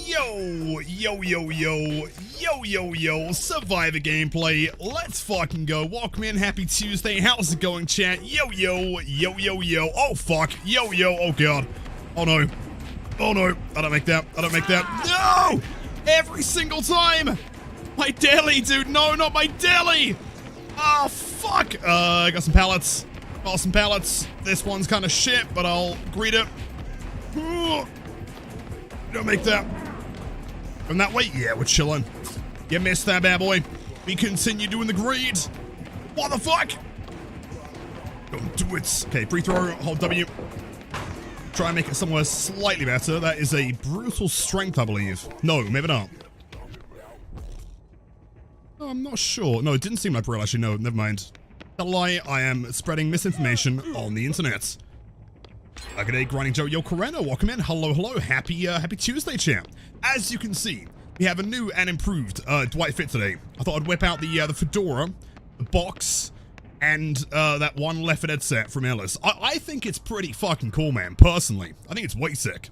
Yo, Survivor gameplay. Let's fucking go. Welcome in. Happy Tuesday. How's it going, chat? Yo. Oh, fuck. Oh, God. Oh, no. I don't make that. No! Every single time. My deli, dude. No, not my deli. Oh, fuck. I got some pallets. This one's kind of shit, but I'll greet it. Don't make that. From that way? Yeah, we're chilling. You missed that, bad boy. We continue doing the greed. What the fuck? Don't do it. Okay, free throw. Hold W. Try and make it somewhere slightly better. That is a brutal strength, I believe. No, maybe not. Oh, I'm not sure. No, it didn't seem like real, actually. No, never mind. A lie. I am spreading misinformation on the internet. Good day, Grinding Joe. Yo, Coreno, welcome in. Hello. Happy Tuesday, champ. As you can see, we have a new and improved Dwight Fit today. I thought I'd whip out the fedora, the box, and that one Left 4 Dead set from Ellis. I think it's pretty fucking cool, man, personally. I think it's way sick.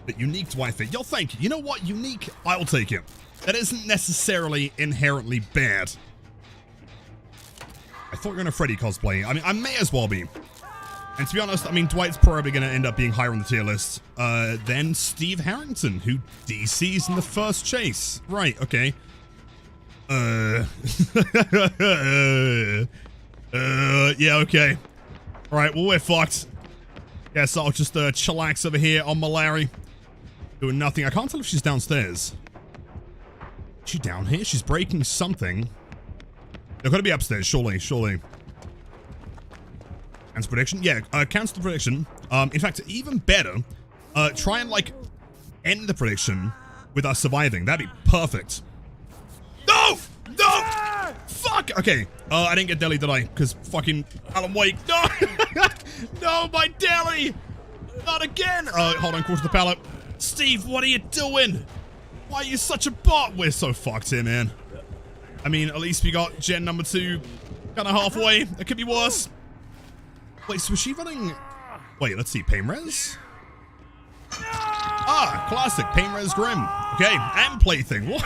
But unique Dwight Fit. Yo, thank you. You know what? Unique, I'll take it. That isn't necessarily inherently bad. I thought you were in a Freddy cosplay. I mean, I may as well be. And to be honest, I mean, Dwight's probably going to end up being higher on the tier list than Steve Harrington, who DC's in the first chase. Right, okay. Yeah, okay. Alright, well, we're fucked. Guess I'll just chillax over here on my Larry. Doing nothing. I can't tell if she's downstairs. Is she down here? She's breaking something. They're going to be upstairs, surely. Cancel prediction? Yeah, cancel the prediction. In fact, even better, try and, like, end the prediction with us surviving. That'd be perfect. No! Fuck! Okay, I didn't get deli, did I? Because fucking Alan Wake. No! No, my deli! Not again! Hold on, quarter the pallet. Steve, what are you doing? Why are you such a bot? We're so fucked here, man. I mean, at least we got gen number 2 kind of halfway. It could be worse. Wait, so was she running... Wait, let's see. Pain Res? Ah, classic. Pain Res Grim. Okay, and Plaything.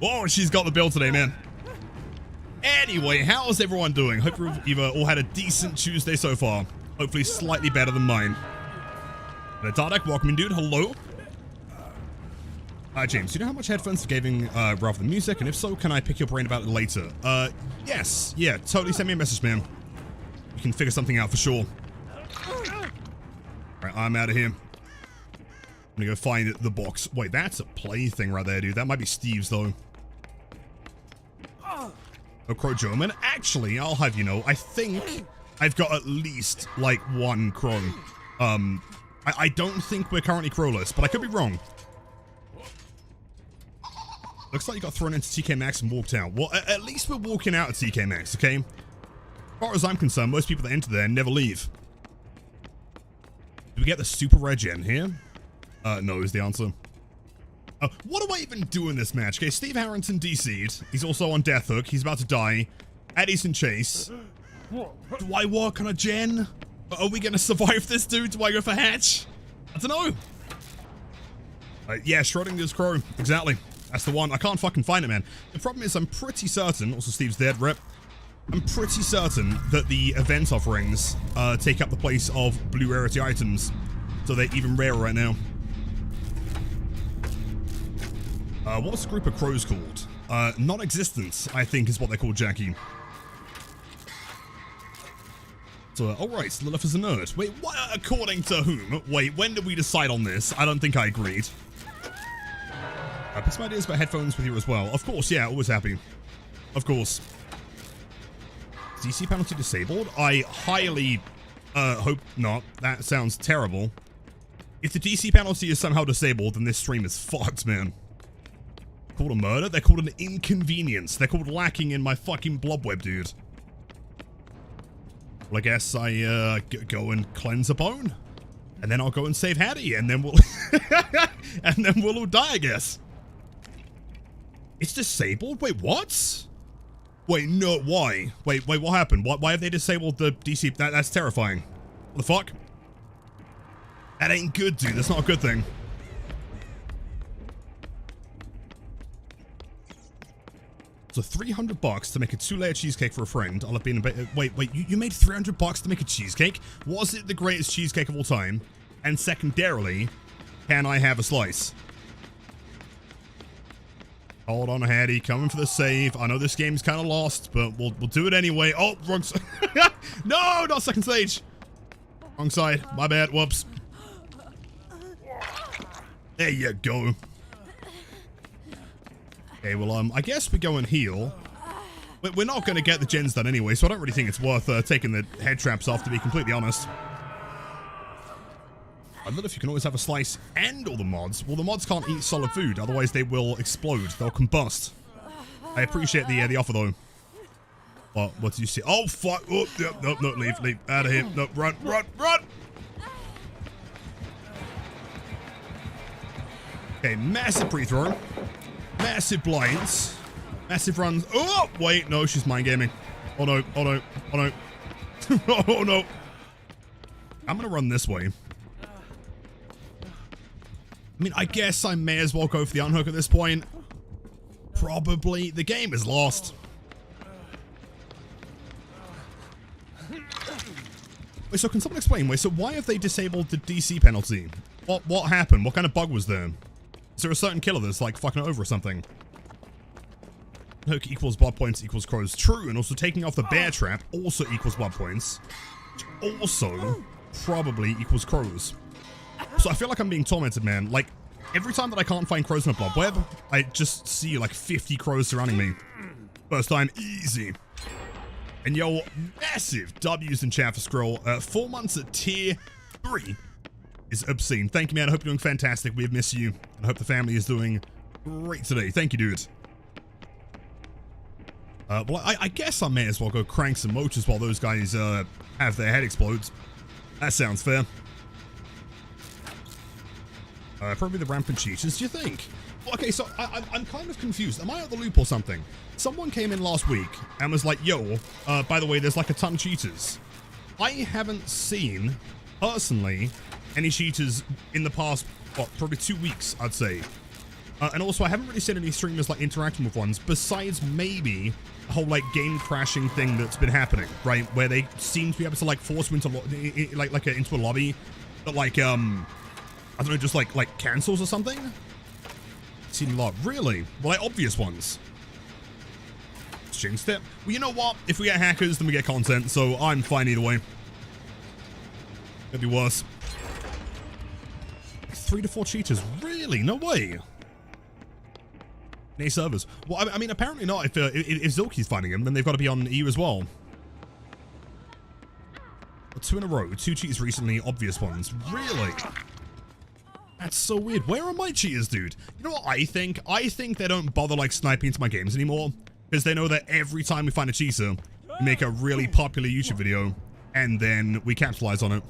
Whoa, she's got the build today, man. Anyway, how's everyone doing? Hope you've all had a decent Tuesday so far. Hopefully slightly better than mine. Dardak, welcome in, dude. Hello. James, do you know how much headphones are giving rather than music? And if so, can I pick your brain about it later? Yes. Yeah, totally send me a message, man. You can figure something out for sure. Alright, I'm out of here. I'm gonna go find the box. Wait, that's a Plaything right there, dude. That might be Steve's, though. Oh, Crow German. Actually, I'll have you know, I think I've got at least, like, one Crow. I don't think we're currently Crowless, but I could be wrong. Looks like you got thrown into TK Maxx and walked out. Well, at least we're walking out at TK Maxx, okay? As far as I'm concerned, most people that enter there never leave. Did we get the super rare gen here? No is the answer. What do I even do in this match? Okay, Steve Harrington DC'd. He's also on Death Hook. He's about to die. Addison Chase. Do I work on a gen? Are we gonna survive this, dude? Do I go for Hatch? I don't know. Yeah, Schrodinger's Crow. Exactly. That's the one. I can't fucking find it, man. The problem is I'm pretty certain, also Steve's dead, rip. I'm pretty certain that the event offerings take up the place of blue rarity items. So they're even rarer right now. What's the group of crows called? Non-existent, I think is what they're called, Jackie. So, alright, Lilith is a nerd. Wait, what? According to whom? Wait, when did we decide on this? I don't think I agreed. Put some ideas about headphones with you as well. Of course, yeah, always happy. Of course. DC penalty disabled? I highly hope not. That sounds terrible. If the DC penalty is somehow disabled, then this stream is fucked, man. Called a murder? They're called an inconvenience. They're called lacking in my fucking blobweb, dude. Well, I guess I go and cleanse a bone. And then I'll go and save Hattie, and then we'll... and then we'll all die, I guess. It's disabled? Wait, what? Wait, no, why? Wait, what happened? Why have they disabled the DC? That's terrifying. What the fuck? That ain't good, dude. That's not a good thing. So $300 to make a 2-layer cheesecake for a friend. I'll have been a bit. Wait, you made $300 to make a cheesecake? Was it the greatest cheesecake of all time? And secondarily, can I have a slice? Hold on, Hattie. Coming for the save. I know this game's kind of lost, but we'll do it anyway. Oh, wrong side. No, not second stage. Wrong side. My bad. Whoops. There you go. Okay, well, I guess we go and heal. We're not going to get the gens done anyway, so I don't really think it's worth taking the head traps off, to be completely honest. I love if you can always have a slice and all the mods. Well, the mods can't eat solid food, otherwise they will explode. They'll combust. I appreciate the offer, though. What do you see? Oh, fuck. Oh, no, leave. Out of here. No, run. Okay, massive pre-throw. Massive blinds. Massive runs. Oh, wait, no, she's mind gaming. Oh, no. Oh, no. I'm going to run this way. I mean, I guess I may as well go for the unhook at this point. Probably. The game is lost. Wait, so can someone explain? Wait, so why have they disabled the DC penalty? What happened? What kind of bug was there? Is there a certain killer that's like fucking over or something? Hook equals blood points equals crows. True, and also taking off the bear trap also equals blood points. Which also probably equals crows. So I feel like I'm being tormented, man. Like, every time that I can't find crows in a blob web, I just see like 50 crows surrounding me. First time, easy. And yo, massive W's in chat for Scroll. 4 months at tier 3 is obscene. Thank you, man. I hope you're doing fantastic. We have missed you. And I hope the family is doing great today. Thank you, dude. Well, I guess I may as well go crank some motors while those guys have their head explodes. That sounds fair. Probably the rampant cheaters, do you think? Well, okay, so I'm kind of confused. Am I out the loop or something? Someone came in last week and was like, yo, by the way, there's like a ton of cheaters. I haven't seen, personally, any cheaters in the past, what, probably 2 weeks, I'd say. And also, I haven't really seen any streamers like interacting with ones, besides maybe the whole like game crashing thing that's been happening, right? Where they seem to be able to like force you into into a lobby, but like I don't know, just like cancels or something. Seen a lot, really? Well, like obvious ones. Exchange step. Well, you know what? If we get hackers, then we get content, so I'm fine either way. Could be worse. 3 to 4 cheaters, really? No way. Any servers? Well, I mean, apparently not. If Zilke's finding him, then they've got to be on EU as well. 2 in a row. 2 cheats recently, obvious ones. Really? That's so weird. Where are my cheaters, dude? You know what I think? I think they don't bother, like, sniping into my games anymore. Because they know that every time we find a cheater, we make a really popular YouTube video. And then we capitalize on it.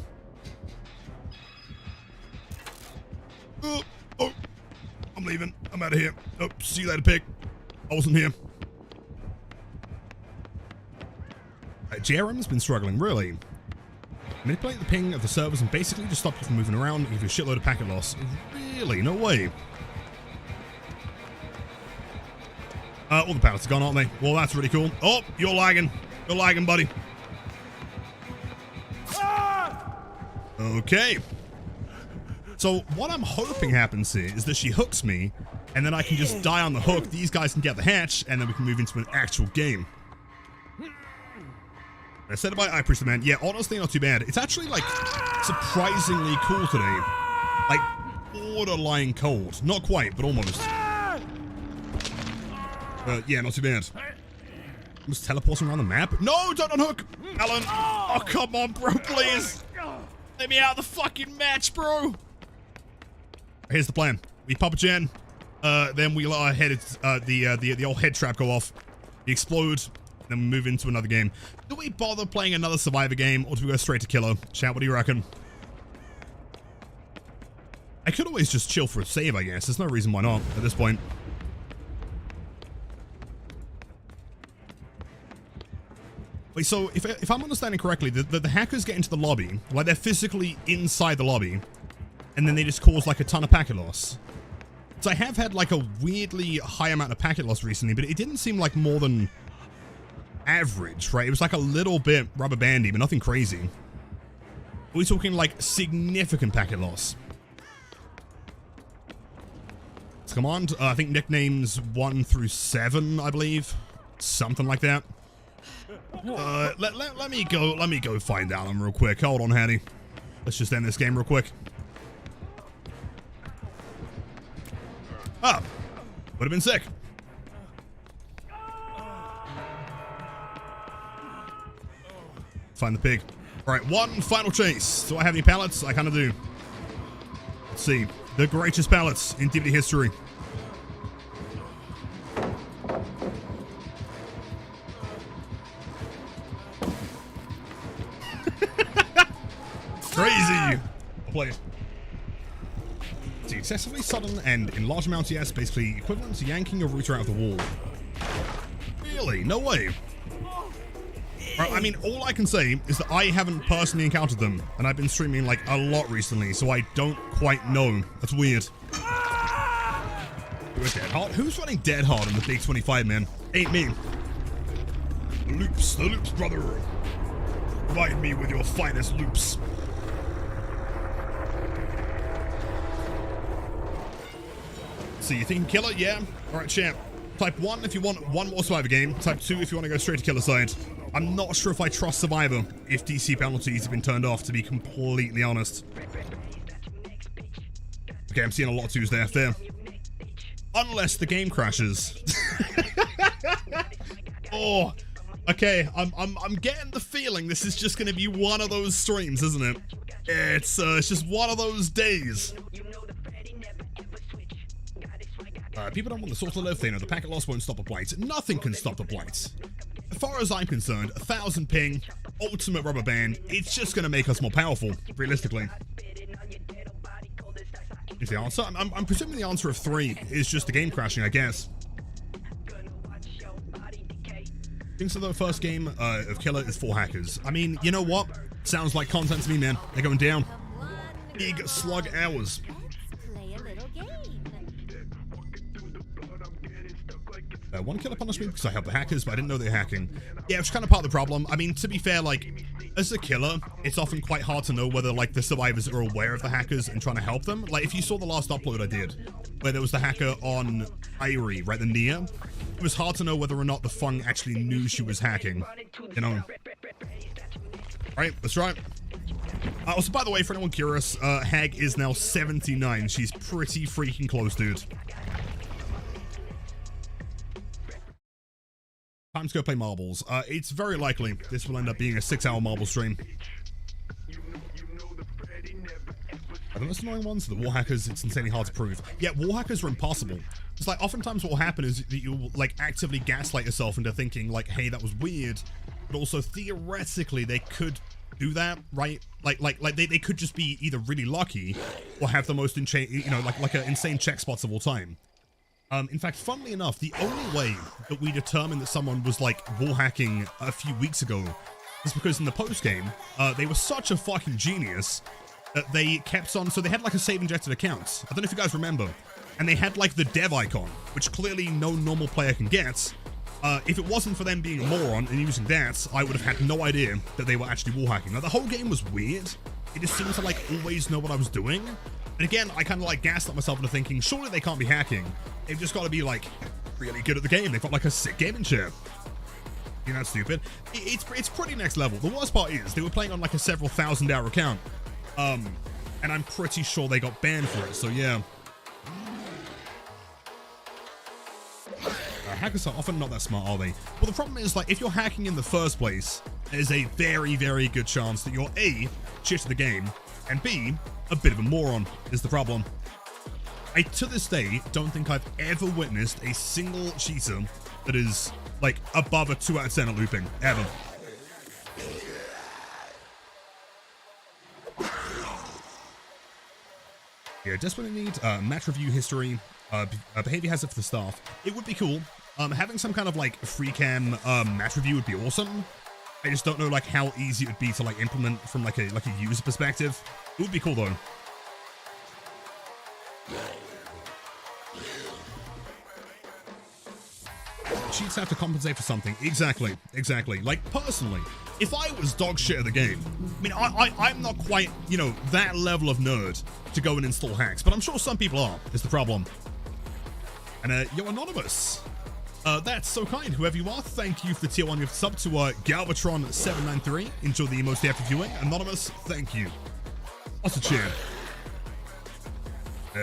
Oh. I'm leaving. I'm out of here. Oh, see you later, pig. I wasn't here. JRM's been struggling, really. Manipulate the ping of the servers and basically just stop you from moving around and give you a shitload of packet loss. Really? No way. All the pallets are gone, aren't they? Well, that's really cool. Oh, you're lagging. You're lagging, buddy. Okay. So what I'm hoping happens here is that she hooks me, and then I can just die on the hook. These guys can get the hatch, and then we can move into an actual game. I said about I appreciate, man. Yeah, honestly, not too bad. It's actually, like, surprisingly cool today. Like, borderline cold. Not quite, but almost. Yeah, not too bad. I'm just teleporting around the map. No, don't unhook! Alan! Oh, come on, bro, please! Let me out of the fucking match, bro! Here's the plan. We pop a gen, then we let our head, the old head trap go off. We explode, then we move into another game. Do we bother playing another Survivor game, or do we go straight to Killer? Chat, what do you reckon? I could always just chill for a save, I guess. There's no reason why not at this point. Wait, so if I'm understanding correctly, the hackers get into the lobby, like they're physically inside the lobby, and then they just cause like a ton of packet loss. So I have had like a weirdly high amount of packet loss recently, but it didn't seem like more than average, right? It was like a little bit rubber bandy, but nothing crazy. We're talking like significant packet loss. This command, I think nicknames 1 through 7, I believe. Something like that. Let me go find Alan real quick. Hold on, Hattie. Let's just end this game real quick. Ah, would have been sick. Find the pig. All right, one final chase. Do I have any pallets? I kind of do. Let's see. The greatest pallets in DVD history. Crazy. I'll play it. See, excessively sudden and in large amounts, yes, basically equivalent to yanking a router out of the wall. Really? No way. I mean, all I can say is that I haven't personally encountered them, and I've been streaming like a lot recently, so I don't quite know. That's weird. Dead Hard? Who's running Dead Hard in the Big 25, man? Ain't me. The loops, brother. Provide me with your finest loops. So you think killer? Yeah. All right, champ. Type 1 if you want one more Survivor game. Type 2 if you want to go straight to killer side. I'm not sure if I trust Survivor if DC penalties have been turned off, to be completely honest. Okay, I'm seeing a lot of 2s there. Fair. Unless the game crashes. Oh, okay. I'm getting the feeling this is just going to be one of those streams, isn't it? It's just one of those days. People don't want the sort to live. They know the packet loss won't stop a blight. Nothing can stop the blight. As far as I'm concerned, 1000 ping, ultimate rubber band, it's just going to make us more powerful, realistically. Is the answer? I'm presuming the answer of 3 is just the game crashing, I guess. Think so, the first game of Killer is 4 hackers. I mean, you know what? Sounds like content to me, man. They're going down. Big slug hours. One killer punished me because I helped the hackers, but I didn't know they were hacking. Yeah, it's kind of part of the problem. I mean, to be fair, like, as a killer, it's often quite hard to know whether, like, the survivors are aware of the hackers and trying to help them. Like, if you saw the last upload I did, where there was the hacker on Irie, right, the Nia, it was hard to know whether or not the Fung actually knew she was hacking, you know. Alright, let's try it. Also, by the way, for anyone curious, Hag is now 79. She's pretty freaking close, dude. Time to go play marbles. It's very likely this will end up being a 6-hour marble stream. Are the most annoying ones? The wall hackers, it's insanely hard to prove. Yeah, wall hackers are impossible. It's like, oftentimes what will happen is that you'll, like, actively gaslight yourself into thinking, like, hey, that was weird. But also, theoretically, they could do that, right? Like they could just be either really lucky or have the most insane, you know, like insane check spots of all time. In fact, funnily enough, the only way that we determined that someone was, like, wall hacking a few weeks ago is because in the post-game, they were such a fucking genius that they kept on, so they had, like, a save-injected account. I don't know if you guys remember. And they had, like, the dev icon, which clearly no normal player can get. If it wasn't for them being a moron and using that, I would have had no idea that they were actually wall hacking. Now, the whole game was weird. It just seemed to, like, always know what I was doing. And again, I kind of, like, gaslit myself into thinking, surely they can't be hacking. They've just got to be, like, really good at the game. They've got, like, a sick gaming chair. You know, that's stupid. It's pretty next level. The worst part is, they were playing on, like, a several thousand-hour account. And I'm pretty sure they got banned for it, so yeah. Hackers are often not that smart, are they? Well, the problem is, like, if you're hacking in the first place, there's a very, very good chance that you're A, shit at the game, and B, a bit of a moron is the problem. I, to this day, don't think I've ever witnessed a single cheater that is, like, above a 2 out of 10 at looping, ever. Yeah, desperately need match review history, behavior hazard for the staff. It would be cool. Having some kind of, like, free cam match review would be awesome. I just don't know, like, how easy it would be to, like, implement from, like a user perspective. It would be cool, though. cheats have to compensate for something. Exactly. Like, personally, if I was dog shit at the game, I mean, I'm not quite, you know, that level of nerd to go and install hacks, but I'm sure some people are, is the problem. And, yo, Anonymous. That's so kind, whoever you are. Thank you for the tier 1 gift sub to Galvatron793. Enjoy the emotes after viewing. Anonymous, thank you. What's a cheer?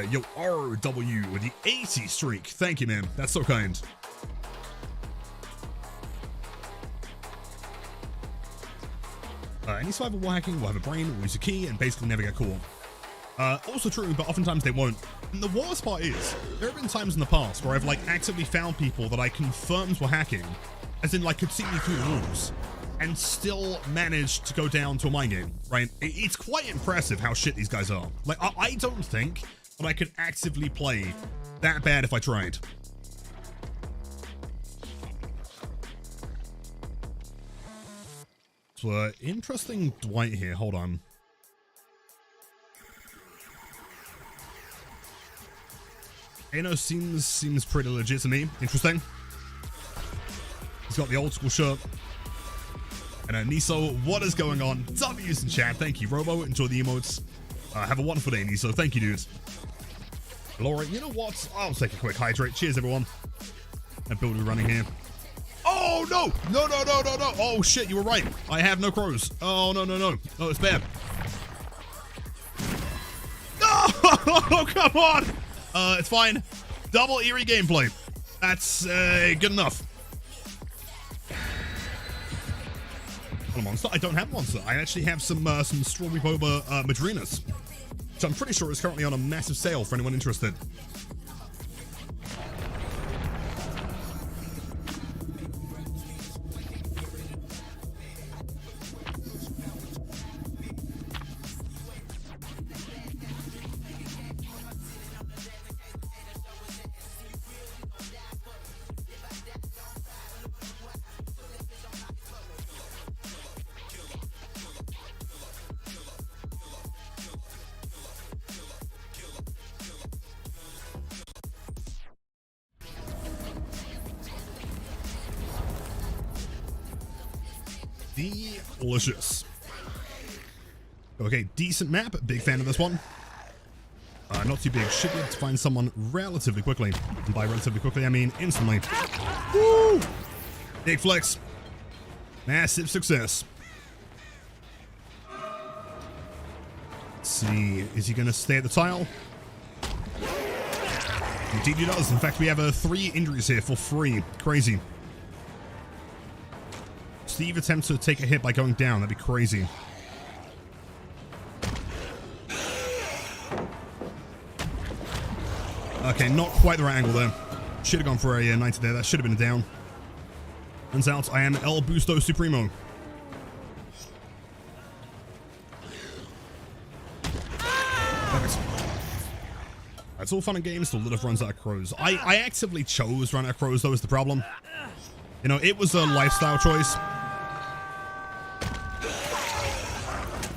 Yo, RW with the 80 streak. Thank you, man. That's so kind. Any survival wall hacking will have a brain, will use a key, and basically never get caught. Also true, but oftentimes they won't. And the worst part is, there have been times in the past where I've like actively found people that I confirmed were hacking, as in like could see me through the walls, and still managed to go down to a mind game, right? It's quite impressive how shit these guys are. Like, I don't think that I could actively play that bad if I tried. So, interesting Dwight here, hold on. Ano seems pretty legit to me. Interesting. He's got the old school shirt. And Niso, what is going on? W's in chat. Thank you, Robo. Enjoy the emotes. Have a wonderful day, Niso. Thank you, dude. Laura, you know what? I'll take a quick hydrate. Cheers, everyone. That build we're running here. Oh, no! No. Oh, shit, you were right. I have no crows. Oh, no. No, it's bad. No! Come on! It's fine. Double eerie gameplay. That's good enough. A monster? I don't have a monster. I actually have some strawberry boba madrinas, which I'm pretty sure is currently on a massive sale for anyone interested. Delicious. Okay, decent map. Big fan of this one. Not too big. Should be able to find someone relatively quickly. And by relatively quickly, I mean instantly. Woo! Big flex. Massive success. Let's see. Is he going to stay at the tile? Indeed he does. In fact, we have 3 injuries here for free. Crazy. Steve attempts to take a hit by going down. That'd be crazy. Okay, not quite the right angle there. Should have gone for a 90 there. That should have been a down. Turns out I am El Busto Supremo. Perfect. It's all fun and games till Lilith runs out of crows. I actively chose run out of crows, though, is the problem. You know, it was a lifestyle choice.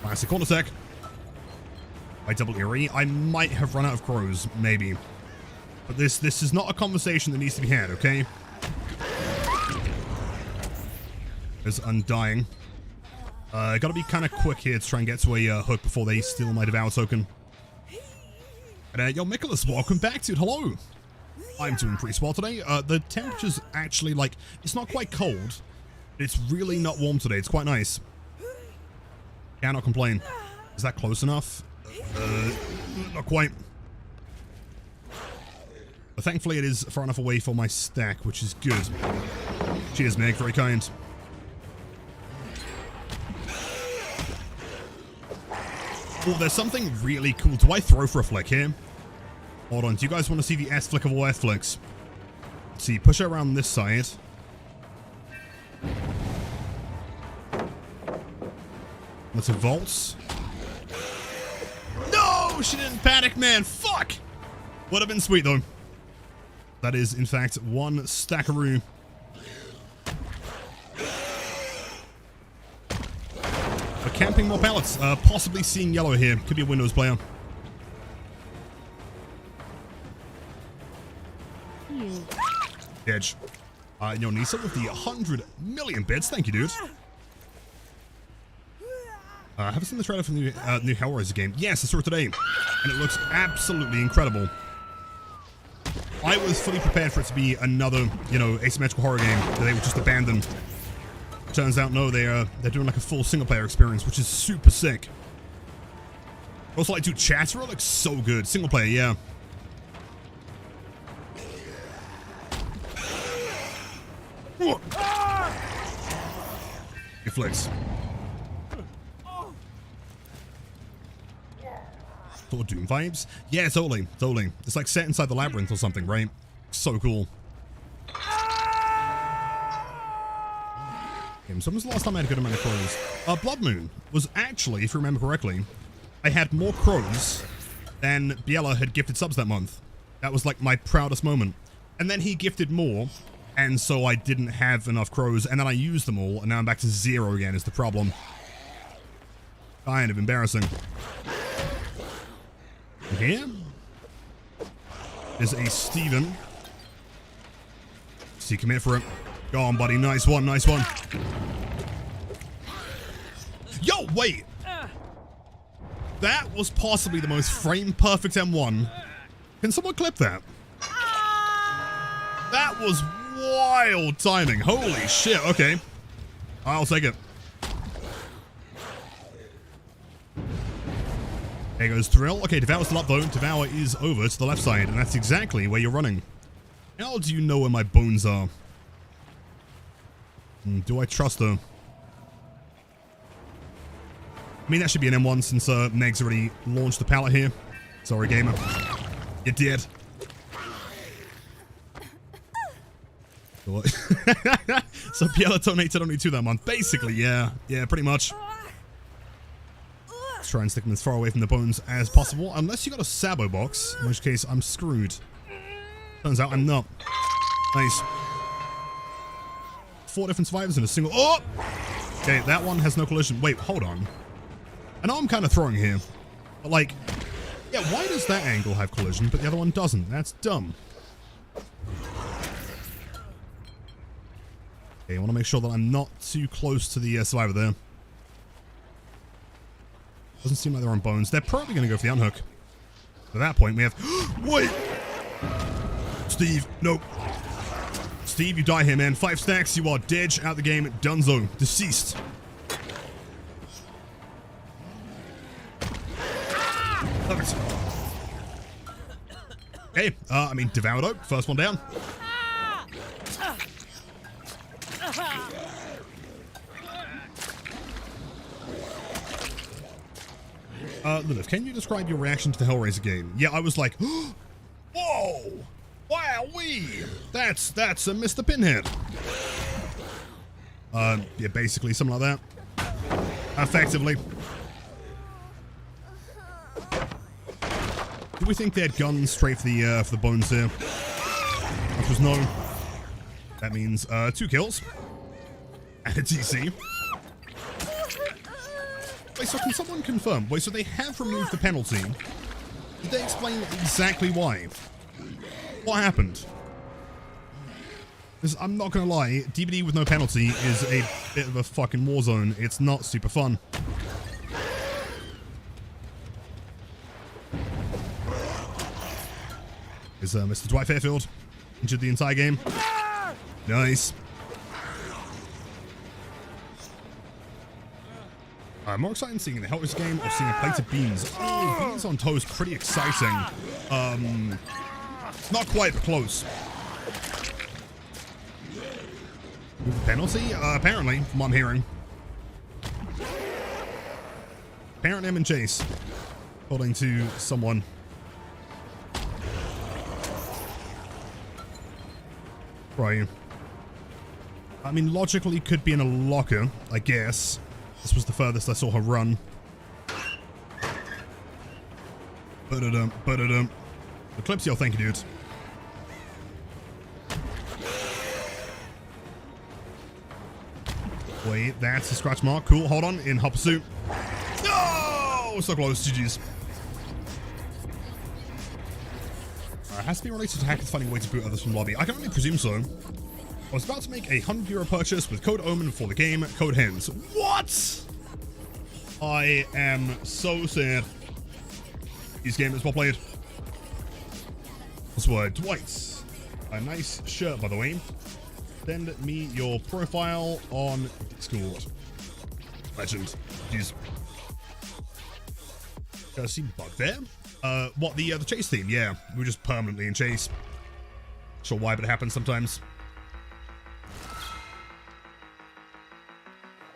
Classic corner tech. By double eerie, I might have run out of crows, maybe. But this is not a conversation that needs to be had, okay? There's Undying. Gotta be kind of quick here to try and get to a hook before they steal my Devour token. And yo, Nicholas, welcome back, dude. Hello. I'm doing pretty well today. The temperature's actually, like, it's not quite cold. It's really not warm today. It's quite nice. Cannot complain. Is that close enough? Not quite. But thankfully it is far enough away for my stack, which is good. Cheers, Meg. Very kind. Oh, there's something really cool. Do I throw for a flick here? Hold on. Do you guys want to see the S flick of all S flicks? Let's see. Push it around this side. Let's vaults. No, she didn't panic, man. Fuck. Would have been sweet though. That is, in fact, one stackaroo. We're camping more pallets. Possibly seeing yellow here. Could be a Windows player. Edge. Nisa with the 100 million bits. Thank you, dude. Have you seen the trailer for the new Hellraiser game? Yes, I saw it today, and it looks absolutely incredible. I was fully prepared for it to be another, asymmetrical horror game that they would just abandon. Turns out, no, they're doing like a full single-player experience, which is super sick. Also, like, dude, Chatterer looks so good. Single player, yeah. It flicks. Thor Doom vibes? Yeah, totally. It's like set inside the labyrinth or something, right? So cool. So when was the last time I had a good amount of crows? Blood Moon was actually, if you remember correctly, I had more crows than Biella had gifted subs that month. That was like my proudest moment. And then he gifted more, and so I didn't have enough crows, and then I used them all, and now I'm back to 0 again is the problem. Kind of embarrassing. Here is a Steven. See, commit for it. Go on, buddy. Nice one, nice one. Yo, wait. That was possibly the most frame-perfect M1. Can someone clip that? That was wild timing. Holy shit, okay. I'll take it. There goes Thrill. Okay, Devour's still up though. Devour is over to the left side, and that's exactly where you're running. How do you know where my bones are? Do I trust her? I mean, that should be an M1 since Meg's already launched the pallet here. Sorry, gamer. You did. So Biella donated only 2 that month. Basically, yeah. Yeah, pretty much. Let's try and stick them as far away from the bones as possible. Unless you got a Sabo box, in which case I'm screwed. Turns out I'm not. Nice. 4 different survivors in a single... Oh! Okay, that one has no collision. Wait, hold on. I know I'm kind of throwing here. But like... Yeah, why does that angle have collision, but the other one doesn't? That's dumb. Okay, I want to make sure that I'm not too close to the survivor there. Doesn't seem like they're on bones. They're probably going to go for the unhook. At that point, we have... Wait! Steve, nope. Steve, you die here, man. 5 stacks, you are dead. Out the game. Dunzo. Deceased. Perfect. Okay, I mean, Devour though. First one down. Lilith, can you describe your reaction to the Hellraiser game? Yeah, I was like, whoa! Wowee! That's a Mr. Pinhead. Yeah, basically, something like that. Effectively. Do we think they had guns straight for the bones there? Which was no. That means 2 kills. And a TC. Wait, so can someone confirm? Wait, so they have removed the penalty. Did they explain exactly why? What happened? Because I'm not gonna lie, DBD with no penalty is a bit of a fucking war zone. It's not super fun. Is Mr. Dwight Fairfield injured the entire game? Nice. More exciting seeing the Hellraiser game or seeing a plate of beans. Oh, beans on toast, pretty exciting. Not quite, but close. Penalty? Apparently, from what I'm hearing. Apparently I'm in chase. According to someone. Where are you? I mean, logically could be in a locker, I guess. This was the furthest I saw her run. Ba-da-dum, ba-da-dum. Eclipsio, thank you, dude. Wait, that's a scratch mark. Cool, hold on. In hot pursuit. No! So close, GG's. Has to be related to hackers finding a way to boot others from lobby. I can only presume so. I was about to make a €100 purchase with code OMEN for the game, code HENS. What? I am so sad. This game is well played. Password Dwight. A nice shirt, by the way. Send me your profile on Discord. Legend. Jeez. See bug there. What, the chase theme? Yeah, we're just permanently in chase. Sure why, but it happens sometimes.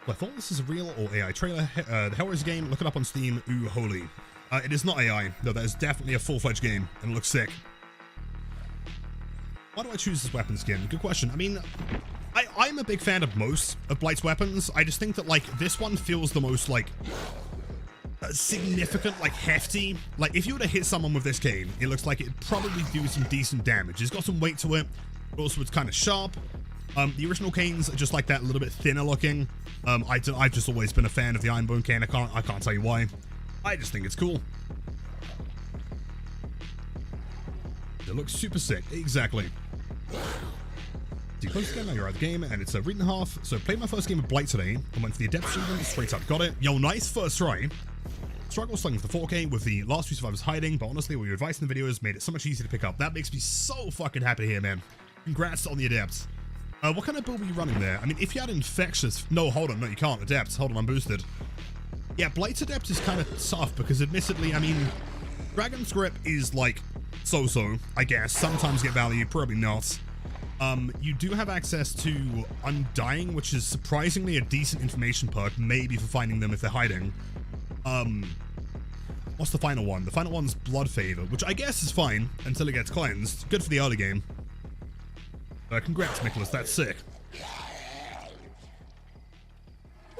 Well, I thought this is a real or AI trailer. The Hellraiser game, look it up on Steam. Ooh, holy. It is not AI, though that is definitely a full-fledged game, and it looks sick. Why do I choose this weapon skin? Good question. I mean, I'm a big fan of most of Blight's weapons. I just think that, like, this one feels the most, like, significant, like, hefty. Like, if you were to hit someone with this cane, it looks like it'd probably do some decent damage. It's got some weight to it, but also it's kind of sharp. The original canes are just like that, a little bit thinner looking. I've just always been a fan of the Ironbone cane. I can't tell you why. I just think it's cool. It looks super sick. Exactly. So you close again, now you're out of the game, and it's a read and a half. So played my first game of Blight today, and went for the Adept achievement, straight up got it. Yo, nice first try. Struggle slugging with the 4K with the last few survivors hiding, but honestly, what your advice in the videos made it so much easier to pick up. That makes me so fucking happy here, man. Congrats on the Adept. What kind of build were you running there? I mean, if you had Infectious... No, hold on. No, you can't. Adept. Hold on, I'm boosted. Yeah, Blight's Adept is kind of tough because admittedly, I mean, Dragon's Grip is like so-so, I guess. Sometimes get value, probably not. You do have access to Undying, which is surprisingly a decent information perk, maybe for finding them if they're hiding. What's the final one? The final one's Blood Favor, which I guess is fine until it gets cleansed. Good for the early game. Congrats, Nicholas, that's sick.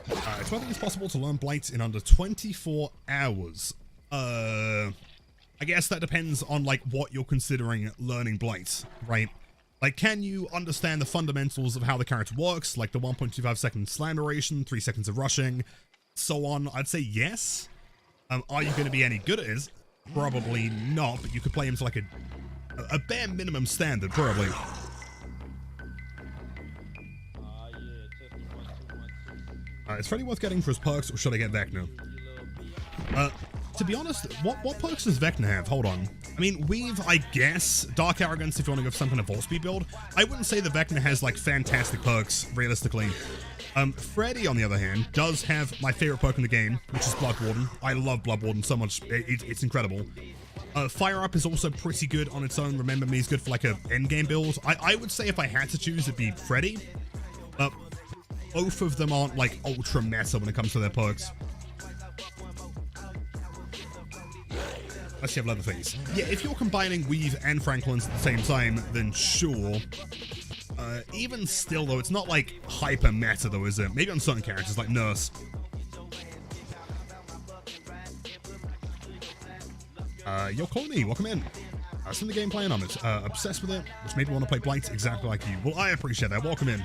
So I think it's possible to learn Blight in under 24 hours. I guess that depends on, like, what you're considering learning Blight, right? Like, can you understand the fundamentals of how the character works, like the 1.25 second slam duration, 3 seconds of rushing, so on? I'd say yes. Are you going to be any good at it? Probably not, but you could play him to, like, a bare minimum standard, probably. Is Freddy worth getting for his perks, or should I get Vecna? To be honest, what perks does Vecna have? Hold on. I mean, Weave, I guess. Dark Arrogance if you want to go for some kind of Vault Speed build. I wouldn't say that Vecna has, like, fantastic perks, realistically. Freddy, on the other hand, does have my favorite perk in the game, which is Blood Warden. I love Blood Warden so much. It's incredible. Fire Up is also pretty good on its own. Remember Me is good for, like, a endgame build. I would say if I had to choose, it'd be Freddy. Both of them aren't, like, ultra meta when it comes to their perks. Let's see, have Leatherface. Yeah, if you're combining Weave and Franklin's at the same time, then sure. Even still, though, it's not, like, hyper meta, though, is it? Maybe on certain characters, like Nurse. Yo, Colony, welcome in. I've seen the gameplay and I'm obsessed with it, which made me want to play Blight exactly like you. Well, I appreciate that. Welcome in.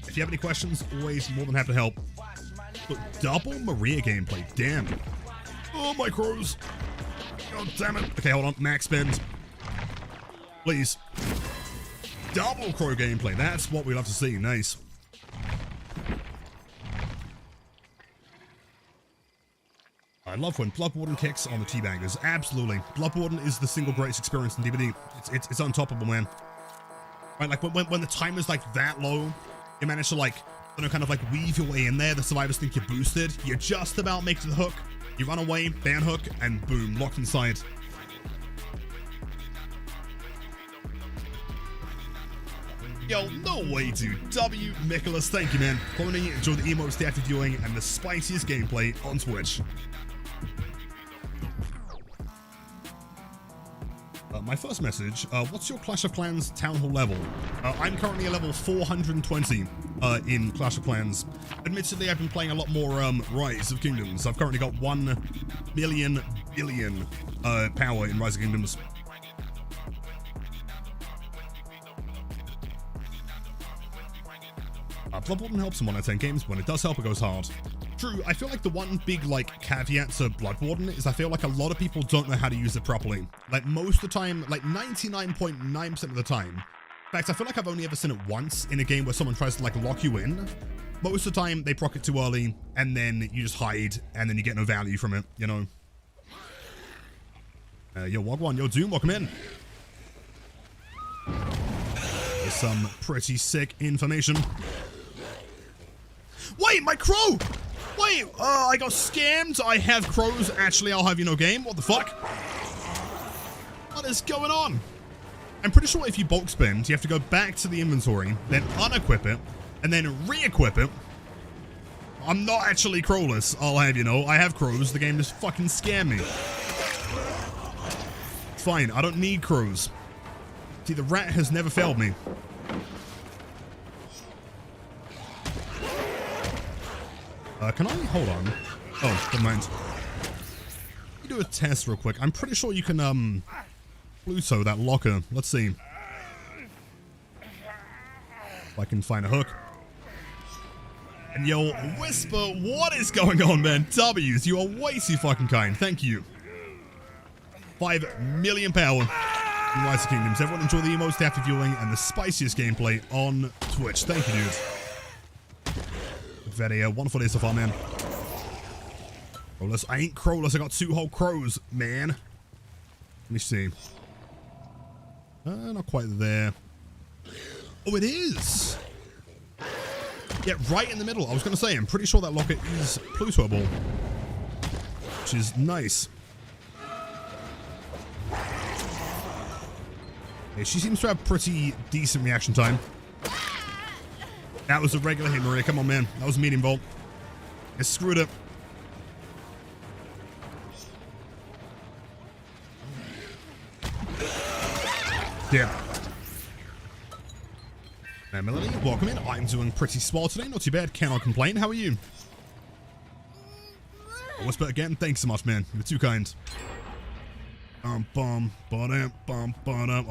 If you have any questions, always more than happy to help. But double Maria gameplay, damn. Oh, my crows. God damn it. Okay, hold on. Max spins. Please. Double crow gameplay. That's what we love to see. Nice. I love when Blood Warden kicks on the teabaggers. Absolutely. Blood Warden is the single greatest experience in DBD. It's untoppable, man. Right, like when the timer's like that low, you manage to, like, you know, kind of like weave your way in there. The survivors think you're boosted. You just about make it to the hook. You run away, ban hook, and boom, locked inside. Yo, no way, dude. W. Nicholas, thank you, man. Cloning, enjoy the emotes, the active viewing, and the spiciest gameplay on Twitch. My first message, what's your Clash of Clans Town Hall level? I'm currently a level 420 in Clash of Clans. Admittedly, I've been playing a lot more Rise of Kingdoms. I've currently got 1 million billion power in Rise of Kingdoms. Blood Warden helps in 1 out of 10 games. When it does help, it goes hard. True, I feel like the one big, like, caveat to Blood Warden is I feel like a lot of people don't know how to use it properly. Like, most of the time, like 99.9% of the time, fact, I feel like I've only ever seen it once in a game where someone tries to like lock you in. Most of the time, they proc it too early, and then you just hide, and then you get no value from it, you know? Yo, Wagwan, yo, Doom, welcome in. There's some pretty sick information. Wait, my crow! Wait, I got scammed. I have crows. Actually, I'll have you no game. What the fuck? What is going on? I'm pretty sure if you bulk spend, you have to go back to the inventory, then unequip it, and then re-equip it. I'm not actually crowless, I'll have you know. I have crows. The game just fucking scammed me. It's fine. I don't need crows. See, the rat has never failed me. Can I? Hold on. Oh, never mind. Let me do a test real quick. I'm pretty sure you can, Pluto that locker. Let's see. If I can find a hook. And yo, Whisper, what is going on, man? W's, you are way too fucking kind. Thank you. 5 million power. In Rise of Kingdoms. Everyone enjoy the most after viewing and the spiciest gameplay on Twitch. Thank you, dude. Very wonderful day so far, man. Crowless. I ain't crowless. I got 2 whole crows, man. Let me see. Not quite there. Oh, it is. Yeah, right in the middle. I was going to say, I'm pretty sure that locket is Plutoable. Which is nice. Yeah, she seems to have pretty decent reaction time. That was a regular hit, Maria. Come on, man. That was a medium volt. I screwed it. Damn. Now, Melanie, welcome in. I'm doing pretty small today. Not too bad. Cannot complain. How are you? Whisper again. Thanks so much, man. You're too kind. Oh,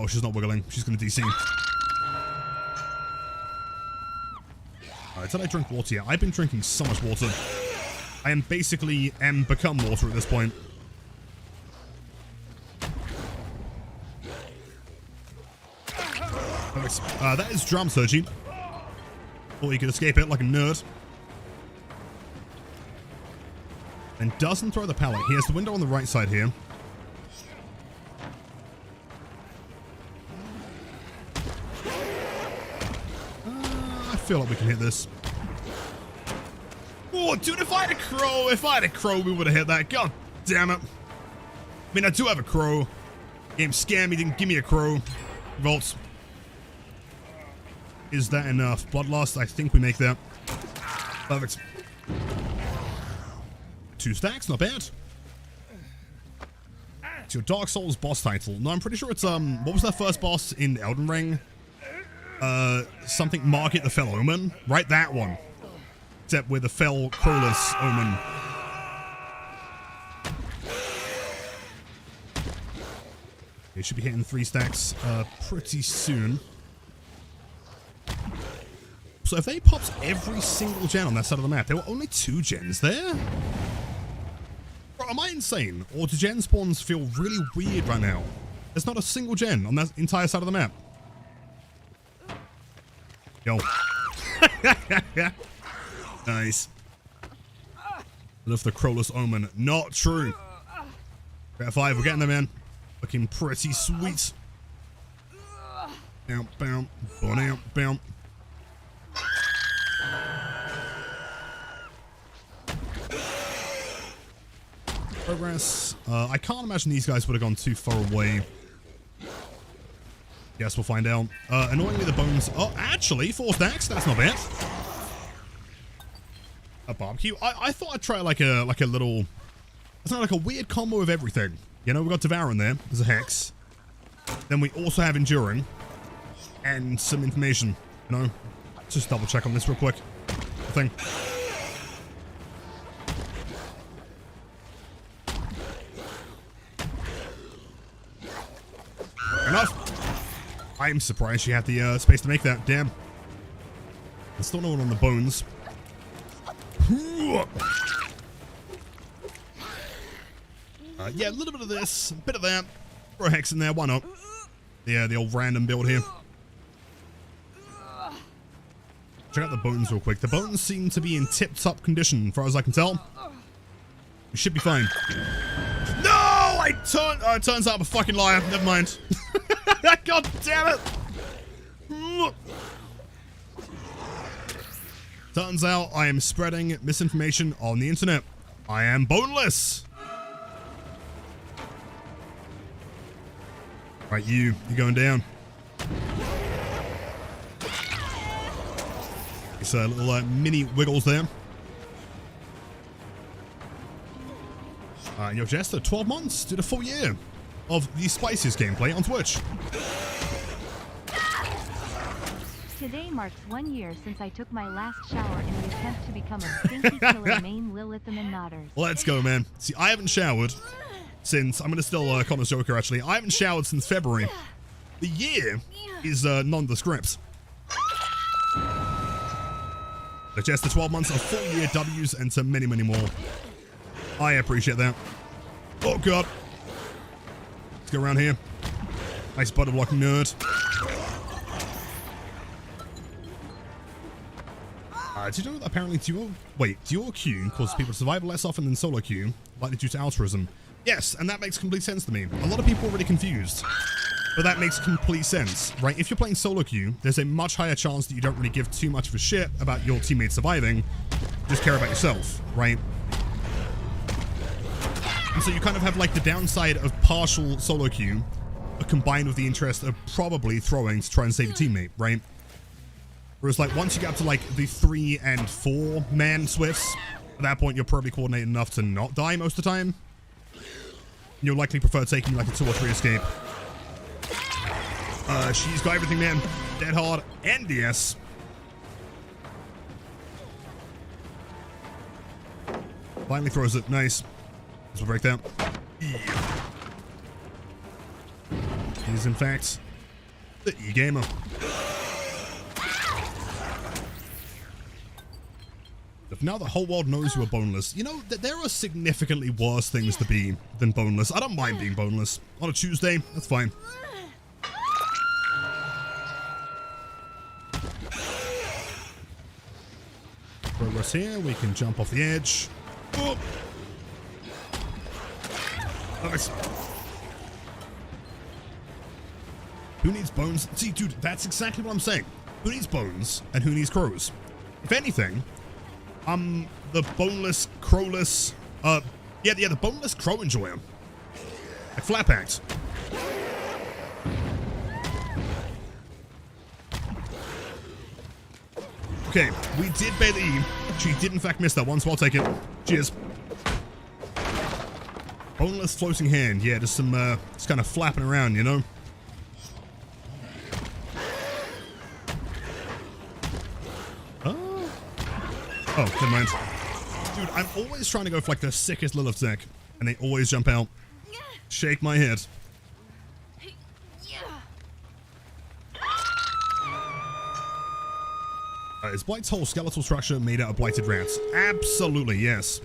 she's not wiggling. She's going to DC. Alright, did I drink water yet? I've been drinking so much water. I am basically become water at this point. That is drum surgery. Thought you could escape it like a nerd. And doesn't throw the pallet. He has the window on the right side here. I feel like we can hit this. Oh, dude, if I had a crow, we would have hit that. God damn it. I mean, I do have a crow. Game scam, he didn't give me a crow. Volts. Is that enough? Bloodlust, I think we make that. Perfect. 2 stacks, not bad. It's your Dark Souls boss title. No, I'm pretty sure it's, what was that first boss in Elden Ring? Something Market the Fell Omen. Right, that one. Except with the Fell Crowless Omen. It should be hitting 3 stacks, pretty soon. So if they popped every single gen on that side of the map, there were only 2 gens there? Bro, am I insane? Or do gen spawns feel really weird right now? There's not a single gen on that entire side of the map. Yo. Nice. Love the Crowless Omen. Not true. Better 5, we're getting there, man. Looking pretty sweet. Bounce, bounce, bounce, bounce. Progress. I can't imagine these guys would have gone too far away. Yes, we'll find out. Annoyingly, the bones. Oh, actually, 4 stacks. That's not bad. A barbecue. I thought I'd try like a little. It's not like a weird combo of everything. You know, we got Devour in there. There's a hex. Then we also have Enduring, and some information. You know, just double check on this real quick. Thing. Enough. I'm surprised she had the space to make that. Damn. There's still no one on the bones. Yeah, a little bit of this, a bit of that. Throw a hex in there, why not? Yeah, the old random build here. Check out the bones real quick. The bones seem to be in tip-top condition, as far as I can tell. We should be fine. No! It turns out I'm a fucking liar. Never mind. God damn it! Turns out I am spreading misinformation on the internet. I am boneless. Right, you're going down. It's a little mini wiggles there. Yo, Jester, 12 months, did a full year of the spiciest gameplay on Twitch. Today marks 1 year since I took my last shower in an attempt to become a stinky killer main Lilithum and Nodders. Let's go, man. See, I haven't showered since, I'm going to steal Connor's Joker, actually. I haven't showered since February. The year is nondescript. But just the 12 months of full year W's and so many, many more. I appreciate that. Oh, God. Let's go around here. Nice butter block nerd. Did you know that apparently dual queue causes people to survive less often than solo queue, likely due to altruism? Yes, and that makes complete sense to me. A lot of people are really confused, but that makes complete sense, right? If you're playing solo queue, there's a much higher chance that you don't really give too much of a shit about your teammates surviving, just care about yourself, right? And so you kind of have like the downside of partial solo queue, combined with the interest of probably throwing to try and save your teammate, right? Whereas like once you get up to like the 3 and 4 man swifts, at that point you're probably coordinated enough to not die most of the time. You'll likely prefer taking like a 2 or 3 escape. She's got everything, man. Dead hard and DS. Finally throws it. Nice. This will break that. Yeah. He's in fact the E-Gamer. If now the whole world knows you are boneless, you know that there are significantly worse things to be than boneless. I don't mind being boneless. On a Tuesday, that's fine. Progress here, we can jump off the edge. Oh. Nice. Who needs bones? See, dude, that's exactly what I'm saying. Who needs bones and who needs crows? If anything, the boneless, crowless, the boneless crow enjoyer. Like Flapact. Okay, we did bait the E. She did in fact miss that one, so I'll take it. Cheers. Boneless floating hand. Yeah, just some, just kind of flapping around, you know? Oh, never mind. Dude, I'm always trying to go for like the sickest Lilith deck, and they always jump out. Shake my head. Is Blight's whole skeletal structure made out of blighted rats? Absolutely, yes.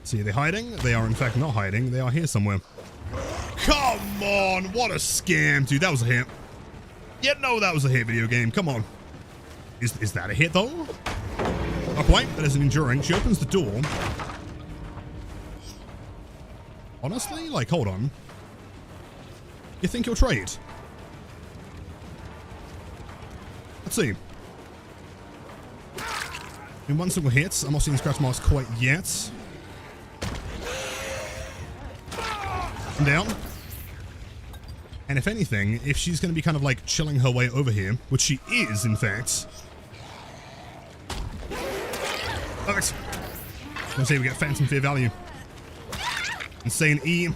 See, are they hiding? They are in fact not hiding. They are here somewhere. Come on, what a scam, dude. That was a hit. Yeah, no, that was a hit, video game. Come on. Is that a hit, though? Not quite. That is an enduring. She opens the door. Honestly, like, hold on. You think you'll trade? Let's see. In one single hit, I'm not seeing scratch marks quite yet. I'm down. And if anything, if she's going to be kind of like chilling her way over here, which she is, in fact. Perfect. I'm going to say we get Phantom Fear value. Insane E.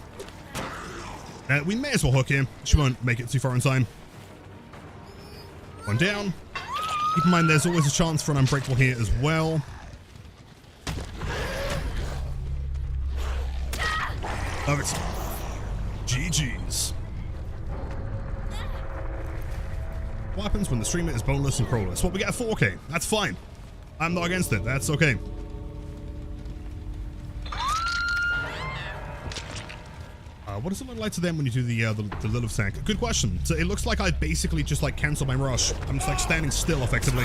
We may as well hook here. She won't make it too far in time. One down. Keep in mind there's always a chance for an Unbreakable here as well. Perfect. GG's. What happens when the streamer is boneless and crowless? Well, we get a 4K. That's fine. I'm not against it. That's okay. What does it look like to them when you do the Lilith sack? Good question. So it looks like I basically just like cancel my rush. I'm just like standing still effectively.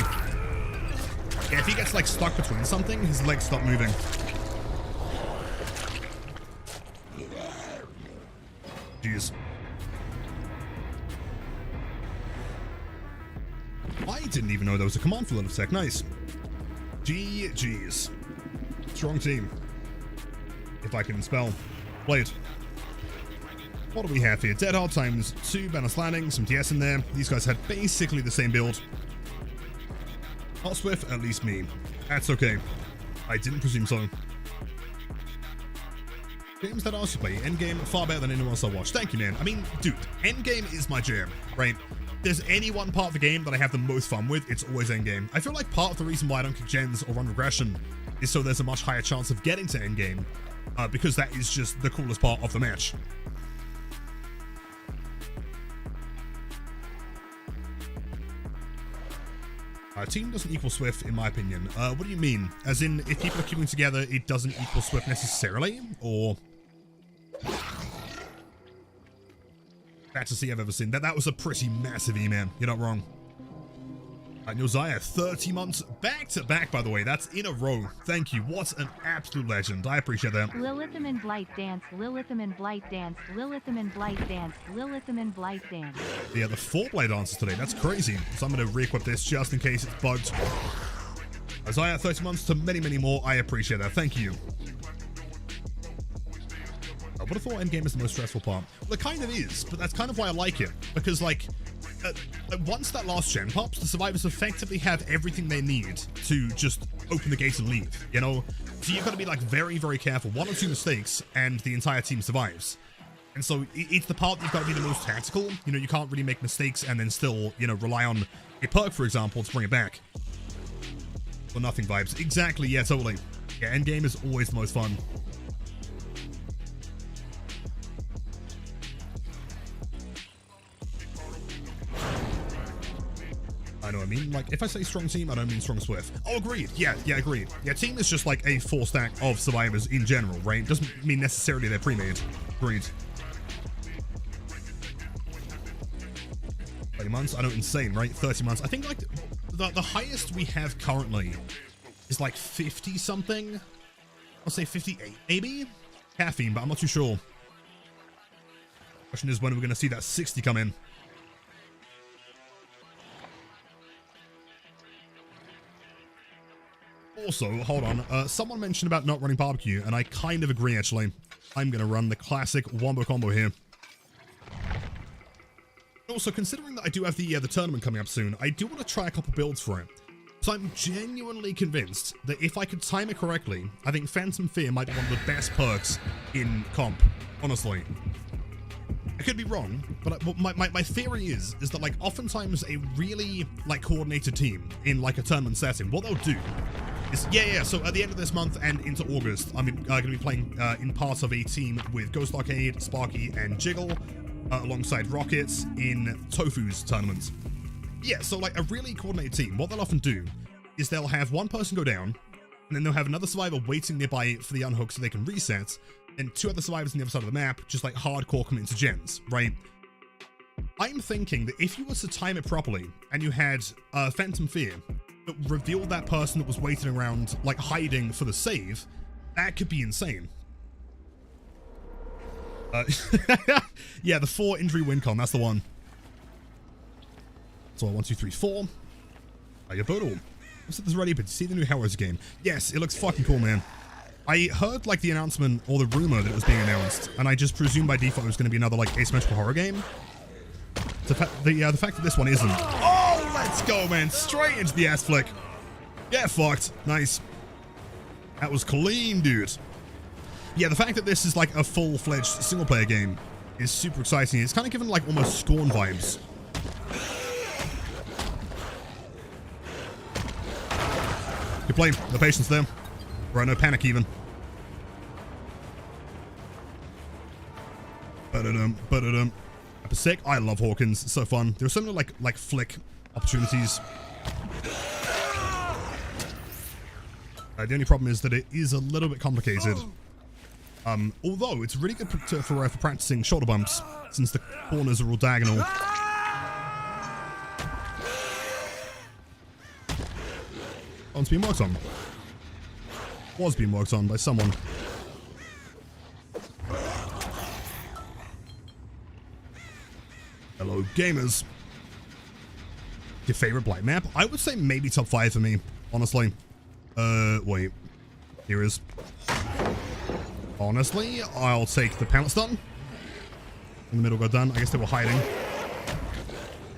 Yeah, if he gets like stuck between something, his legs stop moving. Jeez. I didn't even know there was a command for Lilith sack. Nice. GG's. Strong team. If I can spell. Blade. What do we have here? Dead Hard times 2, Banner's Landing, some DS in there. These guys had basically the same build. Not Swift, at least me. That's okay. I didn't presume so. Games that I also play. Endgame, far better than anyone else I watch. Thank you, man. I mean, dude, Endgame is my jam, right? If there's any one part of the game that I have the most fun with, it's always Endgame. I feel like part of the reason why I don't kick gens or run regression is so there's a much higher chance of getting to Endgame, because that is just the coolest part of the match. Team doesn't equal Swift, in my opinion. What do you mean? As in, if people are queuing together, it doesn't equal Swift necessarily? Or... fantasy I've ever seen. That was a pretty massive E-man. You're not wrong. Nozaya, 30 months back to back, by the way. That's in a row. Thank you. What an absolute legend. I appreciate that. Lilithum and Blight Dance, Lilithum and Blight Dance, Lilithum and Blight Dance, Lilithum and Blight Dance. Yeah, the 4 blade dances today. That's crazy. So I'm going to re-equip this just in case it's bugged. Nozaya, 30 months to many, many more. I appreciate that. Thank you. I would have thought Endgame is the most stressful part. Well, it kind of is, but that's kind of why I like it. Because, like, once that last gen pops, the survivors effectively have everything they need to just open the gate and leave, you know? So you've got to be, like, very, very careful. 1 or 2 mistakes, and the entire team survives. And so it's the part that you've got to be the most tactical. You know, you can't really make mistakes and then still, you know, rely on a perk, for example, to bring it back. Or nothing vibes. Exactly, yeah, totally. Yeah, Endgame is always the most fun. I know what I mean. Like, if I say strong team, I don't mean strong Swift. Oh, agreed. Yeah, agreed. Yeah, team is just like a 4 stack of survivors in general, right? It doesn't mean necessarily they're pre-made. Agreed. 30 months? I know, insane, right? 30 months. I think, like, the highest we have currently is, like, 50-something. I'll say 58, maybe? Caffeine, but I'm not too sure. Question is, when are we going to see that 60 come in? Also, hold on, someone mentioned about not running barbecue, and I kind of agree, actually. I'm going to run the classic wombo combo here. Also, considering that I do have the tournament coming up soon, I do want to try a couple builds for it. So I'm genuinely convinced that if I could time it correctly, I think Phantom Fear might be one of the best perks in comp, honestly. I could be wrong, but my theory is that, like, oftentimes a really, like, coordinated team in, like, a tournament setting, what they'll do is, so at the end of this month and into August, I'm going to be playing in part of a team with Ghost Arcade, Sparky, and Jiggle, alongside Rockets in Tofu's tournament. Yeah, so, like, a really coordinated team, what they'll often do is they'll have one person go down, and then they'll have another survivor waiting nearby for the unhook so they can reset, and 2 other survivors on the other side of the map, just like hardcore committing to gens, right? I'm thinking that if you were to time it properly, and you had Phantom Fear that revealed that person that was waiting around, like, hiding for the save, that could be insane. Yeah, the 4 injury win con, that's the one. So 1, 2, 3, 4. Yabodo. I said this already, but see the new Heroes game? Yes, it looks fucking cool, man. I heard, like, the announcement or the rumor that it was being announced, and I just presumed by default it was going to be another, like, asymmetrical horror game. The fact that this one isn't. Oh, let's go, man. Straight into the ass flick. Get fucked. Nice. That was clean, dude. Yeah, the fact that this is, like, a full-fledged single-player game is super exciting. It's kind of given, like, almost Scorn vibes. Good play. No patience there. Right, no panic even. Ba-da-dum. Sick. I love Hawkins. It's so fun. There are so many like flick opportunities. The only problem is that it is a little bit complicated. Although it's really good for practicing shoulder bumps, since the corners are all diagonal. Oh, it's being worked on. Was being worked on by someone. Hello, gamers. Your favorite Blight map? I would say maybe top 5 for me, honestly. Wait. Here is. Honestly, I'll take the Pallet Stun. In the middle got done. I guess they were hiding. I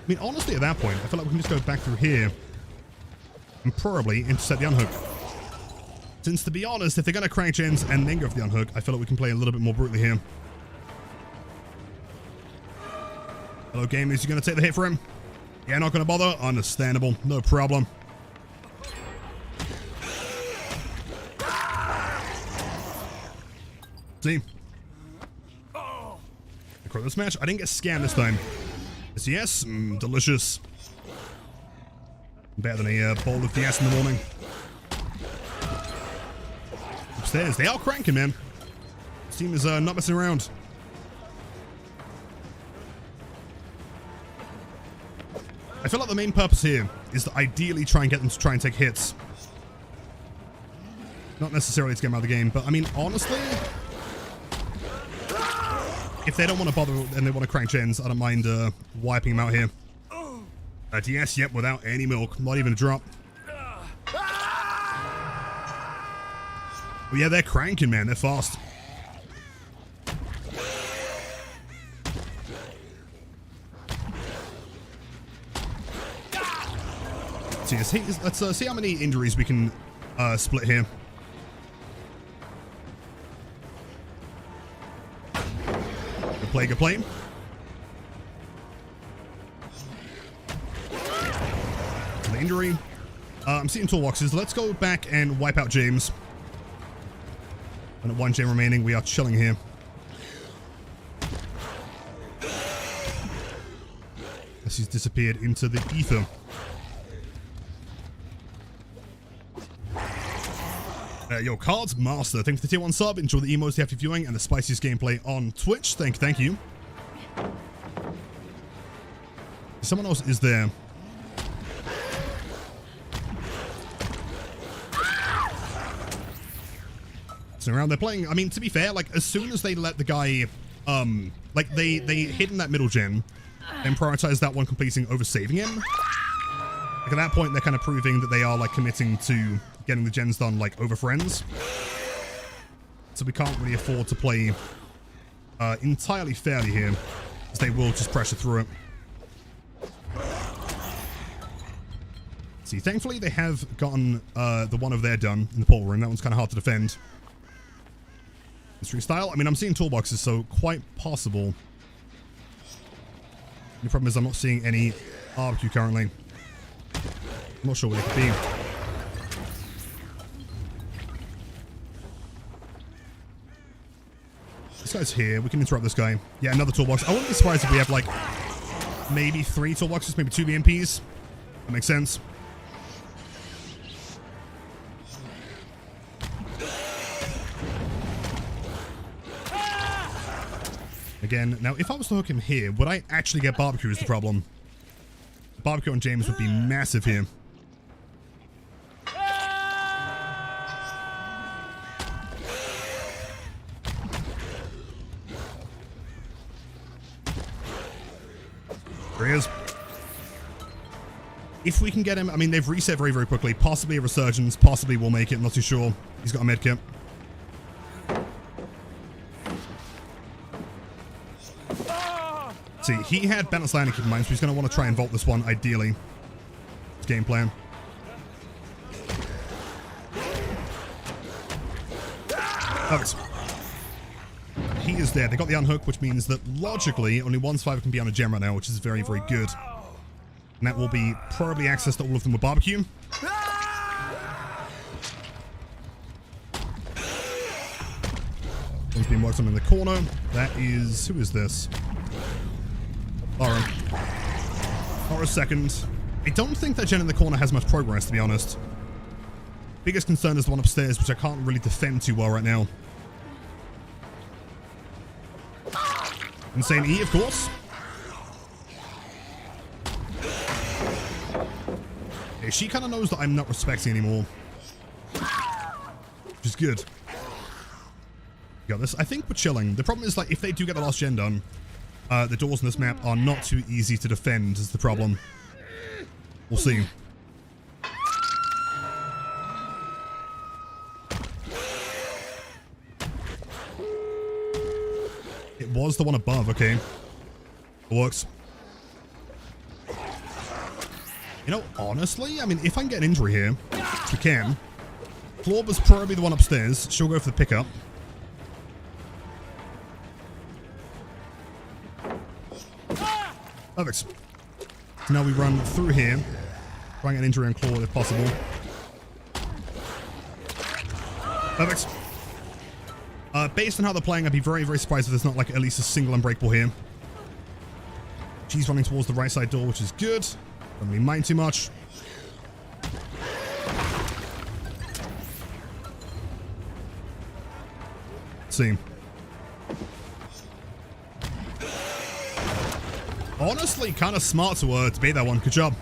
mean, honestly, at that point, I feel like we can just go back through here and probably intercept the unhook. Since, to be honest, if they're going to crank gens and then go for the unhook, I feel like we can play a little bit more brutally here. Hello, gamers. You going to take the hit for him? Yeah, not going to bother? Understandable. No problem. See? Across this match, I didn't get scammed this time. Yes, delicious. Better than a bowl of DS in the morning. Upstairs, they are cranking, man. This team is not messing around. I feel like the main purpose here is to ideally try and get them to try and take hits. Not necessarily to get them out of the game, but I mean, honestly, if they don't want to bother and they want to crank gens, I don't mind wiping them out here. DS, yep, without any milk, not even a drop. Oh yeah, they're cranking, man, they're fast. Let's see how many injuries we can split here. Good play, good play. The injury. I'm seeing toolboxes. Let's go back and wipe out James. And at 1 gem remaining, we are chilling here. As he's disappeared into the ether. Yo, Cards Master, thanks for the tier 1 sub. Enjoy the emotes after viewing and the spiciest gameplay on Twitch. Thank you. Someone else is there. So around, they're playing. I mean, to be fair, like as soon as they let the guy, like they hit in that middle gen and prioritize that one completing over saving him. Like at that point, they're kind of proving that they are like committing to getting the gens done like over friends. So we can't really afford to play entirely fairly here, as they will just pressure through it. See, thankfully they have gotten the one of their done in the portal room. That one's kind of hard to defend. Mystery style. I mean, I'm seeing toolboxes, so quite possible. The problem is I'm not seeing any barbecue currently. I'm not sure what it could be. This guy's here. We can interrupt this guy. Yeah, another toolbox. I wouldn't be surprised if we have like maybe 3 toolboxes, maybe 2 BMPs. That makes sense. Again, now if I was to hook him here, would I actually get barbecue is the problem. Barbecue on James would be massive here. There he is. If we can get him, I mean, they've reset very, very quickly. Possibly a resurgence, possibly we'll make it, I'm not too sure. He's got a medkit. See, he had Balance Landing in mind, so he's going to want to try and vault this one, ideally. His game plan. Perfect. He is there. They got the unhook, which means that logically, only one survivor can be on a gem right now, which is very, very good. And that will be probably access to all of them with barbecue. One's being worked on in the corner. That is... who is this? Laura. Laura's second. I don't think that gen in the corner has much progress, to be honest. Biggest concern is the one upstairs, which I can't really defend too well right now. Insane E, of course. Okay, she kind of knows that I'm not respecting anymore. Which is good. Got this. I think we're chilling. The problem is, like, if they do get the last gen done, the doors in this map are not too easy to defend is the problem. We'll see. It was the one above, okay. It works. You know, honestly, I mean, if I can get an injury here, which we can, Claude was probably the one upstairs. She'll go for the pickup. Perfect. Now we run through here, try and get an injury on Claude if possible. Perfect. Based on how they're playing, I'd be very, very surprised if there's not like at least a single unbreakable here. She's running towards the right side door, which is good. Don't really mind too much. Let's see. Honestly, kind of smart to bait that one. Good job.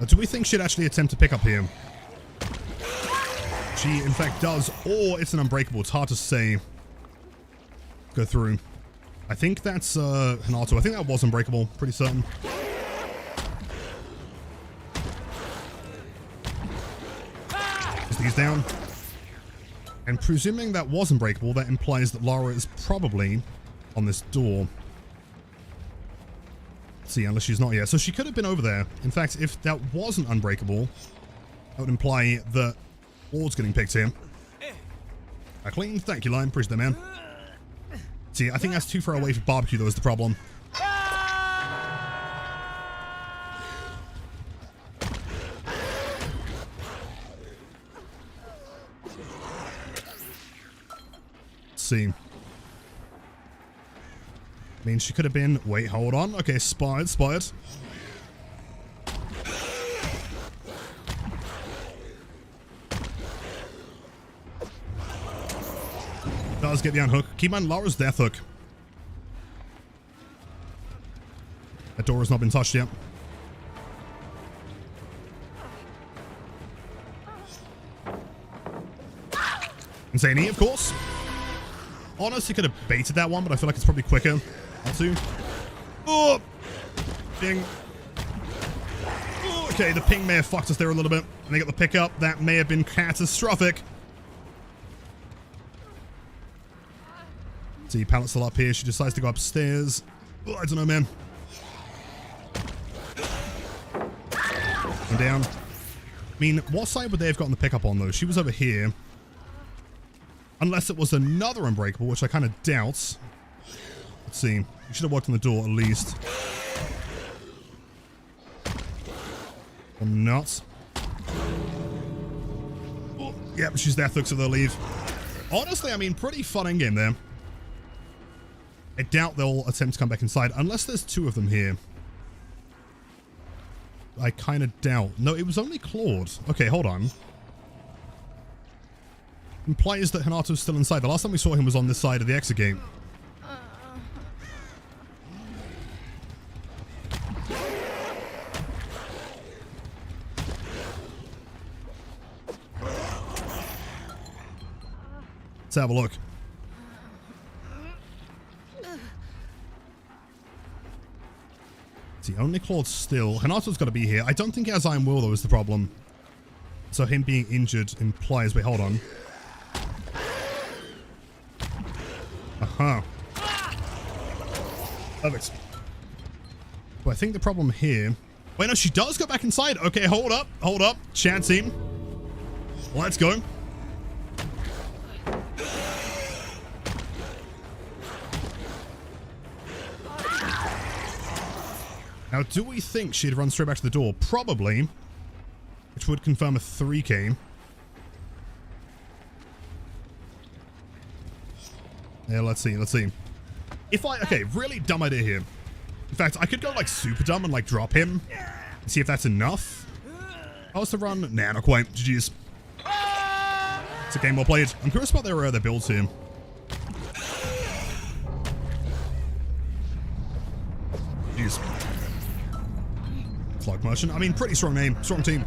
Do we think she'd actually attempt to pick up here? She, in fact, does. Or it's an unbreakable. It's hard to say. Go through. I think that's Hanato. I think that was unbreakable. Pretty certain. Just these down. And presuming that was unbreakable, that implies that Lara is probably on this door. Let's see, unless she's not yet. So she could have been over there. In fact, if that wasn't unbreakable, that would imply that Ward's getting picked here. Clean. Thank you, Lime. Appreciate that, man. See, I think that's too far away for barbecue, though, is the problem. Let's see. I mean, she could have been... Wait, hold on. Okay, spotted. Does get the unhook. Keep in mind, Lara's death hook. That door has not been touched yet. Insane E, of course. Honestly, could have baited that one, but I feel like it's probably quicker. Not oh! Ding. Oh, okay, the ping may have fucked us there a little bit. And they got the pickup. That may have been catastrophic. See, Pallet's still up here. She decides to go upstairs. Oh, I don't know, man. And down. I mean, what side would they have gotten the pickup on, though? She was over here. Unless it was another unbreakable, which I kind of doubt. Let's see. We should have worked on the door, at least. Or not. Oh, yep, she's death hook, so they'll leave. Honestly, I mean, pretty fun endgame there. I doubt they'll attempt to come back inside, unless there's two of them here. I kind of doubt. No, it was only Claude. Okay, hold on. Implies that Hanato's still inside. The last time we saw him was on this side of the exit gate. Let's have a look. See, only Claude's still. Hanato's got to be here. I don't think he has Iron Will, though, is the problem. So him being injured implies... Wait, hold on. Aha. Perfect. Well, I think the problem here... Wait, no, she does go back inside. Okay, hold up. Hold up. Chat team. Let's go. Now, do we think she'd run straight back to the door? Probably. Which would confirm a 3K. Yeah, let's see, let's see. If I... Okay, really dumb idea here. In fact, I could go, like, super dumb and, like, drop him. And see if that's enough. I was to run... Nah, not quite. GG's. It's a game well played. I'm curious about their builds here. Slug Merchant. I mean, pretty strong name, strong team.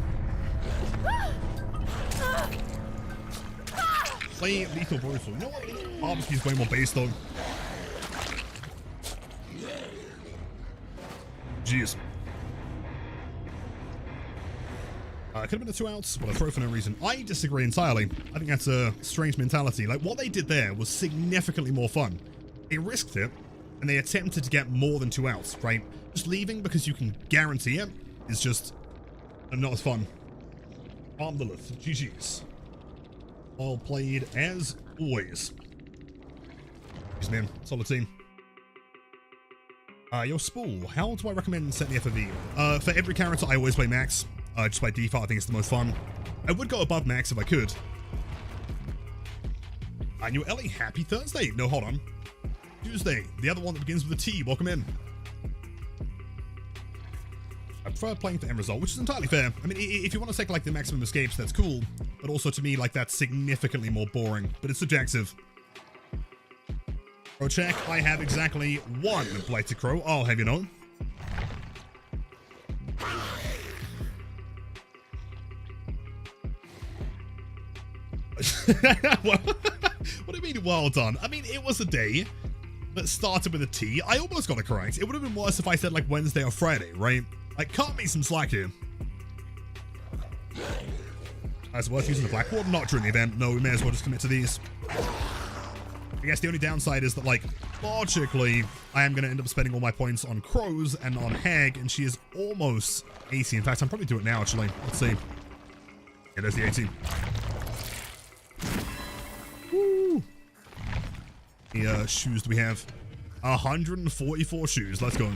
Play Lethal Brutal. You know what? Barbecue's way more base though. Jeez. Could have been a 2 outs, but I throw for no reason. I disagree entirely. I think that's a strange mentality. Like, what they did there was significantly more fun. They risked it, and they attempted to get more than 2 outs, right? Just leaving because you can guarantee it is just not as fun. Arm Lilith. GG's. Well played as always. Jeez, man. Solid team. Your spool. How do I recommend setting the FOV? For every character, I always play max. Just by default, I think it's the most fun. I would go above max if I could. And your Ellie, happy Thursday. No, hold on. Tuesday, the other one that begins with a T. Welcome in. I prefer playing for end result, which is entirely fair. I mean, if you want to take like the maximum escapes, that's cool. But also to me, like that's significantly more boring. But it's subjective. Crow check. I have exactly 1 Blighted Crow. I'll have you know. What do you mean, well done? I mean, it was a day that started with a T. I almost got it correct. It would have been worse if I said like Wednesday or Friday, right? Like, cut me some slack here. It's worth using the Blackboard? Not during the event. No, we may as well just commit to these. I guess the only downside is that, like, logically, I am going to end up spending all my points on Crows and on Hag, and she is almost 80. In fact, I'm probably doing it now, actually. Let's see. Yeah, there's the 80. Woo! The shoes do we have? 144 shoes. Let's go.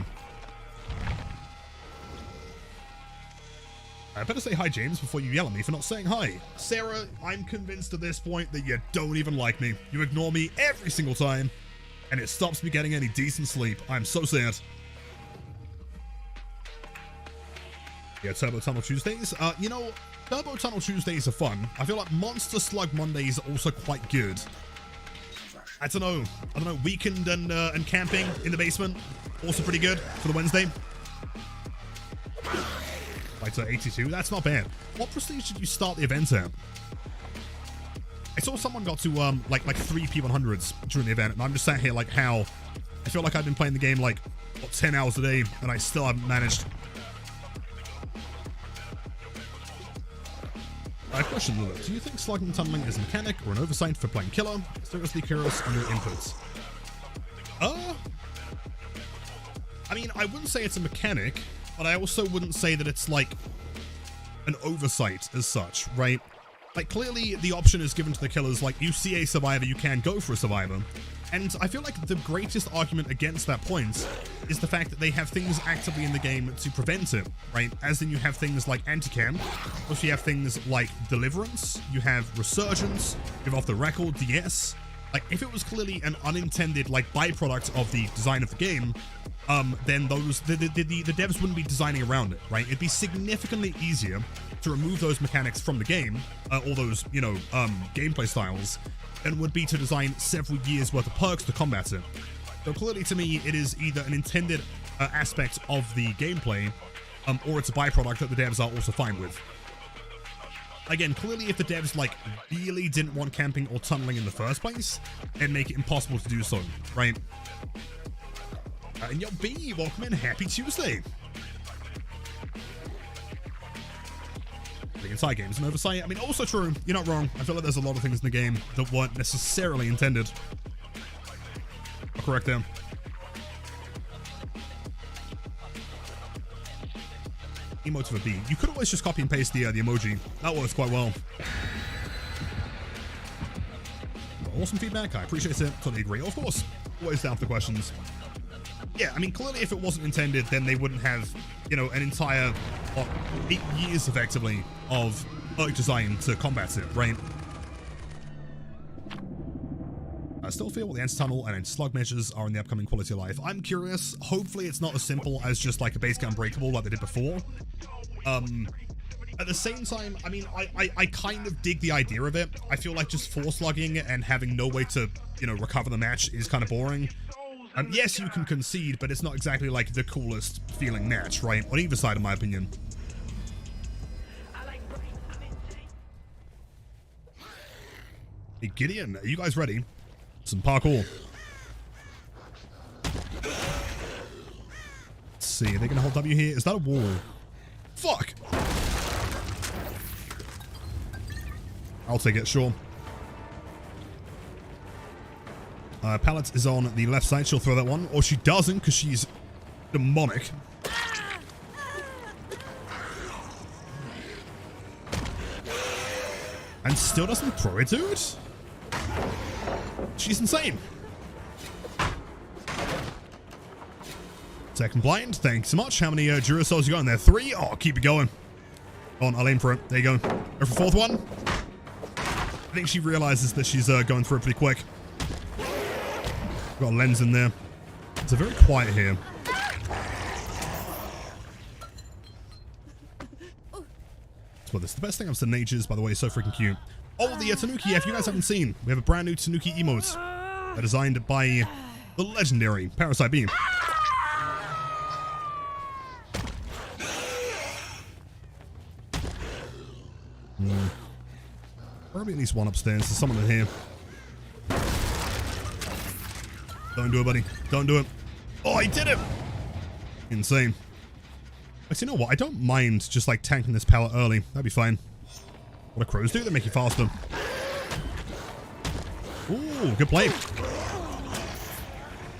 I better say hi, James, before you yell at me for not saying hi. Sarah, I'm convinced at this point that you don't even like me. You ignore me every single time, and it stops me getting any decent sleep. I'm so sad. Yeah, Turbo Tunnel Tuesdays. You know, Turbo Tunnel Tuesdays are fun. I feel like Monster Slug Mondays are also quite good. I don't know. Weekend and camping in the basement, also pretty good for the Wednesday. Right, so 82. That's not bad. What prestige did you start the event at? I saw someone got to like 3 P100s during the event, and I'm just sat here like how I feel like I've been playing the game like what, 10 hours a day, and I still haven't managed. Question, Lilith. Do you think slugging and tunneling is a mechanic or an oversight for playing killer? Seriously curious on your inputs. I mean, I wouldn't say it's a mechanic, but I also wouldn't say that it's like an oversight as such, right? Like, clearly the option is given to the killers, like, you see a survivor, you can go for a survivor. And I feel like the greatest argument against that point is the fact that they have things actively in the game to prevent it, right? As in, you have things like anti-cam, also you have things like Deliverance, you have Resurgence, you have Off the Record, DS. Like, if it was clearly an unintended, like, byproduct of the design of the game, then those the devs wouldn't be designing around it, right? It'd be significantly easier to remove those mechanics from the game, all those, you know, gameplay styles, than would be to design several years worth of perks to combat it. So clearly, to me, it is either an intended aspect of the gameplay, or it's a byproduct that the devs are also fine with. Again, clearly, if the devs, like, really didn't want camping or tunneling in the first place, it'd make it impossible to do so, right? And yo, B, welcome in. Happy Tuesday. The inside game is an oversight. I mean, also true. You're not wrong. I feel like there's a lot of things in the game that weren't necessarily intended. I'll correct them. Emote of a B. You could always just copy and paste the emoji. That works quite well. Awesome feedback. I appreciate it. Totally agree. Of course, always down for the questions. Yeah, I mean, clearly if it wasn't intended, then they wouldn't have, you know, an entire, what, 8 years, effectively, of perk design to combat it, right? I still feel the anti-tunnel and anti-slug measures are in the upcoming quality of life. I'm curious. Hopefully it's not as simple as just, like, a basic unbreakable like they did before. At the same time, I mean, I kind of dig the idea of it. I feel like just 4-slugging and having no way to, you know, recover the match is kind of boring. Yes, you can concede, but it's not exactly like the coolest feeling match, right? On either side, in my opinion. Hey, Gideon, are you guys ready? Some parkour. Let's see, are they gonna hold W here? Is that a wall? Fuck! I'll take it, sure. Pallet is on the left side. She'll throw that one. Or she doesn't, because she's demonic. And still doesn't throw it, dude? She's insane. Second blind. Thanks so much. How many Duracells you got in there? 3? Oh, keep it going. Go on, I'll aim for it. There you go. Go for fourth one. I think she realizes that she's going through it pretty quick. Got a lens in there. It's very quiet here. Well, this is the best thing I've seen in ages, by the way. So freaking cute. Oh, the Tanuki, if you guys haven't seen, we have a brand new Tanuki emote. Designed by the legendary Parasite Beam. Probably at least one upstairs. There's someone in here. Don't do it, buddy. Don't do it. Oh, I did it! Insane. Actually, you know what? I don't mind just like tanking this pallet early. That'd be fine. What do crows do? They make you faster. Ooh, good play.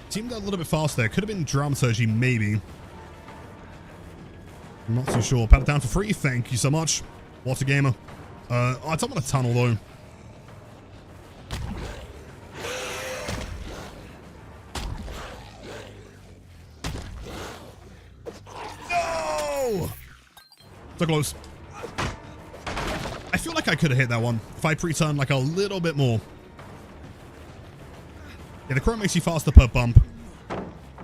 Seemed a little bit fast there. Could have been dramaturgy, maybe. I'm not too sure. Pallet down for free. Thank you so much. Water gamer. I don't want a tunnel though. No! So close. I feel like I could have hit that one if I pre-turned like a little bit more. Yeah, the crow makes you faster per bump.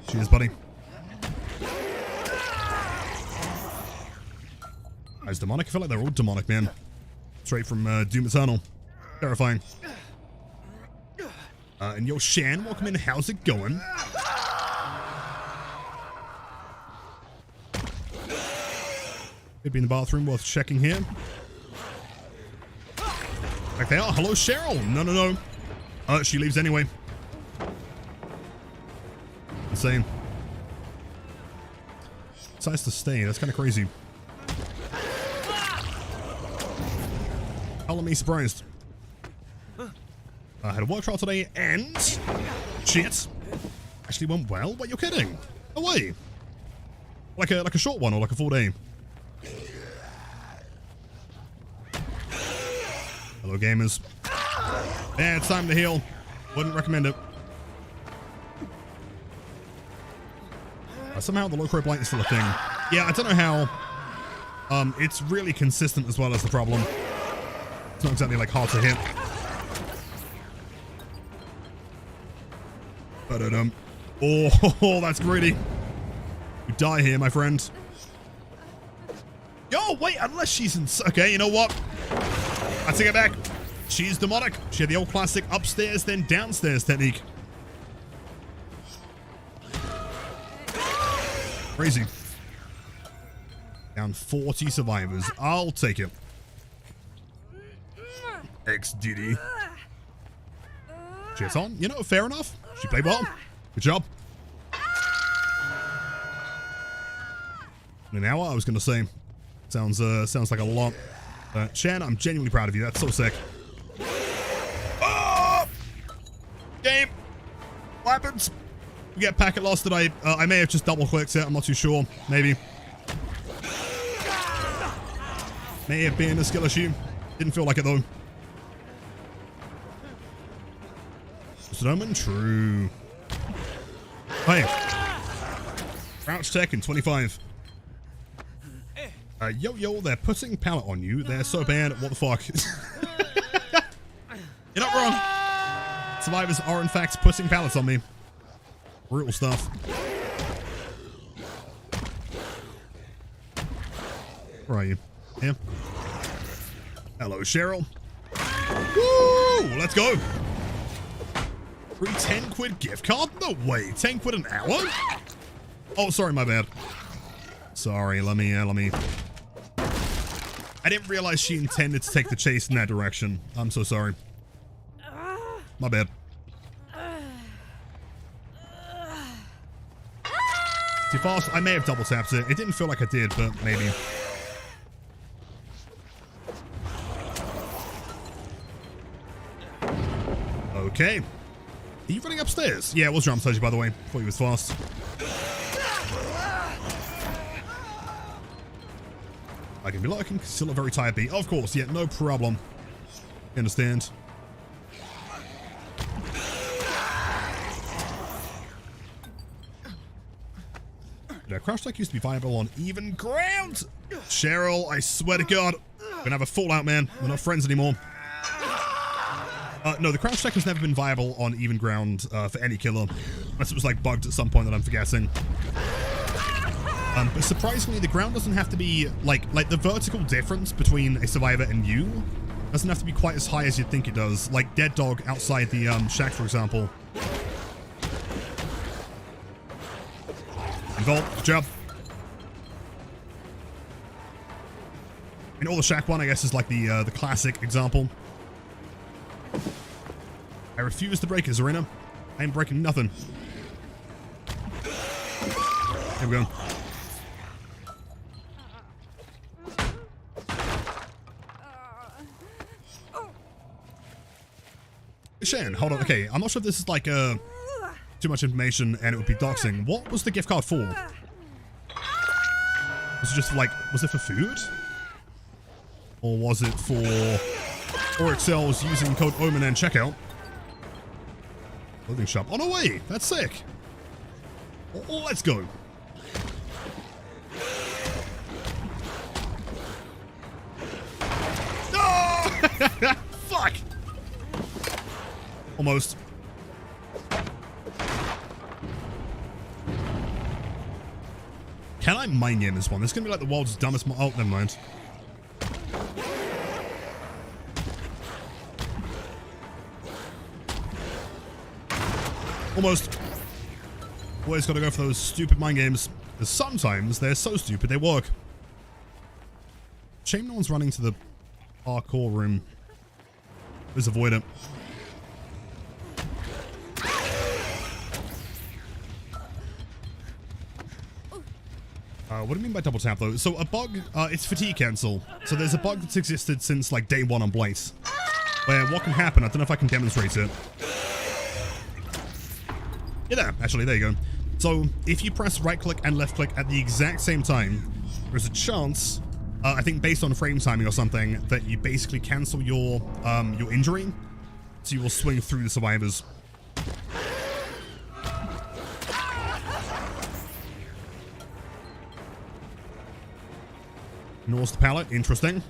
Cheers, buddy. Guys, demonic. I feel like they're all demonic, man. Straight from Doom Eternal. Terrifying. And yo, Shan, welcome in. How's it going? Maybe in the bathroom, worth checking here. Back they are. Hello, Cheryl. No, no, no. She leaves anyway. Insane. Decides to stay. That's kind of crazy. Color me surprised. I had a work trial today and shit. Actually went well. What, you're kidding? No way. Like a short one or like a full day. Hello, gamers. Yeah, it's time to heal. Wouldn't recommend it. Somehow the low crow blight is still a thing. Yeah, I don't know how. It's really consistent as well as the problem. It's not exactly like hard to hit. Oh, that's greedy. You die here, my friend. Yo, wait, unless she's in... Okay, you know what? I take it back. She's demonic. She had the old classic upstairs, then downstairs technique. Crazy. Down 40 survivors. I'll take it. XDD. Shit's on. You know, fair enough. She played well. Good job. In an hour, I was going to say. Sounds like a lot. Shan, I'm genuinely proud of you. That's so sick. Oh! Game. What happens? We get packet lost that I may have just double clicked it. I'm not too sure. Maybe. May have been a skill issue. Didn't feel like it though. Snowman, true. Hey. Crouch tech in 25. Yo, they're putting pallet on you. They're so bad. What the fuck? You're not wrong. Survivors are in fact putting pallets on me. Brutal stuff. Where are you? Here. Hello, Cheryl. Woo! Let's go. Free 10 quid gift card? No way. 10 quid an hour? Oh, sorry, my bad. Sorry, let me. I didn't realize she intended to take the chase in that direction. I'm so sorry. My bad. Too fast? I may have double tapped it. It didn't feel like I did, but maybe. Okay. Are you running upstairs? Yeah, it was Dramaturgy, by the way. Thought he was fast. I can be lurking, still a very tired bee. Of course, yeah, no problem. You understand? Crash Tag used to be viable on even ground. Cheryl, I swear to God, we're gonna have a fallout, man. We're not friends anymore. No, the Crouch Tag has never been viable on even ground for any killer, unless it was like bugged at some point that I'm forgetting. But surprisingly, the ground doesn't have to be like the vertical difference between a survivor and you doesn't have to be quite as high as you'd think it does. Like Dead Dog outside the shack, for example. Involved, good job. And all the shack one, I guess, is like the classic example. I refuse to break it, Zarina. I ain't breaking nothing. Here we go. Shan, hold on. Okay, I'm not sure if this is like too much information and it would be doxing. What was the gift card for? Was it just like, was it for food? Or was it for Oryxels using code OMEN and checkout? Clothing shop. Oh no way! That's sick! Oh, let's go! No! Fuck! Almost. Can I mind game this one? This is gonna be like the world's dumbest oh, never mind. Almost. Always gotta go for those stupid mind games. Because sometimes they're so stupid they work. Shame no one's running to the parkour room. Please avoid it. What do you mean by double tap though? So a bug, it's fatigue cancel. So there's a bug that's existed since like day one on Blight. Where what can happen, I don't know if I can demonstrate it. Yeah, there, actually, there you go. So if you press right click and left click at the exact same time, there's a chance, I think based on frame timing or something, that you basically cancel your injury. So you will swing through the survivors. Ignores the pallet. Interesting.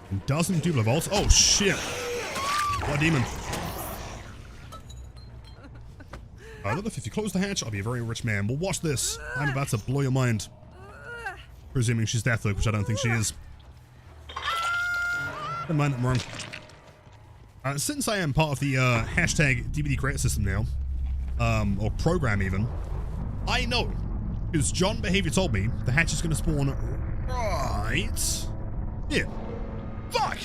And doesn't do vaults. Oh shit! What a demon! Look, if you close the hatch, I'll be a very rich man. Well, watch this. I'm about to blow your mind. Presuming she's Deathloop, which I don't think she is. Never mind, I'm wrong. Since I am part of the hashtag DVD credit system now, or program even, I know, because John Behavior told me the hatch is going to spawn right here. Fuck!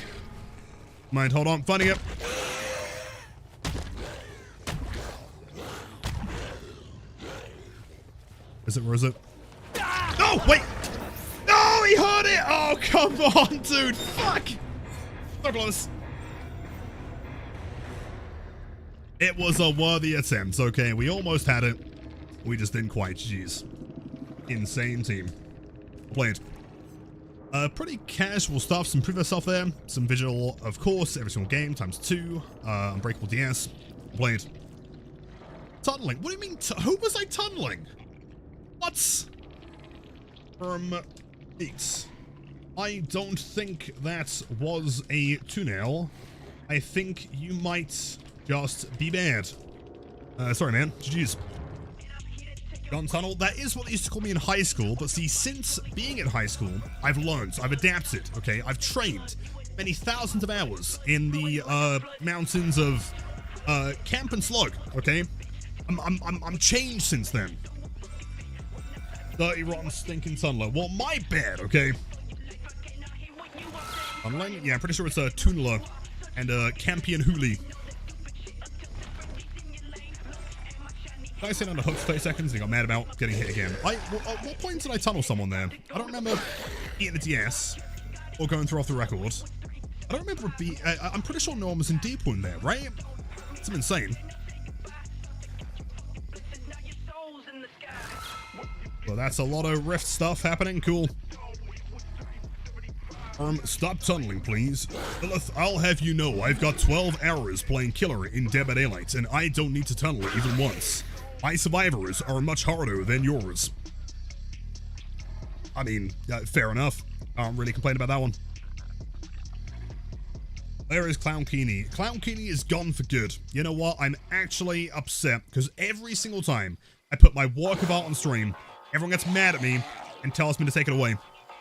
Mind, hold on, finding it. Is it, where is it? No, wait! No, he heard it! Oh, come on, dude! Fuck! So close. It was a worthy attempt, okay? We almost had it. We just didn't quite. Jeez. Insane team. Played. Pretty casual stuff. Some prove yourself there. Some visual, of course. Every single game ×2. Unbreakable DS. Played. Tunneling. What do you mean? Who was I tunneling? What? Eats. I don't think that was a tunnel. I think you might just be bad. Sorry, man. GG's. Gun tunnel. That is what they used to call me in high school, but see, since being in high school, I've learned, I've adapted, okay? I've trained. many thousands of hours in the mountains of Camp and Slug. Okay, I'm changed since then. Dirty, rotten, stinking sunlight. Well, my bad. Okay. Online? Yeah, I'm pretty sure it's Tunla and Campion Hooli. Did I sit on the hook for 30 seconds and he got mad about getting hit again? At what point did I tunnel someone there? I don't remember eating the DS or going through off the record. I don't remember it being... I'm pretty sure no one was in deep wound there, right? It's insane. Well, that's a lot of rift stuff happening. Cool. Stop tunneling, please. Lilith, I'll have you know I've got 12 hours playing Killer in Dead by Daylight, and I don't need to tunnel even once. My survivors are much harder than yours. I mean, fair enough. I don't really complain about that one. Where is Clown Keeney? Clown Keeney is gone for good. You know what? I'm actually upset, because every single time I put my work of art on stream, everyone gets mad at me and tells me to take it away.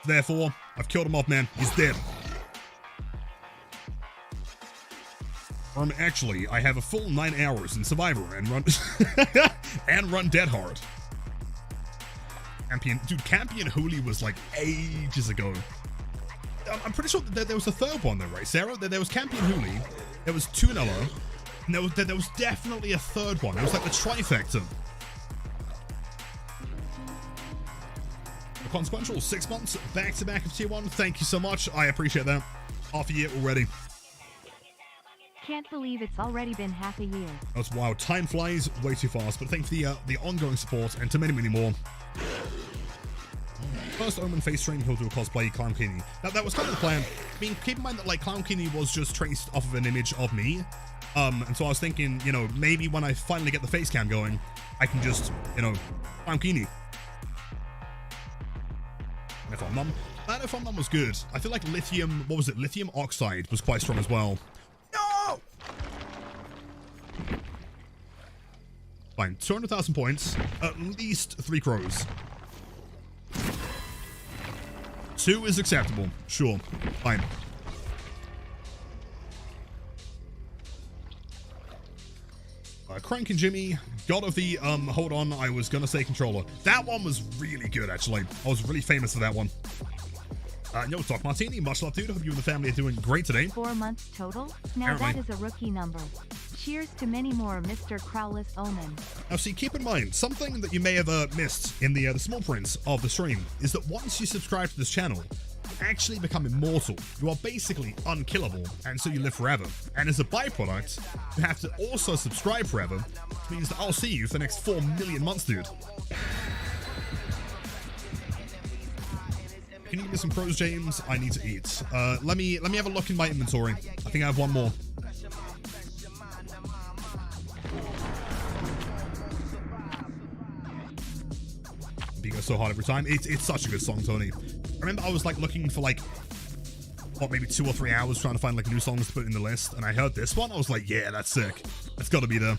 Therefore, I've killed him off, man. He's dead. Actually, I have a full 9 hours in Survivor and run and run dead hard. Campion Hooli was like ages ago. I'm pretty sure that there was a third one though, right, Sarah? There was Campion Hooli, there was Tunella, and there was definitely a third one. It was like the trifecta. Consequential 6 months back to back of tier 1. Thank you so much. I appreciate that. Half a year already. Can't believe it's already been half a year. That's wild. Time flies way too fast. But thanks for the ongoing support and to many, many more. First Omen face stream, he'll do a cosplay Clown Keeney. That was kind of the plan. I mean, keep in mind that like Clown Keeney was just traced off of an image of me. And so I was thinking, you know, maybe when I finally get the face cam going, I can just, you know, Clown Keeney. Nanoform was good. I feel like lithium, what was it? Lithium oxide was quite strong as well. No! Fine, 200,000 points. At least 3 crows. 2 is acceptable. Sure. Fine. Crank and Jimmy, God of the, hold on, I was gonna say controller. That one was really good, actually. I was really famous for that one. Yo, Doc Martini, much love, dude. Hope you and the family are doing great today. 4 months total? Now that is a rookie number. Cheers to many more, Mr. Crowless Omen. Now, see, keep in mind, something that you may have missed in the small print of the stream is that once you subscribe to this channel, you actually become immortal. You are basically unkillable, and so you live forever. And as a byproduct, you have to also subscribe forever, which means that I'll see you for the next 4 million months, dude. Can you give me some pros, James? I need to eat. Let me have a look in my inventory. I think I have one more. Being so hard every time. It's such a good song, Tony. I remember I was like looking for like, what, maybe 2 or 3 hours trying to find like new songs to put in the list, and I heard this one. I was like, yeah, that's sick. It's got to be there.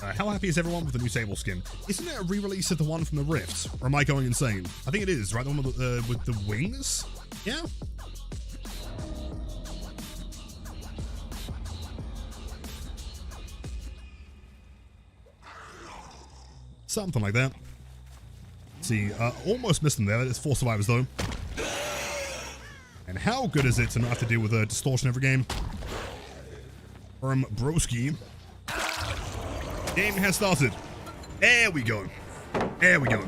How happy is everyone with the new Sable skin? Isn't it a re-release of the one from the Rift? Or am I going insane? I think it is, right? The one with the wings? Yeah? Something like that. Let's see, almost missed them there. It's 4 survivors though. And how good is it to not have to deal with a distortion every game? Broski. Game has started. There we go. There we go.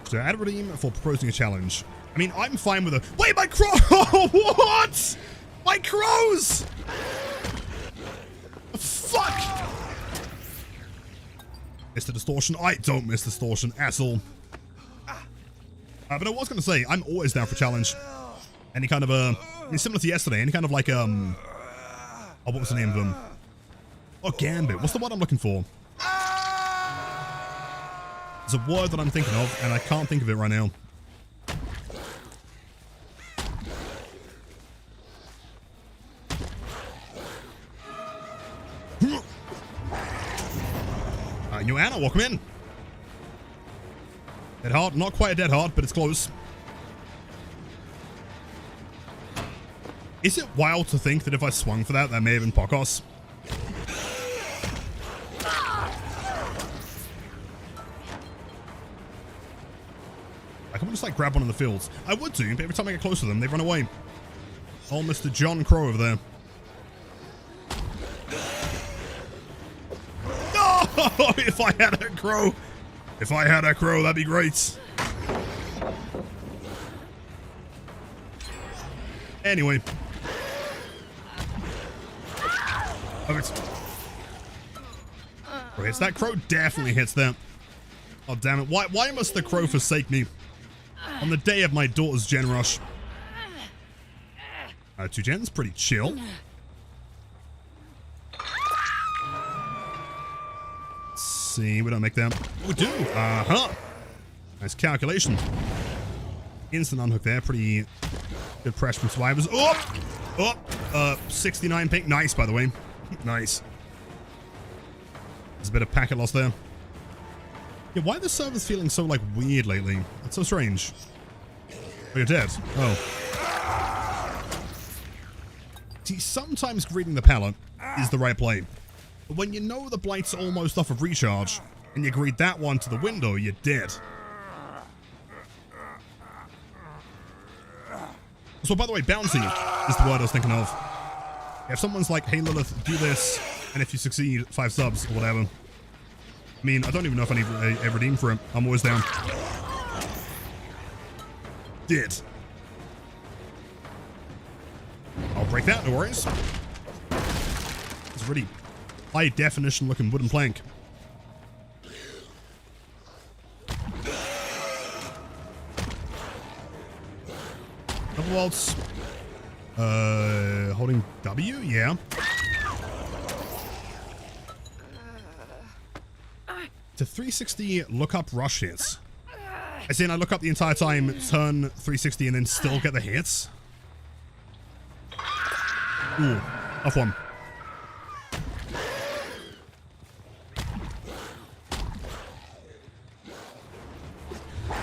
So add a redeem for proposing a challenge. I mean, I'm fine with a... Wait, my crow! What? My crows! Fuck! Miss the distortion. I don't miss distortion at all. But I was going to say, I'm always down for challenge. Any kind of I mean, similar to yesterday, any kind of like, oh, what was the name of them? Oh, Gambit. What's the word I'm looking for? There's a word that I'm thinking of, and I can't think of it right now. Yo, Anna, welcome in. Dead hard. Not quite a dead hard, but it's close. Is it wild to think that if I swung for that, that may have been Pokos? I can just like grab one in the fields. I would do, but every time I get close to them, they run away. Oh, Mr. John Crow over there. No! If I had a crow. If I had a crow, that'd be great. Anyway. Oh, it's... Oh, hits that crow? Definitely hits that. Oh, damn it. Why must the crow forsake me? On the day of my daughter's gen rush. 2 gens, pretty chill. Let's see, we don't make them. We do. Uh-huh. Nice calculation. Instant unhook there. Pretty good pressure from survivors. Oh! 69 pink. Nice, by the way. Nice. There's a bit of packet loss there. Yeah, why are the servers feeling so, like, weird lately? It's so strange. Oh, you're dead. Oh. See, sometimes greeting the pallet is the right play. But when you know the Blight's almost off of recharge, and you greet that one to the window, you're dead. So, by the way, bouncy is the word I was thinking of. If someone's like, hey Lilith, do this, and if you succeed, 5 subs, or whatever. I mean, I don't even know if I need a redeem for him. I'm always down. Did. I'll break that, no worries. It's a really high definition looking wooden plank. Double waltz. Holding W? Yeah. It's a 360 look up rush hits. As in, I look up the entire time, turn 360, and then still get the hits. Ooh, off one.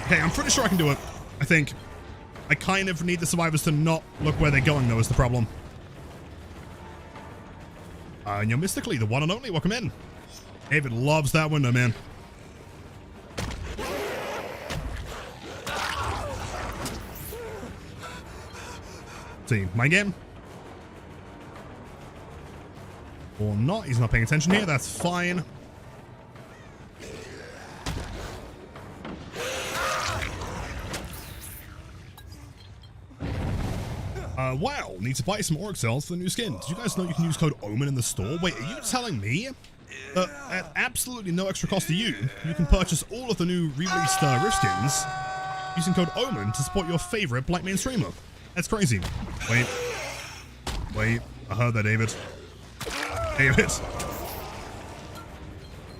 Okay, I'm pretty sure I can do it. I think. I kind of need the survivors to not look where they're going, though, is the problem. And you're Mystically, the one and only. Welcome in. David loves that window, man. See, my game. Or not. He's not paying attention here. That's fine. Wow, need to buy some Auric cells for the new skin. Did you guys know you can use code OMEN in the store? Wait, are you telling me that at absolutely no extra cost to you, you can purchase all of the new re-released Rift skins using code OMEN to support your favorite Black main streamer? That's crazy. Wait. I heard that, David. David.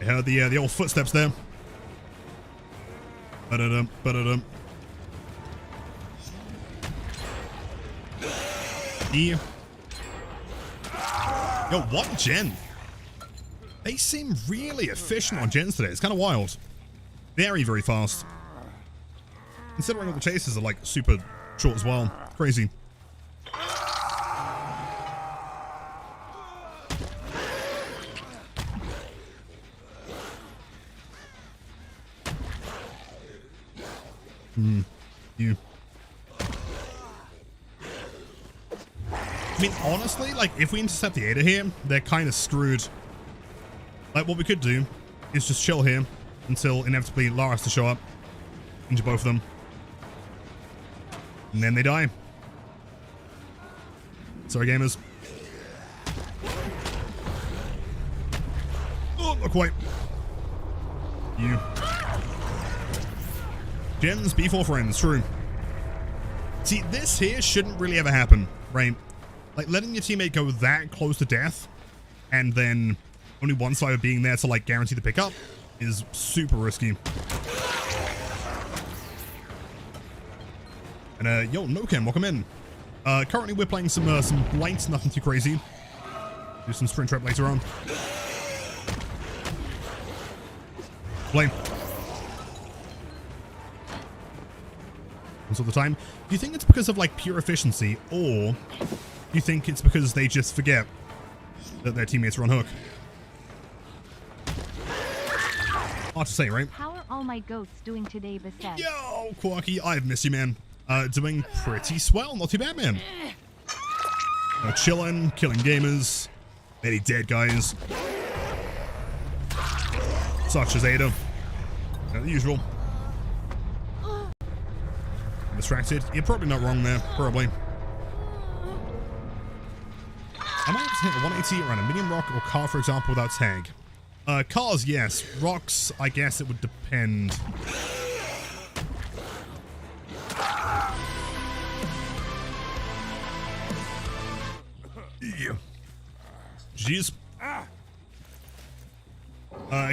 I heard the old footsteps there. Ba-da-dum, ba-da-dum. Yo, what gen? They seem really efficient on gens today. It's kind of wild. Very, very fast. Considering all the chases are like super short as well. Crazy. You. I mean, honestly, like, if we intercept the Ada here, they're kind of screwed. Like, what we could do is just chill here until inevitably Lara has to show up. Injure both of them. And then they die. Sorry, gamers. Oh, not quite. You. Gens before friends, true. See, this here shouldn't really ever happen, right? Like, letting your teammate go that close to death, and then only one side of being there to, like, guarantee the pickup is super risky. And, yo, NoCam, welcome in. Currently we're playing some Blights, nothing too crazy. Do some sprint trap later on. Blame. happens all the time. Do you think it's because of like pure efficiency, or do you think it's because they just forget that their teammates are on hook? Hard to say, right? How are all my goats doing today, Basset? Yo, Quarky, I've missed you, man. Doing pretty swell, not too bad, man. Chilling, killing gamers, many dead guys, such as Ada. The usual. Distracted. You're probably not wrong there, probably. Am I able to hit a 180 around a medium rock or car, for example, without tag? Cars, yes. Rocks, I guess it would depend. Yeah. Jeez.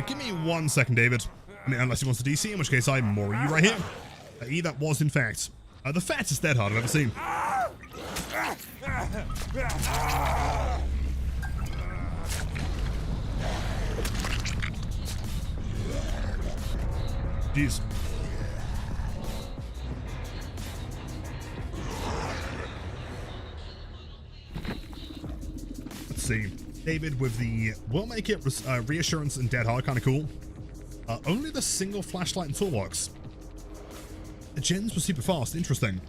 Give me 1 second, David. I mean, unless he wants to DC, in which case I'm more you right here. That was, in fact, the fattest dead hard I've ever seen. Jeez. Let's see. David with the will make it reassurance and dead hard, kind of cool. Only the single flashlight and toolbox. The gens were super fast. Interesting.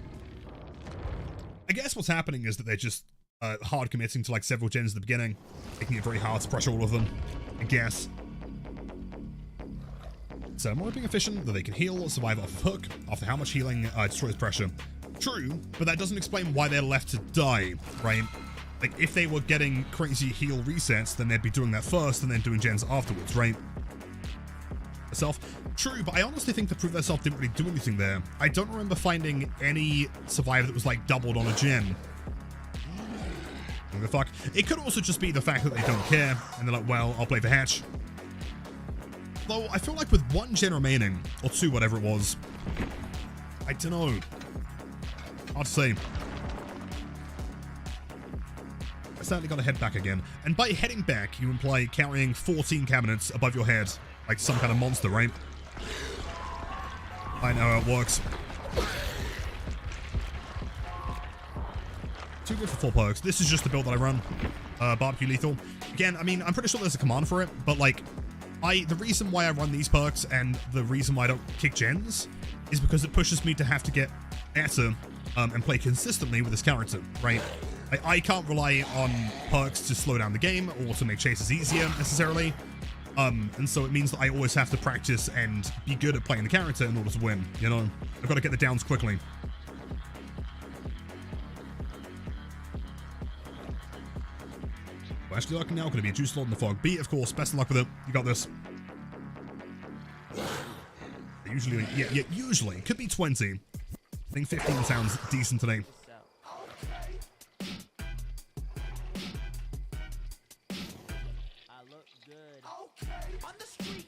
I guess what's happening is that they're just hard committing to like several gens at the beginning, making it very hard to pressure all of them. I guess. So more being efficient, that they can heal, survive off of hook, after how much healing destroys pressure. True, but that doesn't explain why they're left to die, right? Like, if they were getting crazy heal resets, then they'd be doing that first and then doing gens afterwards, right? Self. True, but I honestly think the prove their self didn't really do anything there. I don't remember finding any survivor that was, like, doubled on a gen. What the fuck? It could also just be the fact that they don't care, and they're like, well, I'll play for Hatch. Though, I feel like with 1 gen remaining, or 2, whatever it was, I don't know. Hard to say. I certainly gotta head back again. And by heading back, you imply carrying 14 cabinets above your head, like some kind of monster, right? I know how it works. Too good for full perks. This is just the build that I run. Barbecue lethal. Again, I mean, I'm pretty sure there's a command for it, but like, the reason why I run these perks and the reason why I don't kick gens is because it pushes me to have to get better and play consistently with this character, right? I can't rely on perks to slow down the game or to make chases easier necessarily. And so it means that I always have to practice and be good at playing the character in order to win, you know? I've got to get the downs quickly. Well, actually lucky now, gonna be a Juice Lord in the Fog. B, of course, best of luck with it. You got this. Usually, yeah, usually. Could be 20. I think 15 sounds decent today.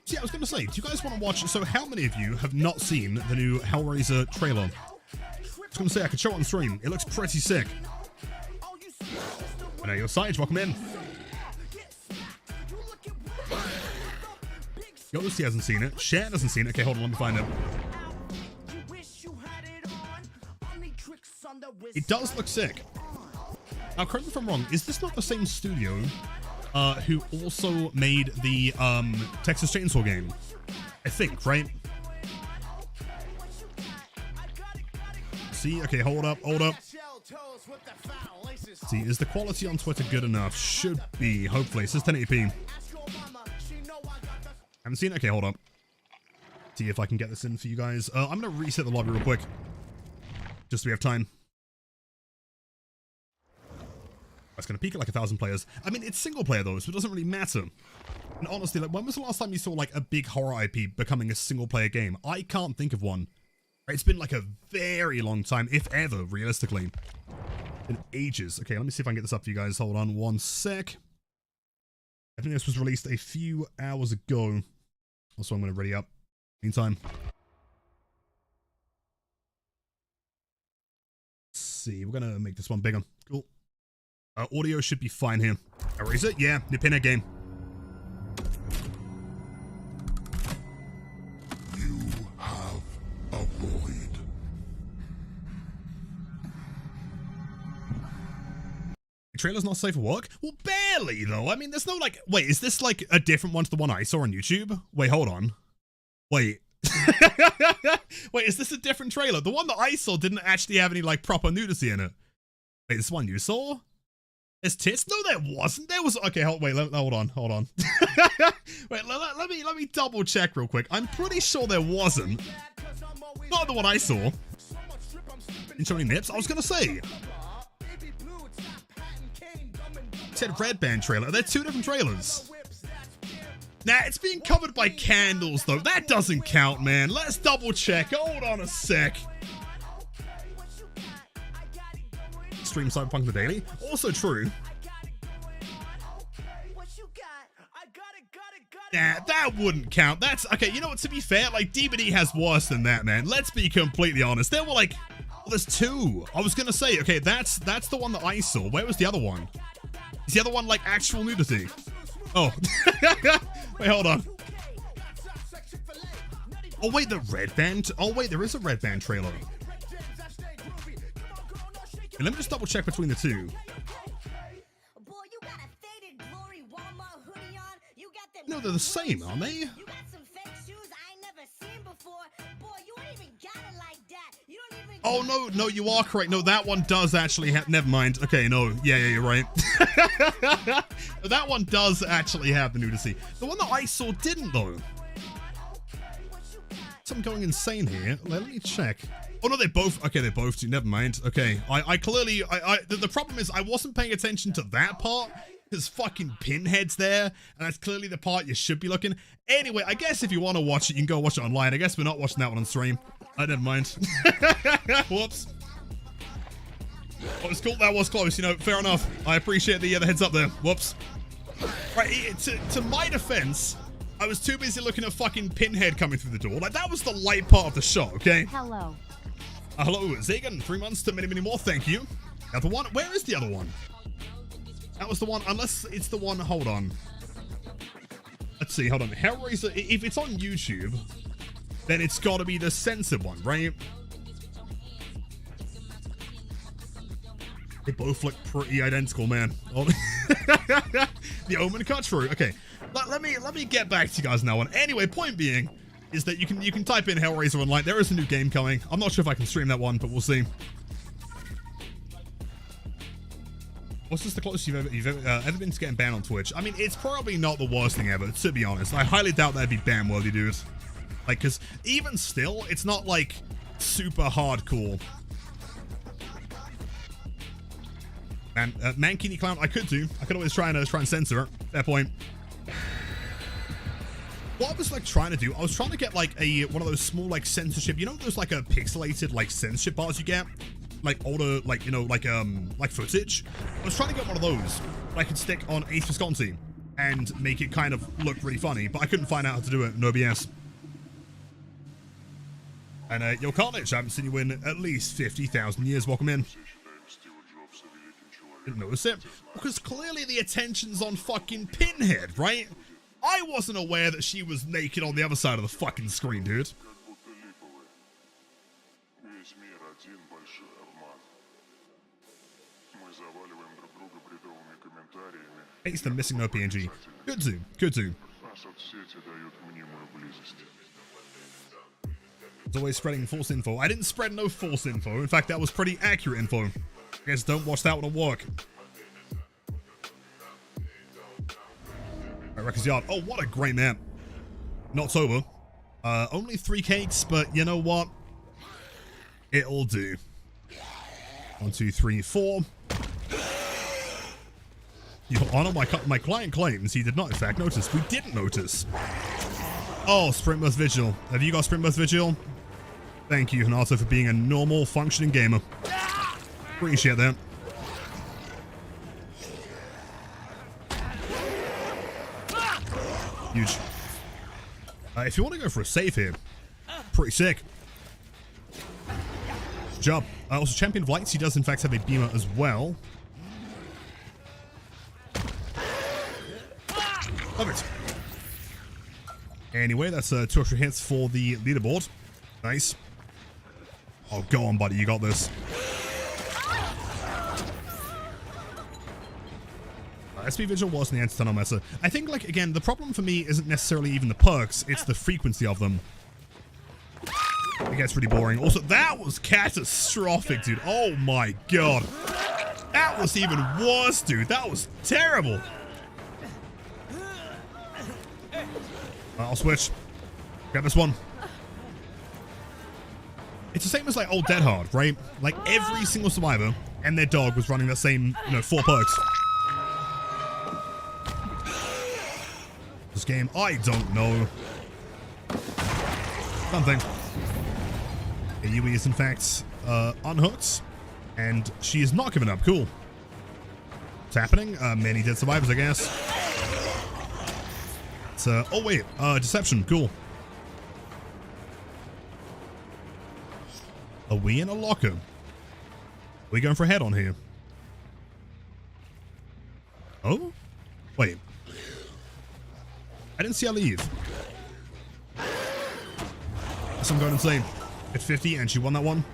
See, I was going to say, do you guys want to watch... So how many of you have not seen the new Hellraiser trailer? I was going to say, I could show it on stream. It looks pretty sick. I know your Sage, welcome in. Ghost, he hasn't seen it. Cher hasn't seen it. Okay, hold on, let me find it. It does look sick. Now, correct me if I'm wrong, is this not the same studio who also made the Texas Chainsaw game? I think, right? See, okay, hold up. See, is the quality on Twitter good enough? Should be, hopefully. It says 1080p. Haven't seen it? Okay, hold up. See if I can get this in for you guys. I'm going to reset the lobby real quick. Just so we have time. That's going to peak at like 1,000 players. I mean, it's single player though, so it doesn't really matter. And honestly, like, when was the last time you saw like a big horror IP becoming a single player game? I can't think of one. It's been like a very long time, if ever, realistically. In ages. Okay, let me see if I can get this up for you guys. Hold on 1 sec. I think this was released a few hours ago. Also, I'm going to ready up. Meantime. Let's see. We're going to make this one bigger. Cool. Audio should be fine here. Eraser? Yeah, Nipina game. You have a void. trailer's not safe for work? Well, barely, though. I mean, there's no, like... Wait, is this, like, a different one to the one I saw on YouTube? Wait, hold on. Wait. Wait, is this a different trailer? The one that I saw didn't actually have any, like, proper nudity in it. Wait, this one you saw? There's tits? No, there wasn't. There was... Okay, hold on. Wait, let me double check real quick. I'm pretty sure there wasn't. Not the one I saw. Didn't show any nips? I was gonna say. It said Red Band trailer. They're two different trailers. Nah, it's being covered by candles, though. That doesn't count, man. Let's double check. Hold on a sec. Stream Cyberpunk the Daily. Also true. Nah, that wouldn't count. That's... Okay, you know what? To be fair, like, DBD has worse than that, man. Let's be completely honest. There were, like... Oh, there's two. I was gonna say, okay, that's the one that I saw. Where was the other one? Is the other one, like, actual nudity? Oh. Wait, hold on. Oh, wait, the Red Band? Oh, wait, there is a Red Band trailer. Okay, let me just double check between the two. No, they're the same, aren't they? Oh, no, you are correct. No, that one does actually have... Never mind. Okay, no. Yeah, you're right. That one does actually have the nudity. The one that I saw didn't, though. So I'm going insane here. Let me check. Oh, no, they both... Okay, they both do. Never mind. Okay. I clearly... The problem is I wasn't paying attention to that part. There's fucking Pinhead's there, and that's clearly the part you should be looking. Anyway, I guess if you want to watch it, you can go watch it online. I guess we're not watching that one on stream. I never mind. Whoops. Oh, it's cool. That was close. You know, fair enough. I appreciate the heads up there. Whoops. Right, to my defense, I was too busy looking at fucking Pinhead coming through the door. Like, that was the light part of the show, okay? Hello. Hello, Zagan. 3 months to many, many more. Thank you. The other one? Where is the other one? That was the one, unless it's the one, hold on. Let's see, hold on. Hellraiser, if it's on YouTube, then it's got to be the censored one, right? They both look pretty identical, man. Oh. The Omen cut through. Okay, let me get back to you guys now. Anyway, point being is that you can type in Hellraiser online. There is a new game coming. I'm not sure if I can stream that one, but we'll see. What's this the closest you've ever been to getting banned on Twitch? I mean, it's probably not the worst thing ever, to be honest. I highly doubt that'd be ban worthy, dude. Like, because even still, it's not, like, super hardcore. Man, Mankini Clown, I could do. I could always try and censor it. Fair point. What I was, like, trying to do, I was trying to get, like, one of those small, like, censorship, you know those, like, pixelated, like, censorship bars you get? Like older, like, you know, like footage. I was trying to get one of those that I could stick on Ace Visconti and make it kind of look really funny, but I couldn't find out how to do it. No BS. And yo, Carnage, I haven't seen you in at least 50,000 years. Welcome in. Didn't notice it because clearly the attention's on fucking Pinhead, right? I wasn't aware that she was naked on the other side of the fucking screen, dude. It's the missing no PNG. Good to. It's always spreading false info. I didn't spread no false info. In fact, that was pretty accurate info. I guess don't watch that one at work. Alright, Wrecker's Yard. Oh, what a great map. Not sober. Only 3 cakes, but you know what? It'll do. 1, 2, 3, 4. Your Honor, my client claims he did not, in fact, notice. We didn't notice. Oh, Sprint Burst Vigil. Have you got Sprint Burst Vigil? Thank you, Hanato, for being a normal, functioning gamer. Appreciate that. Huge. If you want to go for a save here, pretty sick. Good job. Also, Champion of Lights, he does, in fact, have a beamer as well. Love it. Anyway, that's 2 extra hits for the leaderboard. Nice. Oh, go on, buddy. You got this. SP Vigil was in the anti-tunnel meta. I think, like, again, the problem for me isn't necessarily even the perks, it's the frequency of them. It gets really boring. Also, that was catastrophic, dude. Oh my god. That was even worse, dude. That was terrible. I'll switch. Grab this one. It's the same as like old Dead Hard, right? Like every single survivor and their dog was running the same, 4 perks. This game, I don't know. Something. Yui is in fact unhooked, and she is not giving up. Cool. What's happening? Many dead survivors, I guess. It's, oh wait, deception. Cool. Are we in a locker? Are we going for a head on here? Oh? Wait. I didn't see her leave. Guess I'm going insane. At 50, and she won that one.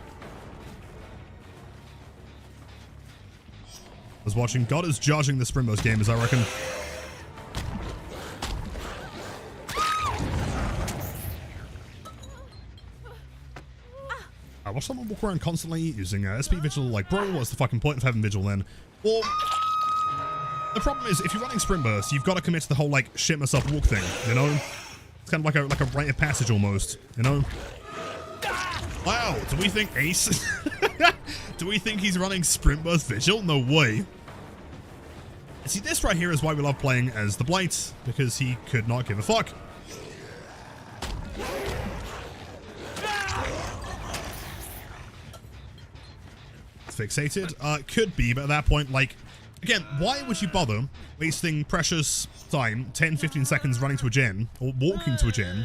I was watching. God is judging the Springboks game, as I reckon. I watch someone walk around constantly using SP Vigil. Like, bro, what's the fucking point of having Vigil then? Or the problem is, if you're running Sprint Burst, you've got to commit to the whole like shit myself walk thing. You know, it's kind of like a rite of passage almost. You know. Wow, do we think Ace? Do we think he's running Sprint Burst Vigil? No way. See, this right here is why we love playing as the Blight, because he could not give a fuck. Fixated? Could be, but at that point, like, again, why would you bother wasting precious time, 10-15 seconds running to a gen, or walking to a gen,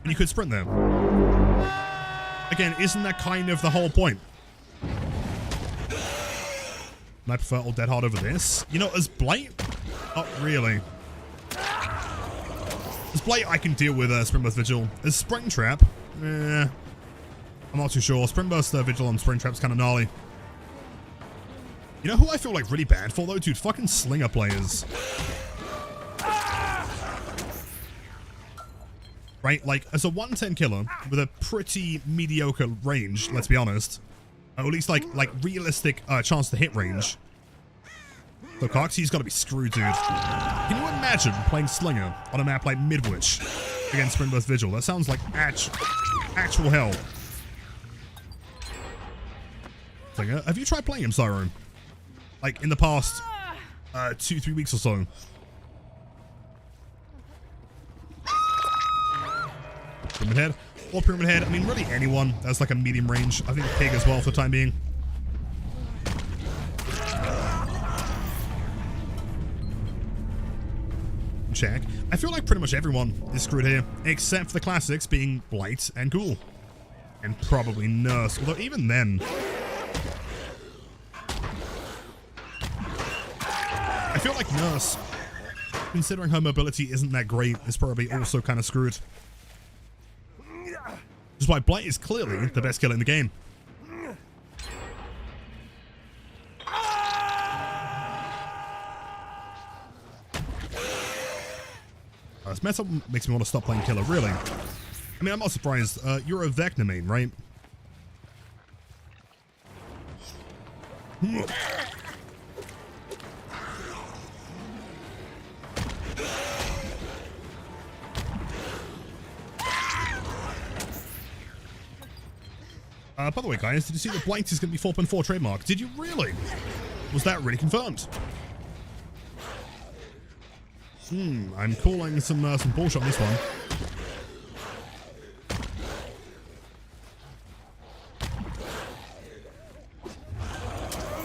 when you could sprint there? Again, isn't that kind of the whole point? And I prefer Old Dead Hard over this. You know, as Blight? Not really. As Blight, I can deal with Springburst Vigil. As Springtrap? I'm not too sure. Springburst Vigil and Springtrap's kind of gnarly. You know who I feel like really bad for though? Dude, fucking Slinger players. Right, like, as a 110 killer with a pretty mediocre range, let's be honest. Or at least, like realistic chance to hit range. So Coxie's gotta be screwed, dude. Can you imagine playing Slinger on a map like Midwich against Springburst Vigil? That sounds like actual hell. Slinger, have you tried playing him, Cyro? Like, in the past 2-3 weeks or so. Pyramid Head. Or Pyramid Head. I mean, really anyone that's like a medium range. I think Pig as well for the time being. Check. I feel like pretty much everyone is screwed here, except for the classics being Blight and Ghoul. And probably Nurse. Although even then... I feel like Nurse, considering her mobility isn't that great, is probably also kind of screwed. Which is why Blight is clearly the best killer in the game. This mess up makes me want to stop playing killer, really. I mean, I'm not surprised. You're a Vecna main, right? By the way, guys, did you see that Blight is going to be 4.4 trademark? Did you really? Was that really confirmed? I'm calling some bullshit on this one.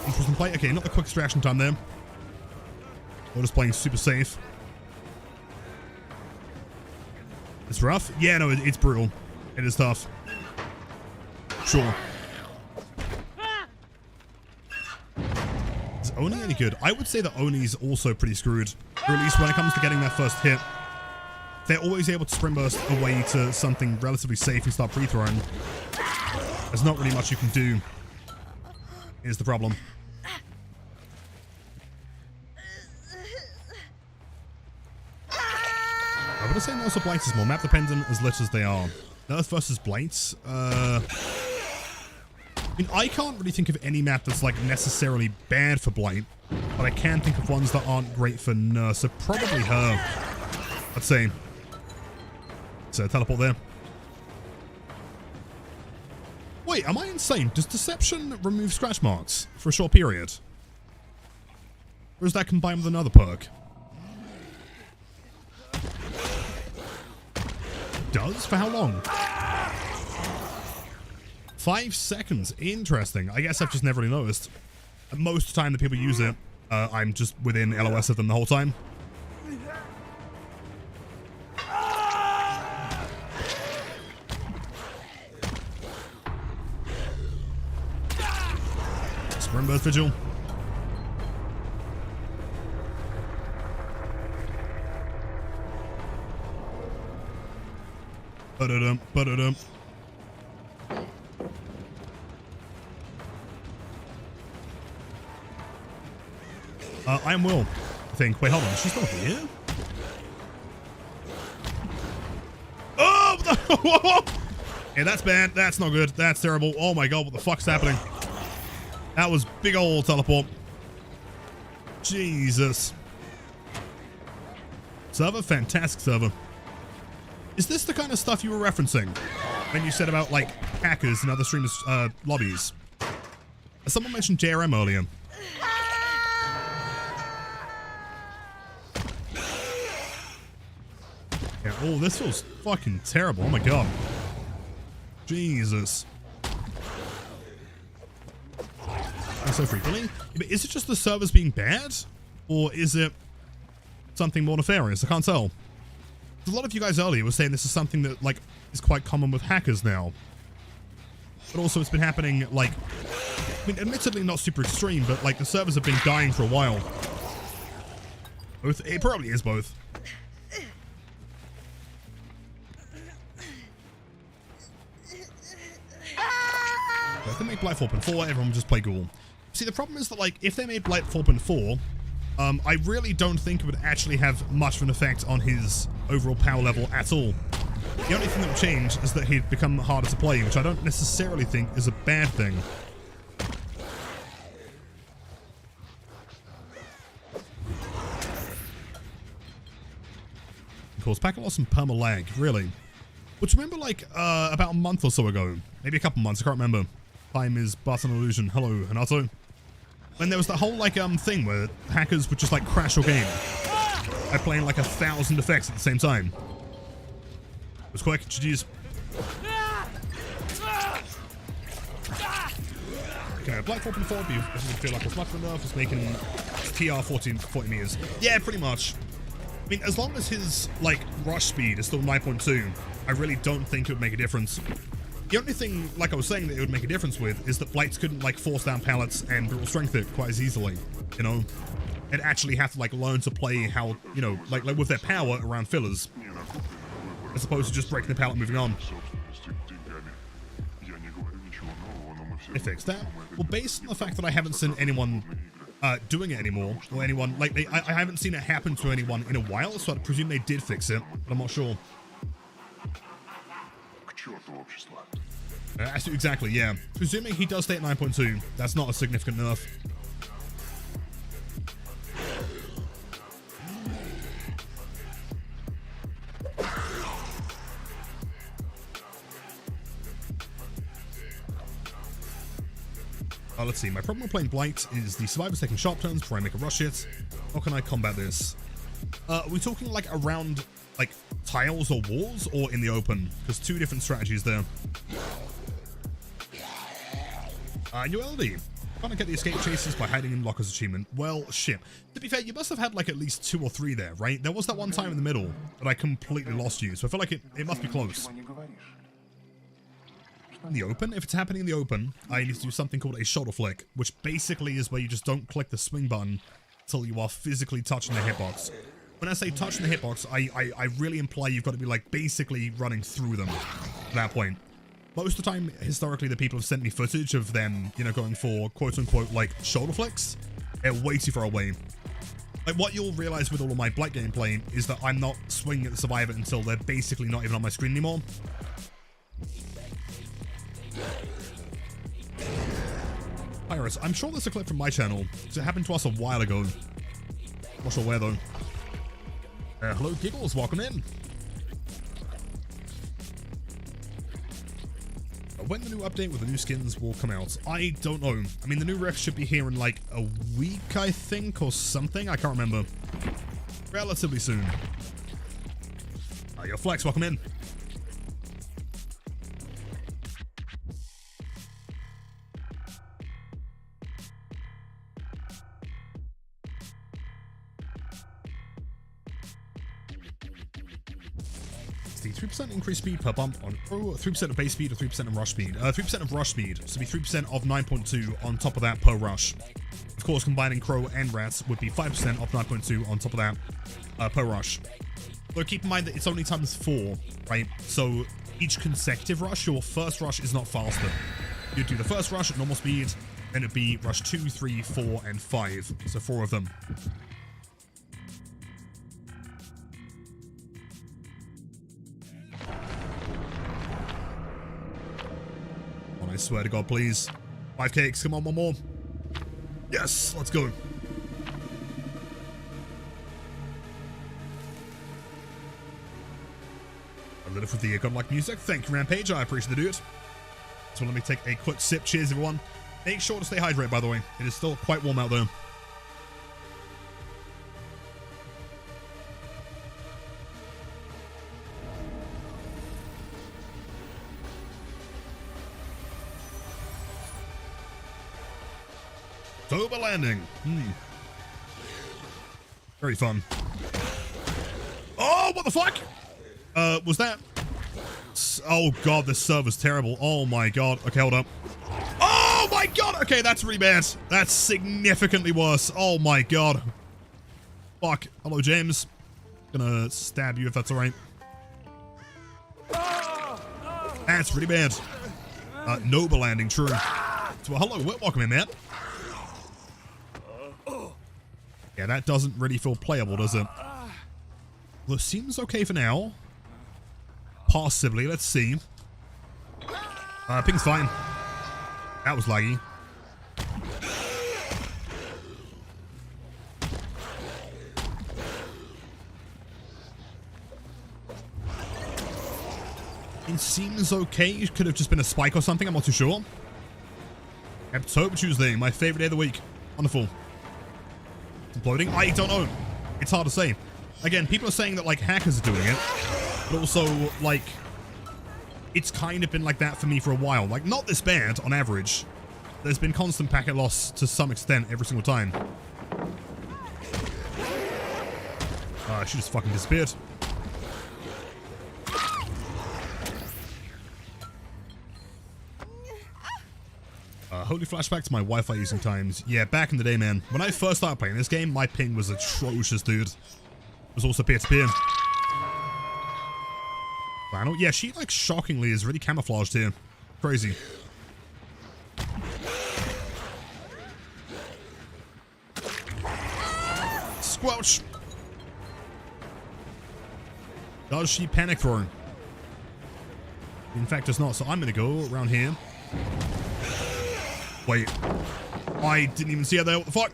Interesting play. Okay, not the quickest reaction time there. We're just playing super safe. It's rough? Yeah, no, it's brutal. It is tough. Sure. Is Oni any good? I would say that Oni's also pretty screwed. Or at least when it comes to getting that first hit. They're always able to sprint burst away to something relatively safe and start free-throwing. There's not really much you can do. Is the problem. Would I say Nerf or Blights is more map dependent as lit as they are? Nerf versus Blights? I mean, I can't really think of any map that's like necessarily bad for Blight, but I can think of ones that aren't great for Nerf, so probably her. Let's see. So teleport there. Wait, am I insane? Does Deception remove scratch marks for a short period? Or is that combined with another perk? Does? For how long? 5 seconds. Interesting. I guess I've just never really noticed. Most of the time that people use it, I'm just within LOS of them the whole time. Springburst Vigil. Ba-da-dum, ba-da-dum. I am Will, I think. Wait, hold on. She's not here? Oh! Yeah, that's bad. That's not good. That's terrible. Oh my god, what the fuck's happening? That was big old teleport. Jesus. Server? Fantastic server. Is this the kind of stuff you were referencing when you said about, like, hackers and other streamers' lobbies? Someone mentioned JRM earlier. Yeah, oh, this feels fucking terrible. Oh my god. Jesus. So frequently? But is it just the servers being bad? Or is it something more nefarious? I can't tell. A lot of you guys earlier were saying this is something that, like, is quite common with hackers now. But also it's been happening, like, I mean, admittedly not super extreme, but, like, the servers have been dying for a while. Both? It probably is both. But if they make Blight 4.4, everyone will just play Ghoul. See, the problem is that, like, if they made Blight 4.4, I really don't think it would actually have much of an effect on his overall power level at all. The only thing that would change is that he'd become harder to play, which I don't necessarily think is a bad thing. Of course, Pack lost some perma lag, really. Which remember, like, about a month or so ago, maybe a couple months, I can't remember. Time is but an illusion. Hello, Hanato. When there was that whole, like, thing where hackers would just, like, crash your game by playing, like, 1,000 effects at the same time. It was quick, GG's. Okay, Black 4.4, you feel like it's much enough, it's making TR 40 meters. Yeah, pretty much. I mean, as long as his, like, rush speed is still 9.2, I really don't think it would make a difference. The only thing, like I was saying, that it would make a difference with is that Blights couldn't, like, force down pallets and brutal strength it quite as easily, you know? They'd actually have to, like, learn to play how, you know, like with their power around fillers, as opposed to just breaking the pallet and moving on. They fixed that? Well, based on the fact that I haven't seen anyone doing it anymore, or anyone, like, I haven't seen it happen to anyone in a while, so I presume they did fix it, but I'm not sure. Exactly, yeah. Presuming he does stay at 9.2, that's not a significant nerf. Let's see, my problem with playing Blight is the survivors taking sharp turns before I make a rush hit. How can I combat this? Are we talking like around like tiles or walls or in the open? There's two different strategies there. ULD. Trying to get the escape chases by hiding in lockers achievement. Well, shit. To be fair, you must have had like at least 2 or 3 there, right? There was that one time in the middle that I completely lost you, so I feel like it must be close. In the open? If it's happening in the open, I need to do something called a shoulder flick, which basically is where you just don't click the swing button until you are physically touching the hitbox. When I say touching the hitbox, I really imply you've got to be like basically running through them at that point. Most of the time, historically, the people have sent me footage of them, you know, going for quote-unquote, like, shoulder flicks. They're way too far away. Like, what you'll realize with all of my Blight gameplay is that I'm not swinging at the Survivor until they're basically not even on my screen anymore. Pirates, I'm sure there's a clip from my channel, because it happened to us a while ago. Not sure where, though. Hello, Giggles, welcome in. When the new update with the new skins will come out, I don't know. I mean, the new rift should be here in like a week, I think, or something. I can't remember. Relatively soon. Yo, Flex, welcome in. The 3% increased speed per bump on Crow, 3% of base speed, or 3% of rush speed. 3% of rush speed, so be 3% of 9.2 on top of that per rush. Of course, combining Crow and Rats would be 5% of 9.2 on top of that per rush. So keep in mind that it's only times 4, right? So each consecutive rush, your first rush is not faster. You do the first rush at normal speed, then it'd be rush 2, 3, 4, and 5. So 4 of them. I swear to God, please. 5 cakes, come on, one more. Yes, let's go. A little for the godlike music. Thank you, Rampage. I appreciate the dude. So let me take a quick sip. Cheers, everyone. Make sure to stay hydrated, by the way. It is still quite warm out there. Sober landing. Very fun. Oh, what the fuck? Was that? Oh god, this server's terrible. Oh my god. Okay, hold up. Oh my god. Okay, that's really bad. That's significantly worse. Oh my god. Fuck. Hello, James. Gonna stab you if that's alright. That's really bad. Noble landing, true. So, hello, welcome in, man. Yeah, that doesn't really feel playable, does it? Well, it seems okay for now. Possibly, let's see. Ping's fine. That was laggy. It seems okay. It could have just been a spike or something, I'm not too sure. October Tuesday, my favorite day of the week. Wonderful. Imploding? I don't know. It's hard to say. Again, people are saying that like hackers are doing it, but also like it's kind of been like that for me for a while. Like not this bad on average. There's been constant packet loss to some extent every single time. She just fucking disappeared. Holy flashback to my Wi-Fi using times. Yeah, back in the day, man. When I first started playing this game, my ping was atrocious, dude. It was also peer-to-peer. Flannel? Yeah, she, like, shockingly is really camouflaged here. Crazy. Squelch! Does she panic throw? In fact, does not. So I'm gonna go around here. Wait. I didn't even see her there. What the fuck?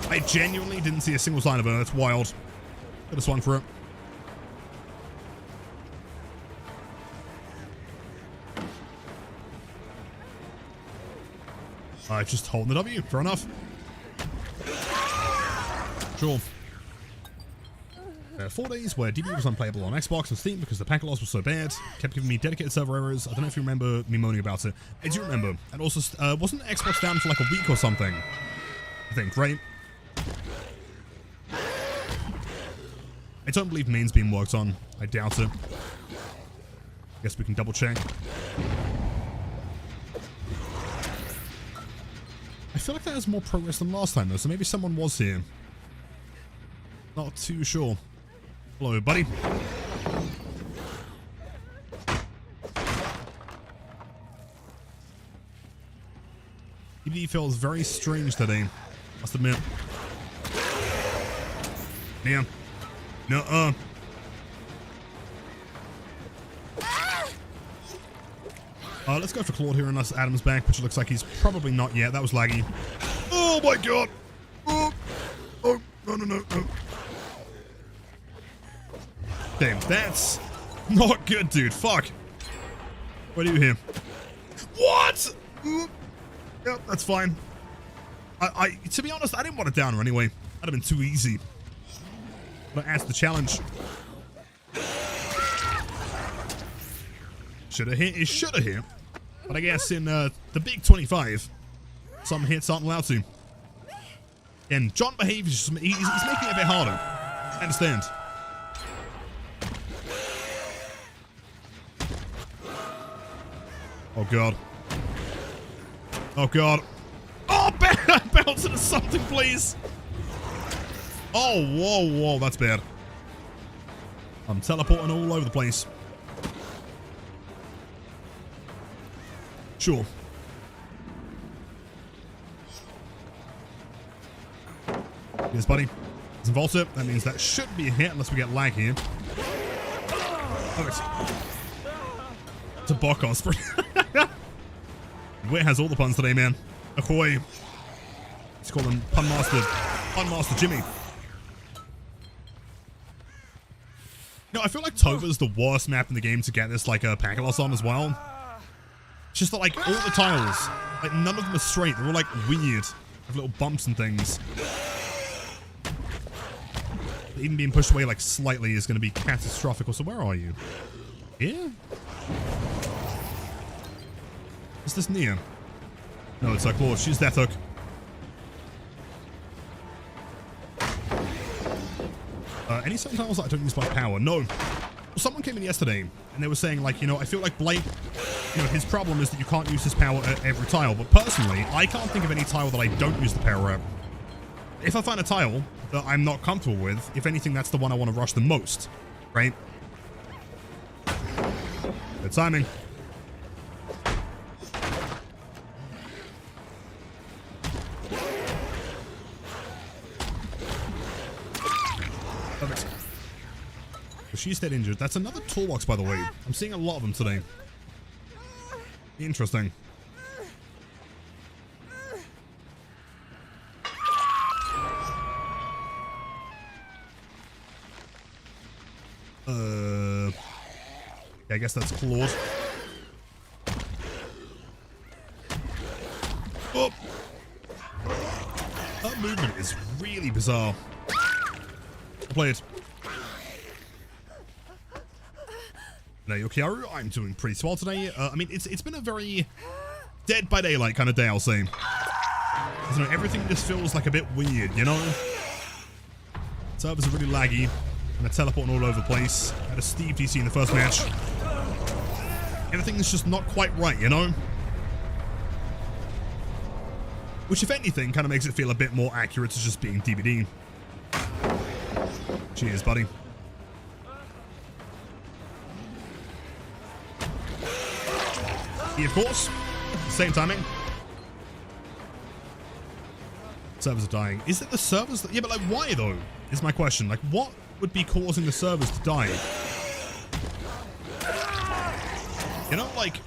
I genuinely didn't see a single sign of her. That's wild. Could have swung for it. Just holding the W. Fair enough. Sure. 4 days where DB was unplayable on Xbox and Steam because the packet loss was so bad. Kept giving me dedicated server errors. I don't know if you remember me moaning about it. I do remember. And also, wasn't Xbox down for like a week or something? I think, right? I don't believe main's being worked on. I doubt it. Guess we can double check. I feel like that has more progress than last time though, so maybe someone was here. Not too sure. Hello, buddy. DBD feels very strange today. Must admit. Damn. Nuh-uh. Let's go for Claude here unless Adam's back, which looks like he's probably not yet. That was laggy. Oh my god! Oh, oh no, no, no, no. Damn, that's not good, dude. Fuck. What do you here? What? Yep, that's fine. To be honest, I didn't want a downer anyway. That'd have been too easy. But that's the challenge. Shoulda hit is shoulda hit. But I guess in the big 25, some hits aren't allowed to. And John behaves, he's making it a bit harder. I understand. Oh god. Oh god. Oh, bounce into something, please. Oh, whoa, whoa, that's bad. I'm teleporting all over the place. Sure. Yes, buddy. It's a Volta. That means that should be a hit unless we get lag here. Oh, it's a Bok Osprey. Where has all the puns today, man? Ahoy. Let's call him Pun Master Jimmy. No, I feel like Tova's the worst map in the game to get this like a Pachylos on as well. It's just that like all the tiles, like none of them are straight. They're all like weird. Have little bumps and things. Even being pushed away like slightly is going to be catastrophic. So where are you? Here? Is this Nia? No, it's Claude. She's Death Hook. Any certain tiles that I don't use by power? No. Well, someone came in yesterday and they were saying like, you know, I feel like Blake, you know, his problem is that you can't use his power at every tile. But personally, I can't think of any tile that I don't use the power at. If I find a tile that I'm not comfortable with, if anything, that's the one I want to rush the most, right? Good timing. Perfect. So she's dead injured. That's another toolbox, by the way. I'm seeing a lot of them today. Interesting. I guess that's Claude. Oh! That movement is really bizarre. Play it. Now, Yokiaru, I'm doing pretty swell today. I mean, it's been a very Dead by Daylight kind of day, I'll say. You know, everything just feels like a bit weird, you know? Servers are really laggy. And they're teleporting all over the place. Had a Steve DC in the first match. Everything is just not quite right, you know? Which, if anything, kind of makes it feel a bit more accurate to just being DBD. Cheers, buddy. He, of course. Same timing. Servers are dying. Is it the servers that... Yeah, but like, why, though? Is my question. Like, what would be causing the servers to die? You know, like,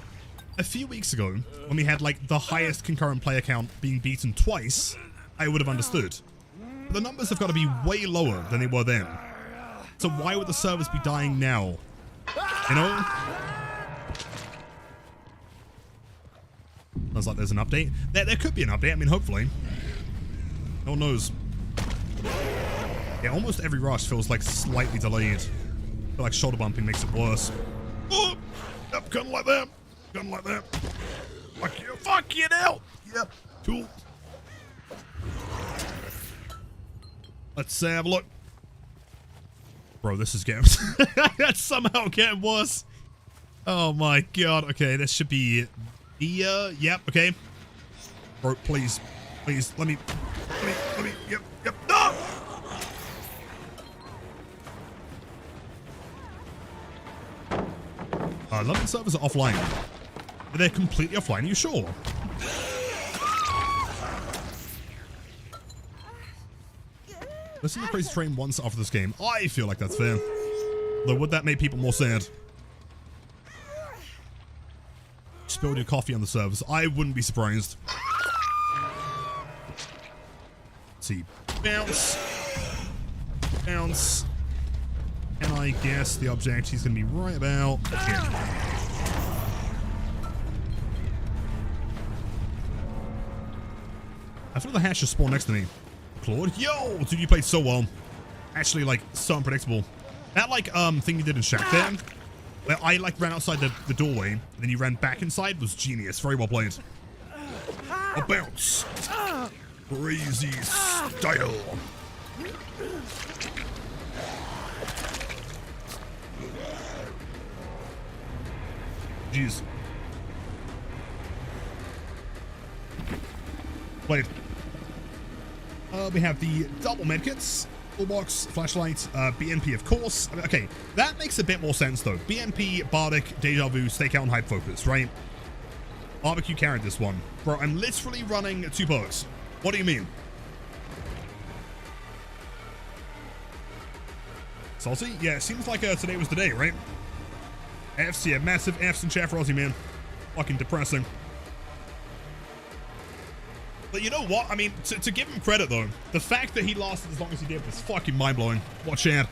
a few weeks ago, when we had, like, the highest concurrent player count being beaten twice, I would have understood. But the numbers have got to be way lower than they were then. So why would the servers be dying now? You know? Sounds like there's an update. There could be an update. I mean, hopefully. No one knows. Yeah, almost every rush feels like slightly delayed. I feel like shoulder bumping makes it worse. Oh! Yep, gun like that. Gun like that. Fuck you. Fuck you now. Yep. Cool. Let's have a look. Bro, this is getting... That's somehow getting worse. Oh my god. Okay, this should be... Yep, okay. Bro, please. Please, let me... Yep. No! London servers are offline. They're completely offline, are you sure? Listen to Crazy Train once after this game. I feel like that's fair. Though, would that make people more sad? Spilled your coffee on the servers. I wouldn't be surprised. Let's see. Bounce. Bounce. Can I guess the object he's going to be right about here? I thought the hash just spawned next to me. Claude? Yo! Dude, you played so well. Actually, like, so unpredictable. That, like, thing you did in Shack there, where I, like, ran outside the doorway, and then you ran back inside, was genius. Very well played. A bounce. Crazy style. Jeez. Played. We have the double medkits, toolbox, flashlight, BNP, of course. Okay, that makes a bit more sense, though. BNP, Bardic, Deja Vu, Stakeout, and Hype Focus, right? Barbecue carried this one. Bro, I'm literally running 2 perks. What do you mean? Salty? Yeah, it seems like today was the day, right? F's, yeah, massive F's in chat for Aussie, man. Fucking depressing. But you know what? I mean, to give him credit, though, the fact that he lasted as long as he did was fucking mind-blowing. Watch out.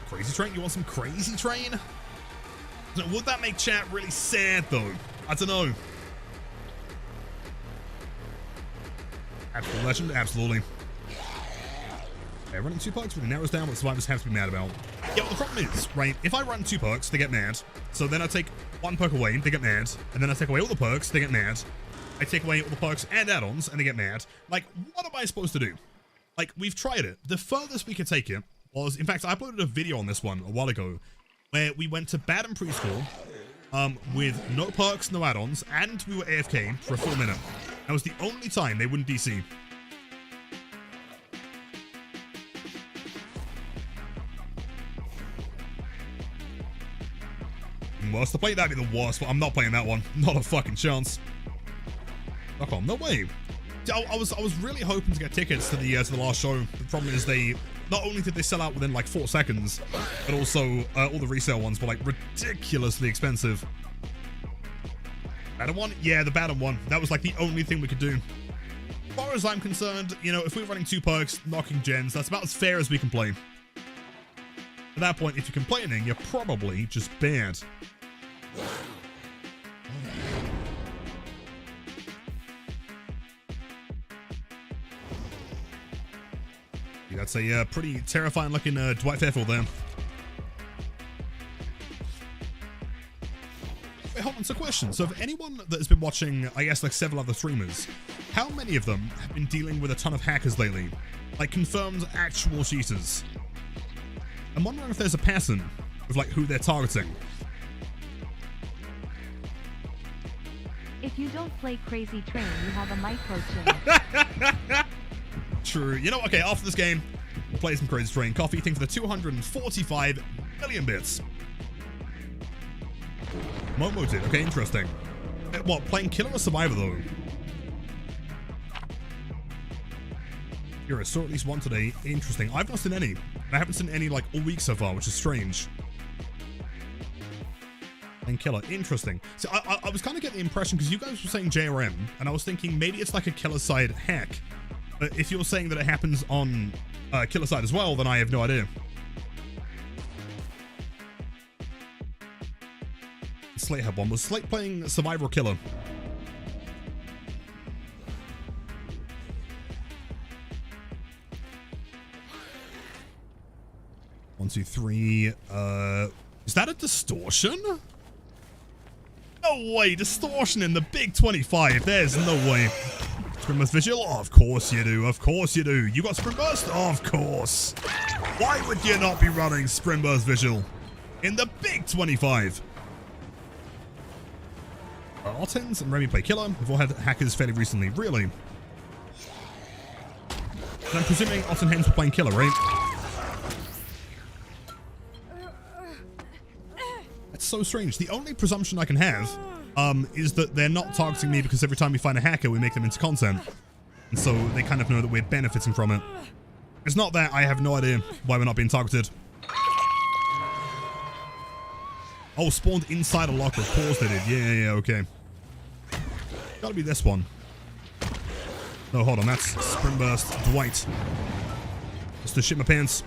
Crazy Train? You want some Crazy Train? Would that make chat really sad, though? I don't know. Absolute legend? Absolutely. Okay, running 2 perks really narrows down what survivors have to be mad about. Yeah, well, the problem is, right, if I run 2 perks, they get mad. So then I take 1 perk away, they get mad. And then I take away all the perks, they get mad. I take away all the perks and add-ons, and they get mad. Like, what am I supposed to do? Like, we've tried it. The furthest we could take it was, in fact, I uploaded a video on this one a while ago, where we went to Badham Preschool with no perks, no add-ons, and we were AFK for a full minute. That was the only time they wouldn't DC. Worst to play? That'd be the worst, but I'm not playing that one. Not a fucking chance. Knock-on, no way. I was really hoping to get tickets to the last show. The problem is not only did they sell out within like 4 seconds, but also all the resale ones were like ridiculously expensive. Badham one? Yeah, the Badham one. That was like the only thing we could do. As far as I'm concerned, you know, if we're running 2 perks, knocking gens, that's about as fair as we can play. At that point, if you're complaining, you're probably just bad. That's a pretty terrifying looking Dwight Fairfield there. Wait, hold on, so question. So if anyone that has been watching, I guess, like several other streamers, how many of them have been dealing with a ton of hackers lately? Like confirmed actual cheaters? I'm wondering if there's a pattern of like who they're targeting. If you don't play Crazy Train, you have a microchip. True. You know, okay, after this game, we'll play some Crazy Train. Coffee, thing for the 245 million bits. Momo did. Okay, interesting. What, playing Killer or Survivor, though? Here, I saw at least one today. Interesting. I've not seen any. I haven't seen any, like, all week so far, which is strange. And Killer. Interesting. So I was kind of getting the impression, because you guys were saying JRM, and I was thinking maybe it's like a Killer side hack. But if you're saying that it happens on Killer side as well, then I have no idea. Slate had one. Was Slate playing Survivor or Killer? One, two, three. Is that a distortion? No way. Distortion in the big 25. There's no way. Spring Burst Vigil? Oh, of course you do. Of course you do. You got Spring Burst? Oh, of course. Why would you not be running Spring Burst Vigil in the big 25? Artens and Remy play Killer. We've all had hackers fairly recently. Really? And I'm presuming Ot and Hens were playing Killer, right? That's so strange. The only presumption I can have is that they're not targeting me because every time we find a hacker, we make them into content. And so they kind of know that we're benefiting from it. It's not that I have no idea why we're not being targeted. Oh, spawned inside a locker. Of course they did. Yeah, okay. Gotta be this one. No, hold on. That's Sprint Burst Dwight. Just to shit my pants.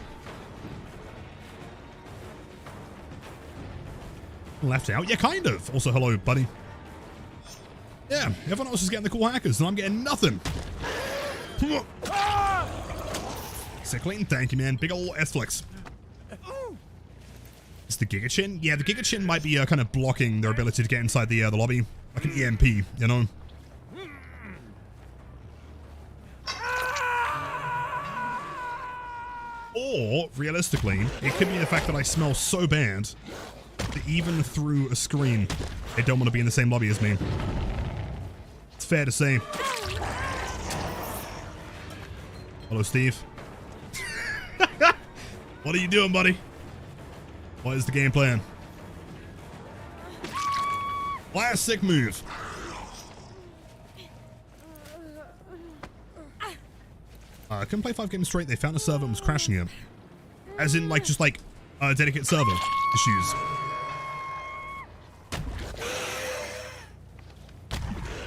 Left out? Yeah, kind of. Also, hello, buddy. Yeah, everyone else is getting the cool hackers, and I'm getting nothing. Sickling, thank you, man. Big ol' S-Flex. Is the Giga Chin? Yeah, the Giga Chin might be kind of blocking their ability to get inside the lobby. Like an EMP, you know? Or, realistically, it could be the fact that I smell so bad that even through a screen, they don't want to be in the same lobby as me. It's fair to say. Hello, Steve. What are you doing, buddy? What is the game plan? Classic move. I couldn't play 5 games straight. They found a server and was crashing it. As in, like, just like a dedicated server issues.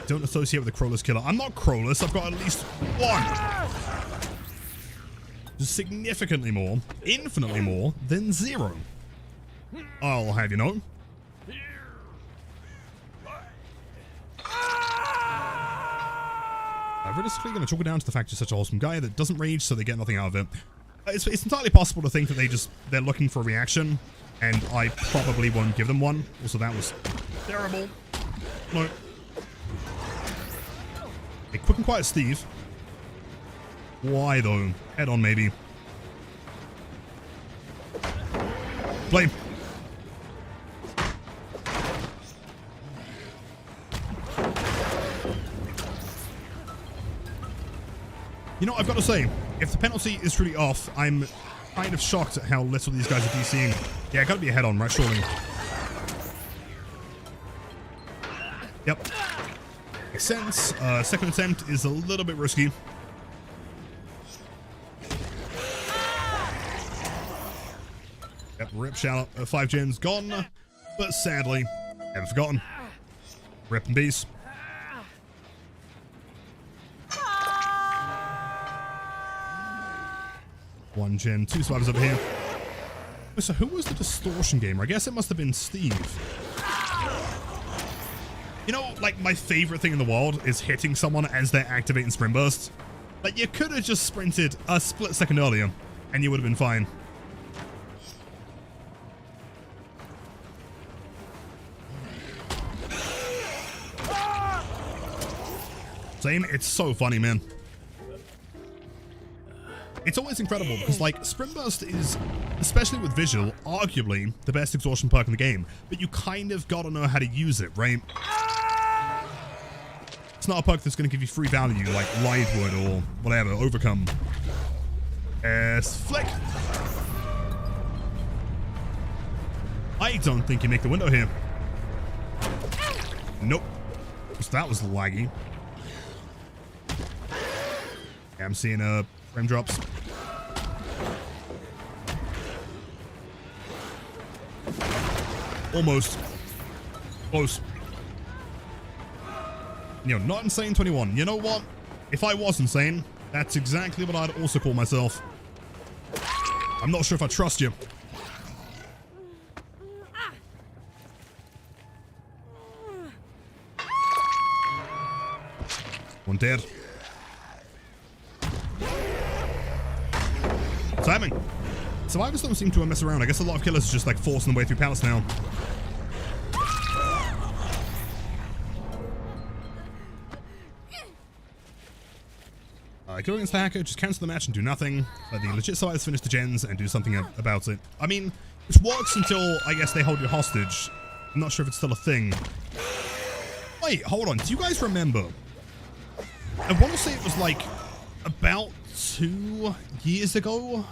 Don't associate with the Crowless killer. I'm not Crowless. I've got at least one. Significantly more, infinitely more than 0. I'll have you know. I'm realistically going to chalk it down to the fact you're such a wholesome guy that doesn't rage, so they get nothing out of it. It's entirely possible to think that they're looking for a reaction, and I probably won't give them one. Also, that was terrible. No. Hey, quick and quiet, Steve. Why though? Head on, maybe. Blame. You know, I've got to say, if the penalty is truly off, I'm kind of shocked at how little these guys are DCing. Yeah, I gotta be a head on, right? Surely. Yep. Makes sense. Second attempt is a little bit risky. Yep, rip shout out. 5 gens gone, but sadly, haven't forgotten. Rip and peace. One gen, 2 survivors over here. So who was the distortion gamer? I guess it must have been Steve. You know, like, my favorite thing in the world is hitting someone as they're activating sprint burst. Like, you could have just sprinted a split second earlier, and you would have been fine. Same, it's so funny, man. It's always incredible because, like, Sprint Burst is, especially with visual, arguably the best exhaustion perk in the game, but you kind of gotta know how to use it, right? It's not a perk that's gonna give you free value like Livewood or whatever, Overcome. Flick! I don't think you make the window here. Nope. So that was laggy. Yeah, I'm seeing frame drops. Almost. Close. You know, not insane 21. You know what? If I was insane, that's exactly what I'd also call myself. I'm not sure if I trust you. One dead. Timing. Survivors don't seem to mess around. I guess a lot of killers are just like forcing their way through pallets now. Go against the hacker, just cancel the match and do nothing. Let the legit survivors finish the gens and do something about it. I mean, it works until, I guess, they hold you hostage. I'm not sure if it's still a thing. Wait, hold on. Do you guys remember? I want to say it was like about 2 years ago.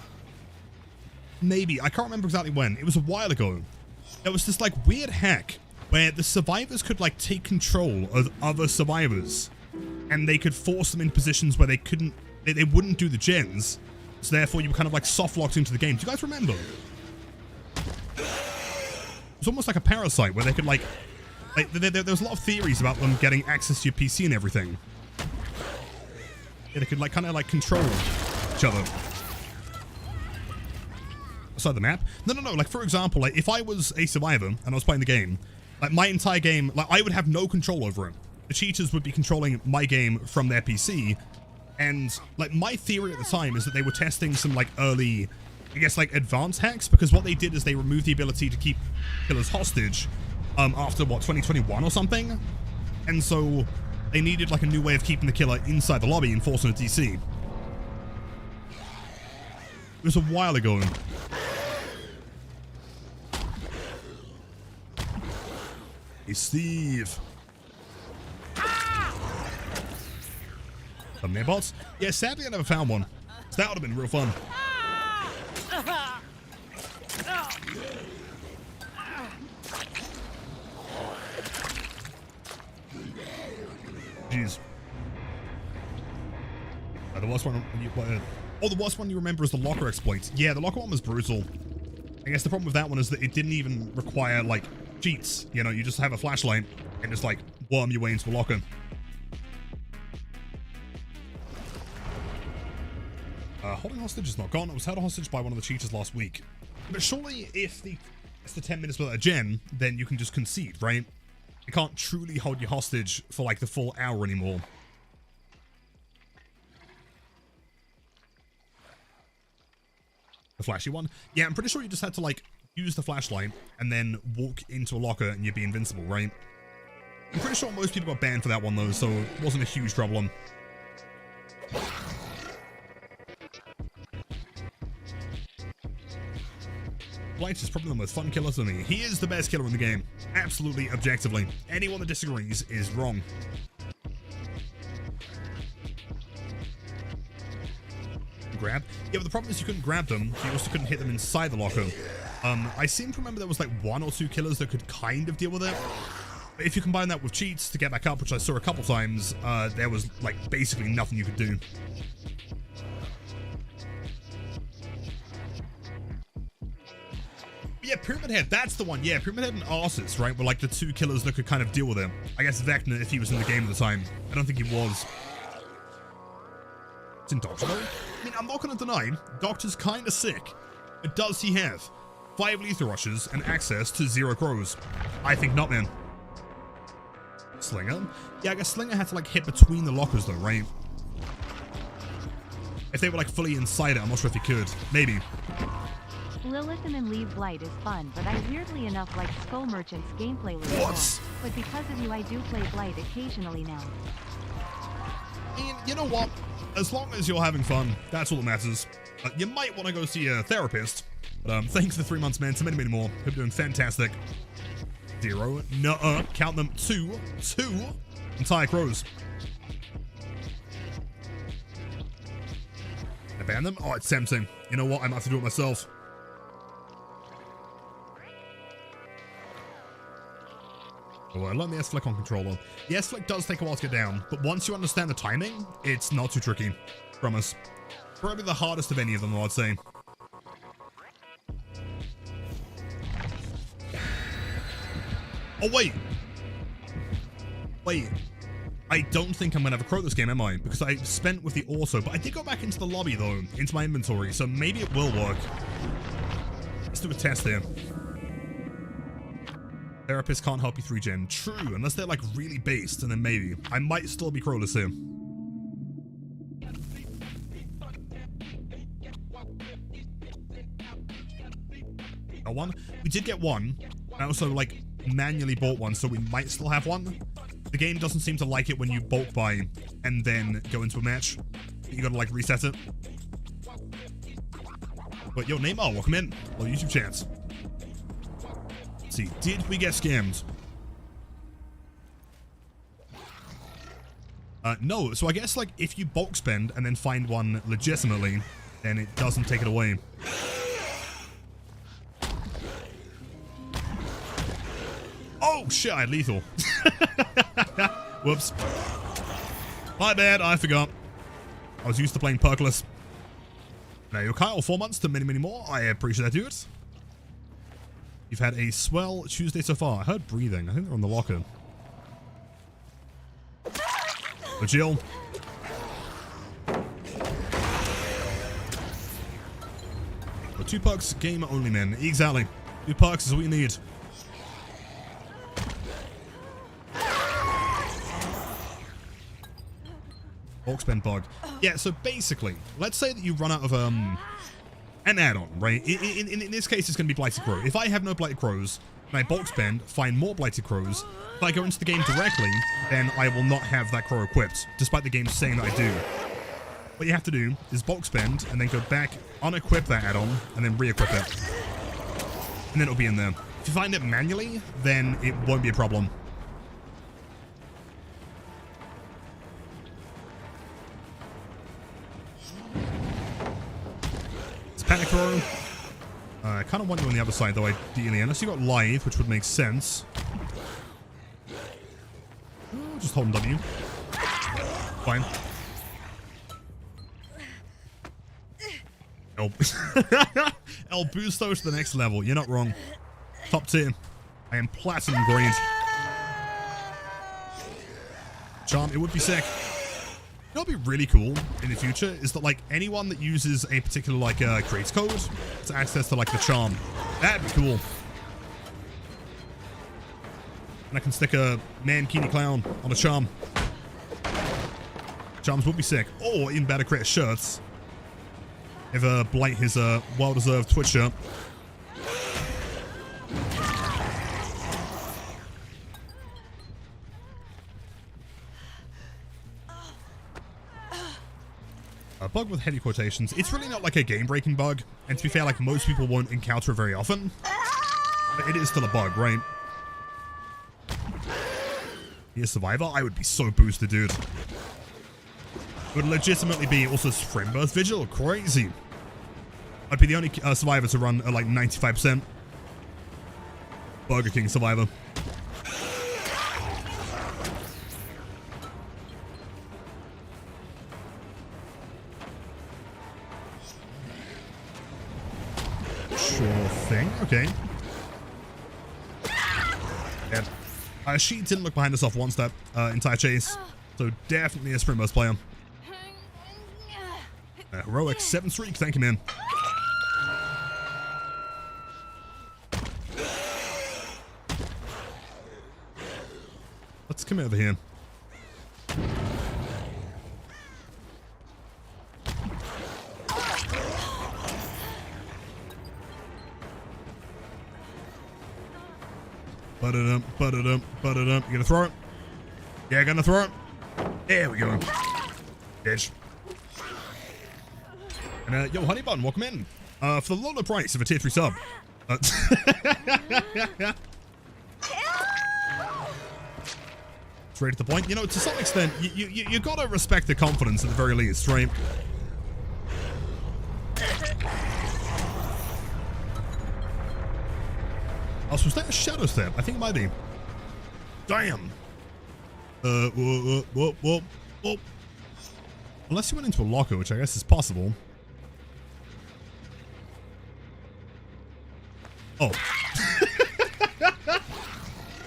Maybe. I can't remember exactly when. It was a while ago. There was this like weird hack where the survivors could like take control of other survivors and they could force them in positions where they couldn't, they wouldn't do the gens. So therefore, you were kind of like soft locked into the game. Do you guys remember? It's almost like a parasite where they could like there was a lot of theories about them getting access to your PC and everything. Yeah, they could like kind of like control each other. Outside the map? No. Like for example, like if I was a survivor and I was playing the game, like my entire game, like I would have no control over it. The cheaters would be controlling my game from their PC. And like my theory at the time is that they were testing some like early, I guess like advanced hacks, because what they did is they removed the ability to keep killers hostage after what, 2021 or something. And so they needed like a new way of keeping the killer inside the lobby and forcing a DC. It was a while ago. Hey, Steve. Thumbnail bots? Yeah, sadly I never found one. So that would have been real fun. Jeez. The worst one. The worst one you remember is the locker exploit. Yeah, the locker one was brutal. I guess the problem with that one is that it didn't even require like cheats. You know, you just have a flashlight and just like worm your way into a locker. Holding hostage is not gone. I was held hostage by one of the cheaters last week. But surely if it's the 10 minutes without a gen, then you can just concede, right? You can't truly hold you hostage for like the full hour anymore. The flashy one? Yeah, I'm pretty sure you just had to like use the flashlight and then walk into a locker and you'd be invincible, right? I'm pretty sure most people got banned for that one though, so it wasn't a huge problem. Blight is probably the most fun killer to me. He is the best killer in the game. Absolutely, objectively. Anyone that disagrees is wrong. Grab? Yeah, but the problem is you couldn't grab them. You also couldn't hit them inside the locker. I seem to remember there was like 1 or 2 killers that could kind of deal with it. But if you combine that with cheats to get back up, which I saw a couple times, there was like basically nothing you could do. Yeah, Pyramid Head, that's the one. Yeah, Pyramid Head and Arsis, right, were like the 2 killers that could kind of deal with him. I guess Vecna, if he was in the game at the time. I don't think he was. It's in Doctor though. I mean, I'm not going to deny, Doctor's kind of sick. But does he have 5 lethal rushes and access to 0 crows? I think not, man. Slinger? Yeah, I guess Slinger had to like hit between the lockers though, right? If they were like fully inside it, I'm not sure if he could. Maybe. Lilith and Leave Blight is fun, but I weirdly enough like Skull Merchant's gameplay loop more. But because of you I do play Blight occasionally now. And you know what? As long as you're having fun, that's all that matters. You might want to go see a therapist. But thanks for 3 months, man. So many more. Hope you're doing fantastic. 0. Nuh-uh. Count them. 2 entire crows. I ban them? Oh, it's tempting. You know what? I might have to do it myself. Oh, I learned the S-Flick on controller. The S-Flick does take a while to get down, but once you understand the timing, it's not too tricky. Promise. Probably the hardest of any of them, I'd say. Oh, wait. Wait. I don't think I'm going to have a crow this game, am I? Because I spent with the auto, but I did go back into the lobby, though, into my inventory, so maybe it will work. Let's do a test here. Therapists can't help you through gen. True, unless they're like really based, and then maybe. I might still be crowless here. Got one? We did get one. I also like manually bought one, so we might still have one. The game doesn't seem to like it when you bulk buy and then go into a match. You gotta like reset it. But yo, Neymar, welcome in. Hello, YouTube chance. Let's see, did we get scammed? No, so I guess like if you bulk spend and then find one legitimately, then it doesn't take it away. Oh shit, I had lethal. Whoops. My bad, I forgot. I was used to playing Perkless. Now, you're Kyle, 4 months to many, many more. I appreciate that, dude. You've had a swell Tuesday so far. I heard breathing. I think they're on the locker. So, Jill. Well, 2 pucks, game only, man. Exactly. 2 pucks is what you need. Bulk spend bug. Yeah, so basically, let's say that you run out of an add-on, right? In this case, it's going to be Blighted Crow. If I have no Blighted Crows, and I bulk spend, find more Blighted Crows, if I go into the game directly, then I will not have that crow equipped, despite the game saying that I do. What you have to do is bulk spend, and then go back, unequip that add-on, and then re-equip it. And then it'll be in there. If you find it manually, then it won't be a problem. Panic Crow. I kind of want you on the other side, though, ideally. Unless you got Lithe, which would make sense. Oh, just hold W. Fine. El Busto to the next level. You're not wrong. Top tier. I am platinum grade. Charm, it would be sick. You know what would be really cool in the future is that, like, anyone that uses a particular, like, creates code to access to, like, the charm. That'd be cool. And I can stick a Mankini Clown on a charm. Charms would be sick. Or, even better, create shirts. If Blight his well-deserved Twitch shirt. A bug with heavy quotations. It's really not like a game-breaking bug, and to be fair, like, most people won't encounter it very often. But it is still a bug, right? Be a survivor? I would be so boosted, dude. It would legitimately be also Sprint Burst Vigil. Crazy. I'd be the only survivor to run like 95%. Burger King survivor. Sure thing. Okay. Dead. She didn't look behind herself once that entire chase, so definitely a Sprint Burst player. Heroic 7 streak. Thank you, man. Let's come over here. Ba-da-dum, ba-da-dum, ba-da-dum. You gonna throw it? Yeah, gonna throw it. There we go. Bitch. And, yo, Honey Bun, welcome in. For the low price of a tier 3 sub. Straight to the point. You know, to some extent, you gotta respect the confidence at the very least, right? Oh, so was that a Shadow Step? I think it might be. Damn. Whoa. Unless you went into a locker, which I guess is possible. Oh.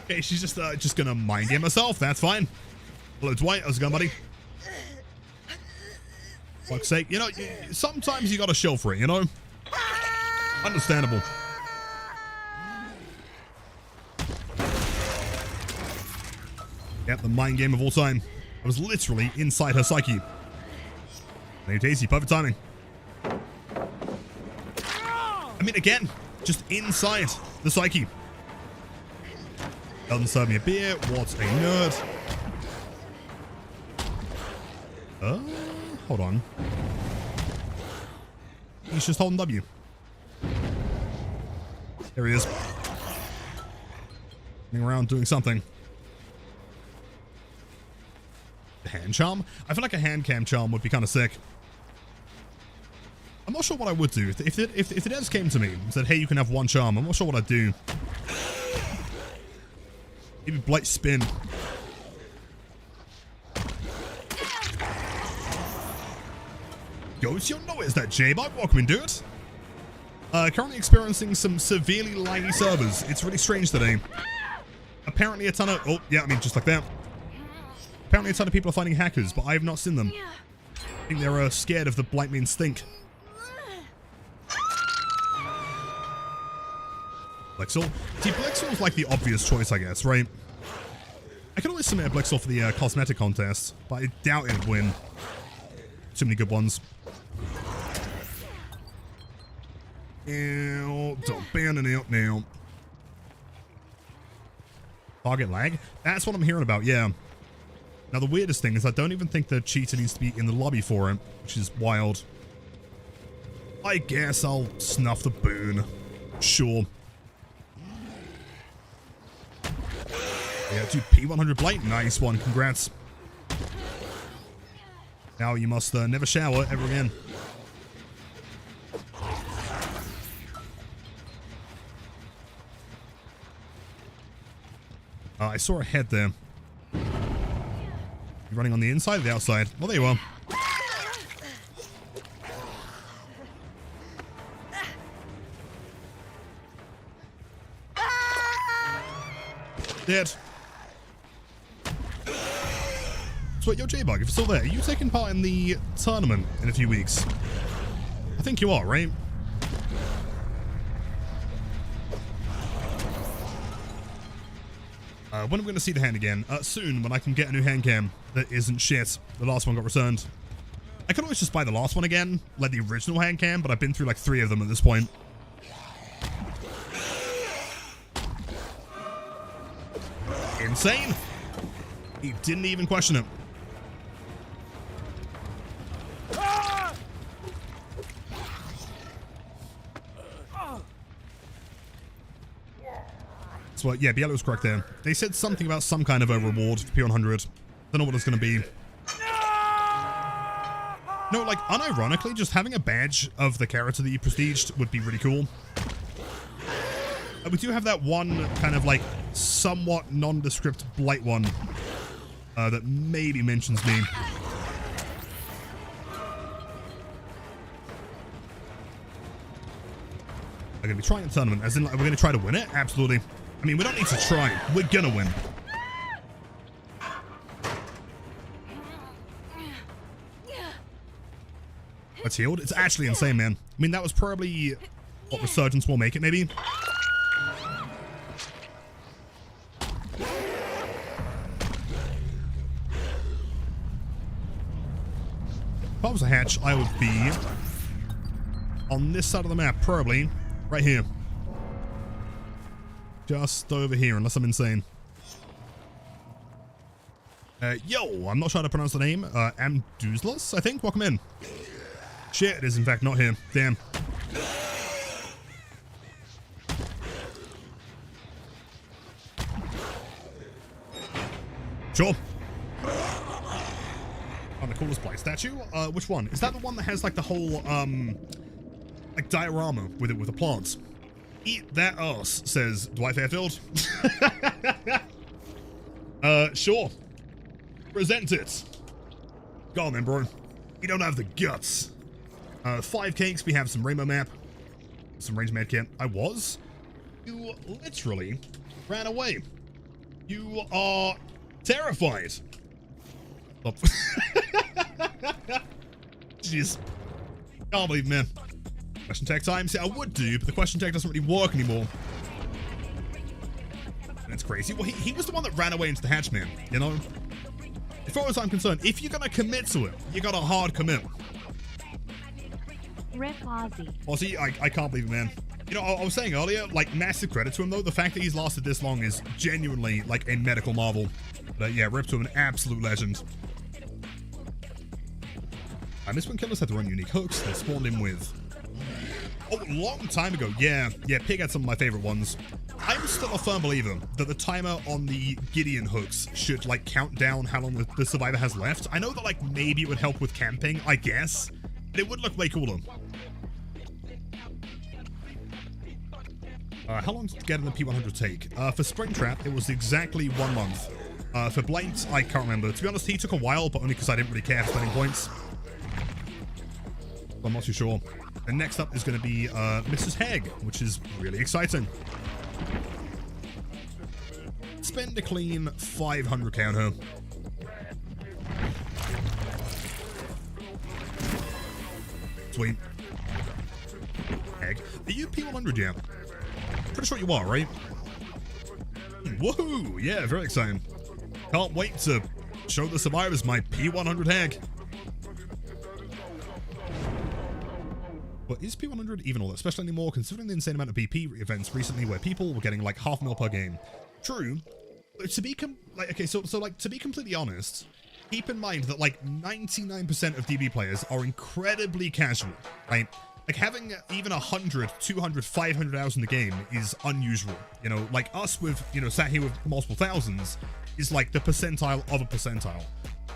Okay, she's just gonna mind game herself. That's fine. Hello, Dwight. How's it going, buddy? Fuck's sake. You know, sometimes you gotta show for it, you know? Understandable. Yep, the mind game of all time. I was literally inside her psyche. Hey, Daisy, perfect timing. I mean, again, just inside the psyche. Doesn't serve me a beer. What a nerd. Hold on. He's just holding W. There he is. Running around doing something. Hand charm? I feel like a hand cam charm would be kind of sick. I'm not sure what I would do. If the devs came to me and said, hey, you can have 1 charm, I'm not sure what I'd do. Maybe Blight Spin. goes your noise, that J-Bug. Welcome in, dude. Currently experiencing some severely laggy servers. It's really strange today. Apparently a ton of... Oh, yeah, I mean, just like that. Apparently a ton of people are finding hackers, but I have not seen them. I think they're scared of the Blight Main stink. Blixel. See, Blixel's like the obvious choice, I guess, right? I could always submit a Blixel for the cosmetic contest, but I doubt it would win. Too many good ones. Ew, don't ban it out now. Target lag? That's what I'm hearing about, yeah. Now, the weirdest thing is I don't even think the cheater needs to be in the lobby for it, which is wild. I guess I'll snuff the boon. Sure. Yeah, dude, P100 Blight. Nice one. Congrats. Now you must never shower ever again. I saw a head there. You running on the inside or the outside? Well, there you are. Dead. So wait, yo, J-Bug, if you're still there, are you taking part in the tournament in a few weeks? I think you are, right? When are we going to see the hand again? Soon, when I can get a new hand cam that isn't shit. The last one got returned. I could always just buy the last one again, like the original hand cam, but I've been through like 3 of them at this point. Insane. He didn't even question it. So, yeah, Biello was correct there. They said something about some kind of a reward for P100. Don't know what it's going to be. No, like, unironically, just having a badge of the character that you prestiged would be really cool. We do have that one kind of, like, somewhat nondescript Blight one that maybe mentions me. I'm going to be trying a tournament, as in, like, we're going to try to win it? Absolutely. I mean, we don't need to try. We're going to win. That's healed. It's actually insane, man. I mean, that was probably what Resurgence will make it, maybe. If I was a hatch, I would be on this side of the map, probably. Right here. Just over here, unless I'm insane. Yo, I'm not sure how to pronounce the name. Amduzlos, I think. Welcome in. Shit, it is in fact not here. Damn. Sure. Oh, the coolest Blight statue? Which one? Is that the one that has like the whole, like diorama with it with the plants? Eat that ass, says Dwight Fairfield. Sure. Present it. Go on then, bro. You don't have the guts. 5 cakes, we have some rainbow map. Some range med kit. I was? You literally ran away. You are terrified. Oh. Jeez. Can't believe, man. Question tag time. See, I would do, but the question tag doesn't really work anymore. That's crazy. Well, he was the one that ran away into the hatch, man. You know? As far as I'm concerned, if you're gonna commit to it, you got a hard commit. Rip Ozzy. Ozzy, I can't believe it, man. You know, I was saying earlier, like, massive credit to him, though. The fact that he's lasted this long is genuinely, like, a medical marvel. But, yeah, rip to him, an absolute legend. And this one killers had their own unique hooks. They spawned him with... Oh, a long time ago. Yeah, Pig had some of my favorite ones. I'm still a firm believer that the timer on the Gideon hooks should, like, count down how long the survivor has left. I know that, like, maybe it would help with camping, I guess. But it would look way cooler. How long did getting the P100 take? For Springtrap, it was exactly 1 month. For Blight, I can't remember. To be honest, he took a while, but only because I didn't really care for spending points. I'm not too sure. And next up is going to be Mrs. Heg, which is really exciting. Spend a clean 500k on her. Sweet. Heg. Are you P100 yet? Pretty sure you are, right? Woohoo! Yeah, very exciting. Can't wait to show the survivors my P100 Heg. But is P100 even all that special anymore, considering the insane amount of BP events recently where people were getting like 0.5 mil per game? True. To be to be completely honest, keep in mind that like 99% of DB players are incredibly casual, right? Like having even 100, 200, 500 hours in the game is unusual. You know, like us with, you know, sat here with multiple thousands is like the percentile of a percentile.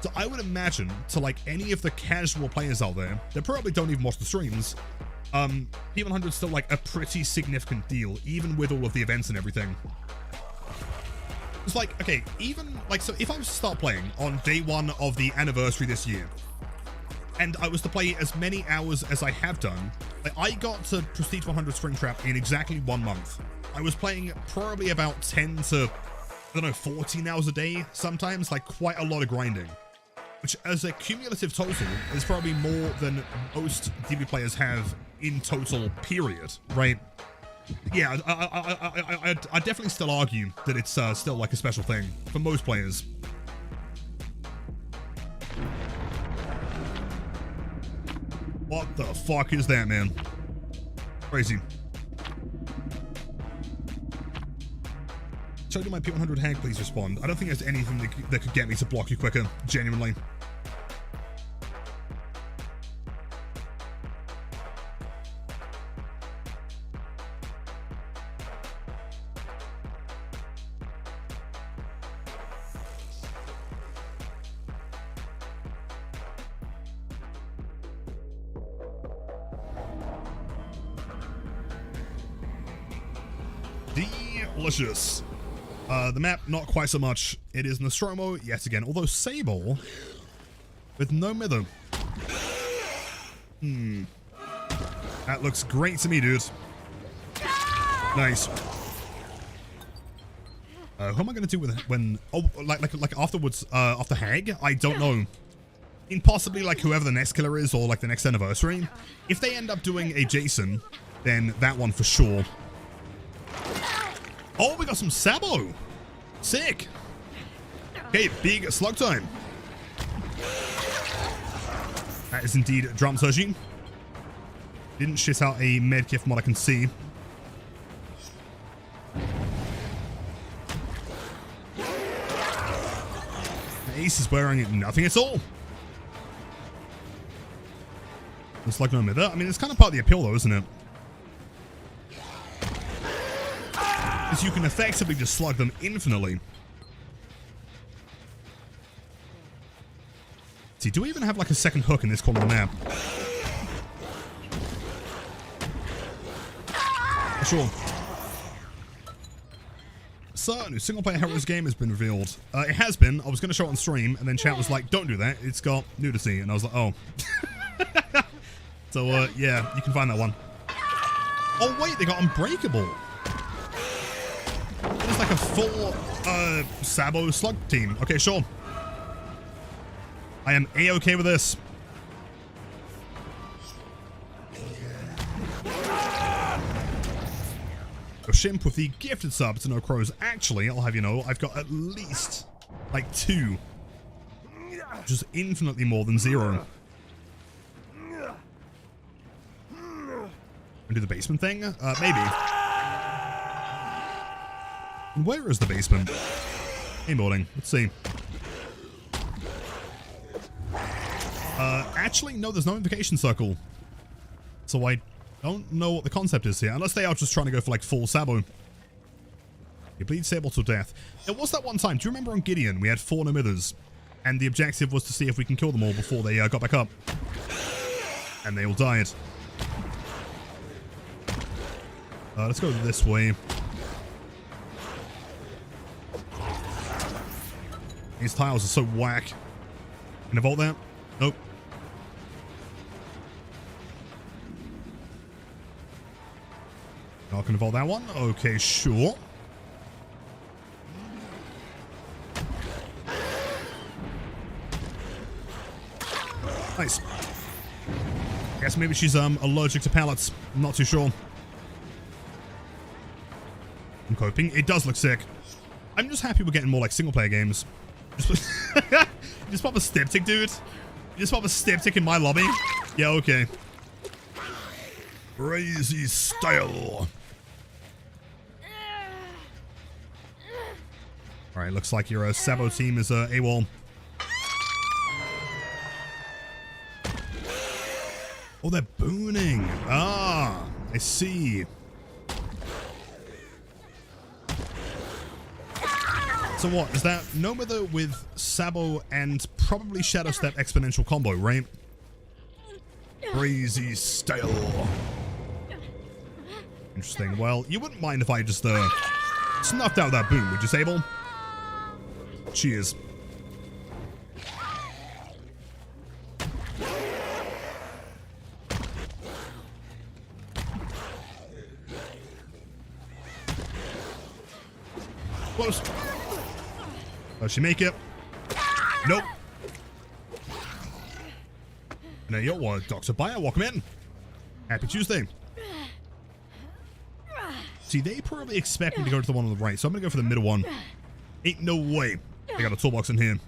So I would imagine to like any of the casual players out there that probably don't even watch the streams, P100 is still like a pretty significant deal, even with all of the events and everything. It's like, okay, even like, so if I was to start playing on day 1 of the anniversary this year, and I was to play as many hours as I have done, like I got to Prestige 100 Springtrap in exactly 1 month. I was playing probably about 10 to, I don't know, 14 hours a day sometimes, like quite a lot of grinding. Which, as a cumulative total, is probably more than most DB players have in total, period, right? Yeah, I definitely still argue that it's still like a special thing for most players. What the fuck is that, man? Crazy. Should I do my P100 Hag, please respond? I don't think there's anything that could get me to block you quicker, genuinely. Delicious. The map, not quite so much. It is Nostromo yet again, although Sable with no Mither. That looks great to me, dude. Nice. Who am I gonna do with when? Oh, like afterwards, after Hag? I don't know. In possibly like whoever the next killer is, or like the next anniversary. If they end up doing a Jason, then that one for sure. Oh, we got some Sabo. Sick. Okay, big slug time. That is indeed dramaturgy. Didn't shit out a medkit from what I can see. Ace is wearing nothing at all. It's like no Mither. I mean, it's kind of part of the appeal though, isn't it? Because you can effectively just slug them infinitely. See, do we even have like a second hook in this corner of the map? Sure. So, a new single-player Heroes game has been revealed. It has been. I was going to show it on stream, and then chat was like, don't do that. It's got nudity. And I was like, oh. So, yeah, you can find that one. Oh, wait, they got Unbreakable. It's like a full Sabo slug team. Okay, sure. I am A-okay with this. Shimp with the gifted sub to No Crows. Actually, I'll have you know, I've got at least like 2. Which is infinitely more than 0. And do the basement thing? Maybe. Where is the basement? Hey, morning. Let's see. Actually, no, there's no invocation circle. So I don't know what the concept is here, unless they are just trying to go for like full Sabo. You bleed Sable to death. There was that one time, do you remember on Gideon, we had 4 no-mithers, and the objective was to see if we can kill them all before they got back up. And they all died. Let's go this way. These tiles are so whack. Can I vault that? Nope. Not gonna involve that one. Okay, sure. Nice. Guess maybe she's allergic to pallets. I'm not too sure. I'm coping. It does look sick. I'm just happy we're getting more like single player games. Just pop a steptic, dude. Just pop a steptic in my lobby. Yeah, okay. Crazy style. Alright, looks like your Sabo team is AWOL. Oh, they're booning. Ah, I see. So what, is that No Wither with Sabo and probably Shadow Step exponential combo, right? Crazy style. Interesting. Well, you wouldn't mind if I just snuffed out that boom, would you, Sable? Cheers. Close. Does she make it? Nope. Now yo, what? Dr. Bio, welcome in. Happy Tuesday. See, they probably expect me to go to the one on the right, so I'm gonna go for the middle one. Ain't no way. I got a toolbox in here.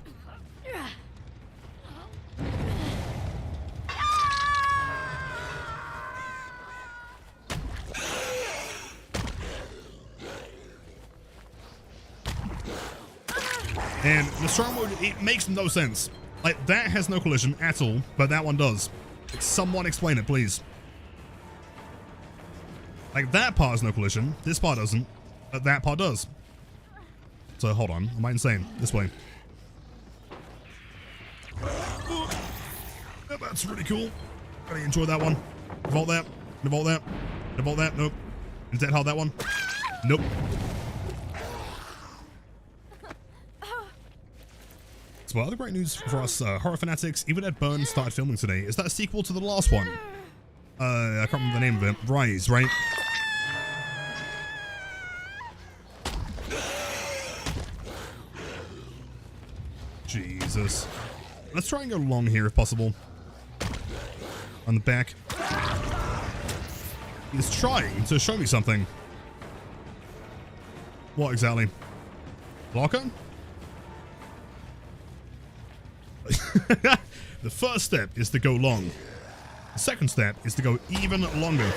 And the strong mode, it makes no sense. Like, that has no collision at all, but that one does. Someone explain it, please. Like, that part has no collision, this part doesn't, but that part does. So, hold on, am I insane? This way. Ooh. Yeah, that's really cool. Really enjoyed that one. Default that, default that, default that, nope. Is that hard, that one? Nope. So, other great news for us horror fanatics, Evil Dead Burn started filming today. Is that a sequel to the last one? I can't remember the name of it. Rise, right? Jesus. Let's try and go long here if possible. On the back. He's trying to show me something. What exactly? Blocker? The first step is to go long. The second step is to go even longer.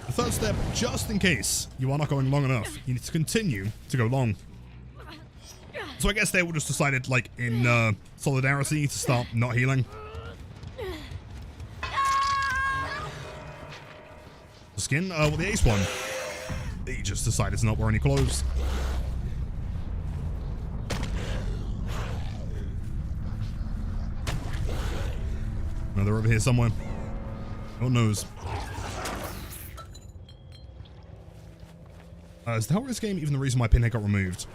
The third step, just in case you are not going long enough, you need to continue to go long. So I guess they will just decided, like, in solidarity to start not healing. The skin? Well, the ace one. They just decided to not wear any clothes. No, they're over here somewhere. God knows. Is the hell of this game even the reason why Pinhead got removed?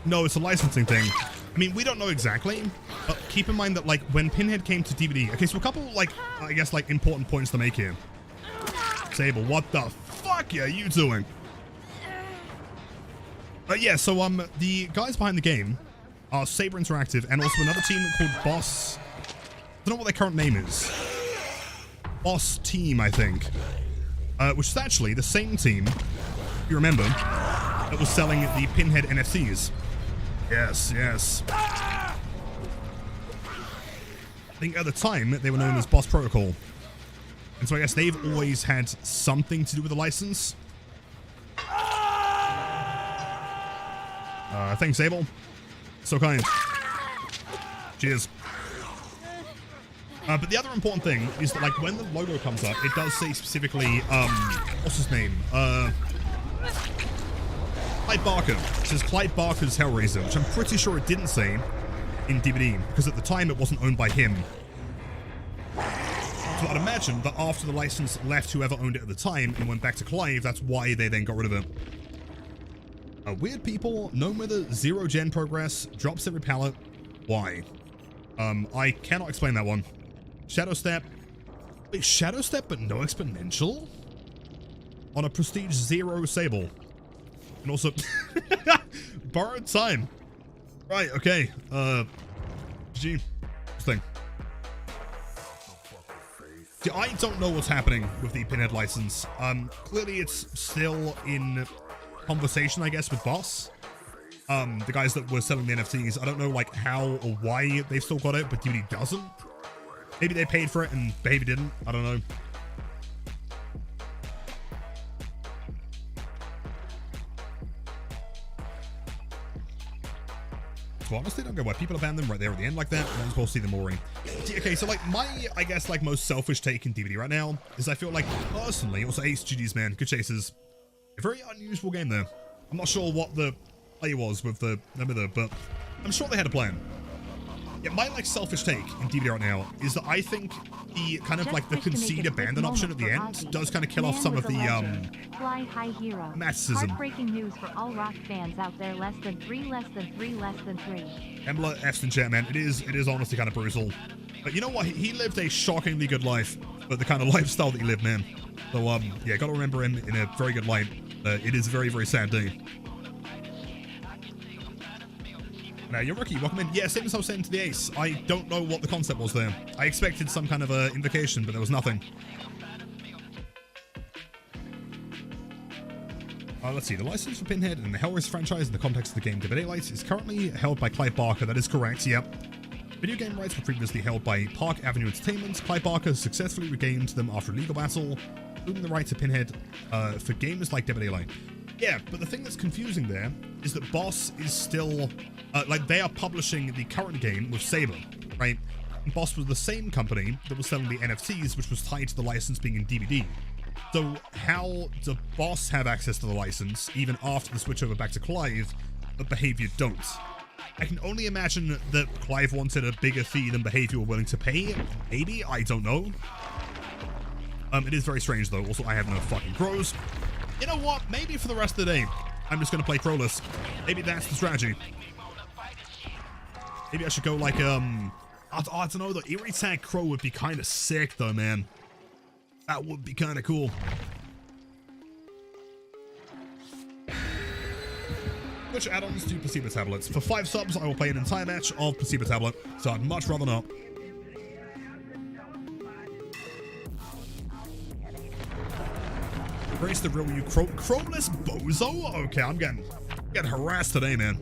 No, it's a licensing thing. I mean, we don't know exactly, but keep in mind that, like, when Pinhead came to DVD... Okay, so a couple, like, I guess, like, important points to make here. Sable, what the fuck are you doing? Yeah, so, the guys behind the game are Saber Interactive and also another team called Boss... I don't know what their current name is. Boss Team, I think. Which is actually the same team, if you remember, that was selling the Pinhead NFTs. Yes, yes. I think at the time, they were known as Boss Protocol. And so I guess they've always had something to do with the license. Thanks, Sable. So kind. Cheers. But the other important thing is that, like, when the logo comes up, it does say specifically, what's his name? Clyde Barker. It says Clyde Barker's Hellraiser, which I'm pretty sure it didn't say in DVD, because at the time it wasn't owned by him. So I'd imagine that after the license left whoever owned it at the time and went back to Clive, that's why they then got rid of it. Weird people, no whether zero gen progress, drops every pallet. Why? I cannot explain that one. Shadow Step. Wait, Shadow Step but no exponential? on a Prestige 0 Sable. And also, borrowed time. Right, okay. GG. This thing. See, I don't know what's happening with the Pinhead license. Clearly it's still in conversation, I guess, with Boss. The guys that were selling the NFTs. I don't know, like, how or why they've still got it, but DBD doesn't. Maybe they paid for it and Behavior didn't. I don't know. So honestly, don't get why people abandon them right there at the end like that. Might as well see them already. Okay, so like my, I guess, like most selfish take in DBD right now is I feel like personally, also Ace, GG's man, good chases. A very unusual game there. I'm not sure what the play was with the emitter, but I'm sure they had a plan. Yeah, my like selfish take in DBD right now is that I think the kind of like the concede abandon option at the end does kind of kill off some of the Fly high hero. Massicism. Heartbreaking news for all rock fans out there. Less than 3. Embla F's in chat, man. It is honestly kind of brutal. But you know what? He lived a shockingly good life, but the kind of lifestyle that he lived, man. So yeah, gotta remember him in a very good light. It is a very, very sad day. Now, you're rookie. Welcome in. Yeah, same as I was saying to the Ace. I don't know what the concept was there. I expected some kind of invocation, but there was nothing. Let's see. The license for Pinhead and the Hellraisers franchise in the context of the game Dead by Daylight is currently held by Clive Barker. That is correct, yep. Video game rights were previously held by Park Avenue Entertainment. Clive Barker successfully regained them after a legal battle, including the right to Pinhead for games like Dead by Daylight. Yeah, but the thing that's confusing there is that Boss is still, like, they are publishing the current game with Saber, right? And Boss was the same company that was selling the NFTs, which was tied to the license being in DBD. So how does Boss have access to the license, even after the switch over back to Clive, but Behavior don't? I can only imagine that Clive wanted a bigger fee than Behavior were willing to pay. Maybe, I don't know. It is very strange, though. Also, I have no fucking crows. You know what? Maybe for the rest of the day, I'm just going to play crowless. Maybe that's the strategy. Maybe I should go like, I don't know, the Eerie Tag Crow would be kind of sick, though, man. That would be kind of cool. Which add-ons do Placebo Tablets? For 5 subs, I will play an entire match of Placebo Tablet, so I'd much rather not. Embrace the real you, crowless bozo? Okay, I'm getting harassed today, man.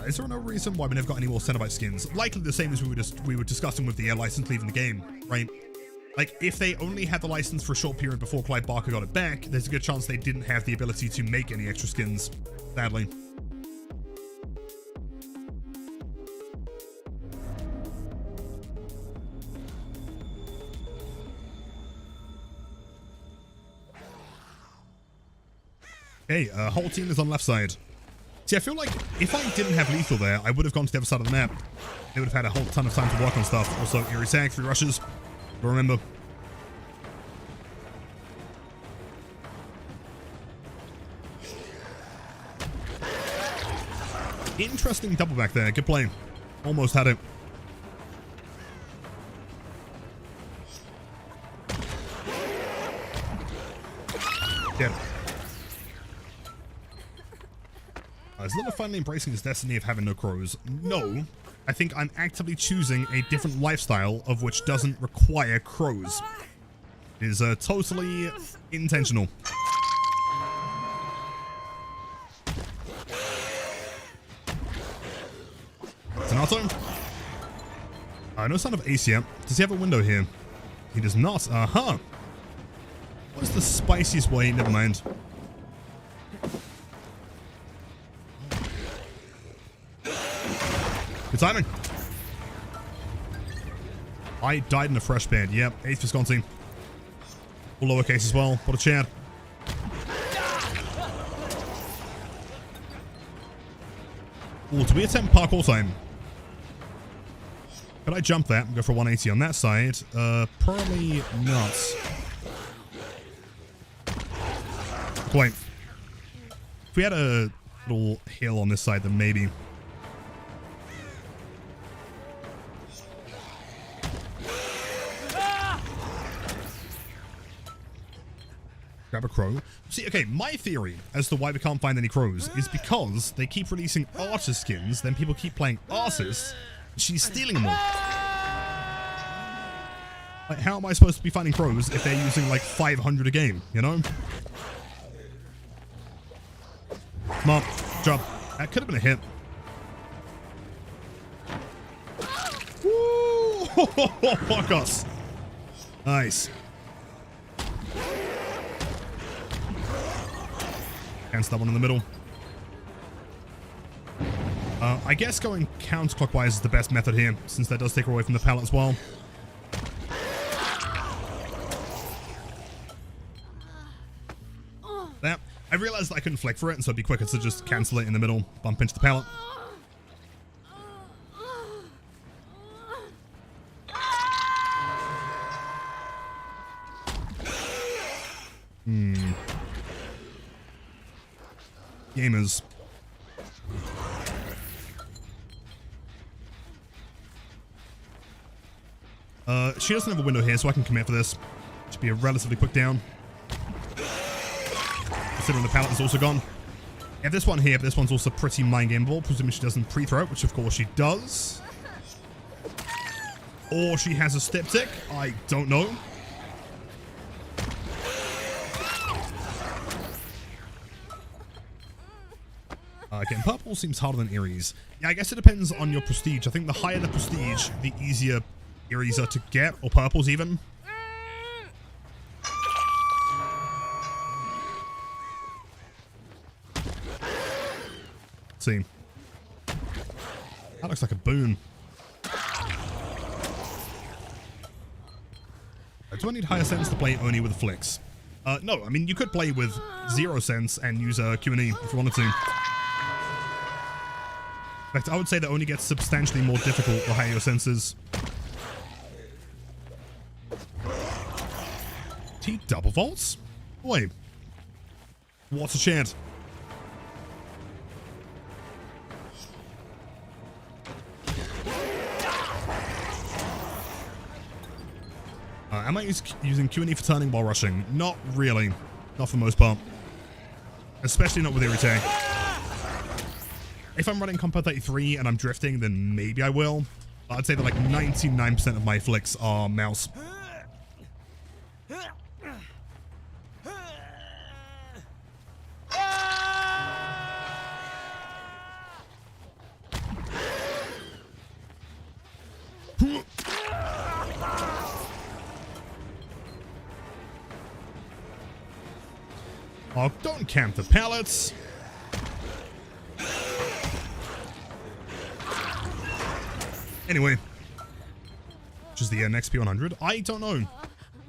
Is there no reason why we never got any more Cenobite skins? Likely the same as we were discussing with the license leaving the game, right? Like, if they only had the license for a short period before Clive Barker got it back, there's a good chance they didn't have the ability to make any extra skins, sadly. Hey, whole team is on left side. See, I feel like if I didn't have Lethal there, I would have gone to the other side of the map. They would have had a whole ton of time to work on stuff. Also, Eerie Tag, 3 rushes. But remember. Interesting double back there. Good play. Almost had it. Dead. Is Lilla finally embracing his destiny of having no crows? No. I think I'm actively choosing a different lifestyle of which doesn't require crows. It is totally intentional. Donato? No sign of Ace yet. Does he have a window here? He does not. Uh-huh. What's the spiciest way? Never mind. Good timing. I died in a fresh bed. Yep, Ace Visconti. All lowercase as well. What a chat. Oh, do we attempt parkour time? Could I jump that and go for 180 on that side? Probably not. Quite. If we had a little hill on this side, then maybe. Grab a crow. See, okay, my theory as to why we can't find any crows is because they keep releasing archer skins, then people keep playing Arceus, and she's stealing them all. Like, how am I supposed to be finding crows if they're using like 500 a game, you know? Come on, jump. That could have been a hit. Woo! Fuck us. Nice. Cancel that one in the middle. I guess going counterclockwise is the best method here, since that does take her away from the pallet as well. There. I realized I couldn't flick for it, and so it'd be quicker to just cancel it in the middle, bump into the pallet. Gamers. She doesn't have a window here, so I can commit for this. Should be a relatively quick down. Considering the pallet is also gone. Yeah, this one here, but this one's also pretty mind-gameable, presuming she doesn't pre-throw it, which of course she does. Or she has a step tick. I don't know. Getting purple seems harder than Ares. Yeah, I guess it depends on your prestige. I think the higher the prestige, the easier Ares are to get, or purples even. Let's see. That looks like a boon. Do I need higher sense to play only with flicks? No, I mean, you could play with 0 sense and use a Q&E if you wanted to. In fact, I would say that only gets substantially more difficult the higher your senses. T double vaults? Wait. What's a chant? Am I using Q&E for turning while rushing? Not really. Not for the most part. Especially not with Irrite. If I'm running Compo 33 and I'm drifting, then maybe I will. But I'd say that like 99% of my flicks are mouse. Oh, don't camp the pallets. Anyway, which is the next P100. I don't know.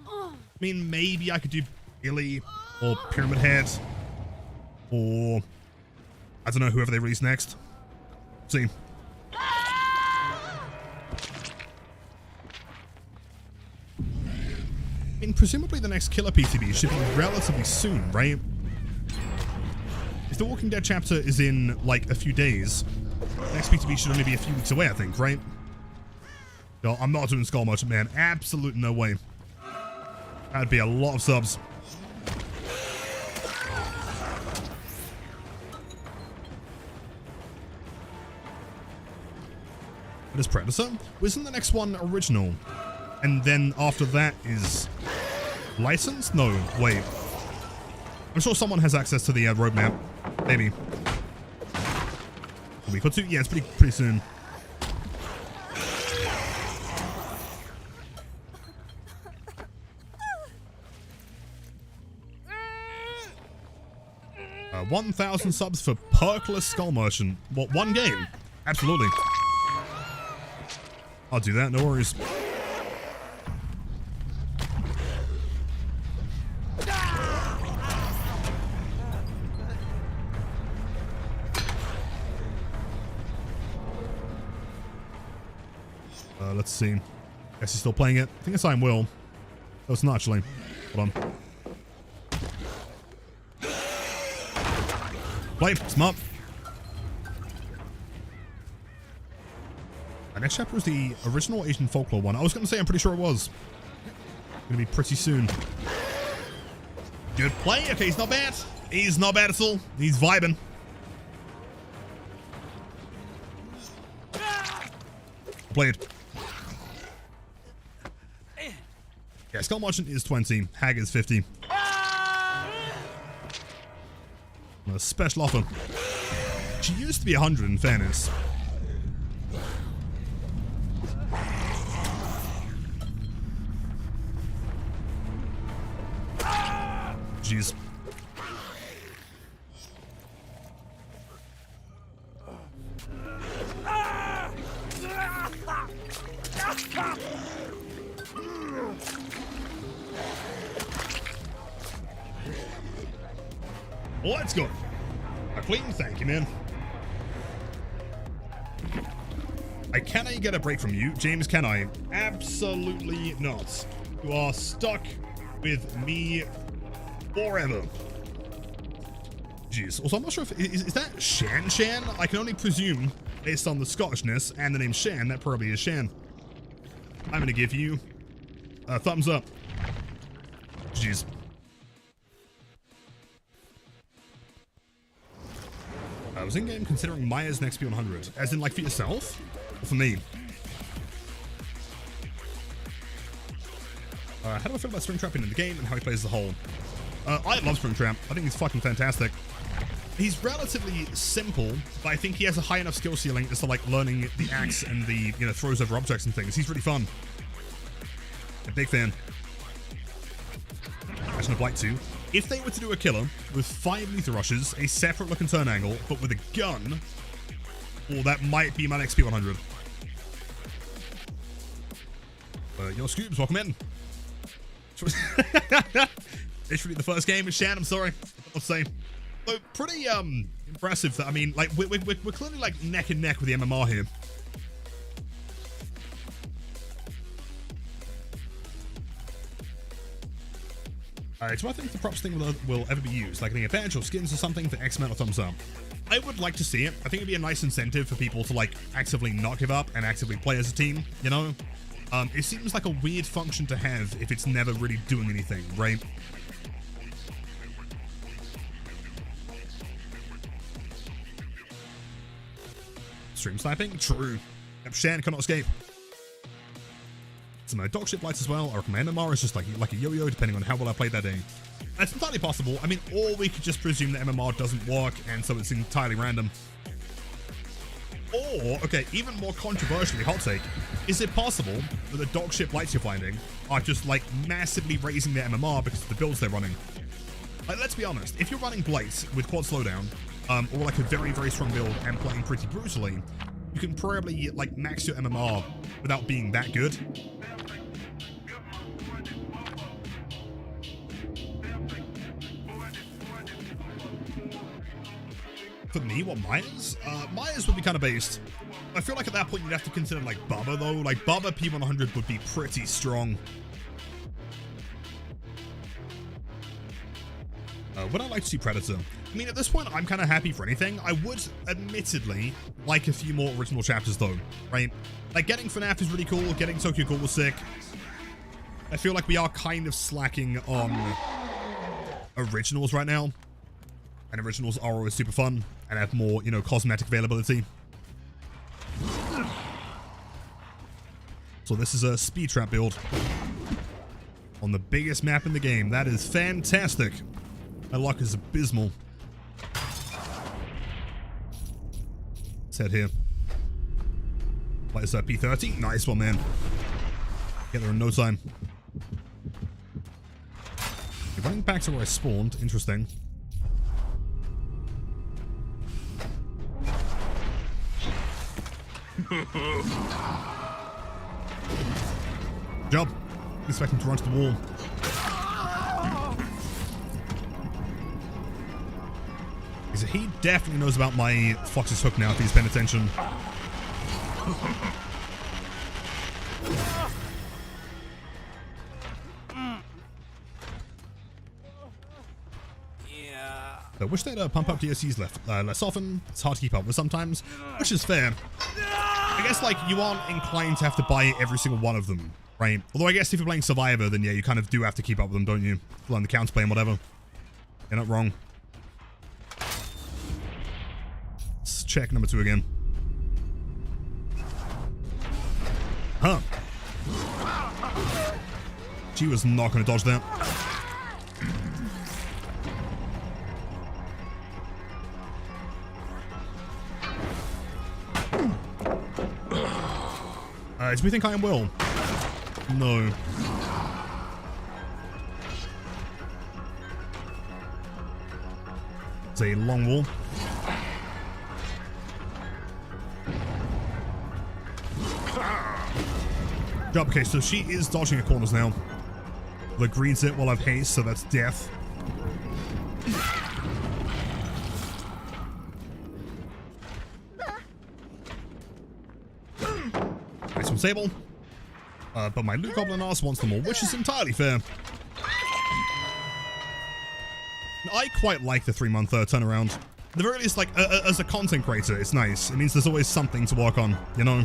I mean, maybe I could do Billy or Pyramid Head or I don't know, whoever they release next. Let's see. I mean, presumably the next Killer PTB should be relatively soon, right? If the Walking Dead chapter is in like a few days, the next PTB should only be a few weeks away, I think, right? No, I'm not doing Skull Merchant, man. Absolute no way. That'd be a lot of subs. What is Predator? Wasn't the next one original? And then after that is licensed? No, wait. I'm sure someone has access to the roadmap. Maybe. A week or two? Yeah, it's pretty soon. Uh, 1,000 subs for Perkless Skull Merchant. What, one game? Absolutely. I'll do that, no worries. Let's see. Guess he's still playing it. I think it's I Will. No, it's not actually. Hold on. Play. Smart. Our next chapter was the original Asian folklore one. I was going to say I'm pretty sure it was. Going to be pretty soon. Good play. Okay, he's not bad. He's not bad at all. He's vibing. Played. Yeah, Skull Merchant is 20. Hag is 50. A special offer. She used to be 100 in fairness. Jeez. Let's go. A clean thank you, man. Can I get a break from you? James, can I? Absolutely not. You are stuck with me forever. Jeez. Also, I'm not sure if... Is that Shan? I can only presume, based on the Scottishness and the name Shan, that probably is Shan. I'm going to give you a thumbs up. Jeez. I was in-game considering Maya's next P100. As in, like, for yourself? Or for me? How do I feel about Springtrap in the game and how he plays the whole? I love Springtrap. I think he's fucking fantastic. He's relatively simple, but I think he has a high enough skill ceiling as to, like, learning the axe and the, you know, throws over objects and things. He's really fun. A big fan. Passion of Blight 2. If they were to do a killer with 5 lethal rushes, a separate look and turn angle, but with a gun, well, that might be my next P100. Yo, Scoobs, welcome in. It's really the first game with Shan, I'm sorry. I'll say. So, pretty impressive that, I mean, like, we're clearly, like, neck and neck with the MMR here. So I think the props thing will ever be used, like any badge or skins or something for X amount of thumbs up. I would like to see it. I think it'd be a nice incentive for people to, like, actively not give up and actively play as a team, you know? It seems like a weird function to have if it's never really doing anything, right? Stream sniping? True. Shan cannot escape. Some dog ship lights as well. I recommend MMR is just like a yo-yo depending on how well I played that day. That's entirely possible. I mean, or we could just presume that MMR doesn't work and so it's entirely random. Or, okay, even more controversially, hot take, is it possible that the dog ship lights you're finding are just like massively raising their MMR because of the builds they're running? Like, let's be honest, if you're running Blights with quad slowdown, or like a very, very strong build and playing pretty brutally, you can probably like max your MMR without being that good. For me, what Myers? Myers would be kind of based. I feel like at that point you'd have to consider like Bubba though. Like Bubba P100 would be pretty strong. Would I like to see Predator? I mean, at this point, I'm kind of happy for anything. I would, admittedly, like a few more original chapters though, right? Like getting FNAF is really cool. Getting Tokyo Ghoul was sick. I feel like we are kind of slacking on originals right now. And originals are always super fun and have more, you know, cosmetic availability. So this is a speed trap build on the biggest map in the game. That is fantastic. My luck is abysmal. Let's head here. What is that, P30? Nice one, man. Get there in no time. You're running back to where I spawned. Interesting. Job. Expect him to run to the wall. So he definitely knows about my Fox's Hook now if he's paying attention. I wish they'd pump up DLCs less often. It's hard to keep up with sometimes, which is fair. I guess, like, you aren't inclined to have to buy every single one of them, right? Although I guess if you're playing Survivor, then yeah, you kind of do have to keep up with them, don't you? Learn the counterplay and whatever. You're not wrong. Let's check number 2 again. Huh. She was not going to dodge that. Do we think I am Will? No. It's a long wall. Okay, so she is dodging at corners now. The green's it while I've haste, so that's death. Nice from Sable. But my loot goblin ass wants them all, which is entirely fair. I quite like the 3-month turnaround. At the very least, like, as a content creator, it's nice. It means there's always something to work on, you know?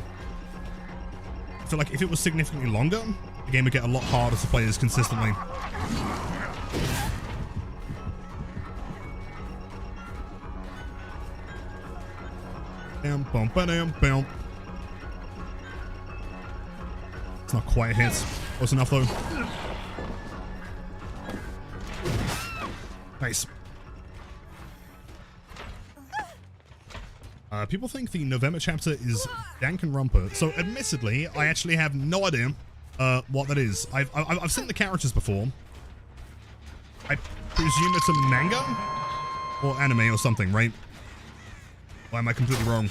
I feel like if it was significantly longer, the game would get a lot harder to play as consistently. Bam, bum, ba-dam, bam. It's not quite a hit. Close enough, though. Nice. People think the November chapter is Danganronpa. So, admittedly, I actually have no idea what that is. I've seen the characters before. I presume it's a manga or anime or something, right? Or am I completely wrong?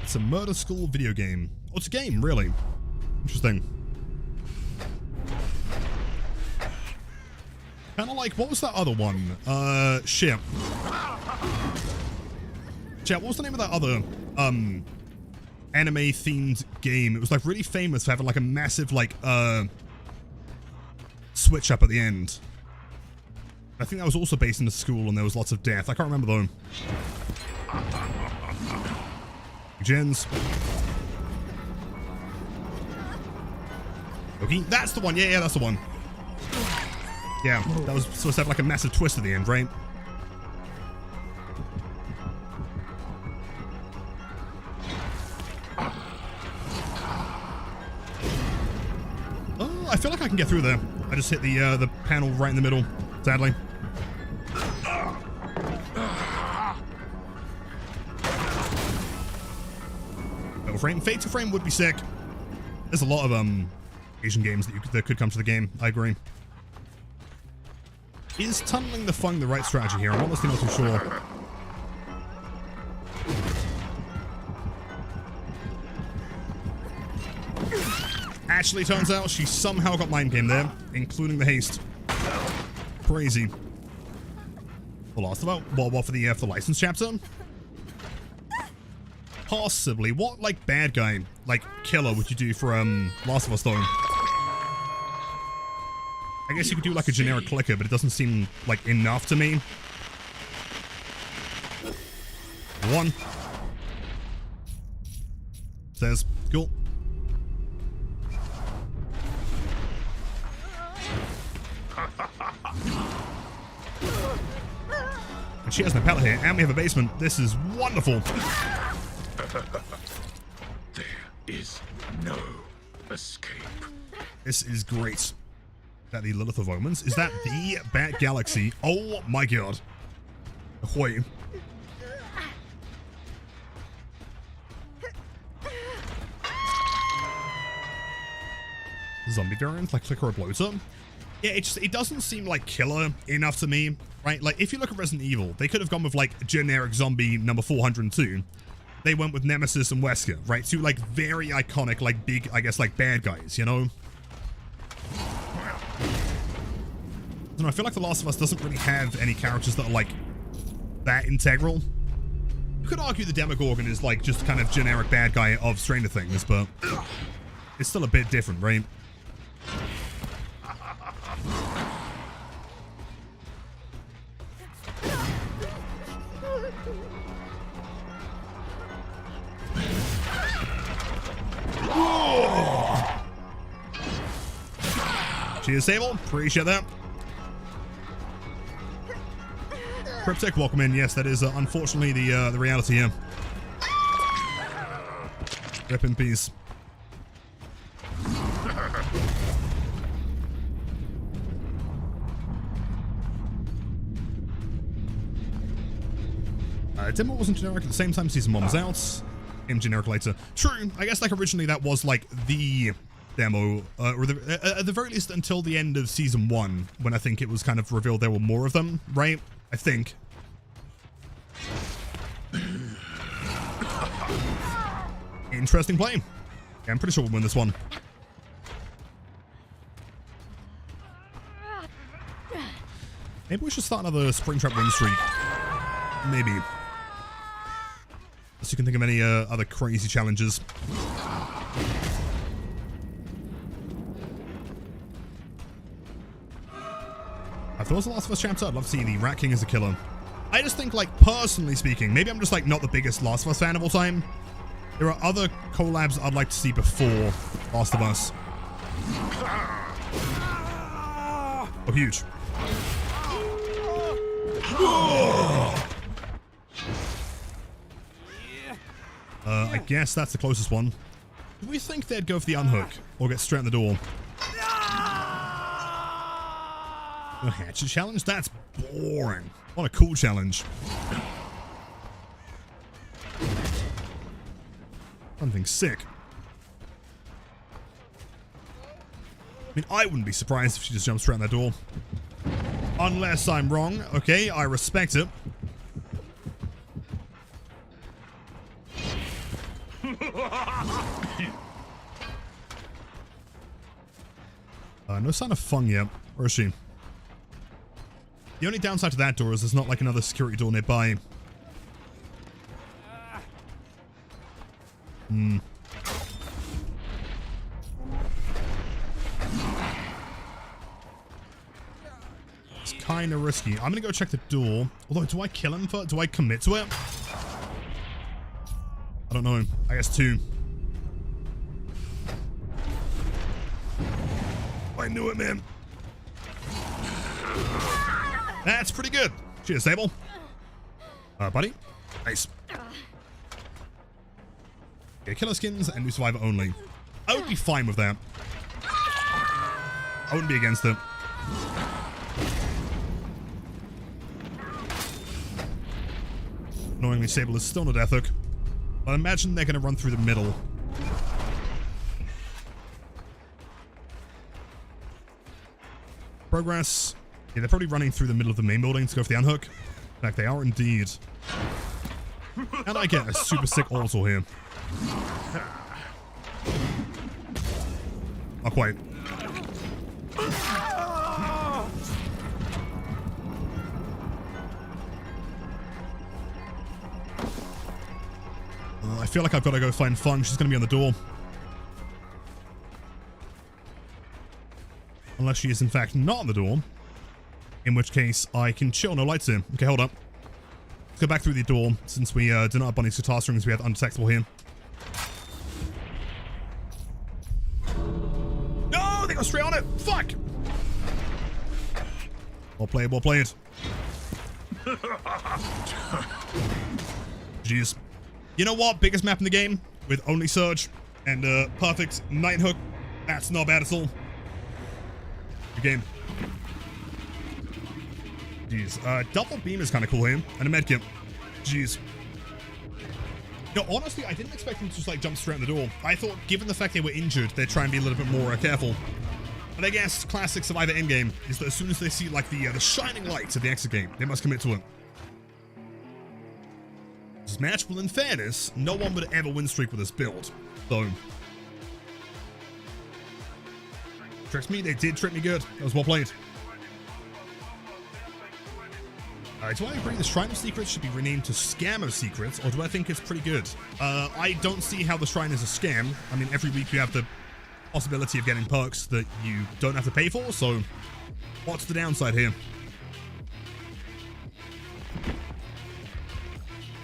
It's a murder school video game. Oh, it's a game, really. Interesting. Kind of like, what was that other one? Shit. Chat, what was the name of that other, anime-themed game? It was, like, really famous for having, like, a massive, like, switch up at the end. I think that was also based in a school and there was lots of death. I can't remember, though. Gens. Okay, that's the one. Yeah, that's the one. Yeah, that was supposed to have like a massive twist at the end, right? Oh, I feel like I can get through there. I just hit the panel right in the middle, sadly. Fatal Frame. Fatal Frame would be sick. There's a lot of Asian games that could come to the game. I agree. Is tunneling the Fung the right strategy here? I'm honestly not too sure. Actually, turns out she somehow got mind game there, including the haste. Crazy. The last about what for the license chapter? Possibly. What like bad guy, like killer, would you do for Last of Us though? I guess you could do like a generic clicker, but it doesn't seem like enough to me. One. Says, cool. And she has no pallet here, and we have a basement. This is wonderful. There is no escape. This is great. Is that the Lilith of Omens? Is that the Bat Galaxy? Oh my god. Ahoy. Zombie variant, like Clicker or Bloater? Yeah, it doesn't seem like killer enough to me, right? Like, if you look at Resident Evil, they could have gone with, like, generic zombie number 402. They went with Nemesis and Wesker, right? Two, like, very iconic, like, big, I guess, like, bad guys, you know? I don't know, I feel like The Last of Us doesn't really have any characters that are, like, that integral. You could argue the Demogorgon is, like, just kind of generic bad guy of Stranger Things, but it's still a bit different, right? Whoa! Cheers, Sable. Appreciate that. Cryptek, welcome in. Yes, that is unfortunately the reality here. Rip in peace. Demo wasn't generic at the same time Season 1 was out. Became generic later. True. I guess like originally that was like the demo, or at the very least until the end of Season 1, when I think it was kind of revealed there were more of them, right? I think. Interesting play. Yeah, I'm pretty sure we'll win this one. Maybe we should start another Springtrap win streak. Maybe. Unless you can think of any other crazy challenges. If there was a Last of Us chapter, I'd love to see the Rat King as a killer. I just think, like, personally speaking, maybe I'm just, like, not the biggest Last of Us fan of all time. There are other collabs I'd like to see before Last of Us. Oh, huge. I guess that's the closest one. Do we think they'd go for the unhook or get straight in the door? A hatchet challenge? That's boring. What a cool challenge. Something sick. I mean, I wouldn't be surprised if she just jumped straight in that door. Unless I'm wrong. Okay, I respect it. No sign of Fung yet. Where is she? The only downside to that door is there's not like another security door nearby. It's kind of risky. I'm gonna go check the door. Although, do I kill him for? Do I commit to it? I don't know. I guess 2. I knew it, man. That's pretty good. Cheers, Sable. Buddy. Nice. Okay, killer skins and new survivor only. I would be fine with that. I wouldn't be against it. Annoyingly, Sable is still no death hook. But I imagine they're going to run through the middle. Progress. Yeah, they're probably running through the middle of the main building to go for the unhook. In fact, they are indeed. And I get a super sick auto here. Not quite. I feel like I've got to go find Fung. She's going to be on the door. Unless she is in fact not on the door. In which case I can chill. No lights in. Okay, hold up. Let's go back through the door. Since we did not have Bunny's guitar strings, we have undetectable here. No! They got straight on it! Fuck! Well played, well played. Jeez. You know what? Biggest map in the game with only Surge and perfect Night Hook. That's not bad at all. Good game. Jeez. Double beam is kind of cool here. And a medkit. Jeez. No, honestly, I didn't expect them to just like jump straight in the door. I thought, given the fact they were injured, they'd try and be a little bit more careful. But I guess classic Survivor endgame is that as soon as they see like the shining lights of the exit game, they must commit to it. This match, well, in fairness, no one would ever win streak with this build. So, tricks me, they did trick me good. That was well played. Do I agree the Shrine of Secrets should be renamed to Scam of Secrets, or do I think it's pretty good? I don't see how the Shrine is a scam. I mean, every week you have the possibility of getting perks that you don't have to pay for, so what's the downside here?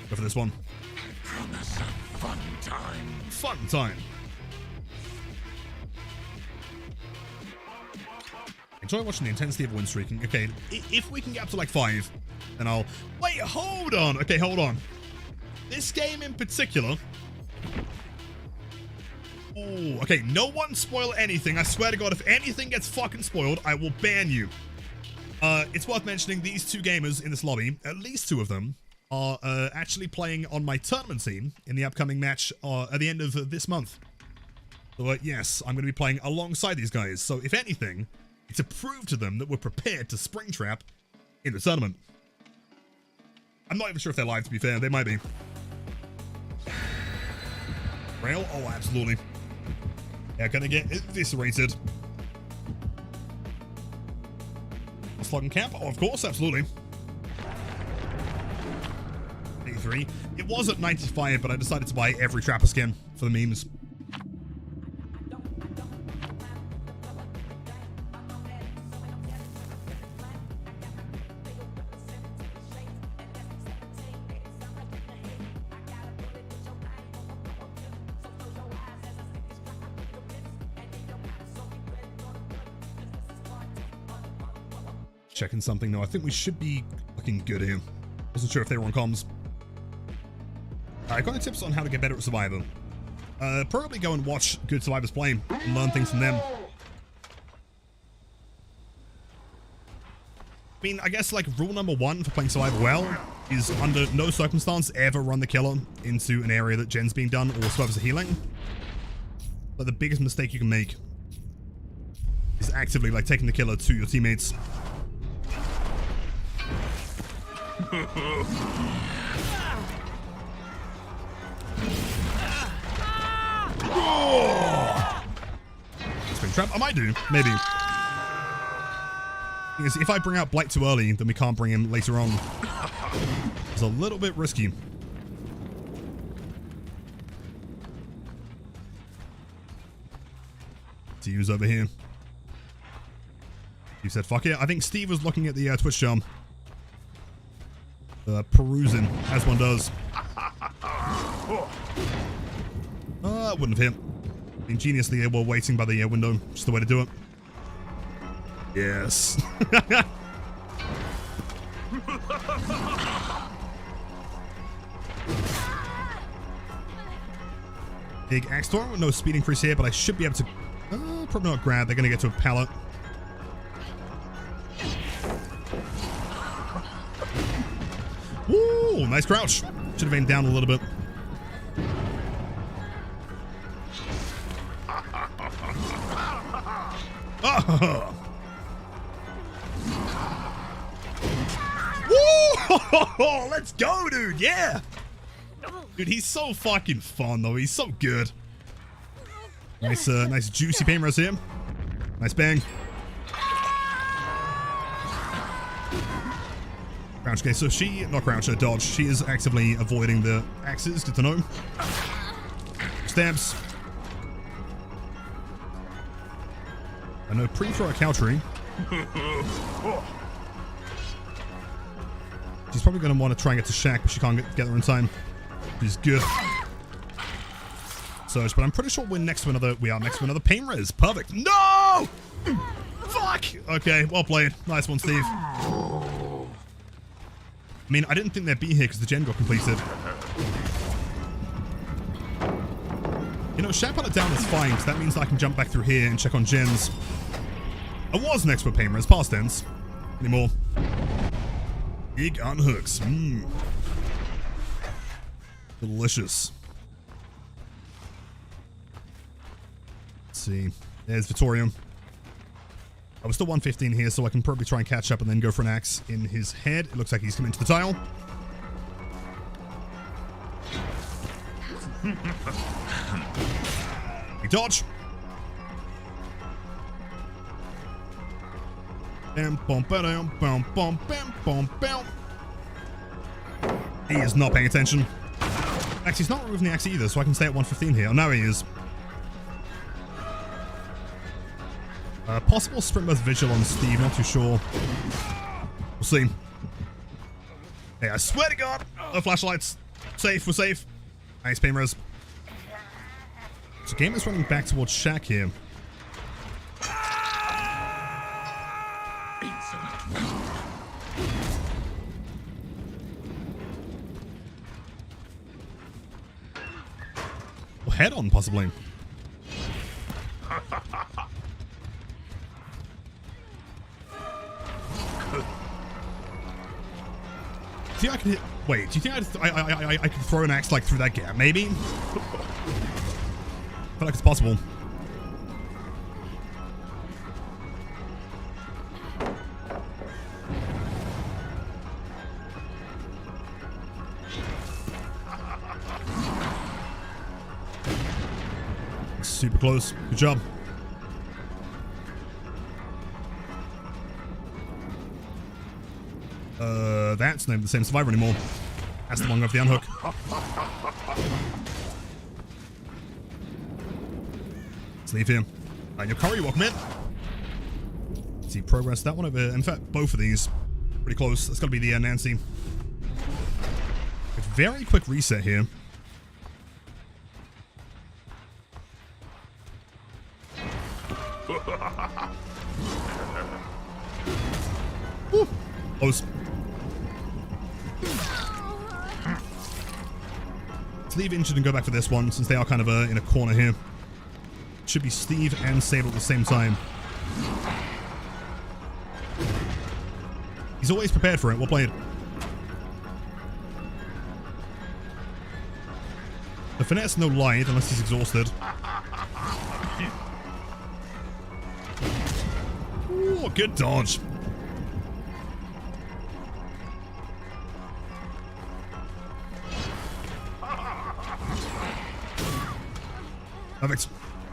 Go for this one. I promise a fun time. Fun time. Enjoy watching the intensity of win streaking. Okay, if we can get up to like 5, then I'll... Wait, hold on. Okay, hold on. This game in particular... Oh, okay, no one spoil anything. I swear to God, if anything gets fucking spoiled, I will ban you. It's worth mentioning these 2 gamers in this lobby, at least 2 of them, are actually playing on my tournament team in the upcoming match at the end of this month. So, yes, I'm going to be playing alongside these guys. So, if anything, it's to prove to them that we're prepared to Springtrap in the tournament. I'm not even sure if they're live, to be fair. They might be. Rail? Oh, absolutely. They're gonna get eviscerated. Slugging camp? Oh, of course, absolutely. 83. It was at 95, but I decided to buy every Trapper skin for the memes. Checking something though. I think we should be looking good here. Wasn't sure if they were on comms. I got tips on how to get better at Survivor. Probably go and watch good survivors play and learn things from them. I mean, I guess like rule number 1 for playing Survivor well is under no circumstance ever run the killer into an area that gen's being done or survivors are healing. But the biggest mistake you can make is actively like taking the killer to your teammates. Springtrap? I might do, maybe. Because if I bring out Blight too early, then we can't bring him later on. It's a little bit risky. To use over here. You said fuck it. I think Steve was looking at the Twitch charm. Perusing, as one does. Wouldn't have hit. Ingeniously, we're waiting by the window. Just the way to do it. Yes. Big axe throw with no speed increase here, but I should be able to... probably not grab. They're going to get to a pallet. Woo! Nice crouch. Should have been down a little bit. Oh. Woo! Let's go, dude. Yeah. Dude, he's so fucking fun, though. He's so good. Nice, nice juicy pain res here. Nice bang. Crouch. Okay, so she, not crouch, dodge. She is actively avoiding the axes. Good to know. Stabs. I know pre-throw a cow tree. She's probably going to want to try and get to Shaq, but she can't get there in time. Which is good. Surge, but I'm pretty sure we're next to another. We are next to another pain res. Perfect. No! Fuck! Okay, well played. Nice one, Steve. I mean, I didn't think they'd be here because the gen got completed. You know, Shaq put it down is fine, because that means I can jump back through here and check on gens. I was next to a pain res, past tense. Anymore. Big unhooks. Mmm. Delicious. Let's see. There's Vittorium. I was still 115 here, so I can probably try and catch up and then go for an axe in his head. It looks like he's coming to the tile. Big dodge. He is not paying attention. Actually, he's not removing the axe either, so I can stay at 115 here. Oh, now he is. Possible sprint burst vigil on Steve, not too sure. We'll see. Hey, I swear to God! No flashlights. Safe, we're safe. Nice pain res. So game is running back towards Shaq here. head on, possibly. Do you think I could hit... Wait, do you think I could throw an axe, like, through that gap? Maybe? I feel like it's possible. Super close. Good job. That's not even the same survivor anymore. That's the one with the unhook. Let's leave here. And your curry, welcome in. Let's see progress. That one over. In fact, both of these pretty close. That's got to be the Nancy. A very quick reset here. Woo. Close. Let's leave injured and go back for this one, since they are kind of in a corner here. Should be Steve and Sable at the same time. He's always prepared for it. We'll play it. The finesse, no light, unless he's exhausted. Ooh, good dodge. Perfect.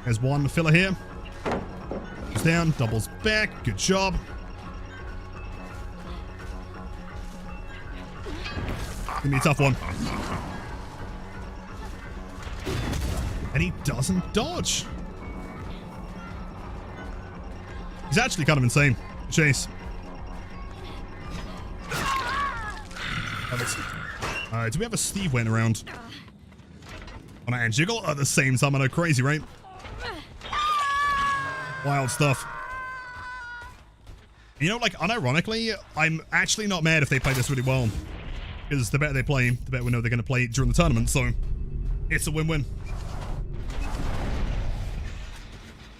There's one filler here. Goes down, doubles back. Good job. Gonna be a tough one. And he doesn't dodge. He's actually kind of insane. Chase. Alright, do we have a Steve went around? On and jiggle at the same time. I know, crazy, right? Wild stuff. You know, like, unironically, I'm actually not mad if they play this really well. Because the better they play, the better we know they're going to play during the tournament, so it's a win-win.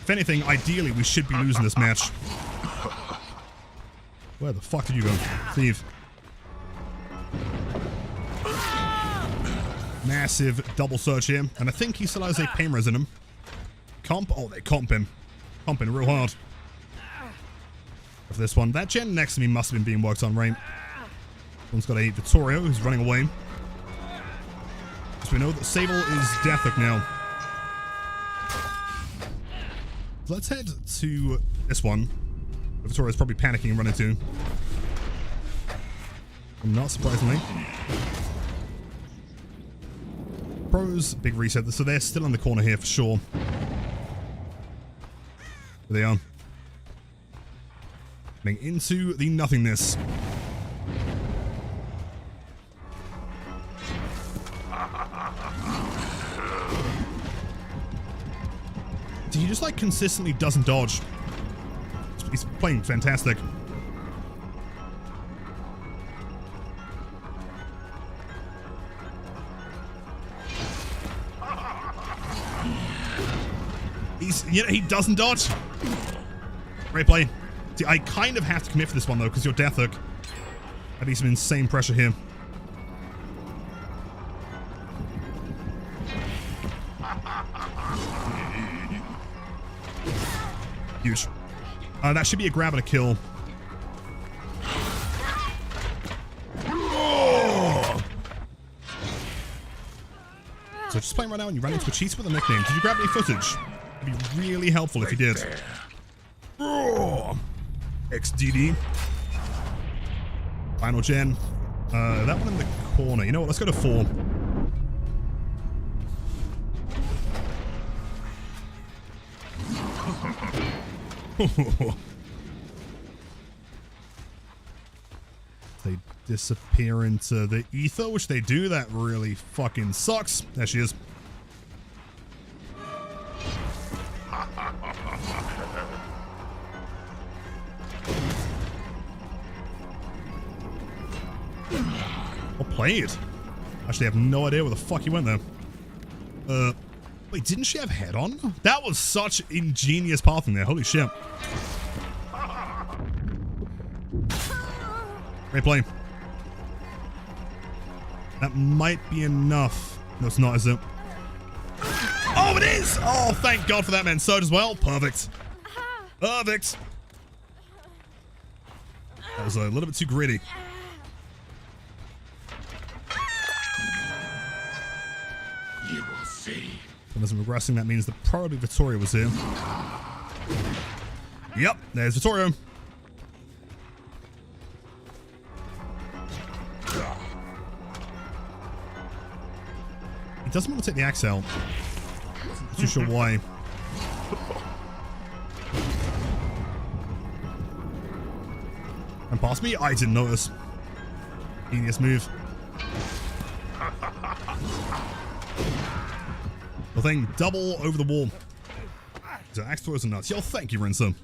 If anything, ideally, we should be losing this match. Where the fuck did you go, Steve? Massive double search here, and I think he still has a pain res in him. Comp? Oh, they comp him. Comping real hard. For this one, that gen next to me must have been being worked on, right? One's got a Vittorio who's running away. So we know that Sable is Deathhook now. So let's head to this one. Vittorio's probably panicking and running to. Not surprisingly. Pros, big reset. So they're still in the corner here for sure. There they are. Getting into the nothingness. He just like consistently doesn't dodge. He's playing fantastic. He doesn't dodge. Great play. See, I kind of have to commit for this one though, because you're Deathhook. That'd be some insane pressure here. Huge. That should be a grab and a kill. Oh! So just playing right now and you ran into a cheese with a nickname. Did you grab any footage? It'd be really helpful if you did. Oh! XDD. Final gen. That one in the corner. You know what? Let's go to 4. They disappear into the ether, which they do. That really fucking sucks. There she is. Well played. Actually, I have no idea where the fuck he went there. Wait, didn't she have head on? That was such ingenious pathing there. Holy shit. Great play. That might be enough. No, it's not, is it? Oh, it is! Oh, thank God for that, man. Surge as well. Perfect. Perfect. That was a little bit too gritty. You will see. When there's regressing, that means that probably Vittoria was here. Yep, there's Vittoria. He doesn't want to take the axe out. Not too sure why. And past me? I didn't notice. Genius move. The thing double over the wall. So axe throws are nuts. Yo, thank you, Rinso.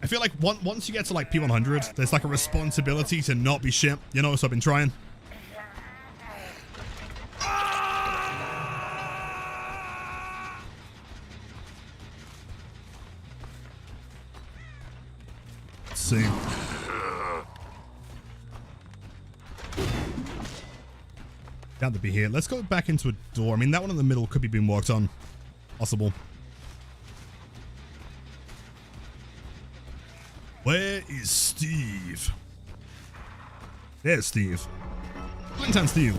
I feel like once you get to like P100, there's like a responsibility to not be shit. You know, so I've been trying. Let's see. Got to be here. Let's go back into a door. I mean, that one in the middle could be being worked on. Possible. Where is Steve? There's Steve. Clinton Steve.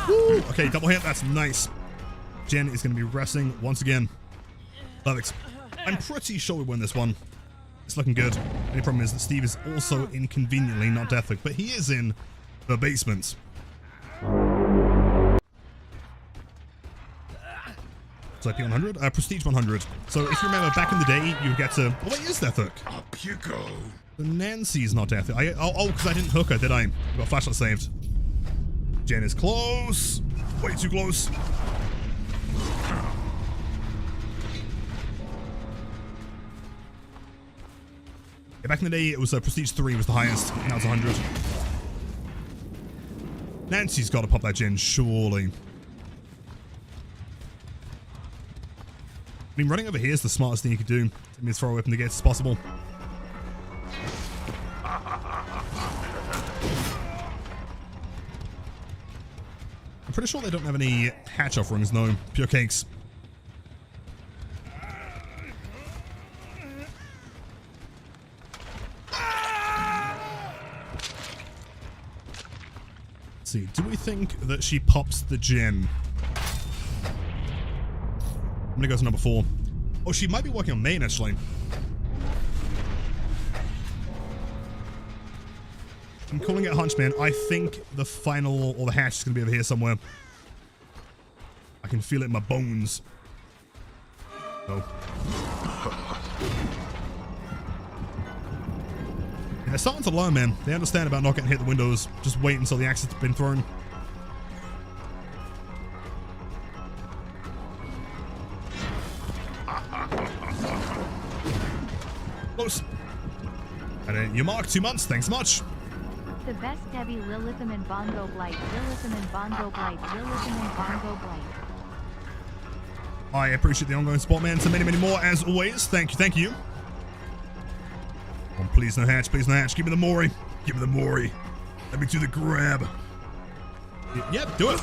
Woo! Okay, double hit. That's nice. Jen is going to be wrestling once again. Perfect. I'm pretty sure we win this one. It's looking good. The only problem is that Steve is also inconveniently not Deathwick, but he is in the basement. So IP 100? Prestige 100. So if you remember back in the day, you get to... Oh, wait, is Deathwick? Up you go. The Nancy's not Deathwick. Oh, because I didn't hook her, did I? Got flashlight saved. Jen is close. Way too close. Yeah, back in the day, it was Prestige 3 was the highest. Now it's 100. Nancy's got to pop that Jen, surely. I mean, running over here is the smartest thing you could do. It means throw a weapon to get as possible. I'm pretty sure they don't have any hatch offerings, no. Pure cakes. See, do we think that she pops the Jen? I'm gonna go to number 4. Oh, she might be working on main, actually. I'm calling it Hunchman. I think the final, or the hatch, is gonna be over here somewhere. I can feel it in my bones. Oh. They're starting to learn, man. They understand about not getting hit the windows. Just wait until the axe has been thrown. Close. And you mark 2 months. Thanks much. The best Debbie Lilitham and Bongo Blight. Lilitham and Bongo Blight. Lilitham and Bongo Blight. I appreciate the ongoing support, man. So many, many more as always. Thank you, thank you. Oh, please no hatch, please no hatch. Give me the Mori. Give me the Mori. Let me do the grab. Yep, do it.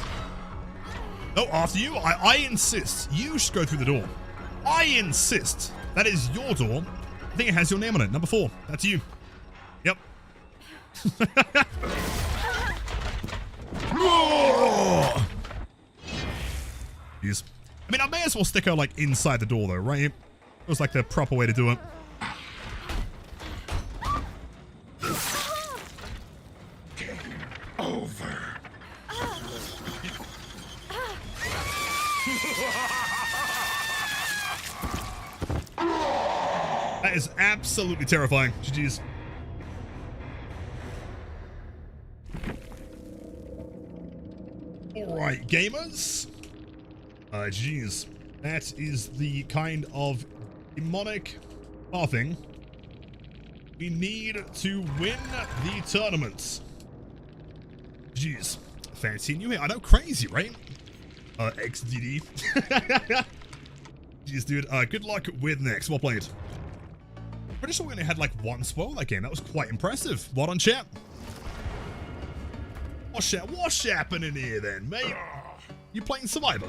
Oh, after you? I insist. You should go through the door. I insist. That is your door. I think it has your name on it. Number 4. That's you. Yep. Jeez. I mean, I may as well stick her, like, inside the door, though, right? Feels like the proper way to do it. Over. That is absolutely terrifying. GG's. Alright, gamers. Jeez. That is the kind of demonic pathing we need to win the tournaments. Jeez. Fancy new here. I know, crazy, right? XDD. Jeez, dude. Good luck with next. Well played. Pretty sure we only had like one spoil that game. That was quite impressive. Well done, chat. What's happening here then, mate? You playing Survivor?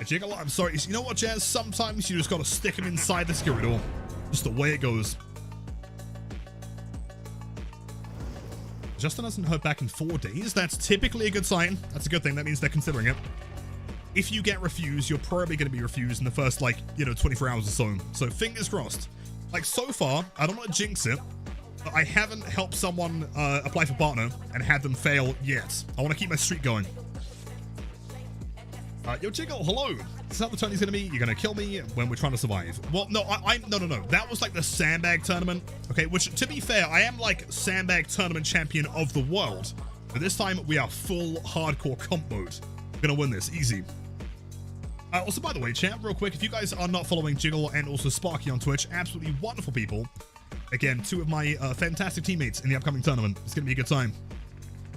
Jiggle, I'm sorry. You know what, Jazz? Sometimes you just gotta stick him inside the security door. Just the way it goes. Justin hasn't heard back in 4 days. That's typically a good sign. That's a good thing. That means they're considering it. If you get refused, you're probably going to be refused in the first, 24 hours or so. So fingers crossed. Like, so far, I don't want to jinx it, but I haven't helped someone apply for partner and had them fail yet. I want to keep my streak going. Yo, Jiggle, hello. This is how the tourney's going to be. You're going to kill me when we're trying to survive. Well, no, no. That was like the sandbag tournament. Okay, which, to be fair, I am like sandbag tournament champion of the world. But this time, we are full hardcore comp mode. We're going to win this. Easy. Also, by the way, chat, real quick, if you guys are not following Jiggle and also Sparky on Twitch, absolutely wonderful people. Again, 2 of my fantastic teammates in the upcoming tournament. It's going to be a good time.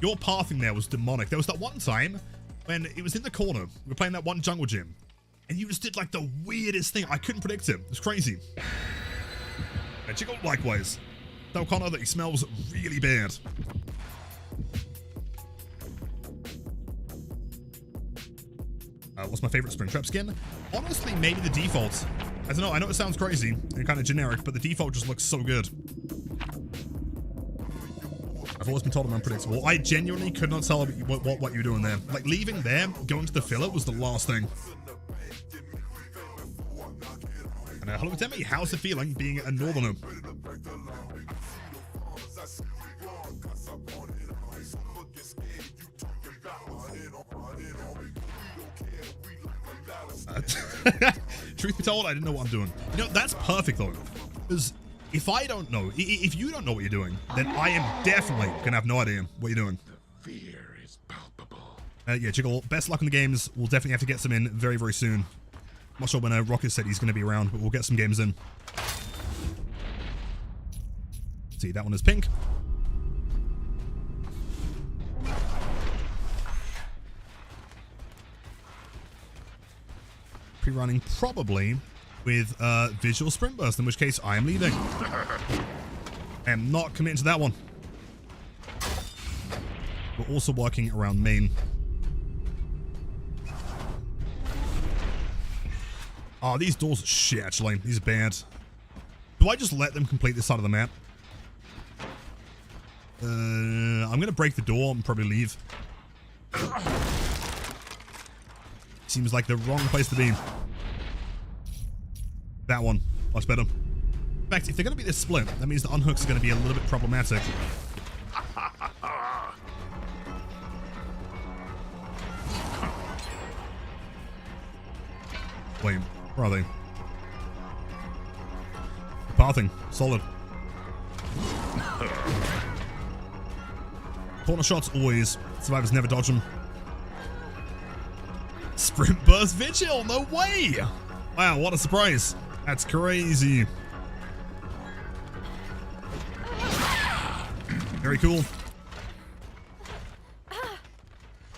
Your pathing there was demonic. There was that one time when it was in the corner. We were playing that one jungle gym. And you just did like the weirdest thing. I couldn't predict it. It was crazy. And Jiggle likewise. Tell Connor that he smells really bad. What's my favorite Springtrap skin? Honestly, maybe the default. I don't know. I know it sounds crazy and kind of generic, but the default just looks so good. I've always been told I'm unpredictable. I genuinely could not tell what you were doing there. Like, leaving there, going to the filler was the last thing. And hello, Demi. How's it feeling being a northerner? Truth be told, I didn't know what I'm doing. You know, that's perfect though. Because if I don't know, if you don't know what you're doing, then I am definitely gonna have no idea what you're doing. Fear is palpable. Yeah, Jiggle, best luck in the games. We'll definitely have to get some in very, very soon. I'm not sure when Rocket said he's gonna be around, but we'll get some games in. See, that one is pink. Running probably with visual sprint burst, in which case I am leading. I am not committing to that one. We're also working around main. Oh, these doors are shit, actually. These are bad. Do I just let them complete this side of the map? I'm going to break the door and probably leave. Seems like the wrong place to be. That one. Much better. In fact, if they're going to be this split, that means the unhooks are going to be a little bit problematic. Wait, where are they? Pathing. Solid. Corner shots always. Survivors never dodge them. Sprint burst vigil, no way! Wow, what a surprise. That's crazy. Very cool.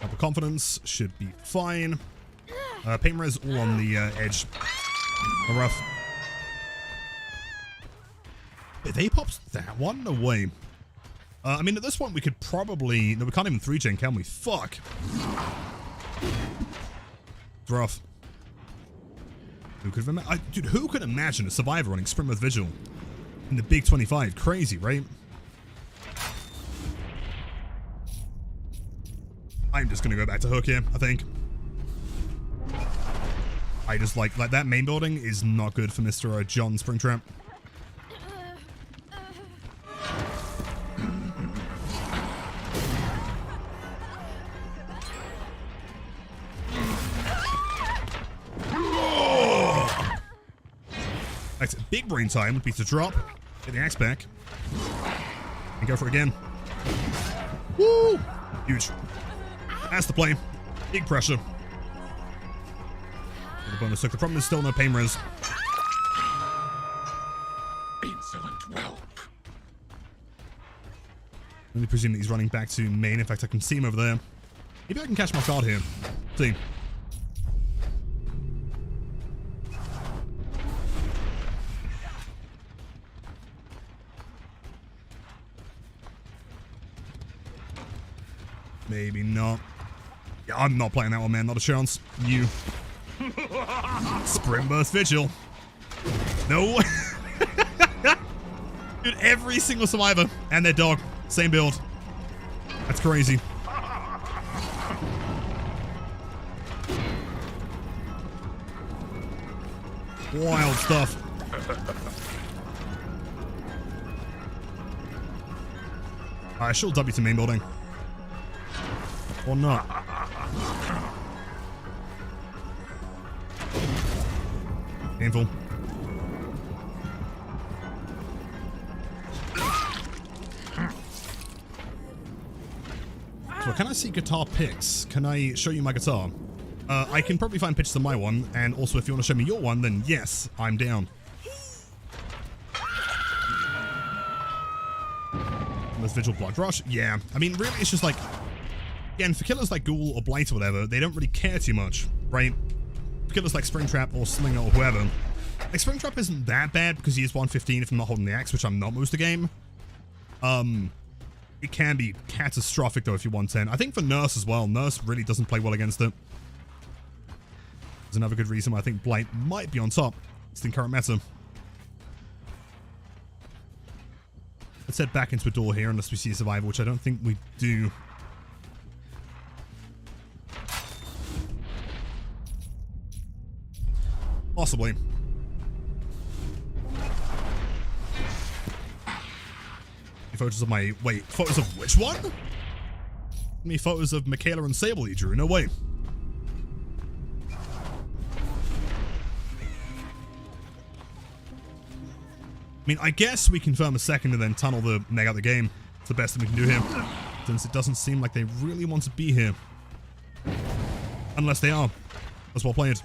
Upper confidence should be fine. Pain res all on the edge. Rough. Wait, they popped that one? No way. I mean, at this point, we could probably... No, we can't even 3-gen, can we? Fuck. It's rough. Who could dude, who could imagine a survivor running Sprint with Vigil in the Big 25? Crazy, right? I'm just gonna go back to hook here, I think. I just like that main building is not good for Mr. John Springtrap. Big brain time would be to drop, get the axe back, and go for it again. Woo! Huge. That's the play. Big pressure. The bonus hook. The problem is still no pain res. Insolent whelp. me presume that he's running back to main. In fact, I can see him over there. Maybe I can catch my guard here. See. Maybe not. Yeah, I'm not playing that one, man. Not a chance. You. Sprint Burst Vigil. No. Dude, every single survivor and their dog. Same build. That's crazy. Wild stuff. I should W to main building. Or not. Painful. So can I see guitar picks? Can I show you my guitar? I can probably find pictures of my one, and also if you want to show me your one, then yes, I'm down. There's Vigil Blood Rush. Yeah, I mean, really, it's just like, again, for killers like Ghoul or Blight or whatever, they don't really care too much, right? For killers like Springtrap or Slinger or whoever, like Springtrap isn't that bad because he is 115 if I'm not holding the axe, which I'm not most of the game. It can be catastrophic though if you're 110. I think for Nurse as well, Nurse really doesn't play well against it. There's another good reason why I think Blight might be on top. It's the current meta. Let's head back into a door here unless we see a survivor, which I don't think we do. Possibly. Photos of my... Wait, photos of which one? Me photos of Michaela and Sable you drew? No way. I mean, I guess we confirm a second and then tunnel the Meg out the game. It's the best thing we can do here. Since it doesn't seem like they really want to be here. Unless they are. That's well played.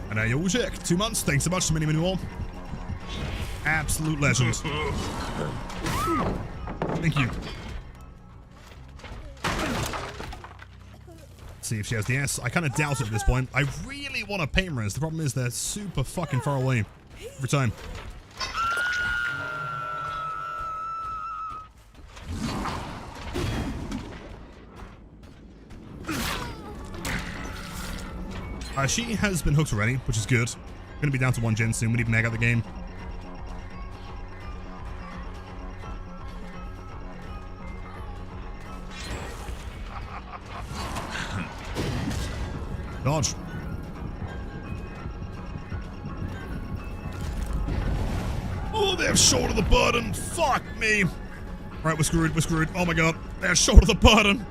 And now you'll check. 2 months. Thanks so much to many more. Absolute legend. Thank you. Let's see if she has the S. I kind of doubt it at this point. I really want a pain res. The problem is they're super fucking far away every time. She has been hooked already, which is good. Gonna be down to 1 gen soon. We need Meg out the game. Dodge. Oh, they have shoulder the burden. Fuck me. Right, we're screwed. We're screwed. Oh my god. They have shoulder the burden.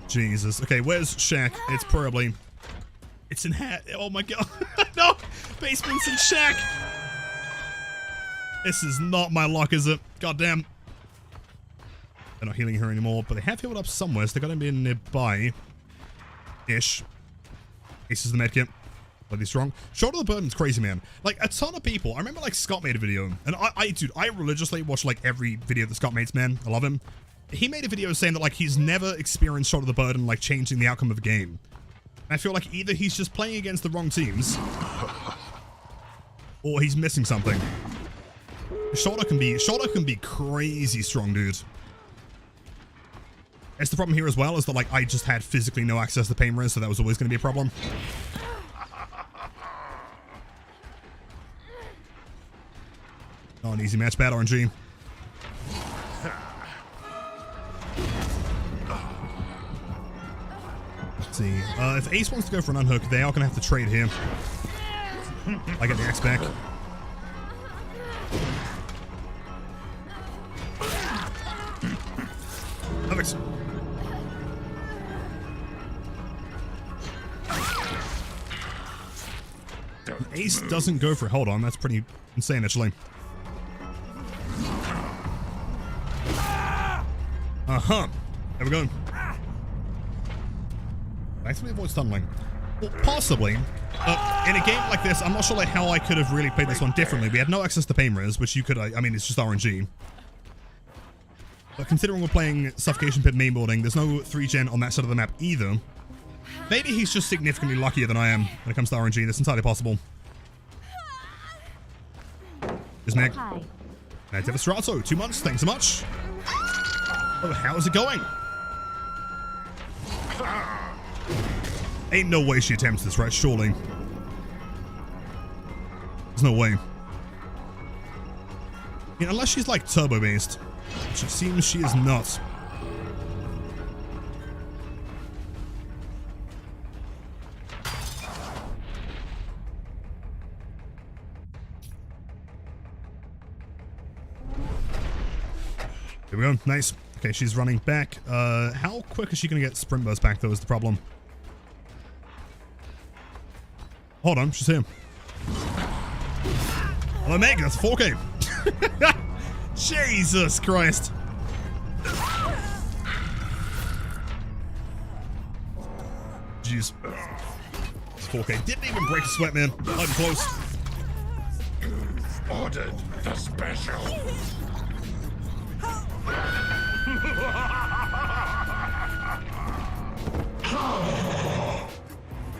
Jesus. Okay, where's Shaq? It's probably... It's in hat. Oh my god. No! Basement's in Shaq! This is not my luck, is it? God damn. They're not healing her anymore, but they have healed up somewhere, so they gotta be nearby. Ish. Ace is the medkit. Bloody strong. Shoulder the burden's crazy, man. Like, a ton of people. I remember, like, Scott made a video, and dude, I religiously watch, like, every video that Scott makes, man. I love him. He made a video saying that, like, he's never experienced Shoulder the Burden, like, changing the outcome of a game. And I feel like either he's just playing against the wrong teams, or he's missing something. Shoulder can be crazy strong, dude. That's the problem here as well, is that, like, I just had physically no access to pain res, so that was always going to be a problem. Oh, an easy match, bad RNG. Let's see. If Ace wants to go for an unhook, they are going to have to trade here. I get the X back. Perfect. Ace doesn't go for it. Hold on, that's pretty insane, actually. Uh-huh. There we go. Actually avoid tunneling. Well, possibly. But in a game like this, I'm not sure like how I could have really played this one differently. We had no access to pain res, which you could, I mean, it's just RNG. But considering we're playing Suffocation Pit mainboarding, there's no 3-gen on that side of the map either. Maybe he's just significantly luckier than I am when it comes to RNG. That's entirely possible. Here's Meg. Hi. Now, Devastrato, 2 months. Thanks so much. Oh, how's it going? Ain't no way she attempts this, right? Surely. There's no way. I mean, unless she's like turbo-based, which it seems she is not. Here we go. Nice. Okay, she's running back. How quick is she going to get sprint burst back, though, is the problem. Hold on, she's here. Hello, Meg. That's 4K. Jesus Christ. Jeez. It's 4K. Didn't even break a sweat, man. Not even close. Ordered the special.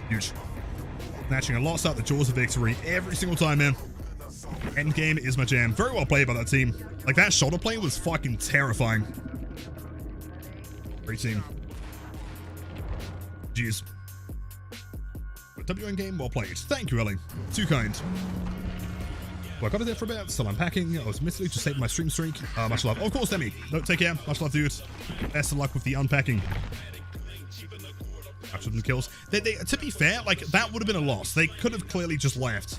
Huge. Snatching a loss out the jaws of victory every single time, man. Endgame is my jam. Very well played by that team. Like, that shoulder play was fucking terrifying. Great team. Jeez. WN game, well played. Thank you, Ellie. Too kind. Well, I got it there for a bit, still unpacking. I was admittedly just saving my stream streak. Much love. Oh, of course, Demi. No, take care. Much love, dude. Best of luck with the unpacking. After them kills. To be fair, like, that would have been a loss. They could have clearly just left.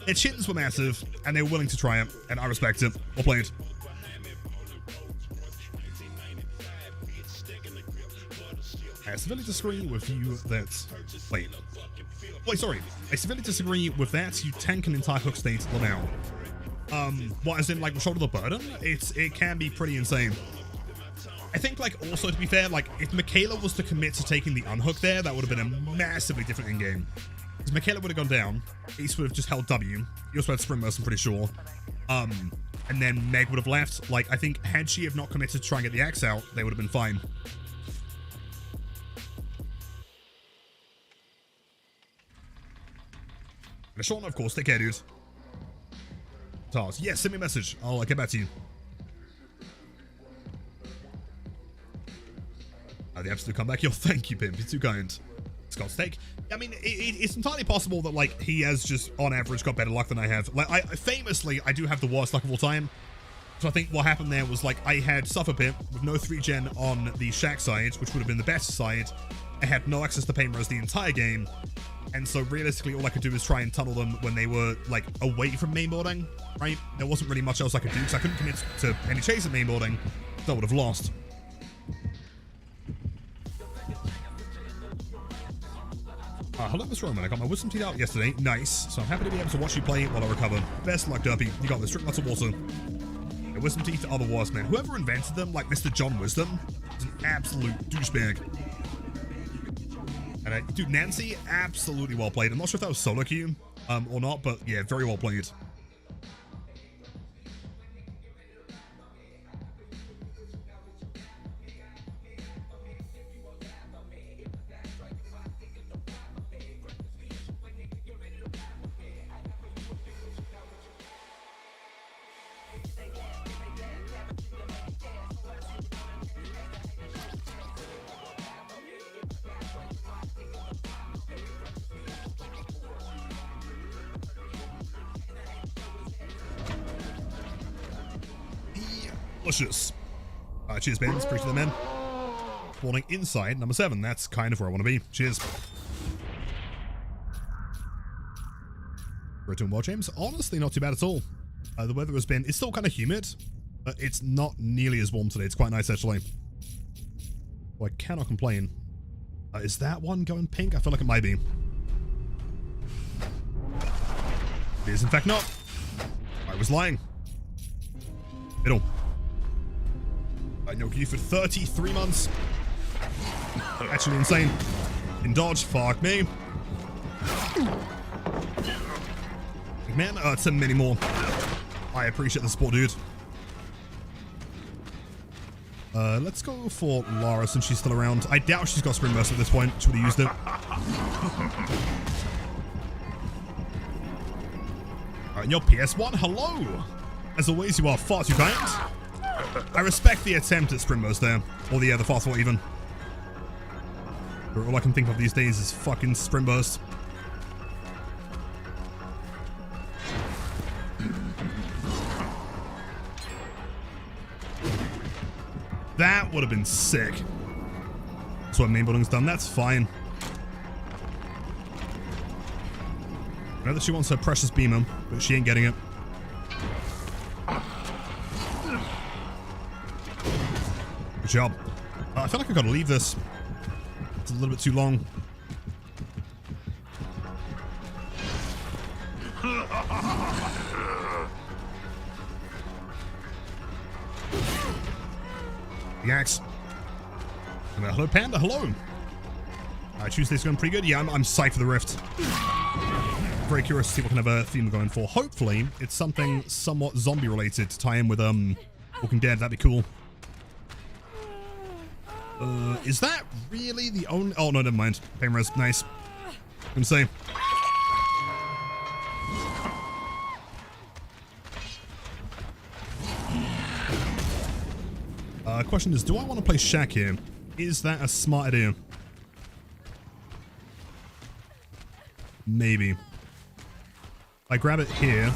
Their chins were massive, and they were willing to try it, and I respect it. Well played. I severely disagree with you that... Wait, sorry. I severely disagree with that. You tank an entire hook state now. What, as in, like, shoulder the burden? It can be pretty insane. I think, like, also, to be fair, like, if Mikaela was to commit to taking the unhook there, that would have been a massively different in-game. Because Mikaela would have gone down, Ace would have just held W, he also had Sprint Burst, I'm pretty sure. And then Meg would have left. Like, I think, had she have not committed to try and get the axe out, they would have been fine. And Sean, of course, take care, dude. Tars, yes, send me a message. I'll get back to you. The absolute comeback. Yo, thank you, Pimp. You're too kind. Scott's take. I mean, it's entirely possible that, like, he has just, on average, got better luck than I have. Like, famously, I do have the worst luck of all time. So I think what happened there was, like, I had Suffer Pit with no 3-gen on the Shack side, which would have been the best side. I had no access to Pain Rose the entire game. And so, realistically, all I could do was try and tunnel them when they were, like, away from mainboarding, right? There wasn't really much else I could do, because I couldn't commit to any chase at mainboarding, so I would have lost. Hello, Miss Roman. I got my wisdom teeth out yesterday. Nice. So I'm happy to be able to watch you play while I recover. Best luck, Derpy. You got this. Drink lots of water. The wisdom teeth are the worst, man. Whoever invented them, like Mr. John Wisdom, is an absolute douchebag. And dude, Nancy, absolutely well played. I'm not sure if that was solo queue or not, but yeah, very well played. Delicious. Cheers, Ben. Appreciate that, man. Spawning inside number 7. That's kind of where I want to be. Cheers. Return well, James. Honestly, not too bad at all. The weather has been... It's still kind of humid, but it's not nearly as warm today. It's quite nice, actually. Well, I cannot complain. Is that one going pink? I feel like it might be. It is, in fact, not. I was lying. Middle. I know you for 33 months. Actually insane. In dodge, fuck me. Man, so many more. I appreciate the support, dude. Let's go for Lara since she's still around. I doubt she's got Spring Burst at this point. She would have used it. Alright, your PS1, hello! As always, you are far too kind. I respect the attempt at Spring Burst there. Or the fast forward even. But all I can think of these days is fucking Spring Burst. That would have been sick. That's what main building's done. That's fine. I know that she wants her precious beamer, but she ain't getting it. Good job. I feel like I've got to leave this. It's a little bit too long. The axe. Hello, Panda. Hello. Tuesday's going pretty good. Yeah, I'm psyched for the Rift. Very curious to see what kind of a theme we're going for. Hopefully, it's something somewhat zombie related to tie in with Walking Dead. That'd be cool. Is that really the only? Oh no, never mind. Pain res, nice. I'm gonna say. Question is, do I want to play Shaq here? Is that a smart idea? Maybe. I grab it here.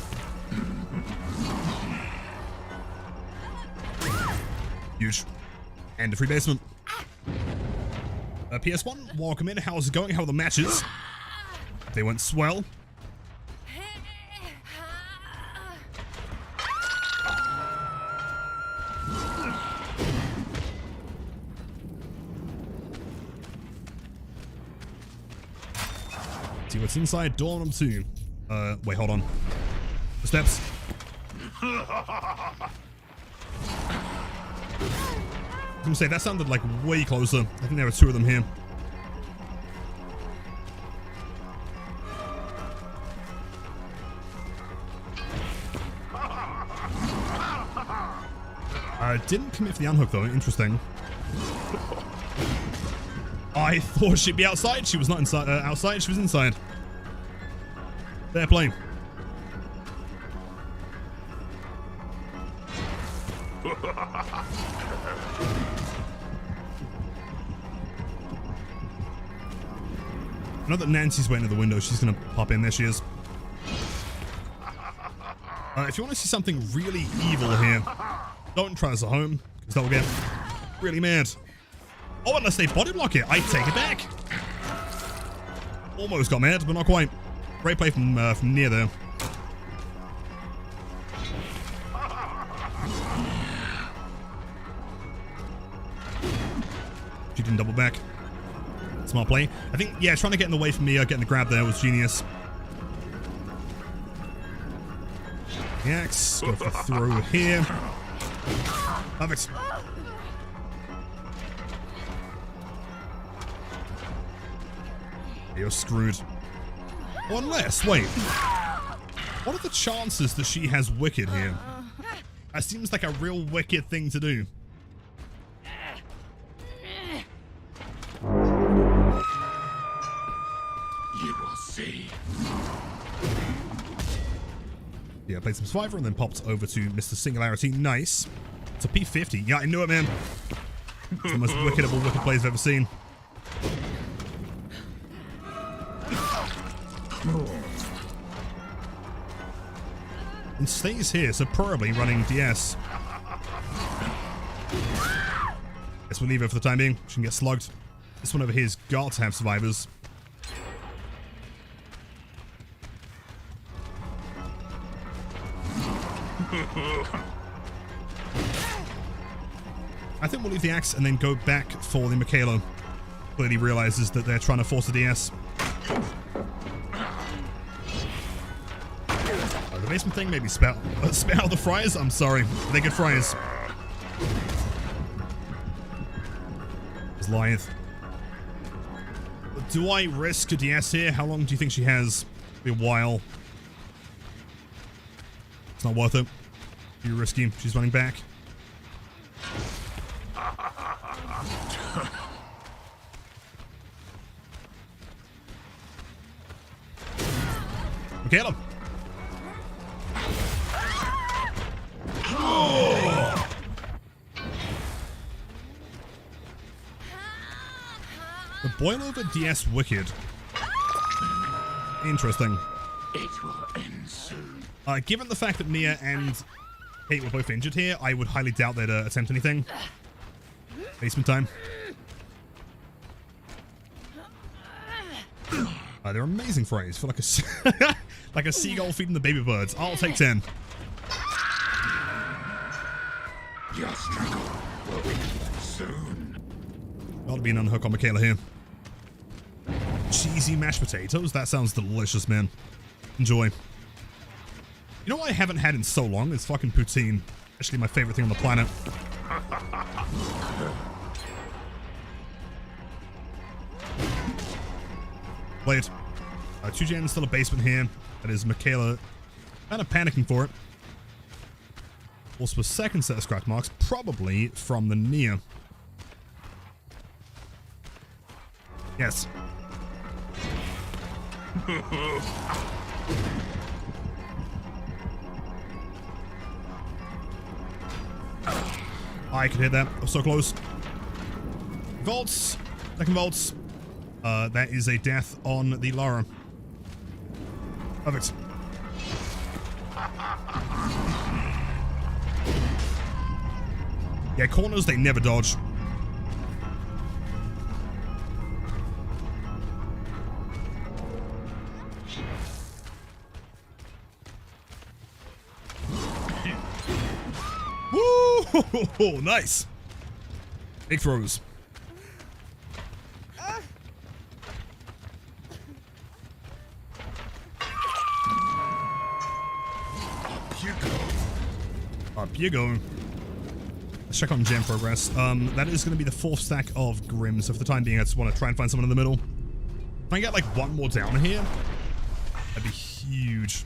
Huge. And a free basement. PS1, welcome in. How's it going? How are the matches? They went swell. See what's inside door number 2. Wait, hold on. The steps. I was gonna say, that sounded like way closer. I think there were 2 of them here. I didn't commit for the unhook though, interesting. I thought she'd be outside. She was not inside. Outside, she was inside. Fair play. I know that Nancy's waiting at the window. She's going to pop in. There she is. If you want to see something really evil here, don't try this at home, because that will get really mad. Oh, unless they body block it, I take it back. Almost got mad, but not quite. Great play from near there. She didn't double back. Smart play. I think, yeah, trying to get in the way from me getting the grab there was genius. The axe, go for through here. Perfect. You're screwed. Unless, wait. What are the chances that she has Wicked here? That seems like a real wicked thing to do. You will see. Yeah, played some Survivor and then popped over to Mr. Singularity. Nice. It's a P50. Yeah, I knew it, man. It's the most wicked plays I've ever seen. And stays here, so probably running DS. Guess we'll leave her for the time being. She can get slugged. This one over here has got to have survivors. I think we'll leave the axe and then go back for the Michaela. Clearly realizes that they're trying to force a DS. The basement thing, maybe spout the fries? I'm sorry. They're good fries. It's Lyeth. Do I risk a DS here? How long do you think she has? Be a while. It's not worth it. Too risky. She's running back. Michaela. Oh. The boil over DS Wicked. Interesting. It will end soon. Given the fact that Mia and Kate were both injured here, I would highly doubt they'd attempt anything. Basement time. They're amazing phrase for like a like a seagull feeding the baby birds. I'll take 10. Your struggle will end soon. Gotta be an unhook on Michaela here. Cheesy mashed potatoes? That sounds delicious, man. Enjoy. You know what I haven't had in so long? It's fucking poutine. Actually my favorite thing on the planet. Played. 2 gens, still a basement here. That is Michaela kind of panicking for it. Also a second set of scratch marks, probably from the Nia. Yes. I could hit that. I was so close. Vaults. Second vaults. That is a death on the Lara. Perfect. Yeah, corners, they never dodge. Woo! Nice. Big throws. Up you go. Let's check on gem progress. That is going to be the 4th stack of Grim, so for the time being, I just want to try and find someone in the middle. If I get like one more down here, that'd be huge.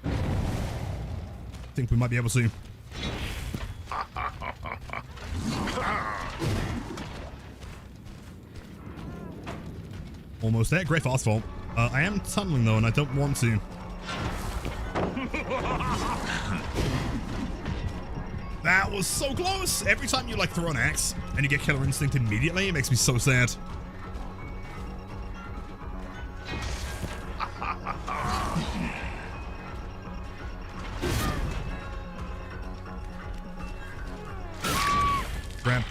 I think we might be able to. Almost there. Great fast fault. I am tunneling though, and I don't want to. That was so close! Every time you like throw an axe and you get Killer Instinct immediately, it makes me so sad. Grab.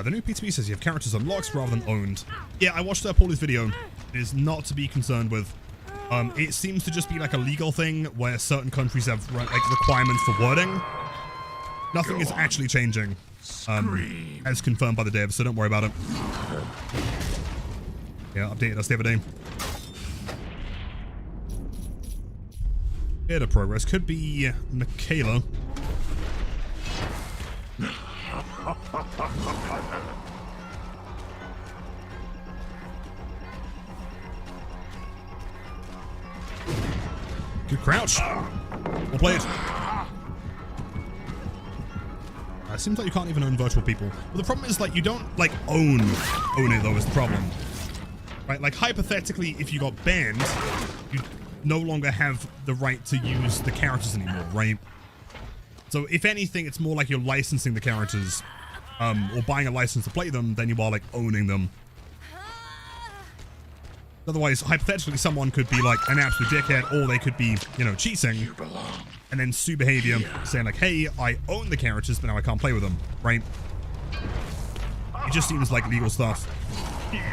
The new PTB says you have characters unlocked rather than owned. Yeah, I watched Paulie's video. It is not to be concerned with. It seems to just be like a legal thing where certain countries have like requirements for wording. Nothing is actually changing, as confirmed by the devs, so don't worry about it. Yeah, updated us the other day. Bit of progress. Could be Michaela. Good crouch. We'll play it. It seems like you can't even own virtual people. Well, the problem is, like, you don't, like, own it, though, is the problem. Right? Like, hypothetically, if you got banned, you no longer have the right to use the characters anymore, right? So, if anything, it's more like you're licensing the characters, or buying a license to play them, than you are, like, owning them. Otherwise, hypothetically, someone could be like an absolute dickhead, or they could be, you know, cheating, and then sue behavior, saying like, hey, I own the characters, but now I can't play with them, right? It just seems like legal stuff.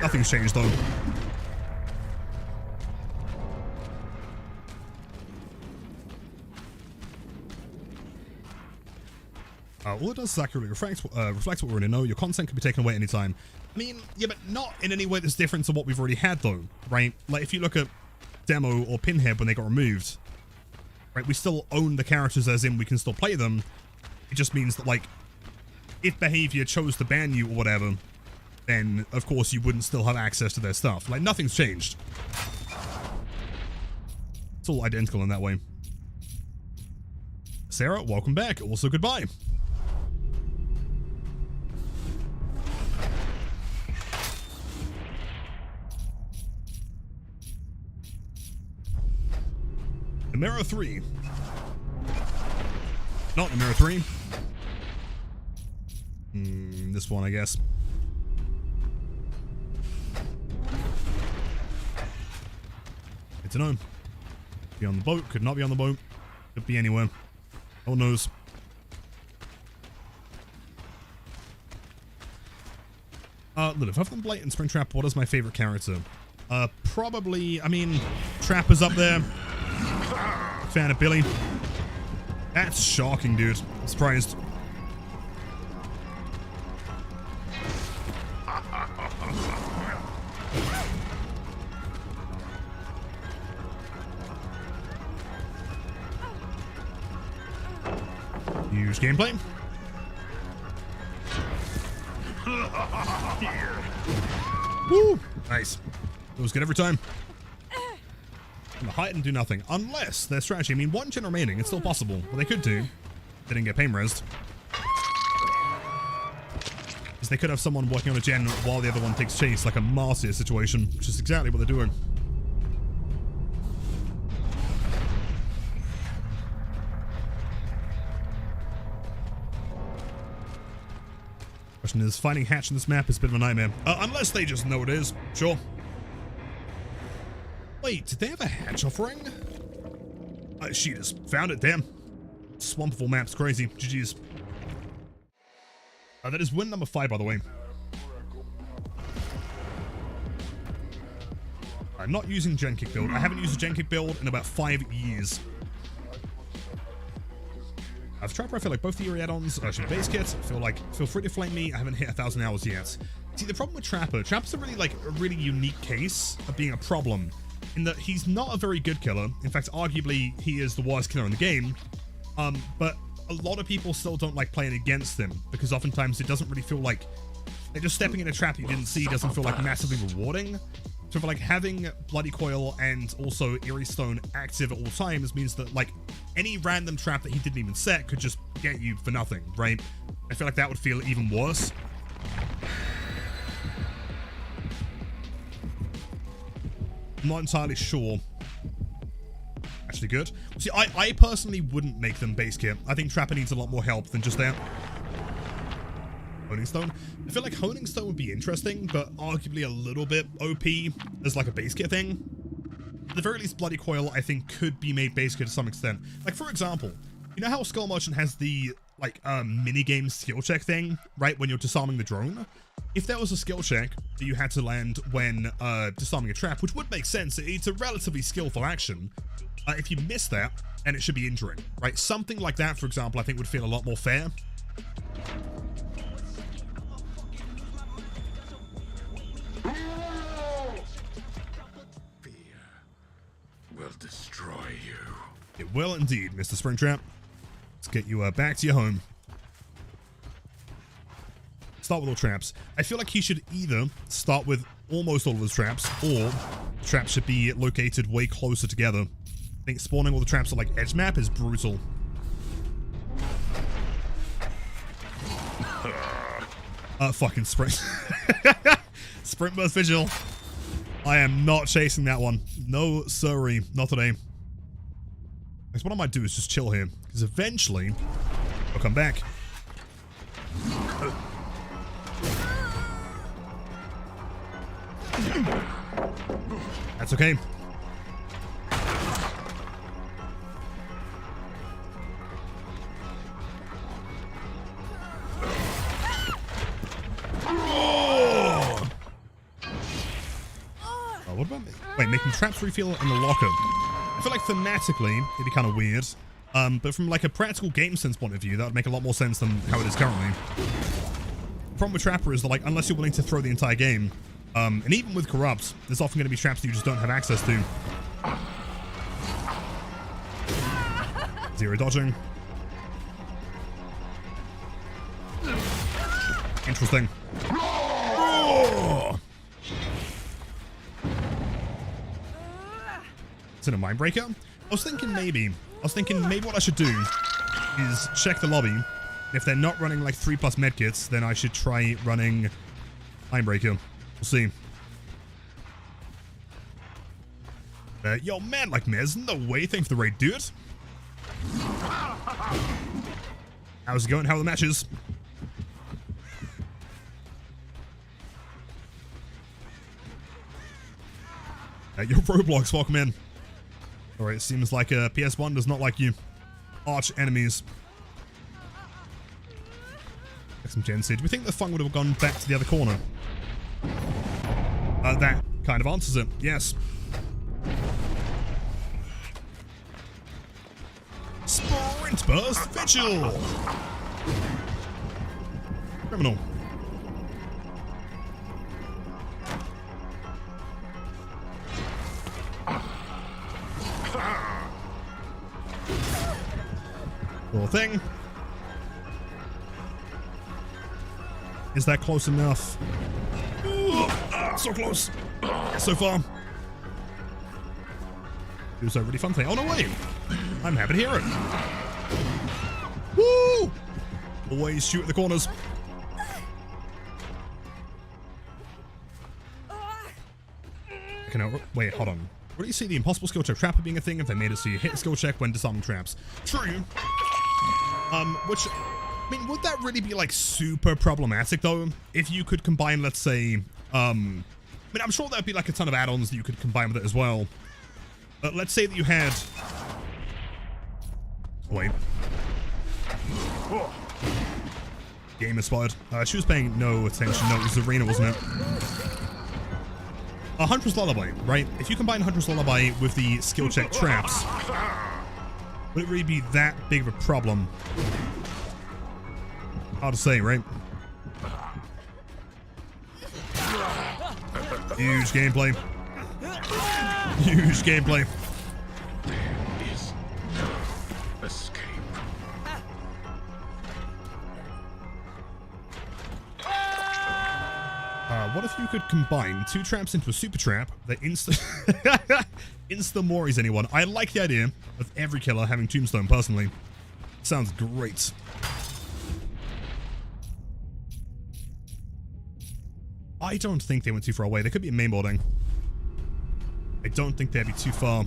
Nothing's changed, though. All it does is accurately reflects what we already know. Your content can be taken away anytime. I mean, yeah, but not in any way that's different to what we've already had, though, right? Like, if you look at Demo or Pinhead when they got removed, right, we still own the characters, as in we can still play them, It just means that, like, if behavior chose to ban you or whatever, then, of course, you wouldn't still have access to their stuff. Like, nothing's changed. It's all identical in that way. Sarah, welcome back. Also, goodbye. Numero 3. Not numero 3. This one, I guess. Good to know. Be on the boat, could not be on the boat. Could be anywhere. Who knows? Lilith, other than Blight and Springtrap, what is my favorite character? Probably, I mean, Trapper's up there. Fan of Billy. That's shocking, dude. I'm surprised. Huge gameplay. Woo! Nice. It was good every time. And hide and do nothing. Unless their strategy, I mean, one gen remaining, it's still possible. What they could do, they didn't get pain resed, is they could have someone working on a gen while the other one takes chase, like a Martyr situation, which is exactly what they're doing. Question is, finding Hatch in this map is a bit of a nightmare. Unless they just know it is. Sure. Wait, did they have a Hatch offering? She just found it, damn. Swampful map's crazy. GG's. That is win number 5, by the way. I'm not using Gen Kick build. I haven't used a Gen Kick build in about 5 years. As Trapper, I feel like both the Eerie add-ons are actually base kits. Feel free to flame me. I haven't hit 1,000 hours yet. See, the problem with Trapper's a really unique case of being a problem, in that he's not a very good killer. In fact, arguably, he is the worst killer in the game. But a lot of people still don't like playing against him, because oftentimes it doesn't really feel like, just stepping in a trap you didn't see doesn't feel like massively rewarding. So for like having Bloody Coil and also Eerie Stone active at all times means that like any random trap that he didn't even set could just get you for nothing, right? I feel like that would feel even worse. I'm not entirely sure. Actually good. See, I personally wouldn't make them base kit. I think Trapper needs a lot more help than just that. Honing Stone. I feel like Honing Stone would be interesting, but arguably a little bit OP as like a base kit thing. At the very least, Bloody Coil, I think, could be made base kit to some extent. Like, for example, you know how Skull Merchant has the, like, minigame skill check thing, right, when you're disarming the drone? If there was a skill check that you had to land when disarming a trap, which would make sense, it's a relatively skillful action. If you miss that, and it should be injuring, right? Something like that, for example, I think would feel a lot more fair. Will destroy you. It will indeed, Mr. Springtrap. Let's get you back to your home. Start with all traps. I feel like he should either start with almost all of his traps, or traps should be located way closer together. I think spawning all the traps on like edge map is brutal. Fucking sprint. Sprint burst vigil. I am not chasing that one. No, sorry, not today. Because what I might do is just chill here, because eventually I'll come back. That's okay. What about me? Wait, making traps refill in the locker. I feel like thematically it'd be kind of weird, but from like a practical game sense point of view, that would make a lot more sense than how it is currently. The problem with Trapper is that, like, unless you're willing to throw the entire game, and even with Corrupt, there's often going to be traps that you just don't have access to. Zero dodging. Interesting. Oh! Is it a Mindbreaker? I was thinking maybe what I should do is check the lobby. If they're not running like 3+ medkits, then I should try running Mindbreaker. We'll see. Yo, man, like, man, there's no way. Thanks for the raid, dude. How's it going? How are the matches? Your Roblox, welcome in. Alright, it seems like PS1 does not like you. Arch enemies. Some Gen Seed. Do we think the fun would have gone back to the other corner? That kind of answers it. Yes. Sprint Burst Vigil! Criminal. Little thing. Is that close enough? Ooh, so close. So far. It was a really fun thing. Oh, no way. I'm happy to hear it. Woo! Always shoot at the corners. Wait, hold on. What do you see the impossible skill check trapper being a thing if they made it so you hit a skill check when disarming traps? True. Which, I mean, would that really be like super problematic though? If you could combine, let's say, I mean, I'm sure there'd be like a ton of add-ons that you could combine with it as well. But let's say that you had, wait. Gamer spotted. She was paying no attention. No, it was Arena, wasn't it? A Huntress Lullaby, right? If you combine Huntress Lullaby with the skill check traps, would it really be that big of a problem? Hard to say, right? Huge gameplay. Huge gameplay. There is no escape. What if you could combine 2 traps into a super trap that insta-mories anyone? I like the idea of every killer having Tombstone, personally. Sounds great. I don't think they went too far away. They could be mainboarding. I don't think they'd be too far.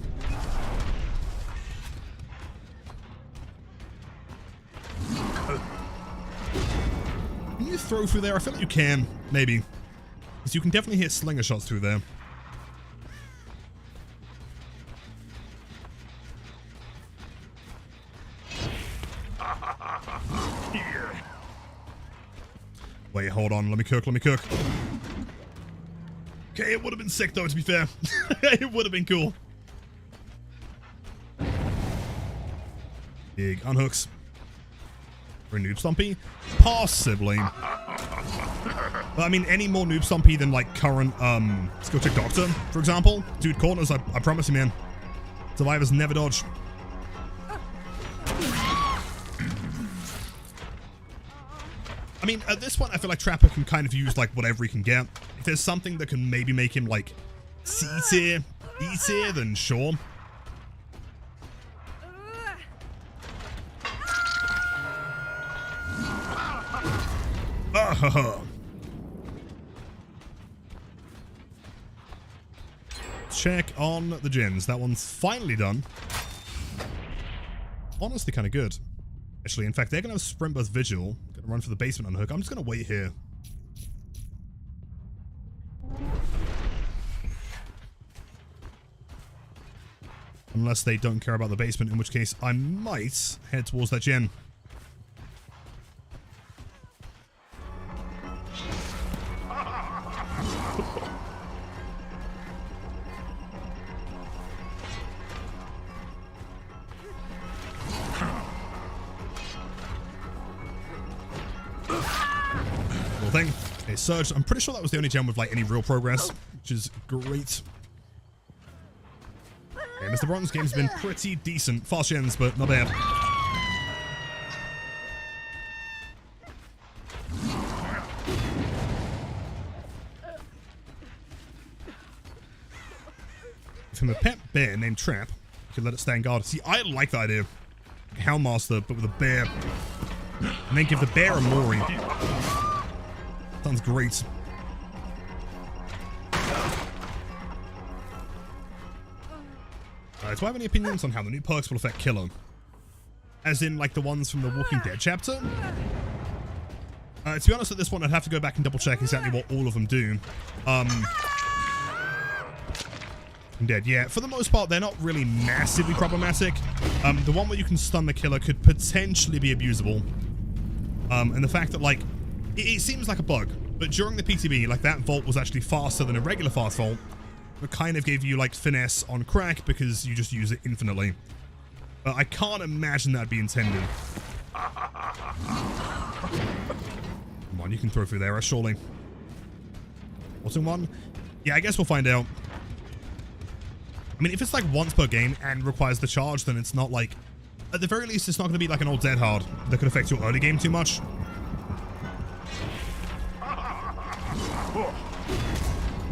Can you throw through there? I feel like you can, maybe. Because you can definitely hit slinger shots through there. Wait, hold on. Let me cook. Okay, it would have been sick though, to be fair. It would have been cool. Big unhooks. For a Noob Stompy? Possibly. But I mean, any more Noob Stompy than like current skill check Doctor, for example. Dude, corners, I promise you, man. Survivors never dodge. I mean, at this point, I feel like Trapper can kind of use like whatever he can get. If there's something that can maybe make him like C tier, E tier, then sure. Check on the gens. That one's finally done. Honestly, kind of good. Actually, in fact, they're going to have Sprint Burst Vigil. Going to run for the basement unhook. I'm just going to wait here. Unless they don't care about the basement, in which case I might head towards that gen. Thing. Okay, Surge. I'm pretty sure that was the only gem with like any real progress, which is great. Okay, Mr. Bronze game's been pretty decent. Fast gens, but not bad. from a pet bear named Trap. You can let it stand guard. See, I like the idea. Houndmaster, but with a bear. And then give the bear a Mori. Sounds great. Do I have any opinions on how the new perks will affect Killer? As in, like, the ones from the Walking Dead chapter? To be honest, at this point, I'd have to go back and double check exactly what all of them do. Dead, yeah. For the most part, they're not really massively problematic. The one where you can stun the killer could potentially be abusable. And the fact that, like, it seems like a bug, but during the PTB, like, that vault was actually faster than a regular fast vault. It kind of gave you, like, finesse on crack because you just use it infinitely. But I can't imagine that'd be intended. Come on, you can throw through there, surely. What's in one? Yeah, I guess we'll find out. I mean, if it's like once per game and requires the charge, then it's not like... At the very least, it's not going to be like an old Dead Hard that could affect your early game too much.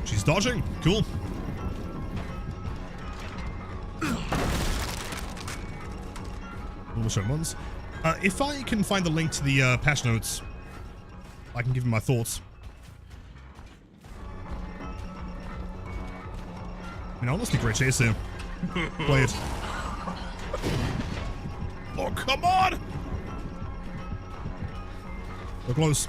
She's dodging. Cool. We'll show ones. If I can find the link to the patch notes, I can give you my thoughts. I mean, honestly, great chase here. Play it. Oh, come on! So close.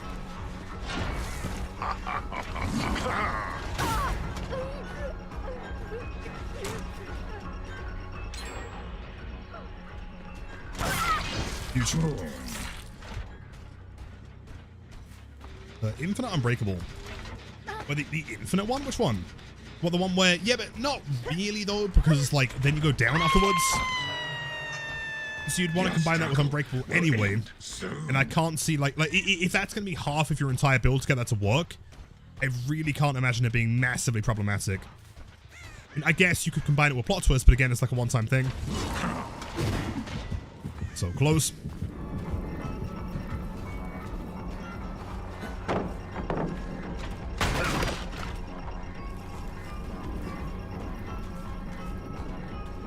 Huge. Infinite Unbreakable. But the infinite one? Which one? Well, the one where... Yeah, but not really, though, because, like, then you go down afterwards. So you'd want to combine that with Unbreakable anyway. And I can't see, like if that's going to be half of your entire build to get that to work, I really can't imagine it being massively problematic. And I guess you could combine it with Plot Twist, but again, it's like a one-time thing. So close.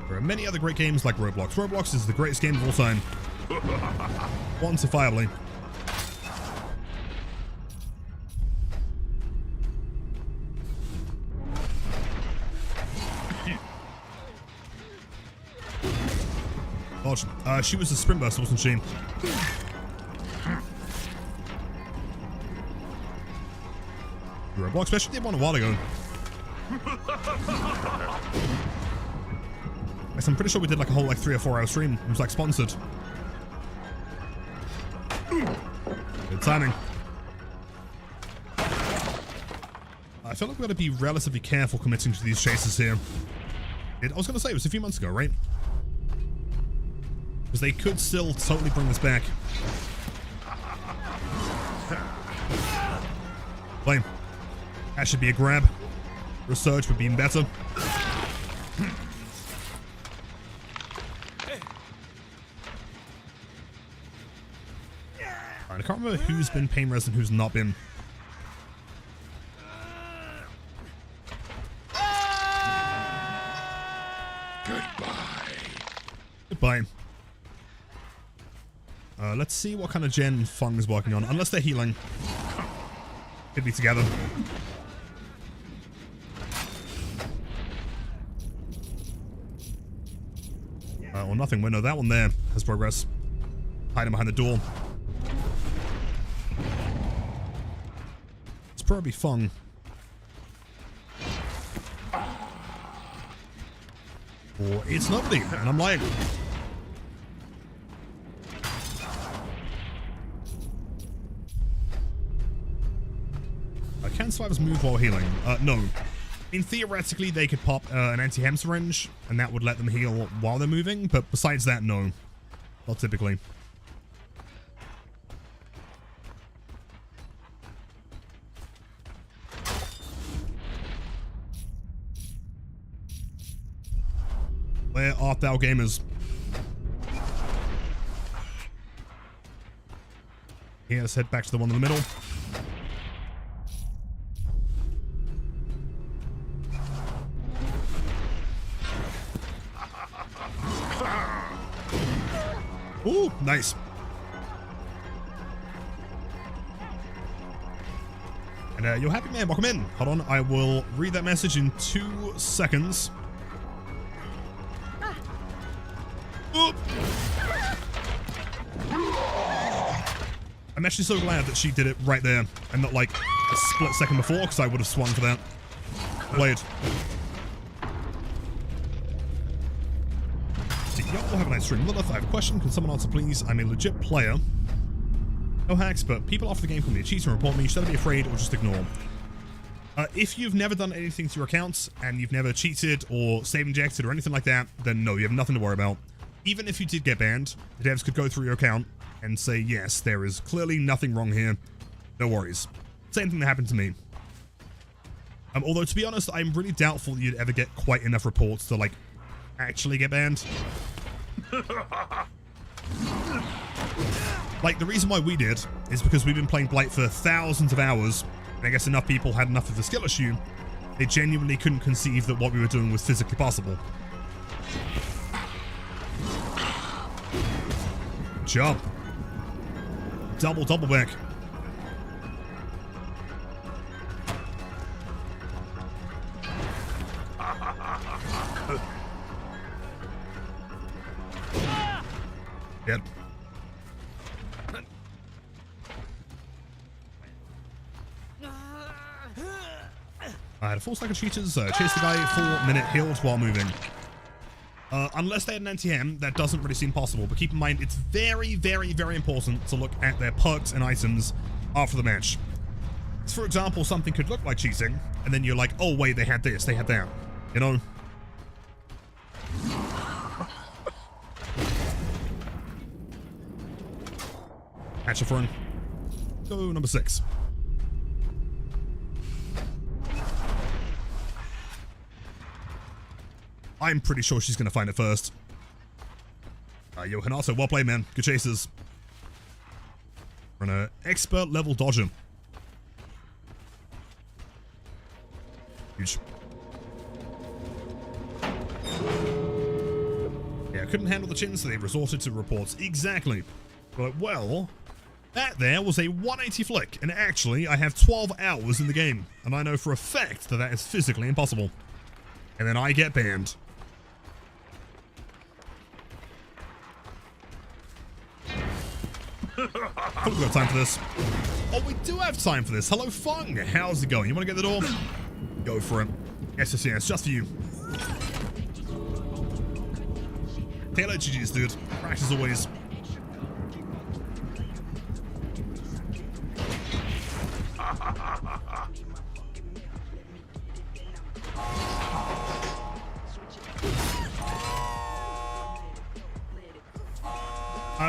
There are many other great games like Roblox. Roblox is the greatest game of all time. Quantifiably. Oh, she was a sprint burst, wasn't she? Roblox special did one a while ago. I'm pretty sure we did like a whole 3 or 4 hour stream. It was like sponsored. Good timing. I feel like we gotta be relatively careful committing to these chases here. I was gonna say it was a few months ago, right? Because they could still totally bring this back. Flame. That should be a grab. Research would be even better. I can't remember who's been pain res and who's not been. Goodbye. Let's see what kind of gen Fung is working on. Unless they're healing. Could be together. Well, nothing. We know that one there has progress. Hiding behind the door. Probably Fung. Or it's nobody, and I'm lying. Can survivors move while healing? No. In theoretically, they could pop an anti-hem syringe, and that would let them heal while they're moving, but besides that, no. Not typically. Where art thou, gamers? Here, let's head back to the one in the middle. Nice. And you're happy, man. Welcome in. Hold on. I will read that message in 2 seconds. Oop. I'm actually so glad that she did it right there and not like a split second before, because I would have swung for that blade. See, y'all will have a nice stream. Lilith, I have a question. Can someone answer, please? I'm a legit player. No hacks, but people after the game call me a cheater and report me. Should I be afraid or just ignore? If you've never done anything to your accounts and you've never cheated or save injected or anything like that, then no, you have nothing to worry about. Even if you did get banned, the devs could go through your account and say, yes, there is clearly nothing wrong here. No worries. Same thing that happened to me. Although, to be honest, I'm really doubtful you'd ever get quite enough reports to, like, actually get banned. Like, the reason why we did is because we've been playing Blight for thousands of hours, and I guess enough people had enough of a skill issue, they genuinely couldn't conceive that what we were doing was physically possible. Good job. Double back. Yep. I had a full stack of cheaters, chase the guy 4 minute healed while moving. Unless they had an anti-hem, that doesn't really seem possible, but keep in mind, it's very, very, very important to look at their perks and items after the match. So for example, something could look like cheating, and then you're like, oh wait, they had this, they had that, you know? Hatcher front. Go number 6. I'm pretty sure she's going to find it first. Yo, Hanato, well played, man. Good chases. We're an expert level dodger. Huge. Yeah, couldn't handle the chin, so they resorted to reports. Exactly. But, well, that there was a 180 flick, and actually, I have 12 hours in the game, and I know for a fact that that is physically impossible. And then I get banned. Oh, we've got time for this. Oh, we do have time for this. Hello, Fung. How's it going? You want to get the door? Go for it. Yes, just for you. Taylor, GG's, dude. Crash as always.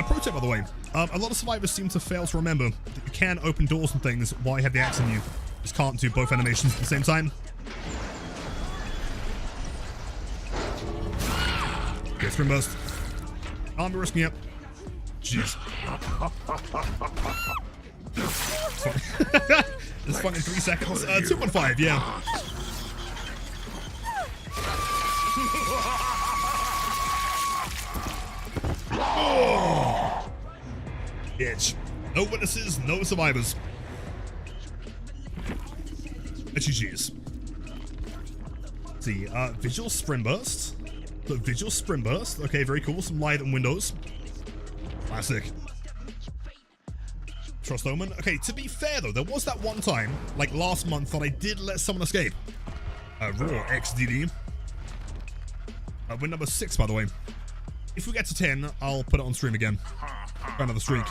Pro tip, by the way. A lot of survivors seem to fail to remember that you can open doors and things while you have the axe on you. Just can't do both animations at the same time. Okay, spring burst. Can't be risking it. Jeez. It's fun in 3 seconds. 2.5, yeah. Oh! Bitch. No witnesses, no survivors. GG's. See, visual sprint burst. The visual sprint burst. Okay, very cool. Some light and windows. Classic. Trust Omen. Okay, to be fair though, there was that one time, like last month, that I did let someone escape. Raw XDD. Win number 6, by the way. If we get to 10, I'll put it on stream again. Try another streak.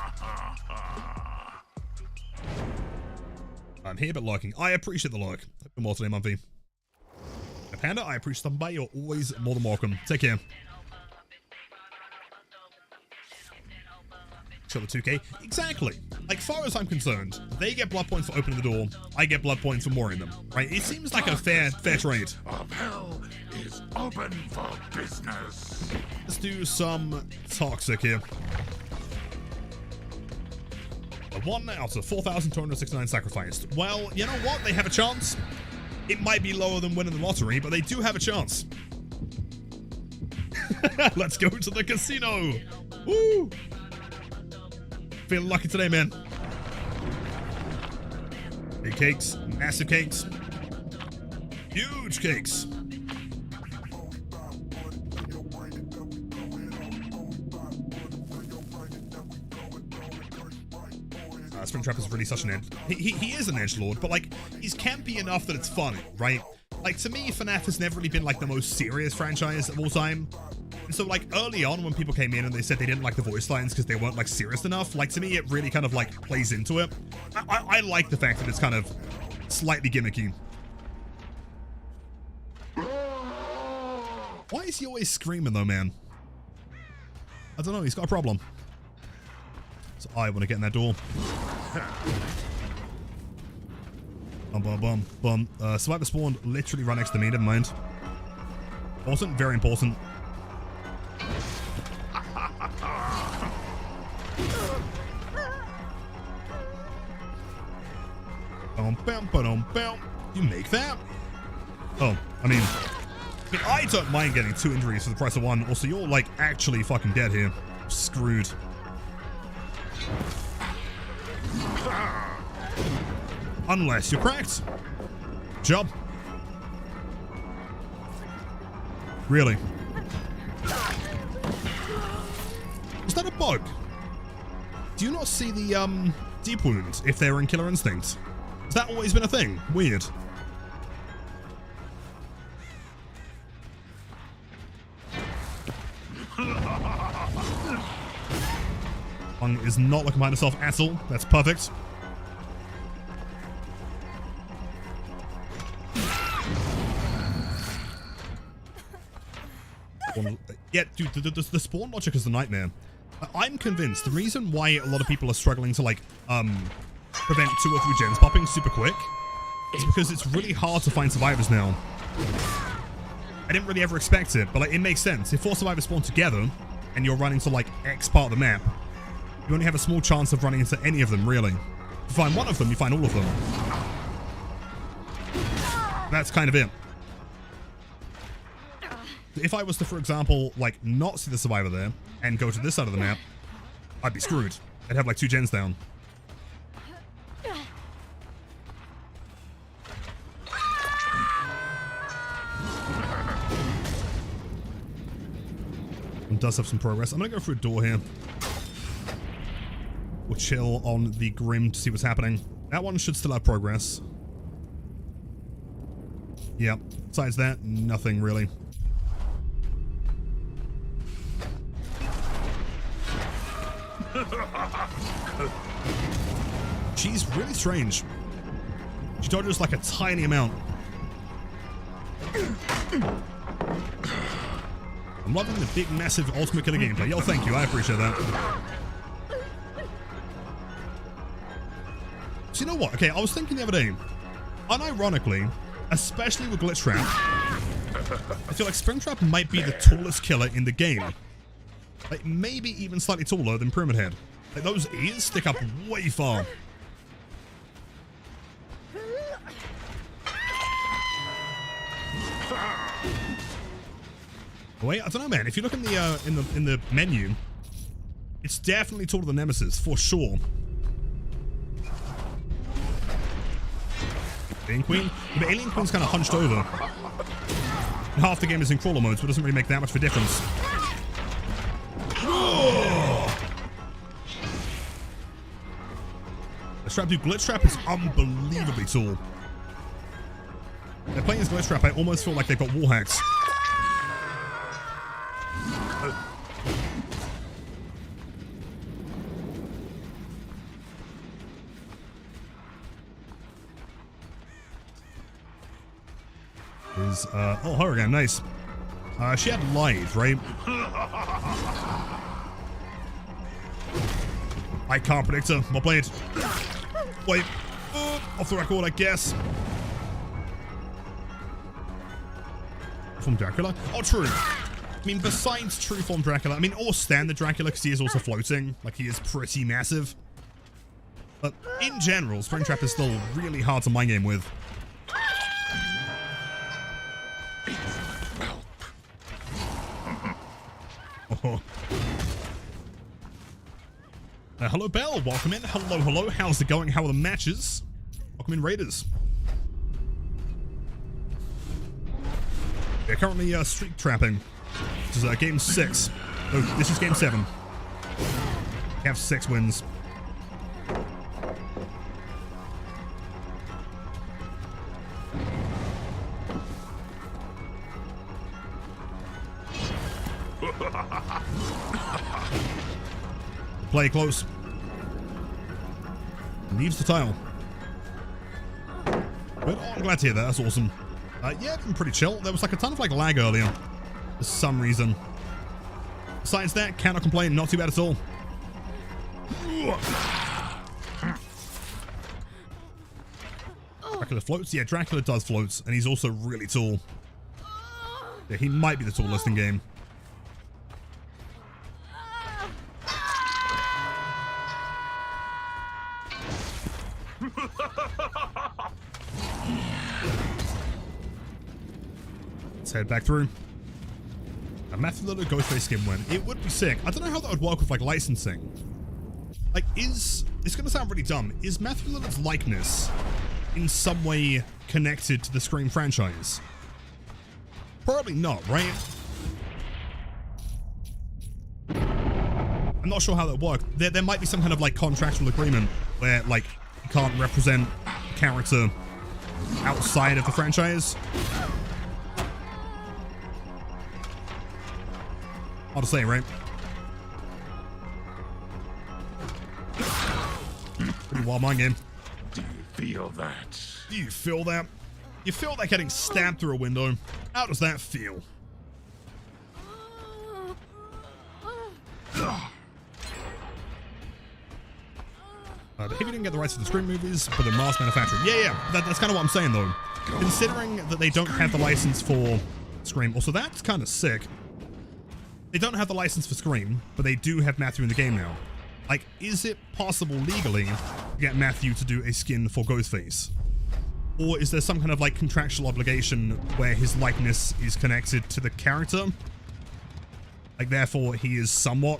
I'm here but lurking. I appreciate the lurk. Hope you're more today, Mumpy. Panda, I appreciate stopping by. You're always more than welcome. Take care. Show the 2K. Exactly. Like, far as I'm concerned, they get blood points for opening the door. I get blood points for mooring them. Right? It seems like a fair trade. Of hell is open for business. Let's do some toxic here. 1 out of 4,269 sacrificed. Well, you know what? They have a chance. It might be lower than winning the lottery, but they do have a chance. Let's go to the casino. Woo! Feeling lucky today, man. Big cakes, massive cakes, huge cakes. Springtrap is really such an edge. He is an edgelord, but like he's campy enough that it's funny, right? Like to me, FNAF has never really been like the most serious franchise of all time. And so like early on when people came in and they said they didn't like the voice lines because they weren't like serious enough, like to me it really kind of like plays into it. I like the fact that it's kind of slightly gimmicky. Why is he always screaming though, man? I don't know, he's got a problem. So I want to get in that door. Bum, bum, bum, bum. Survivor spawned literally right next to me, never mind. Important, very important. You make that? Oh, I mean, I don't mind getting 2 injuries for the price of 1. Also, you're like actually fucking dead here. Screwed. Unless you're cracked. Job. Really? Is that a bug? Do you not see the deep wounds if they're in Killer Instinct? Has that always been a thing? Weird. Hung is not looking behind herself at all. That's perfect. Yeah, dude, the spawn logic is the nightmare. I'm convinced the reason why a lot of people are struggling to like prevent 2 or 3 gens popping super quick is because it's really hard to find survivors now. I didn't really ever expect it, but like it makes sense. If 4 survivors spawn together and you're running to like X part of the map, you only have a small chance of running into any of them, really. If you find one of them, you find all of them. That's kind of it. If I was to, for example, like not see the survivor there and go to this side of the map, I'd be screwed. I'd have like 2 gens down. And does have some progress. I'm gonna go through a door here. We'll chill on the Grim to see what's happening. That one should still have progress. Yep. Besides that, nothing really. She's really strange. She dodges like a tiny amount. I'm loving the big, massive Ultimate Killer gameplay. Yo, thank you. I appreciate that. So you know what? Okay, I was thinking the other day, unironically, especially with Glitch Trap, I feel like Springtrap might be the tallest killer in the game. Like, maybe even slightly taller than Pyramid Head. Like, those ears stick up way far. Wait, I don't know, man. If you look in the menu, it's definitely taller than Nemesis, for sure. Alien Queen? But Alien Queen's kind of hunched over. And half the game is in crawler mode, so it doesn't really make that much of a difference. Glitch Trap, dude, Glitch Trap is unbelievably tall. They're playing as Glitch Trap, I almost feel like they've got wall hacks. Oh, her again, nice. She had live, right? I can't predict her. Well played. Wait. Off the record, I guess. From Dracula? Oh, true. I mean, besides true form Dracula, I mean, or standard Dracula, because he is also floating. Like, he is pretty massive. But in general, Springtrap is still really hard to mind game with. Oh. Hello, Bell. Welcome in. Hello, hello. How's it going? How are the matches? Welcome in, Raiders. They're currently streak trapping. This is game 6. Oh, this is game 7. We have 6 wins. Play close. Leaves the tile. But I'm glad to hear that. That's awesome. Yeah, it's been pretty chill. There was like a ton of like lag earlier for some reason. Besides that, cannot complain. Not too bad at all. Dracula floats. Yeah, Dracula does float, and he's also really tall. Yeah, he might be the tallest in game. Let's head back through. A Matthew Lillard Ghostface skin win. It would be sick. I don't know how that would work with like licensing. Like, it's gonna sound really dumb. Is Matthew Lillard's likeness in some way connected to the Scream franchise? Probably not, right? I'm not sure how that worked. There might be some kind of like contractual agreement where like you can't represent character outside of the franchise. Hard to say, right? Pretty wild mind game. Do you feel that? Do you feel that? You feel that getting stabbed through a window? How does that feel? But if you didn't get the rights to the Scream movies for the mass manufacturing, yeah, that's kind of what I'm saying though. Considering that they don't have the license for Scream, also that's kind of sick. They don't have the license for Scream, but they do have Matthew in the game now. Like, is it possible legally to get Matthew to do a skin for Ghostface? Or is there some kind of like contractual obligation where his likeness is connected to the character? Like, therefore he is somewhat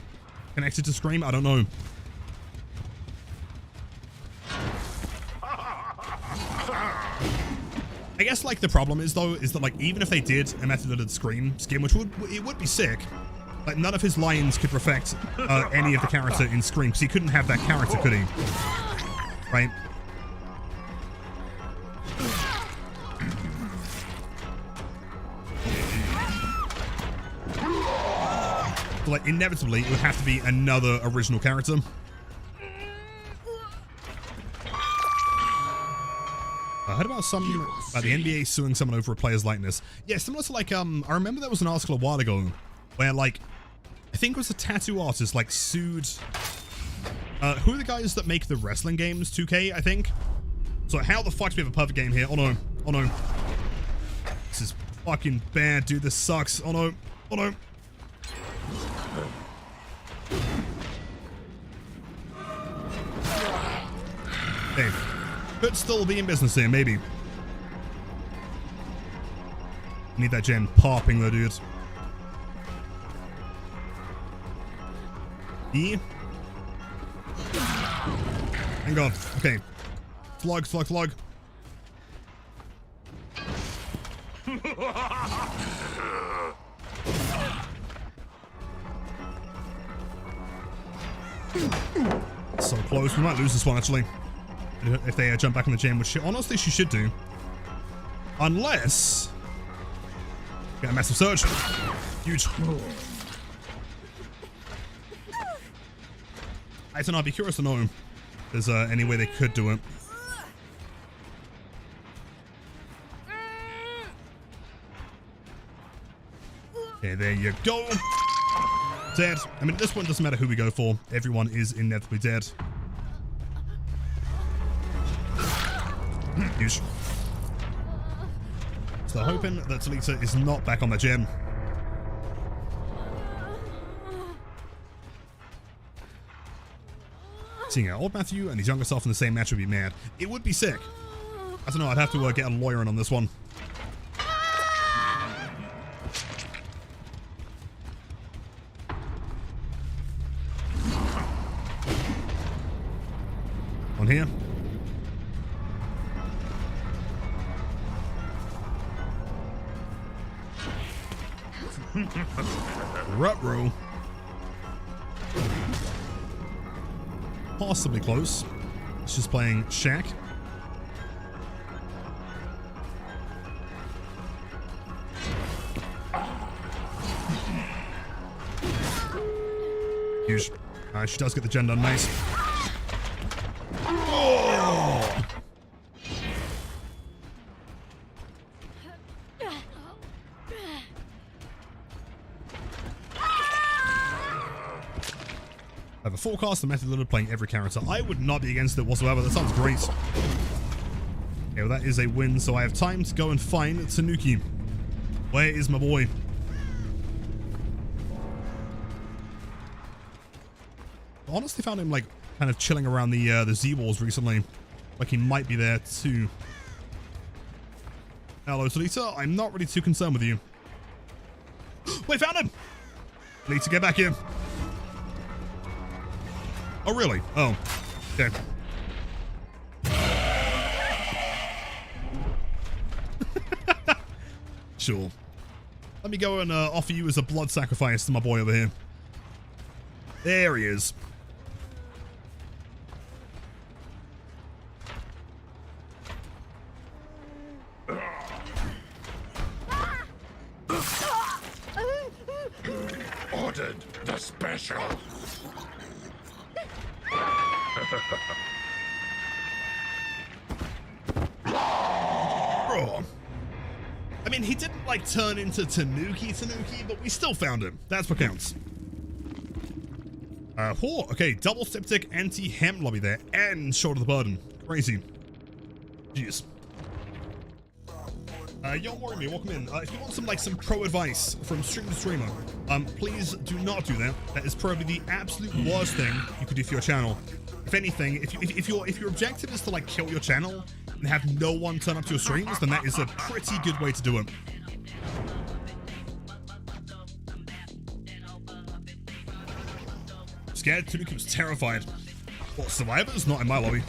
connected to Scream? I don't know. I guess like the problem is though, is that like even if they did a Matthew Lillard Scream skin, which would be sick, like none of his lines could reflect any of the character in Scream, because he couldn't have that character, could he? Right? So, like inevitably it would have to be another original character. I heard about the NBA suing someone over a player's likeness. Yeah, similar to like, I remember there was an article a while ago where like, I think it was a tattoo artist like sued, who are the guys that make the wrestling games? 2K, I think? So how the fuck do we have a perfect game here? Oh no, oh no. This is fucking bad, dude, this sucks. Oh no, oh no. Hey. Could still be in business here, maybe. Need that gem popping though, dude. E. Thank God. Okay. Slug, slug, slug. So close. We might lose this one, actually. If they jump back on the gem, which honestly she should do. Unless... Get a massive surge. Huge. I don't know, I'd be curious to know if there's any way they could do it. Okay, there you go. Dead. I mean, at this point, it doesn't matter who we go for. Everyone is inevitably dead. Huge. So hoping that Talita is not back on the gem. Seeing our old Matthew and his younger self in the same match would be mad. It would be sick. I don't know, I'd have to get a lawyer in on this one. here. Ruh-roh. Possibly close. It's just playing Shaq. Huge. She does get the gen done nice. Oh! I have a forecast, the method of playing every character. I would not be against it whatsoever. That sounds great. Okay, well, that is a win, so I have time to go and find Tanuki. Where is my boy? I honestly found him, like, kind of chilling around the Z-Walls recently. Like, he might be there, too. Hello, Solita. I'm not really too concerned with you. Wait, found him! Need to get back in. Oh, really? Oh. Okay. Sure. Let me go and offer you as a blood sacrifice to my boy over here. There he is. Ordered the special. Bro. I mean, he didn't, like, turn into Tanuki, but we still found him. That's what counts. Okay, double Styptic, anti-hem lobby there, and shoulder the burden. Crazy. Jeez. Yo, Warrior, welcome in. If you want some pro advice from streamer to streamer, please do not do that. That is probably the absolute worst thing you could do for your channel. If anything, if your objective is to, like, kill your channel and have no one turn up to your streams, then that is a pretty good way to do it. Scared? Tanuki was terrified. What, survivors? Not in my lobby.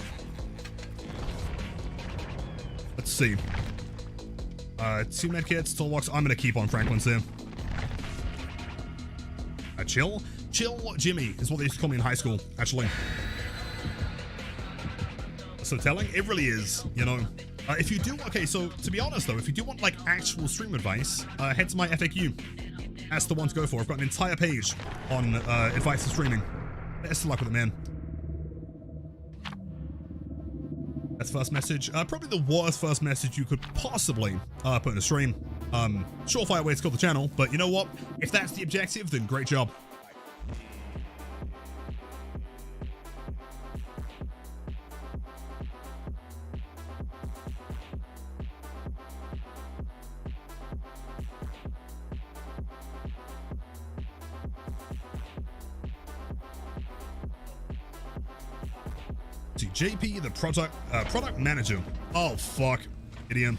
Let's see. 2 medkits, still walks. I'm gonna keep on Franklin's here. Chill Jimmy is what they used to call me in high school, actually. So telling, it really is, you know. If you do, okay, so to be honest though, if you do want, like, actual stream advice, head to my FAQ. That's the one to go for. I've got an entire page on advice for streaming. Best of luck with it, man. That's first message. Probably the worst first message you could possibly put in a stream. Surefire way to kill the channel, but you know what? If that's the objective, then great job. JP, the product manager. Oh, fuck. Idiot.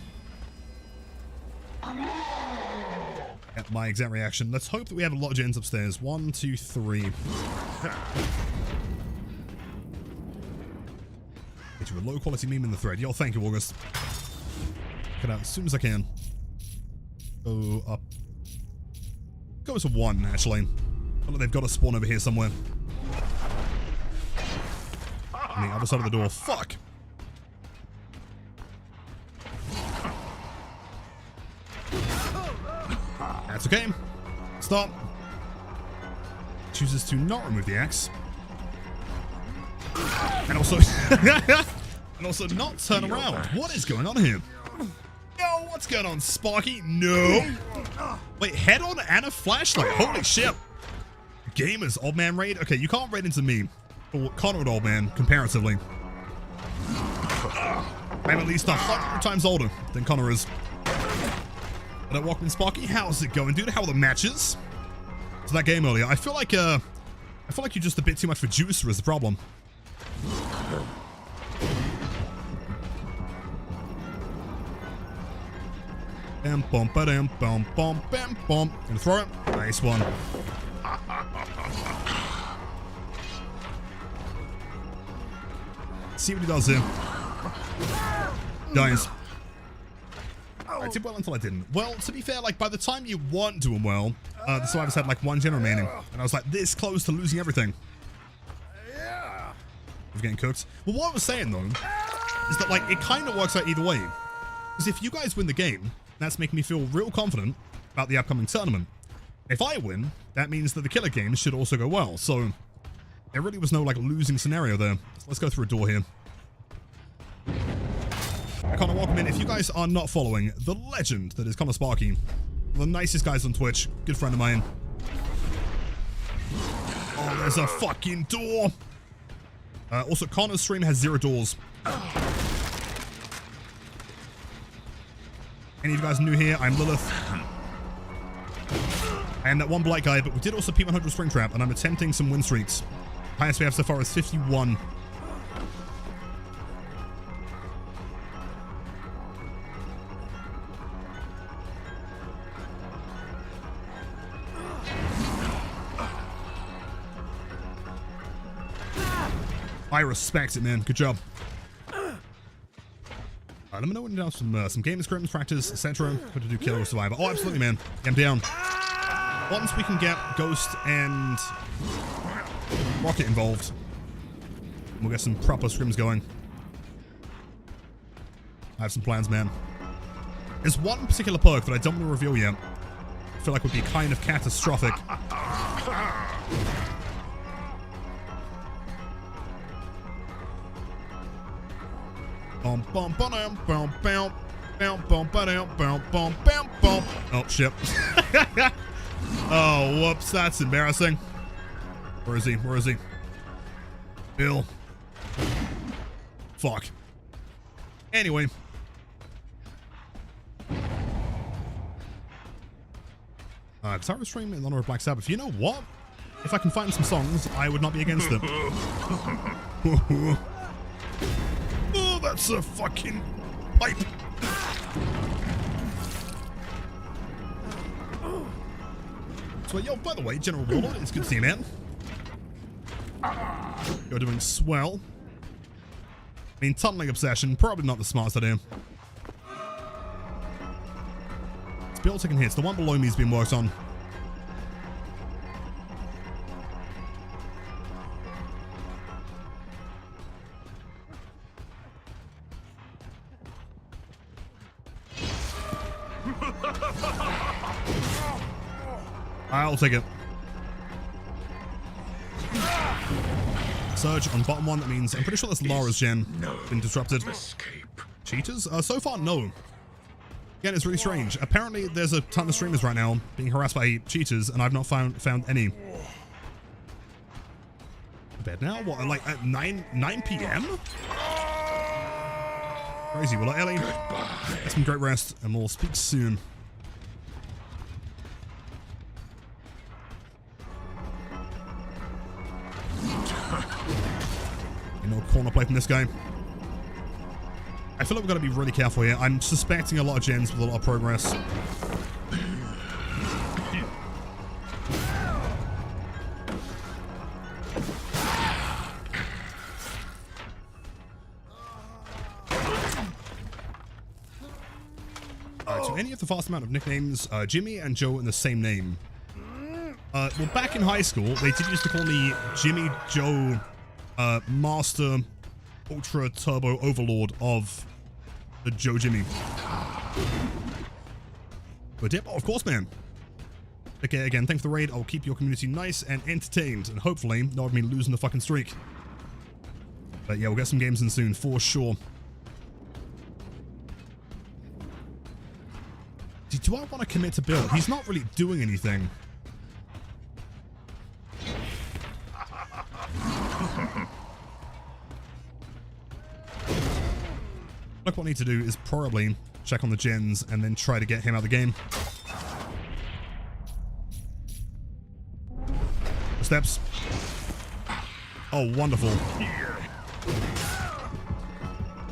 At my exact reaction. Let's hope that we have a lot of gens upstairs. 1, 2, 3. Get you a low quality meme in the thread. Yo, thank you, August. Get out as soon as I can. Go up. Go to 1, actually. Oh, they've got a spawn over here somewhere. On the other side of the door. Fuck. That's okay. Stop. Chooses to not remove the axe. And also and also not turn around. What is going on here? Yo, what's going on, Sparky? No. Wait, head on and a flashlight. Holy shit. Gamers, old man raid. Okay, you can't raid into me. Or Connor, old man, comparatively. I'm at least 100 times older than Connor is. But Walkman Sparky, how's it going, dude? How are the matches? To that game earlier, I feel like you're just a bit too much for Juicer is the problem. Bam, bum, ba-dam, bum, bum, bam, bum. Gonna throw it. Nice one. See what he does here. Dies. I did well until I didn't. Well, to be fair, like, by the time you weren't doing well, the survivors had, like, 1 gen remaining. And I was, like, this close to losing everything. I was getting cooked. Well, what I was saying, though, is that, like, it kind of works out either way. Because if you guys win the game, that's making me feel real confident about the upcoming tournament. If I win, that means that the killer games should also go well. So, there really was no, like, losing scenario there. So let's go through a door here. Connor, welcome in. If you guys are not following the legend that is Connor Sparky, one of the nicest guys on Twitch, good friend of mine. Oh, there's a fucking door. Also, Connor's stream has 0 doors. Any of you guys new here? I'm Lilith. I am that one black guy, but we did also P100 Springtrap, and I'm attempting some win streaks. Highest we have so far is 51. I respect it, man. Good job. Let me know when you're down some game scrims, practice, etc. How to do Killer or Survivor. Oh, absolutely, man. I'm down. Once we can get Ghost and Rocket involved, we'll get some proper scrims going. I have some plans, man. There's one particular perk that I don't want to reveal yet. I feel like would be kind of catastrophic. Oh, shit. Oh, whoops. That's embarrassing. Where is he? Where is he? Bill. Fuck. Anyway. Guitar stream in honor of Black Sabbath. You know what? If I can find some songs, I would not be against it. Oh, that's a fucking pipe. So, yo, by the way, General Warlord, it's good to see you, man. You're doing swell. I mean, tunneling obsession, probably not the smartest idea. It's Bill taking hits. The one below me is being worked on. I'll take it. Surge on bottom one. That means I'm pretty sure that's Lara's gen been disrupted. Escape. Cheaters? So far, no. Again, it's really strange. Apparently, there's a ton of streamers right now being harassed by cheaters, and I've not found any. Bed now? What? Like at 9 p.m? Crazy. Well, Ellie, get some great rest, and we'll speak soon. No corner play from this guy. I feel like we've got to be really careful here. I'm suspecting a lot of gens with a lot of progress. Alright, so any of the vast amount of nicknames, Jimmy and Joe in the same name. Well, back in high school, they did used to call me Jimmy Joe Master Ultra Turbo Overlord of the Joe Jimmy. But yeah, of course, man. Okay, again, thanks for the raid. I'll keep your community nice and entertained, and hopefully not me losing the fucking streak. But yeah, we'll get some games in soon, for sure. Do I want to commit to Bill? He's not really doing anything. Look, what I need to do is probably check on the gens and then try to get him out of the game. Steps. Oh, wonderful.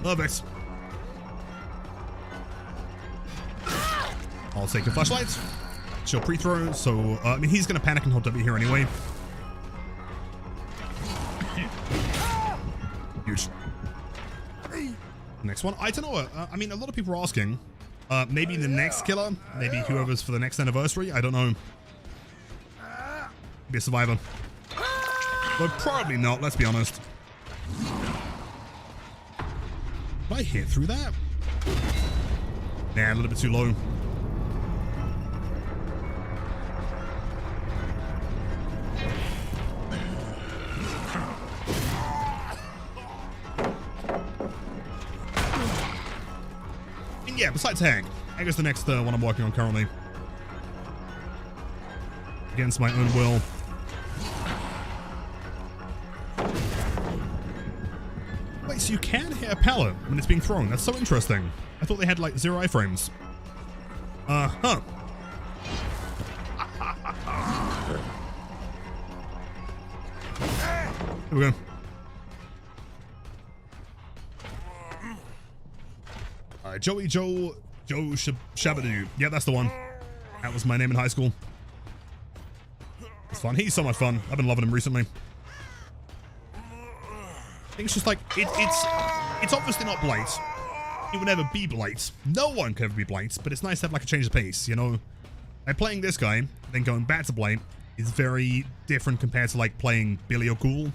Perfect. I'll take the flashlight. She'll pre-throw, so, I mean, he's going to panic and hold W here anyway. Huge. next one? I don't know. I mean, a lot of people are asking. Maybe the next killer? Maybe whoever's for the next anniversary? I don't know. Be a survivor. But probably not, let's be honest. Did I hit through that? Nah, a little bit too low. And yeah, besides Hank is the next one I'm working on currently. Against my own will. Wait, so you can hit a pellet when it's being thrown? That's so interesting. I thought they had like 0 iframes. Huh. Here we go. Joey Joe Shabadoo. Yeah, that's the one. That was my name in high school. It's fun. He's so much fun. I've been loving him recently. I think it's just like it's obviously not Blight. It would never be Blight. No one can ever be Blight, but it's nice to have like a change of pace, you know? Like playing this guy, then going back to Blight is very different compared to like playing Billy O'Cool.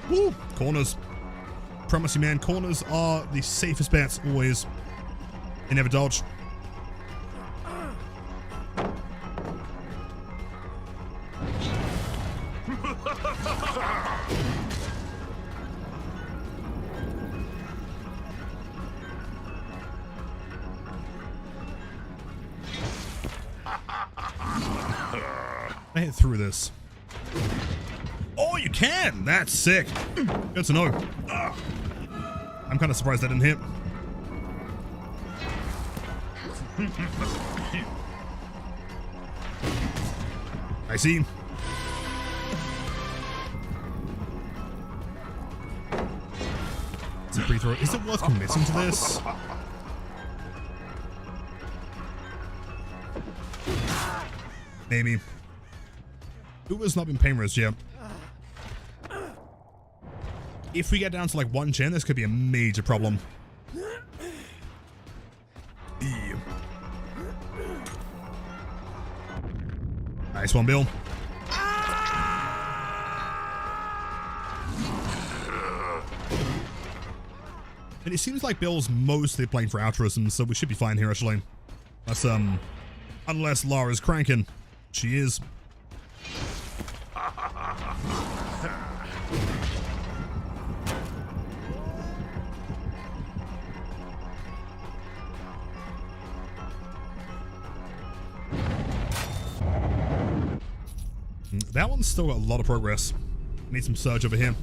Woo! Corners. Promise you, man, corners are the safest bets always. They never dodge. I hit through this. Oh, you can! That's sick. Good to know. I'm kind of surprised that didn't hit. I see. It's a free throw. Is it worth committing to this? Maybe. Who has not been painless yet? If we get down to like 1 gen, this could be a major problem. Nice one, Bill. And it seems like Bill's mostly playing for altruism, so we should be fine here, actually. That's, unless Lara's cranking. She is. That one's still got a lot of progress. Need some surge over here.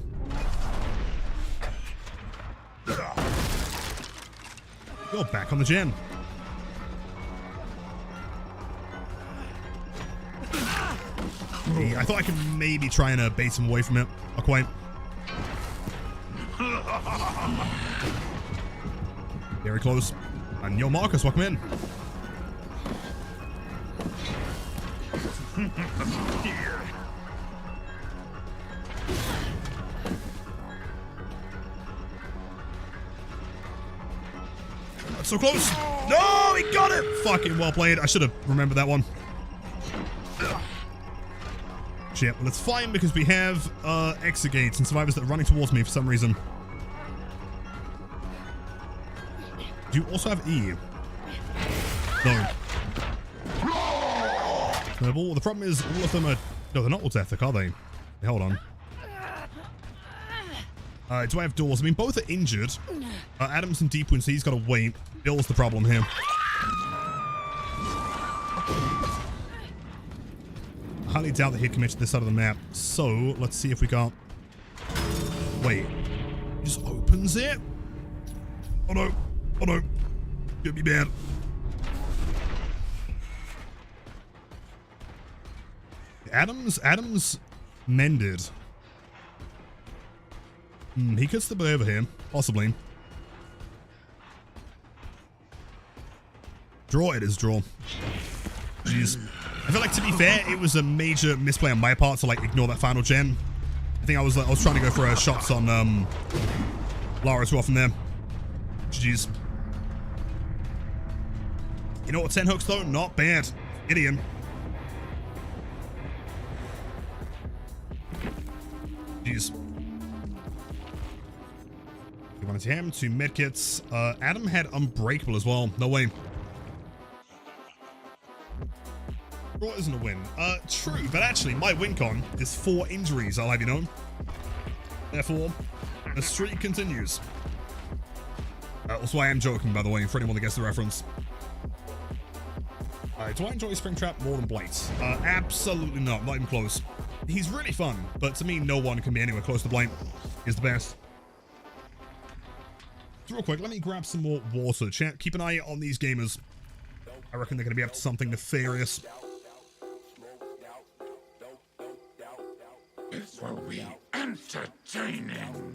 You're back on the gen. I thought I could maybe try and bait him away from it. Not quite. Very close. And yo, Marcus, welcome in. Not so close. No, he got it. Fucking well played. I should have remembered that one. Shit, well, it's fine because we have exit gates and survivors that are running towards me for some reason. Do you also have E? No. Well, the problem is all of them are... No, they're not all ethic, are they? Hold on. Do I have doors? I mean, both are injured. Adam's in deep wounds, so he's got to wait. Bill's the problem here. I highly doubt that he'd commit to this side of the map. So, let's see if we got... Wait. He just opens it? Oh no. Oh no. Could be bad. Adam's mended. He could still be over here. Possibly. Draw it is draw. Jeez. I feel like, to be fair, it was a major misplay on my part to like ignore that final gen I think I was trying to go for shots on Lara too often there. GG's. You know what, 10 hooks though? Not bad. Gideon. Jeez. We wanted him, 2 medkits. Adam had Unbreakable as well. No way. Draw isn't a win. True, but actually, my win con is 4 injuries, I'll have you know. Therefore, the streak continues. Also, I am joking, by the way, for anyone that gets the reference. Do I enjoy Springtrap more than Blight? Absolutely not even close. He's really fun, but to me, no one can be anywhere close to Blight. He's the best. So real quick, let me grab some more water. Chat, keep an eye on these gamers. I reckon they're going to be up to something nefarious. This will be entertaining.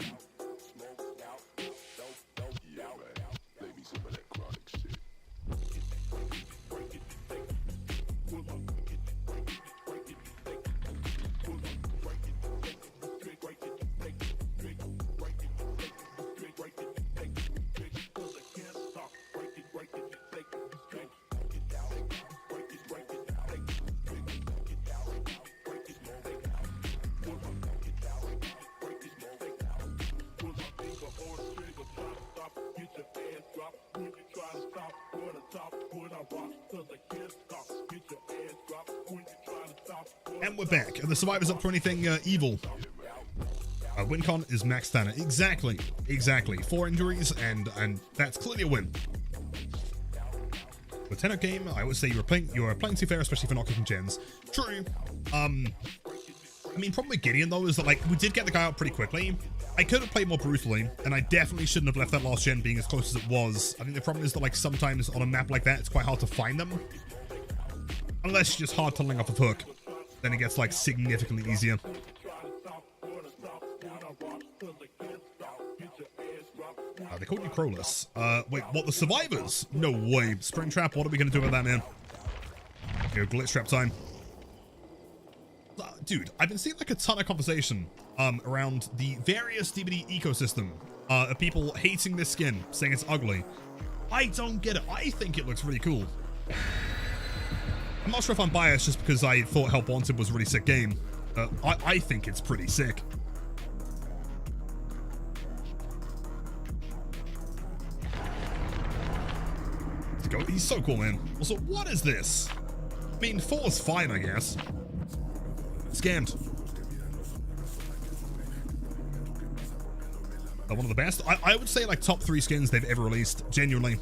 And we're back. Are the survivors up for anything evil? WinCon is max standard. Exactly. 4 injuries, and that's clearly a win. With 10 game, I would say you are playing too fair, especially for not kicking gens. True. I mean, problem with Gideon though is that like we did get the guy out pretty quickly. I could have played more brutally, and I definitely shouldn't have left that last gen being as close as it was. I think the problem is that like sometimes on a map like that, it's quite hard to find them. Unless you're just hard tunneling off a hook. Then it gets like significantly easier. They called you Crowless. Wait, what, the survivors? No way. Springtrap, what are we going to do with that, man? Go glitch trap time. Dude, I've been seeing like a ton of conversation around the various DBD ecosystem of people hating this skin, saying it's ugly. I don't get it. I think it looks really cool. I'm not sure if I'm biased just because I thought Help Wanted was a really sick game. I think it's pretty sick. He's so cool, man. Also, what is this? I mean, 4 is fine, I guess. Scammed. One of the best. I would say like top 3 skins they've ever released. Genuinely.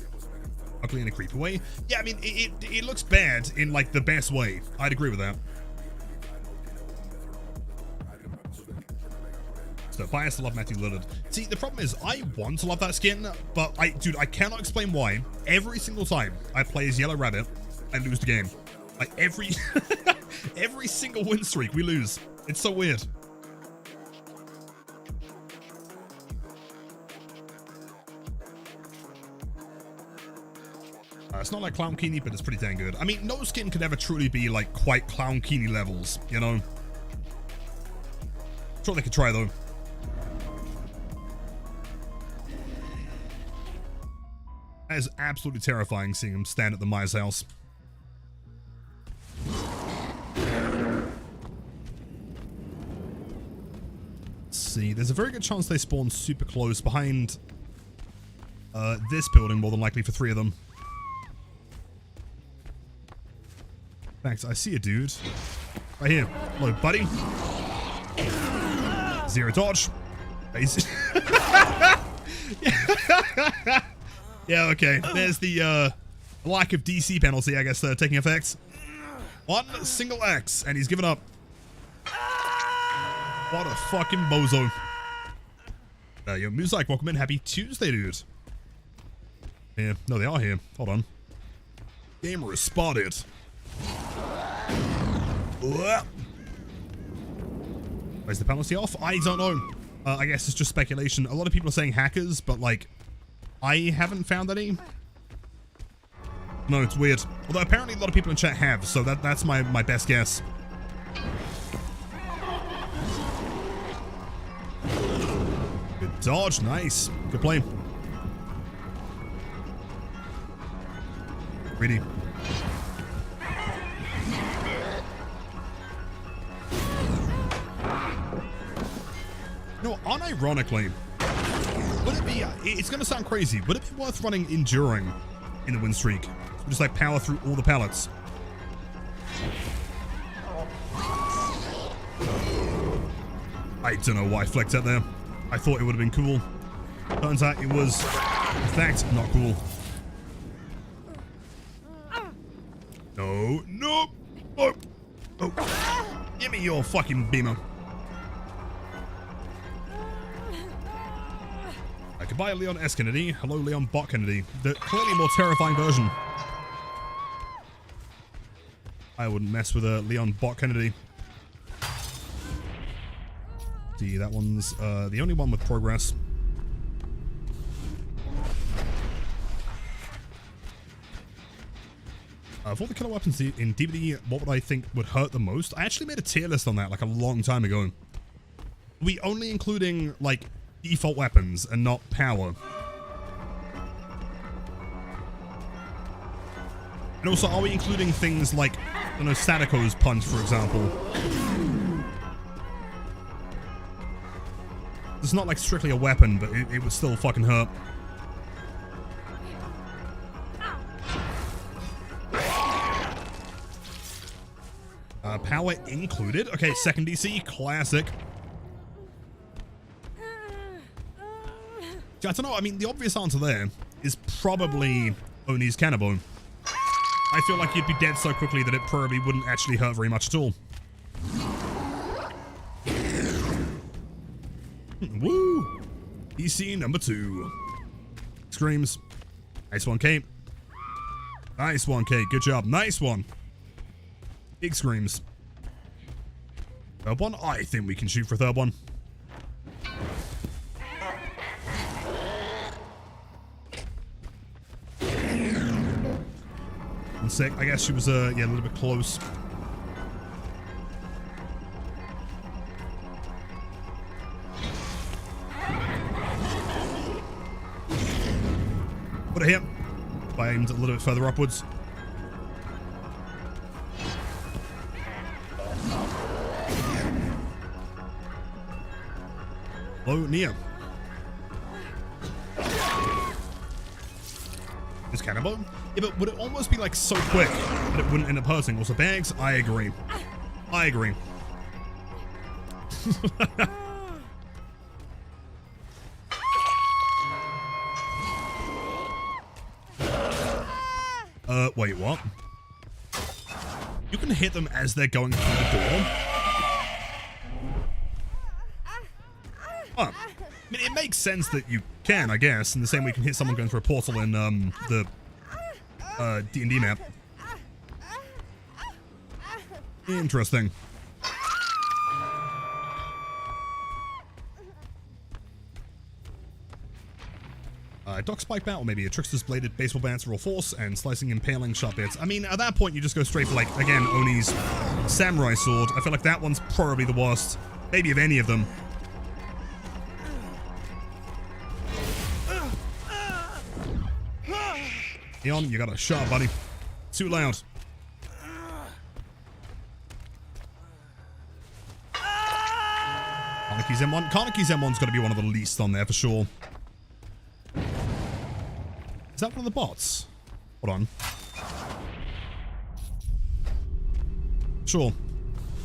Ugly in a creepy way. Yeah, I mean, it looks bad in like the best way. I'd agree with that. So biased to love Matthew Lillard. See, the problem is I want to love that skin, but I cannot explain why. Every single time I play as Yellow Rabbit, I lose the game. Like every every single win streak we lose. It's so weird. It's not like Clown Keeny, but it's pretty dang good. I mean, no skin could ever truly be like quite Clown Keeny levels, you know? Sure they could try though. That is absolutely terrifying seeing him stand at the Myers house. Let's see, there's a very good chance they spawn super close behind this building, more than likely for 3 of them. In fact, I see a dude. Right here. Hello, buddy. 0 dodge. Yeah, okay. There's the lack of DC penalty, I guess, taking effect. 1 single X, and he's given up. What a fucking bozo. Yo, Muzak, welcome in. Happy Tuesday, dude. Yeah, no, they are here. Hold on. Gamer is spotted. Where's the penalty off? I don't know. I guess it's just speculation. A lot of people are saying hackers, but like, I haven't found any. No, it's weird. Although apparently a lot of people in chat have, so that's my best guess. Dodge, nice. Good play. Greedy. No, unironically, would it be, it's going to sound crazy, would it be worth running Enduring in the win streak? Just like power through all the pallets. I don't know why I flicked out there. I thought it would have been cool. Turns out it was, in fact, not cool. No, no, oh, oh. Give me your fucking beamer. Goodbye, Leon S. Kennedy. Hello, Leon Bot Kennedy. The clearly more terrifying version. I wouldn't mess with a Leon Bot Kennedy. See, that one's the only one with progress. Of all the killer weapons in DBD, what would I think would hurt the most? I actually made a tier list on that like a long time ago. We only including like default weapons and not power. And also, are we including things like, I don't know, Sadako's punch, for example? It's not like strictly a weapon, but it would still fucking hurt. Power included. Okay, second DC, classic. I don't know, I mean, the obvious answer there is probably Oni's Cannibone. I feel like you'd be dead so quickly that it probably wouldn't actually hurt very much at all. Woo! DC number 2. Screams. Nice one, Kate. Nice one, Kate. Good job. Nice one. Big screams. Third one? I think we can shoot for third one. Sick. I guess she was yeah, a little bit close. Put it here. I aimed a little bit further upwards. Hello, Nia. Is Cannibal? Yeah, but would it almost be like so quick that it wouldn't end up hurting? Also, bags? I agree. I agree. Wait, what? You can hit them as they're going through the door? Oh. I mean, it makes sense that you can, I guess, in the same way you can hit someone going through a portal in, the D&D map. Interesting. Doc Spike Bat, or maybe a Trickster's Bladed Baseball Bats, Raw Force, and Slicing Impaling Sharp Bits. I mean, at that point, you just go straight for, like, again, Oni's Samurai Sword. I feel like that one's probably the worst, maybe of any of them. Leon, you got a shot, buddy. Too loud. Kaneki's M1. Kaneki's M1's got to be one of the least on there for sure. Is that one of the bots? Hold on. Sure.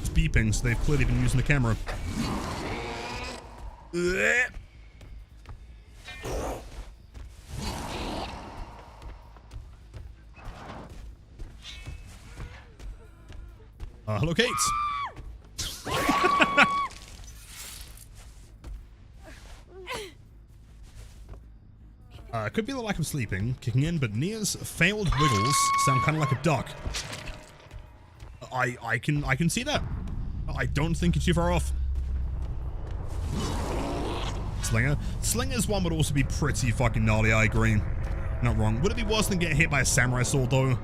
It's beeping, so they've clearly been using the camera. Hello, Kate. Could be the lack of sleeping kicking in, but Nia's failed wiggles sound kind of like a duck. I can see that. I don't think it's too far off. Slinger. Slinger's one would also be pretty fucking gnarly, I agree. Not wrong. Would it be worse than getting hit by a samurai sword, though?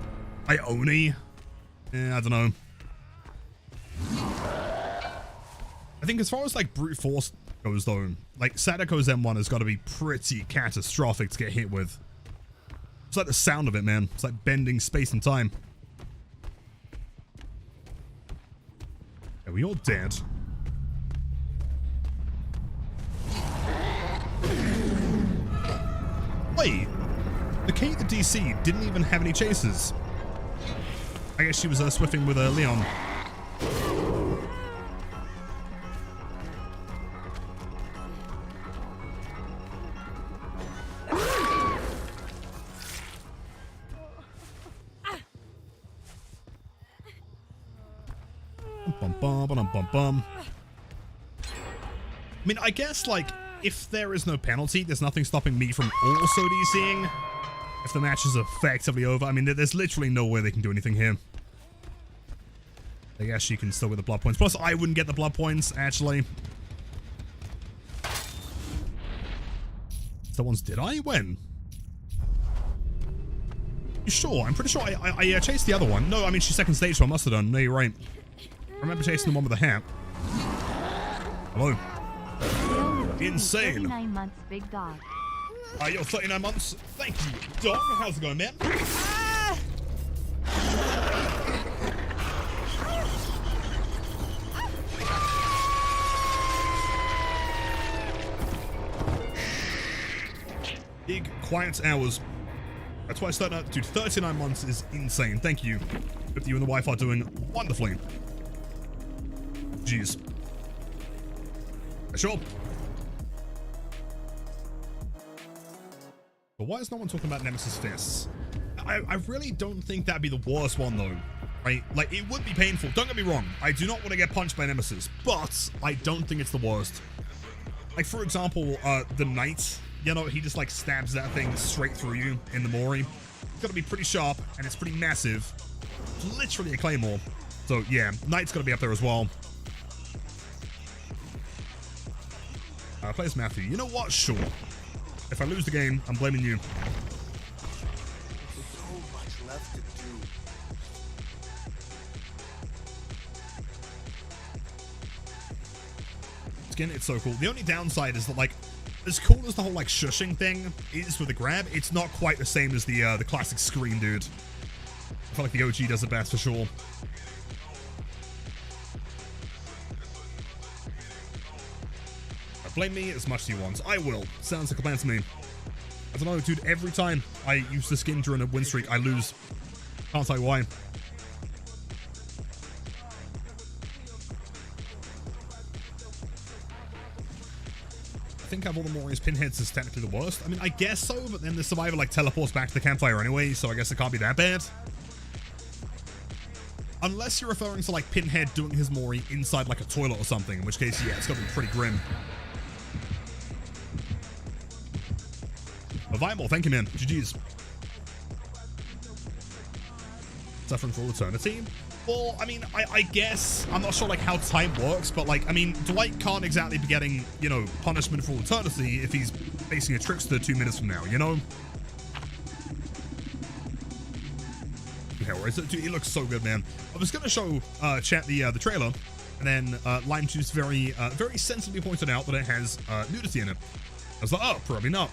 By Oni? I don't know. I think as far as, like, brute force goes though. Like, Sadako's M1 has got to be pretty catastrophic to get hit with. It's like the sound of it, man. It's like bending space and time. Are we all dead? Wait. The Kate the DC didn't even have any chases. I guess she was swiffing with Leon. Bum. I mean, I guess, like, if there is no penalty, there's nothing stopping me from also DCing. If the match is effectively over, I mean, there's literally no way they can do anything here. I guess she can still get the blood points. Plus, I wouldn't get the blood points, actually. The ones did I? When? You sure? I'm pretty sure I chased the other one. No, I mean, she's second stage, so I must have done. No, you're right. I remember chasing the one with the hat. Hello. Insane. 39 months, big dog. You're 39 months. Thank you, dog. How's it going, man? Big quiet hours. That's why I started out. Dude, 39 months is insane. Thank you. Hope you and the wife are doing wonderfully. Jeez. Sure. But why is no one talking about Nemesis Fists? I really don't think that'd be the worst one, though. Right? Like, it would be painful. Don't get me wrong. I do not want to get punched by Nemesis, but I don't think it's the worst. Like, for example, the Knight, you know, he just, like, stabs that thing straight through you in the Mori. It's got to be pretty sharp, and it's pretty massive. It's literally a Claymore. So, yeah, Knight's got to be up there as well. Plays Matthew. You know what? Sure. If I lose the game, I'm blaming you. So much left to do. Skin, it's so cool. The only downside is that, like, as cool as the whole, like, shushing thing is with the grab, it's not quite the same as the classic scream, dude. I feel like the OG does it best for sure. Blame me as much as you want. I will. Sounds like a plan to me. I don't know, dude. Every time I use the skin during a win streak, I lose. Can't tell you why. I think out of all the Mori's pinheads is technically the worst. I mean, I guess so, but then the survivor, like, teleports back to the campfire anyway, so I guess it can't be that bad. Unless you're referring to, like, Pinhead doing his Mori inside, like, a toilet or something, in which case, yeah, it's gotta be pretty grim. Viable, thank you, man. GG's. Suffering for all eternity? Well, I mean, I guess, I'm not sure, like, how time works, but, like, I mean, Dwight can't exactly be getting, you know, punishment for all eternity if he's facing a trickster 2 minutes from now, you know? Hellraiser, dude, he looks so good, man. I was gonna show chat the trailer, and then Lime Juice very sensibly pointed out that it has nudity in it. I was like, oh, probably not.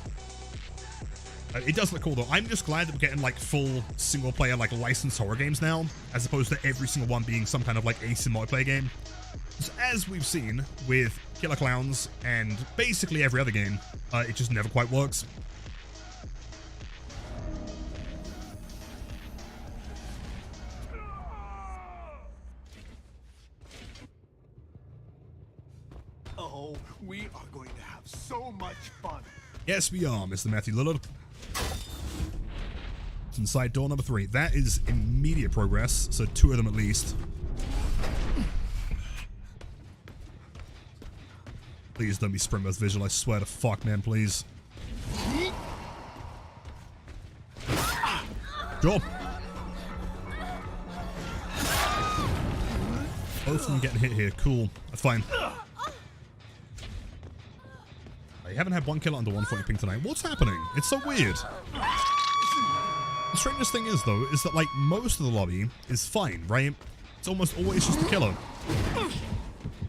It does look cool, though. I'm just glad that we're getting, like, full single-player, like, licensed horror games now, as opposed to every single one being some kind of, like, async multiplayer game. So, as we've seen with Killer Clowns and basically every other game, it just never quite works. Oh, we are going to have so much fun. Yes, we are, Mr. Matthew Lillard. It's inside door number 3. That is immediate progress, so 2 of them at least. Please don't be sprint burst visual, I swear to fuck, man, please. Sure. Both of them getting hit here, cool. That's fine. I haven't had one kill under 140 ping tonight. What's happening? It's so weird. The strangest thing is, though, is that, like, most of the lobby is fine, right? It's almost always just a killer.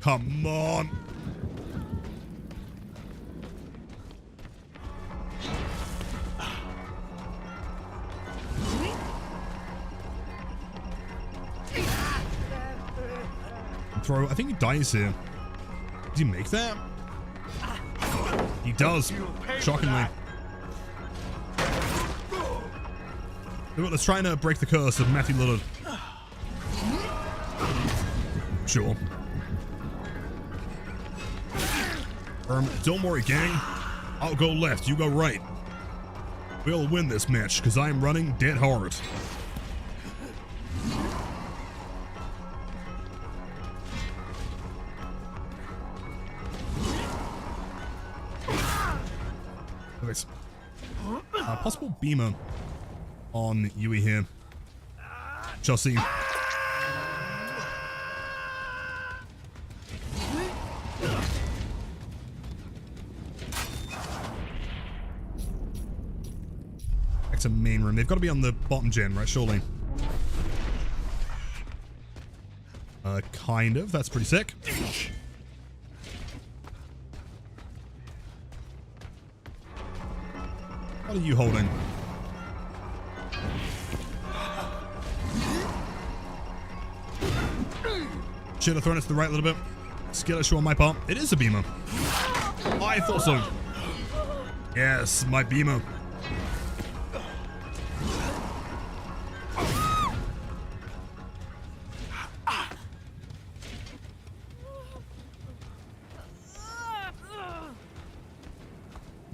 Come on. throw. I think he dies here. Does he make that? He does. Shockingly. Let's try and break the curse of Matthew Lillard. Sure. Don't worry, gang. I'll go left, you go right. We'll win this match, because I'm running dead hard. Perfect. Possible beamer on Yui here. Shall see. Back to main room. They've got to be on the bottom gen, right? Surely. Kind of. That's pretty sick. What are you holding? Should have thrown it to the right a little bit. Skill issue on my part. It is a beamer. I thought so. Yes, my beamer.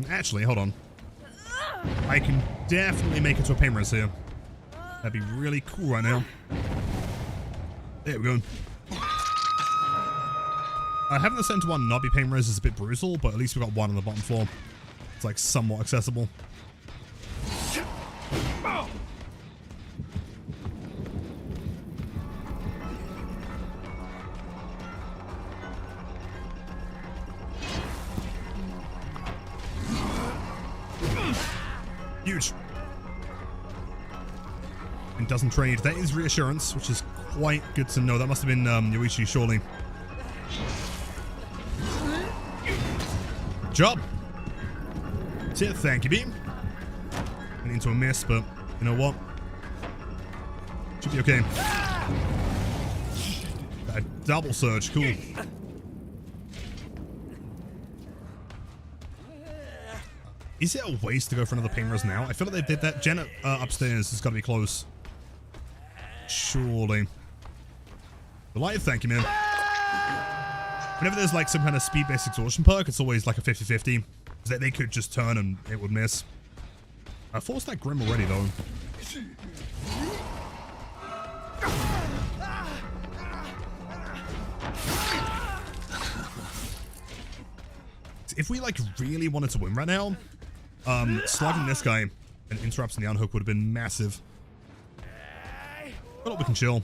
Actually, hold on. I can definitely make it to a pain res here. That'd be really cool right now. There we go. Having the center one not be pain res is a bit brutal, but at least we got one on the bottom floor. It's like somewhat accessible. Huge. And doesn't trade. That is reassurance, which is quite good to know. That must have been Yoichi, surely. Good job. That's it. Thank you, Beam. Went into a miss, but you know what? Should be okay. A double surge. Cool. Is it a waste to go for another pain res now? I feel like they did that. Janet upstairs has got to be close. Surely. The light, thank you, man. Whenever there's like some kind of speed-based exhaustion perk, it's always like a 50-50. They could just turn and it would miss. I forced that Grim already, though. If we like really wanted to win right now, slugging this guy and interrupting the unhook would have been massive. But we can chill.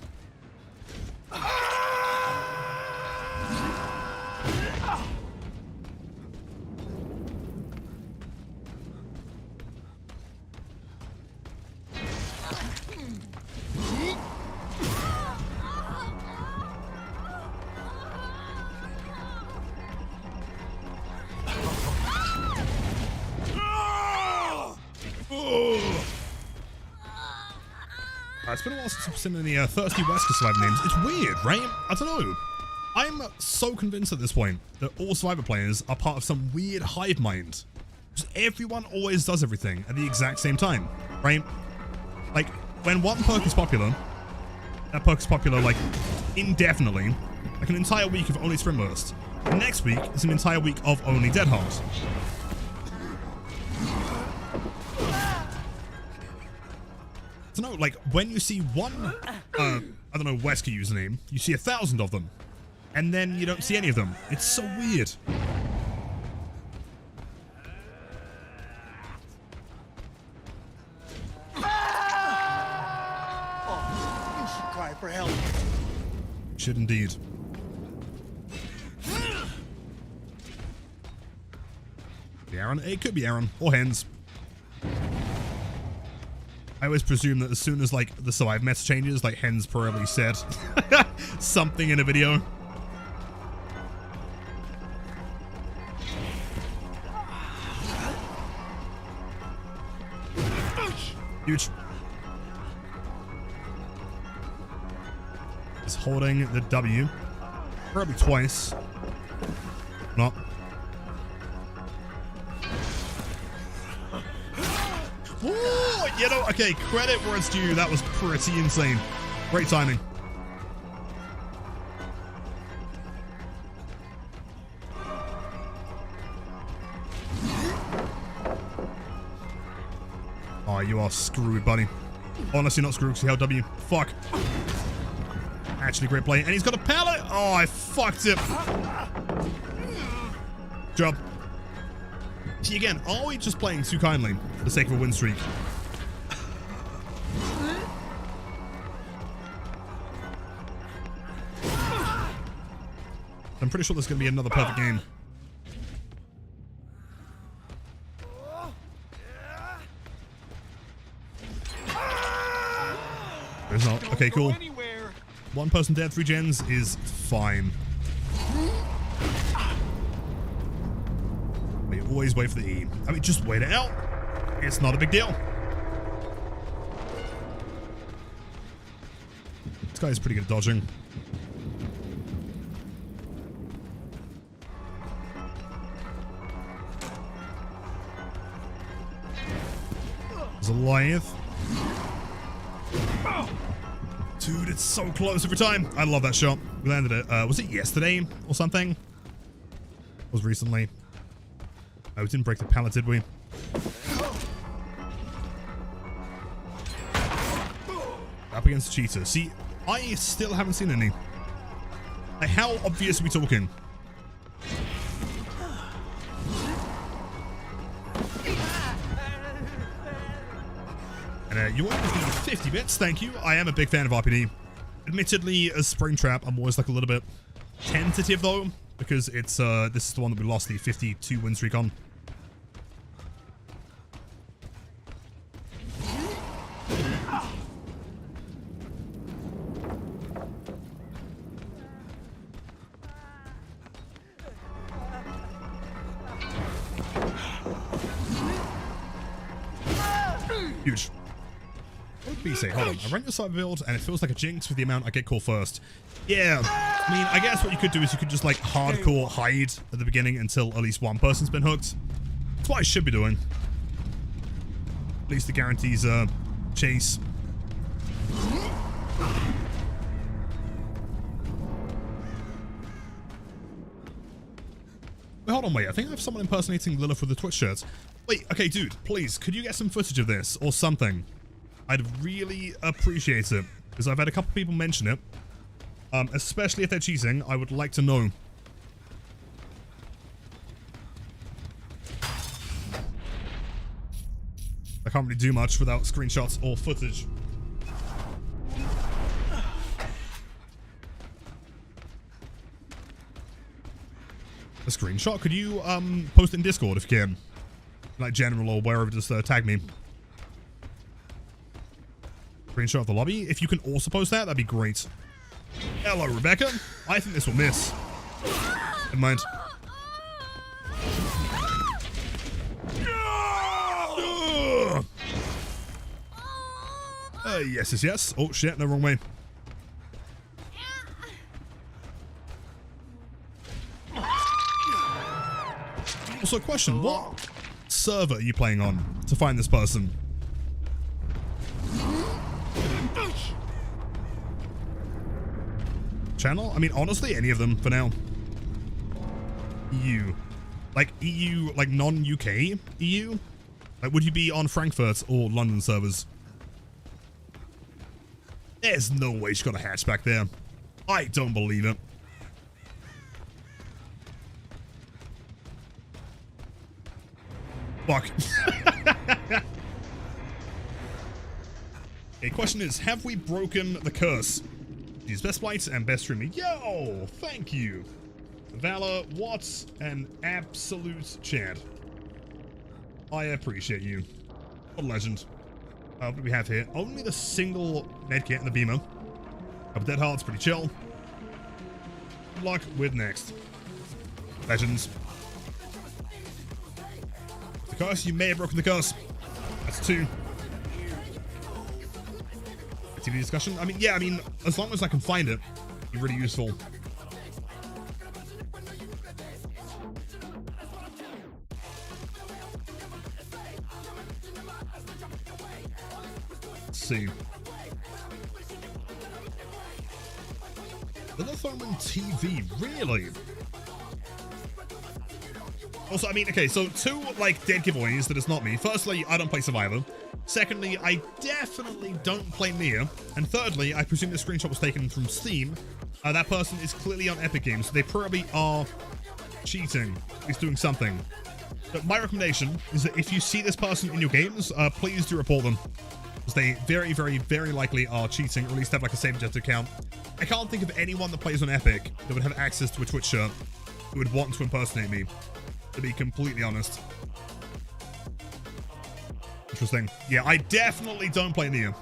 It's been a while since I've seen any Thirsty Wesker Survivor names. It's weird, right? I don't know. I'm so convinced at this point that all Survivor players are part of some weird hive mind. Just everyone always does everything at the exact same time, right? Like, when one perk is popular, that perk is popular, like, indefinitely. Like an entire week of only Spring Burst. The next week is an entire week of only Dead Hard. I don't know, like, when you see one, I don't know, Wesker username, you see 1,000 of them. And then you don't see any of them. It's so weird. Oh, you should cry for help. Should indeed. The Aaron? It could be Aaron. Or Hens. I always presume that as soon as, like, the Survive mess changes, like, Hens probably said something in a video. Huge. Is holding the W. Probably twice. Not. Ooh, you know, okay, credit where it's due. That was pretty insane. Great timing. Oh, you are screwed, buddy. Honestly, not screwed because he held W. Fuck. Actually, great play. And he's got a pallet. Oh, I fucked it. Job. See, again, are we just playing too kindly for the sake of a win streak? I'm pretty sure there's going to be another perfect game. There's not. Okay, cool. One person dead, 3 gens is fine. We always wait for the E. I mean, just wait it out. It's not a big deal. This guy is pretty good at dodging. There's a Goliath. Dude, it's so close every time. I love that shot. We landed it. Was it yesterday or something? It was recently. Oh, we didn't break the pallet, did we? Up against Cheetah. See, I still haven't seen any. Like, how obvious are we talking? And you want to be 50 bits, thank you. I am a big fan of RPD. Admittedly, as Springtrap, I'm always like a little bit tentative though, because it's this is the one that we lost the 52 win streak on. Huge. What did say? Hold on. I run your side build and it feels like a jinx with the amount I get call first. Yeah. I mean, I guess what you could do is you could just like hardcore hide at the beginning until at least one person's been hooked. That's what I should be doing. At least it guarantees chase. Wait, hold on, wait. I think I have someone impersonating Lilith with the Twitch shirts. Wait, okay, dude, please, could you get some footage of this or something? I'd really appreciate it, because I've had a couple people mention it. Especially if they're cheating, I would like to know. I can't really do much without screenshots or footage. A screenshot? Could you post it in Discord if you can? Like general or wherever, just tag me. Screenshot of the lobby. If you can also post that, that'd be great. Hello, Rebecca. I think this will miss. Never mind. Yes, yes, yes. Oh, shit, no, wrong way. Also, question, what server are you playing on to find this person? Channel? I mean, honestly, any of them for now. EU. Like, EU, like non-UK EU? Like, would you be on Frankfurt or London servers? There's no way she's got a hatchback there. I don't believe it. Fuck. Okay, question is, have we broken the curse? She's best blight and best streamer. Yo, thank you. Valor, what an absolute Chad. I appreciate you. What a legend. What do we have here? Only the single medkit and the beamer. But Dead Heart's pretty chill. Good luck with next. Legends. The curse, you may have broken the curse. That's 2. TV discussion. I mean, yeah, I mean, as long as I can find it, it'd be really useful. see. Lilithroman TV, really? Also, I mean, okay, so 2, like, dead giveaways that it's not me. Firstly, I don't play Survivor. Secondly, I definitely don't play Nia. And thirdly, I presume this screenshot was taken from Steam. That person is clearly on Epic Games. So they probably are cheating. He's doing something. But my recommendation is that if you see this person in your games, please do report them. Because they very, very, very likely are cheating, or at least have like a SaberJet account. I can't think of anyone that plays on Epic that would have access to a Twitch shirt who would want to impersonate me, to be completely honest. Interesting. Yeah, I definitely don't play Nia.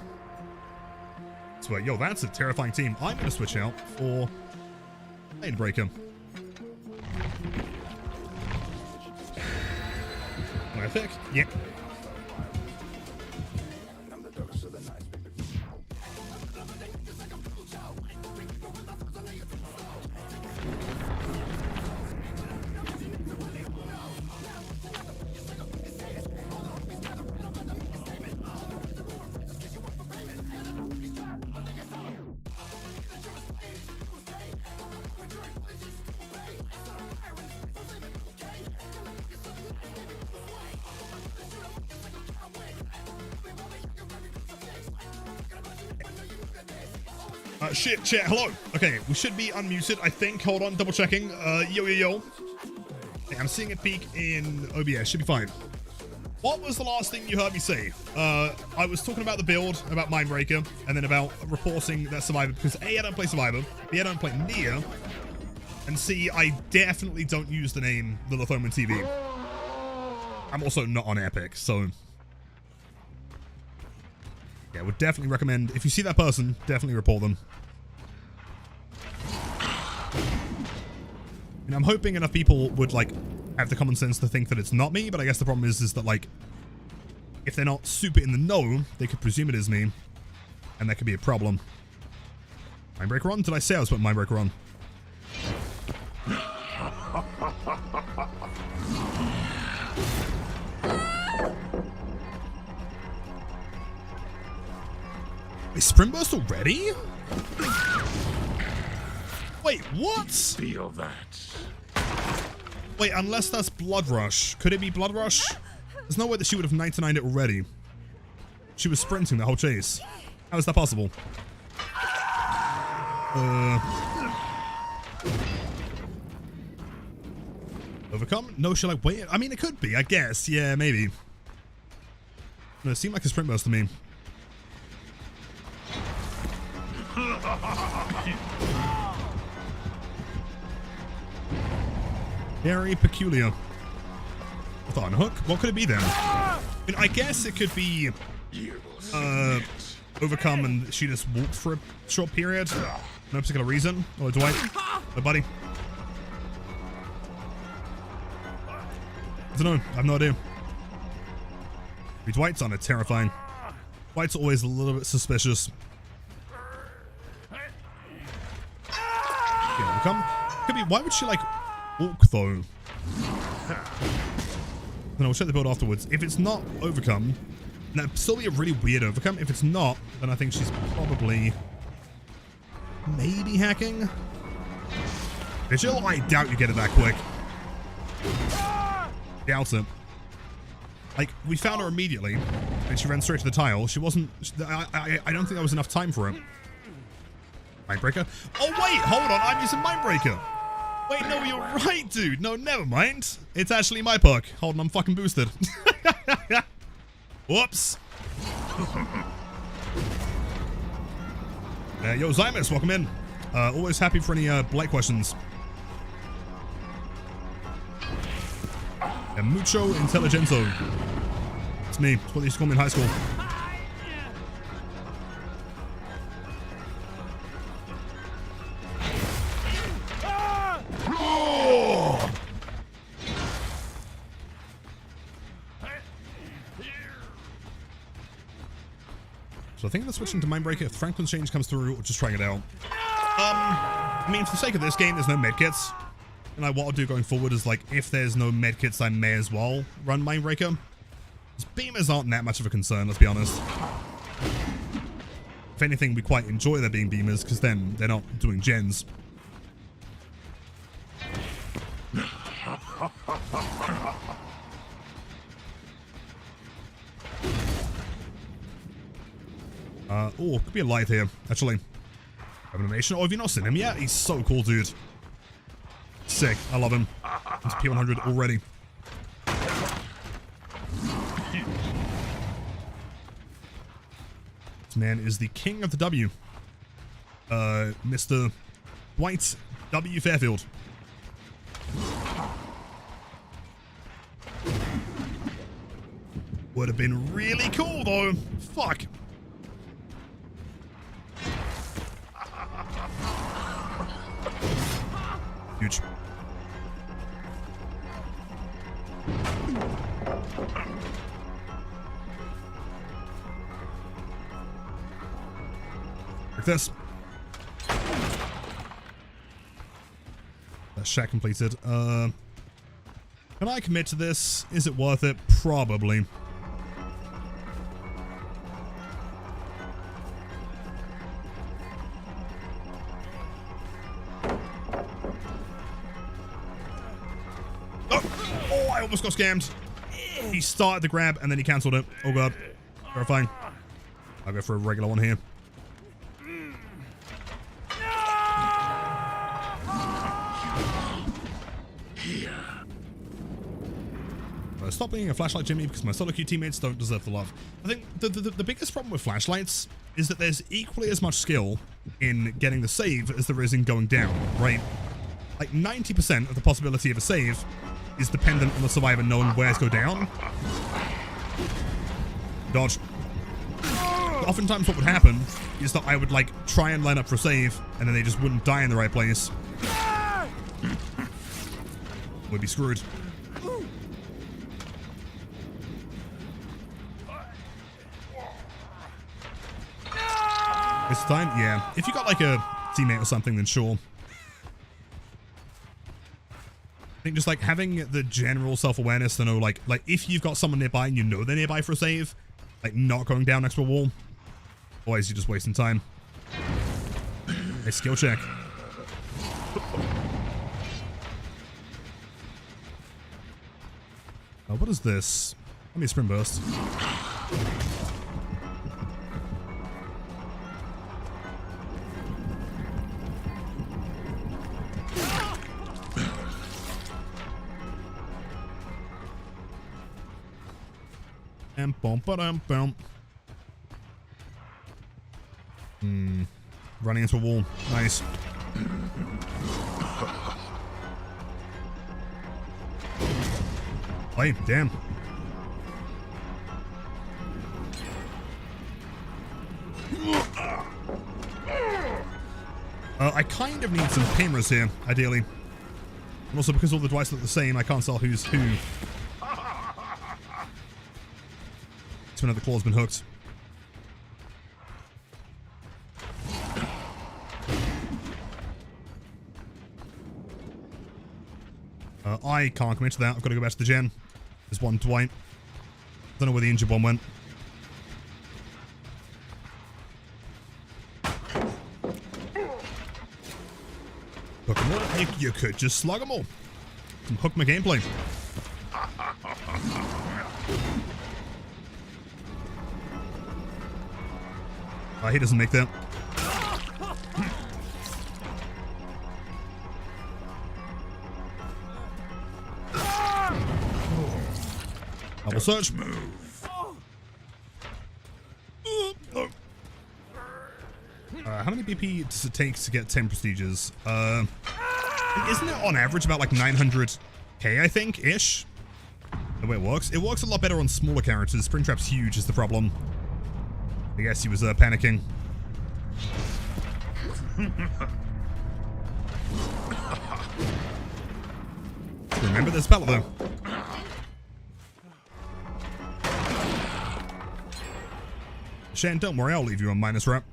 So, yo, that's a terrifying team. I'm going to switch out for Lanebreaker. Can I pick? Yeah. Shit, chat, hello. Okay, we should be unmuted, I think. Hold on, double checking. Yo. Hey, I'm seeing it peak in OBS. Should be fine. What was the last thing you heard me say? I was talking about the build, about Mindbreaker, and then about reporting that Survivor, because A, I don't play Survivor, B, I don't play Nia, and C, I definitely don't use the name Lilithroman TV. I'm also not on Epic, so... yeah, would definitely recommend, if you see that person, definitely report them. And I'm hoping enough people would, like, have the common sense to think that it's not me, but I guess the problem is that, like, if they're not super in the know, they could presume it is me, and that could be a problem. Mindbreaker on? Did I say I was putting Mindbreaker on? Is Sprint Burst already? Wait, what? Feel that. Wait, unless that's Blood Rush. Could it be Blood Rush? There's no way that she would have 99'd it already. She was sprinting the whole chase. How is that possible? Overcome? No, she'll like wait. I mean, it could be, I guess. Yeah, maybe. No, it seemed like a Sprint Burst to me. Very peculiar. I thought on hook. What could it be then? I mean, I guess it could be overcome and she just walked for a short period. No particular reason. Oh, Dwight. Oh, buddy. I don't know. I have no idea. Dwight's on it. Terrifying. Dwight's always a little bit suspicious. Yeah, overcome. Could be. Why would she like walk though? Then I'll check the build afterwards. If it's not overcome, that'd still be a really weird overcome. If it's not, then I think she's probably maybe hacking. Vigil? I doubt you get it that quick. Doubt it. Like, we found her immediately, and she ran straight to the tile. She wasn't... I don't think there was enough time for it. Mindbreaker? Oh, wait! Hold on, I'm using Mindbreaker! Wait, no, you're right, dude! No, never mind. It's actually my perk. Hold on, I'm fucking boosted. Whoops! Yo, Zymus, welcome in. Always happy for any blight questions. Mucho Intelligento. It's me. It's what they used to call me in high school. Oh! So I think I'm switching to Mindbreaker. If Franklin's change comes through, or just trying it out. I mean, for the sake of this game, there's no medkits. And like, what I'll do going forward is, like, if there's no medkits, I may as well run Mindbreaker. Beamers aren't that much of a concern, let's be honest. If anything, we quite enjoy there being beamers, because then they're not doing gens. Oh, could be a light here, actually. Animation. Oh, have you not seen him yet? He's so cool, dude. Sick. I love him. He's P100 already. This man is the king of the W. Mr. Dwight W. Fairfield. Would have been really cool, though. Fuck. Huge. Like this. That shack completed. Can I commit to this? Is it worth it? Probably. Oh, I almost got scammed. He started the grab and then he cancelled it. Oh god. Terrifying. I'll go for a regular one here. Stop being a flashlight, Jimmy, because my solo queue teammates don't deserve the love. I think the biggest problem with flashlights is that there's equally as much skill in getting the save as there is in going down, right? Like 90% of the possibility of a save is dependent on the survivor knowing where to go down. Dodge. Oftentimes what would happen is that I would like try and line up for a save and then they just wouldn't die in the right place. We'd be screwed. This time? Yeah. If you got like a teammate or something, then sure. I think just like having the general self-awareness to know like if you've got someone nearby and you know they're nearby for a save, like not going down next to a wall. Otherwise you're just wasting time. A skill check. What is this? Let me sprint burst. Running into a wall. Nice. Hey, damn. I kind of need some cameras here, ideally. And also because all the Dwights look the same, I can't tell who's who. It's when the claw's been hooked. I can't commit to that. I've got to go back to the gen. There's one Dwight. Don't know where the injured one went. Hook them all. You could just slug them all. Some hook my gameplay. He doesn't make that. Double search. How many BP does it take to get 10 prestiges? Isn't it on average about like 900k, I think, ish? The way it works. It works a lot better on smaller characters. Springtrap's huge is the problem. I guess he was panicking. Remember this battle though. Shan, don't worry, I'll leave you on minus rep.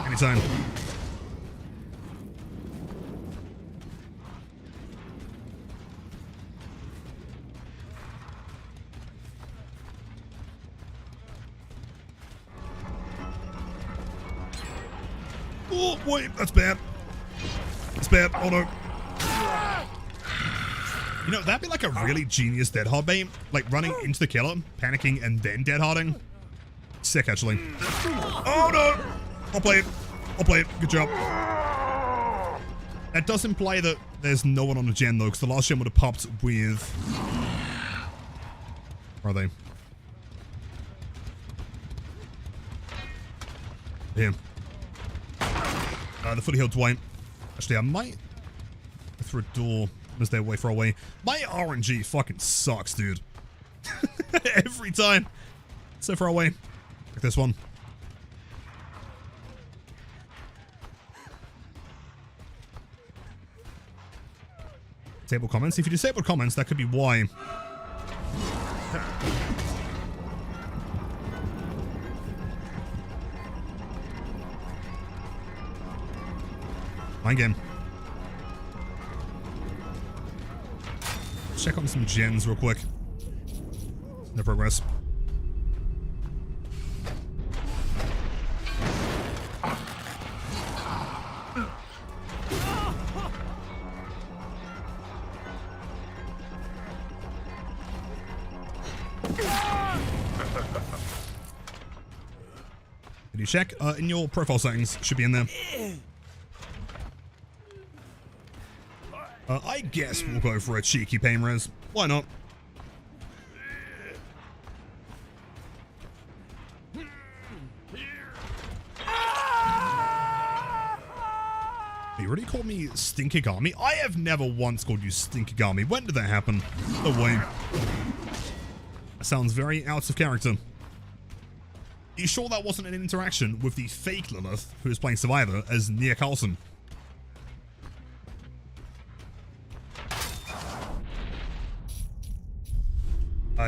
Anytime. Oh, wait, that's bad. That's bad. Oh, no. You know, that'd be like a really genius dead hard bait. Like running into the killer, panicking, and then dead harding. Sick, actually. Oh, no. I'll play it. I'll play it. Good job. That does imply that there's no one on the gen, though, because the last gen would have popped with... Where are they? Here. The fully healed Dwight. Actually, I might go through a door as they're way far away. My RNG fucking sucks, dude. Every time. So far away. Like this one. Disable comments. If you disable comments, that could be why. Mind game. Check on some gens real quick. No progress. Did you check? In your profile settings, should be in there. I guess we'll go for a cheeky pain res. Why not? You already called me Stinkigami? I have never once called you Stinkigami. When did that happen? No way. That sounds very out of character. Are you sure that wasn't an interaction with the fake Lilith who is playing Survivor as Nia Carlson?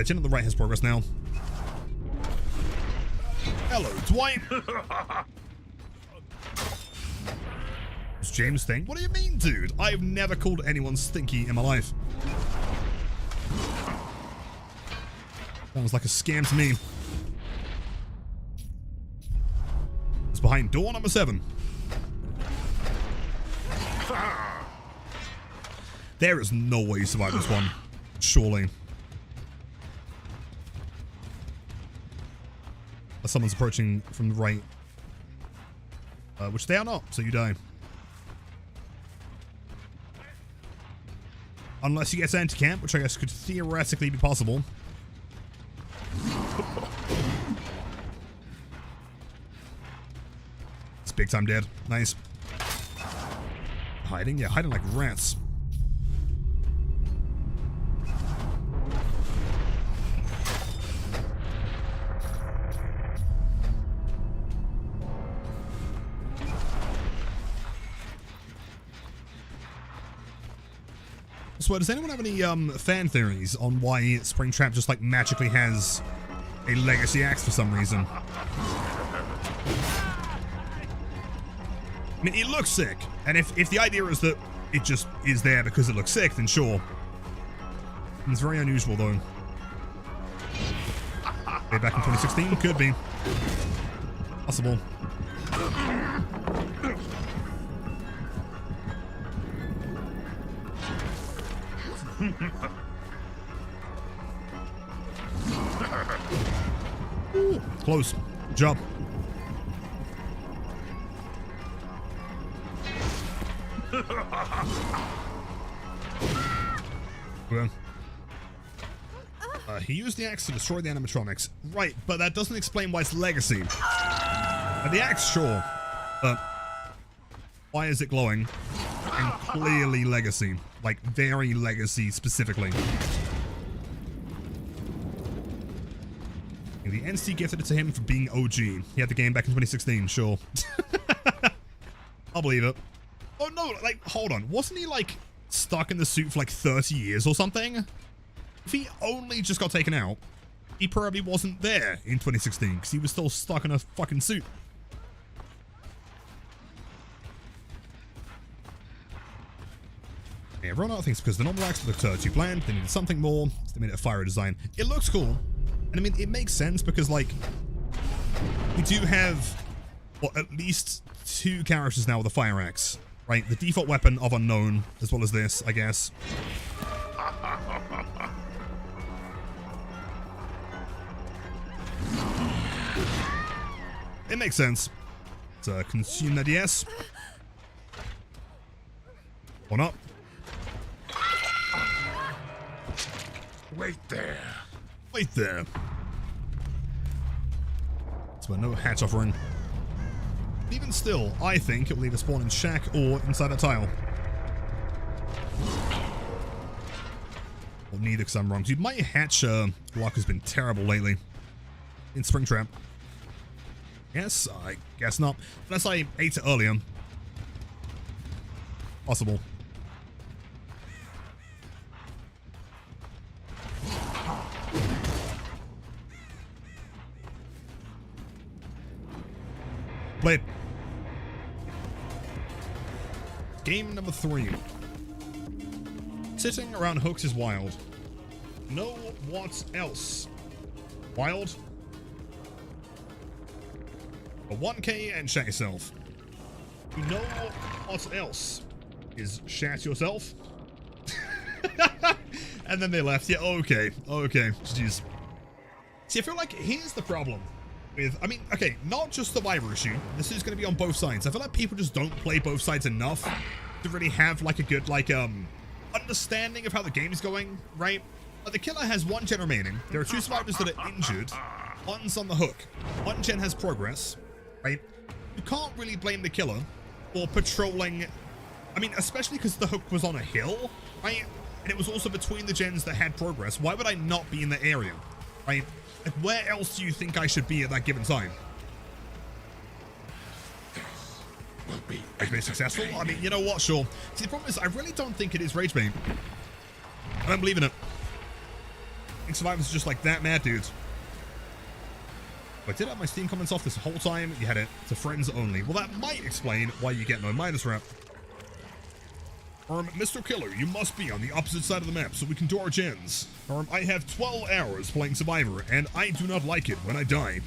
Gen on the right has progress now. Hello, Dwight. It's James thing. What do you mean, dude? I've never called anyone stinky in my life. Sounds like a scam to me. It's behind door number 7. There is no way you survive this one. Surely. Someone's approaching from the right. Which they are not, so you die. Unless you get sent to camp, which I guess could theoretically be possible. It's big time dead. Nice. Hiding? Yeah, hiding like rats. So does anyone have any fan theories on why Springtrap just like magically has a legacy axe for some reason? I mean, it looks sick, and if the idea is that it just is there because it looks sick, then sure. It's very unusual though. Okay, back in 2016, could be possible. Ooh, close. Good job. Okay. He used the axe to destroy the animatronics. Right, but that doesn't explain why it's legacy. The axe, sure. But why is it glowing? And clearly legacy. Like, very legacy specifically. The NC gifted it to him for being OG. He had the game back in 2016, sure. I'll believe it. Oh no, like, hold on. Wasn't he, like, stuck in the suit for like 30 years or something? If he only just got taken out, he probably wasn't there in 2016 because he was still stuck in a fucking suit. Yeah, everyone else thinks because the normal axe looked too bland, they needed something more, so they made it a fire design. It looks cool, and I mean, it makes sense because, like, we do have or at least 2 characters now with a fire axe. Right, the default weapon of Unknown, as well as this, I guess. It makes sense. Let's consume that, yes. One up. Wait there. Wait there. So no hatch offering. Even still, I think it will either spawn in shack or inside a tile. Or neither, because I'm wrong. Dude, my hatch luck has been terrible lately. In Springtrap. Yes, I guess not. Unless I ate it earlier. Possible. Play it. Game number 3. Sitting around hooks is wild. Know what else? Wild? A 1K and shat yourself. You know what else is shat yourself? And then they left. Yeah, okay. Okay. Jeez. See, I feel like here's the problem with, I mean, okay, not just Survivor issue. This is going to be on both sides. I feel like people just don't play both sides enough to really have like a good, like, understanding of how the game's going, right? The killer has 1 gen remaining. There are 2 survivors that are injured. One's on the hook. 1 gen has progress, right? You can't really blame the killer for patrolling. I mean, especially because the hook was on a hill, right? And it was also between the gens that had progress. Why would I not be in the area, right? Like, where else do you think I should be at that given time? Rage bait successful? I mean, you know what? Sure. See, the problem is, I really don't think it is rage bait. I don't believe in it. I think Survivors are just like that mad dudes. I did have my Steam comments off this whole time. You had it to friends only. Well, that might explain why you get no minus rep. Mr. Killer, you must be on the opposite side of the map so we can do our gens. I have 12 hours playing Survivor, and I do not like it when I die.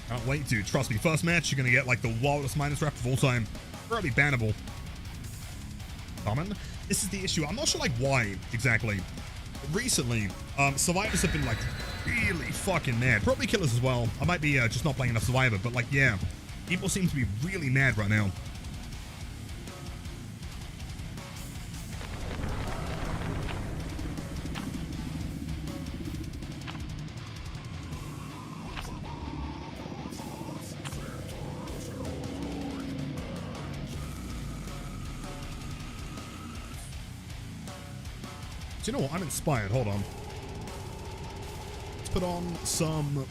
Can't wait, dude. Trust me, first match, you're gonna get like the wildest minus rep of all time. Probably bannable. Common? This is the issue. I'm not sure like why exactly. Recently, Survivors have been like really fucking mad. Probably Killers as well. I might be just not playing enough Survivor, but like, yeah. People seem to be really mad right now. Do you know what? I'm inspired. Hold on. Let's put on some...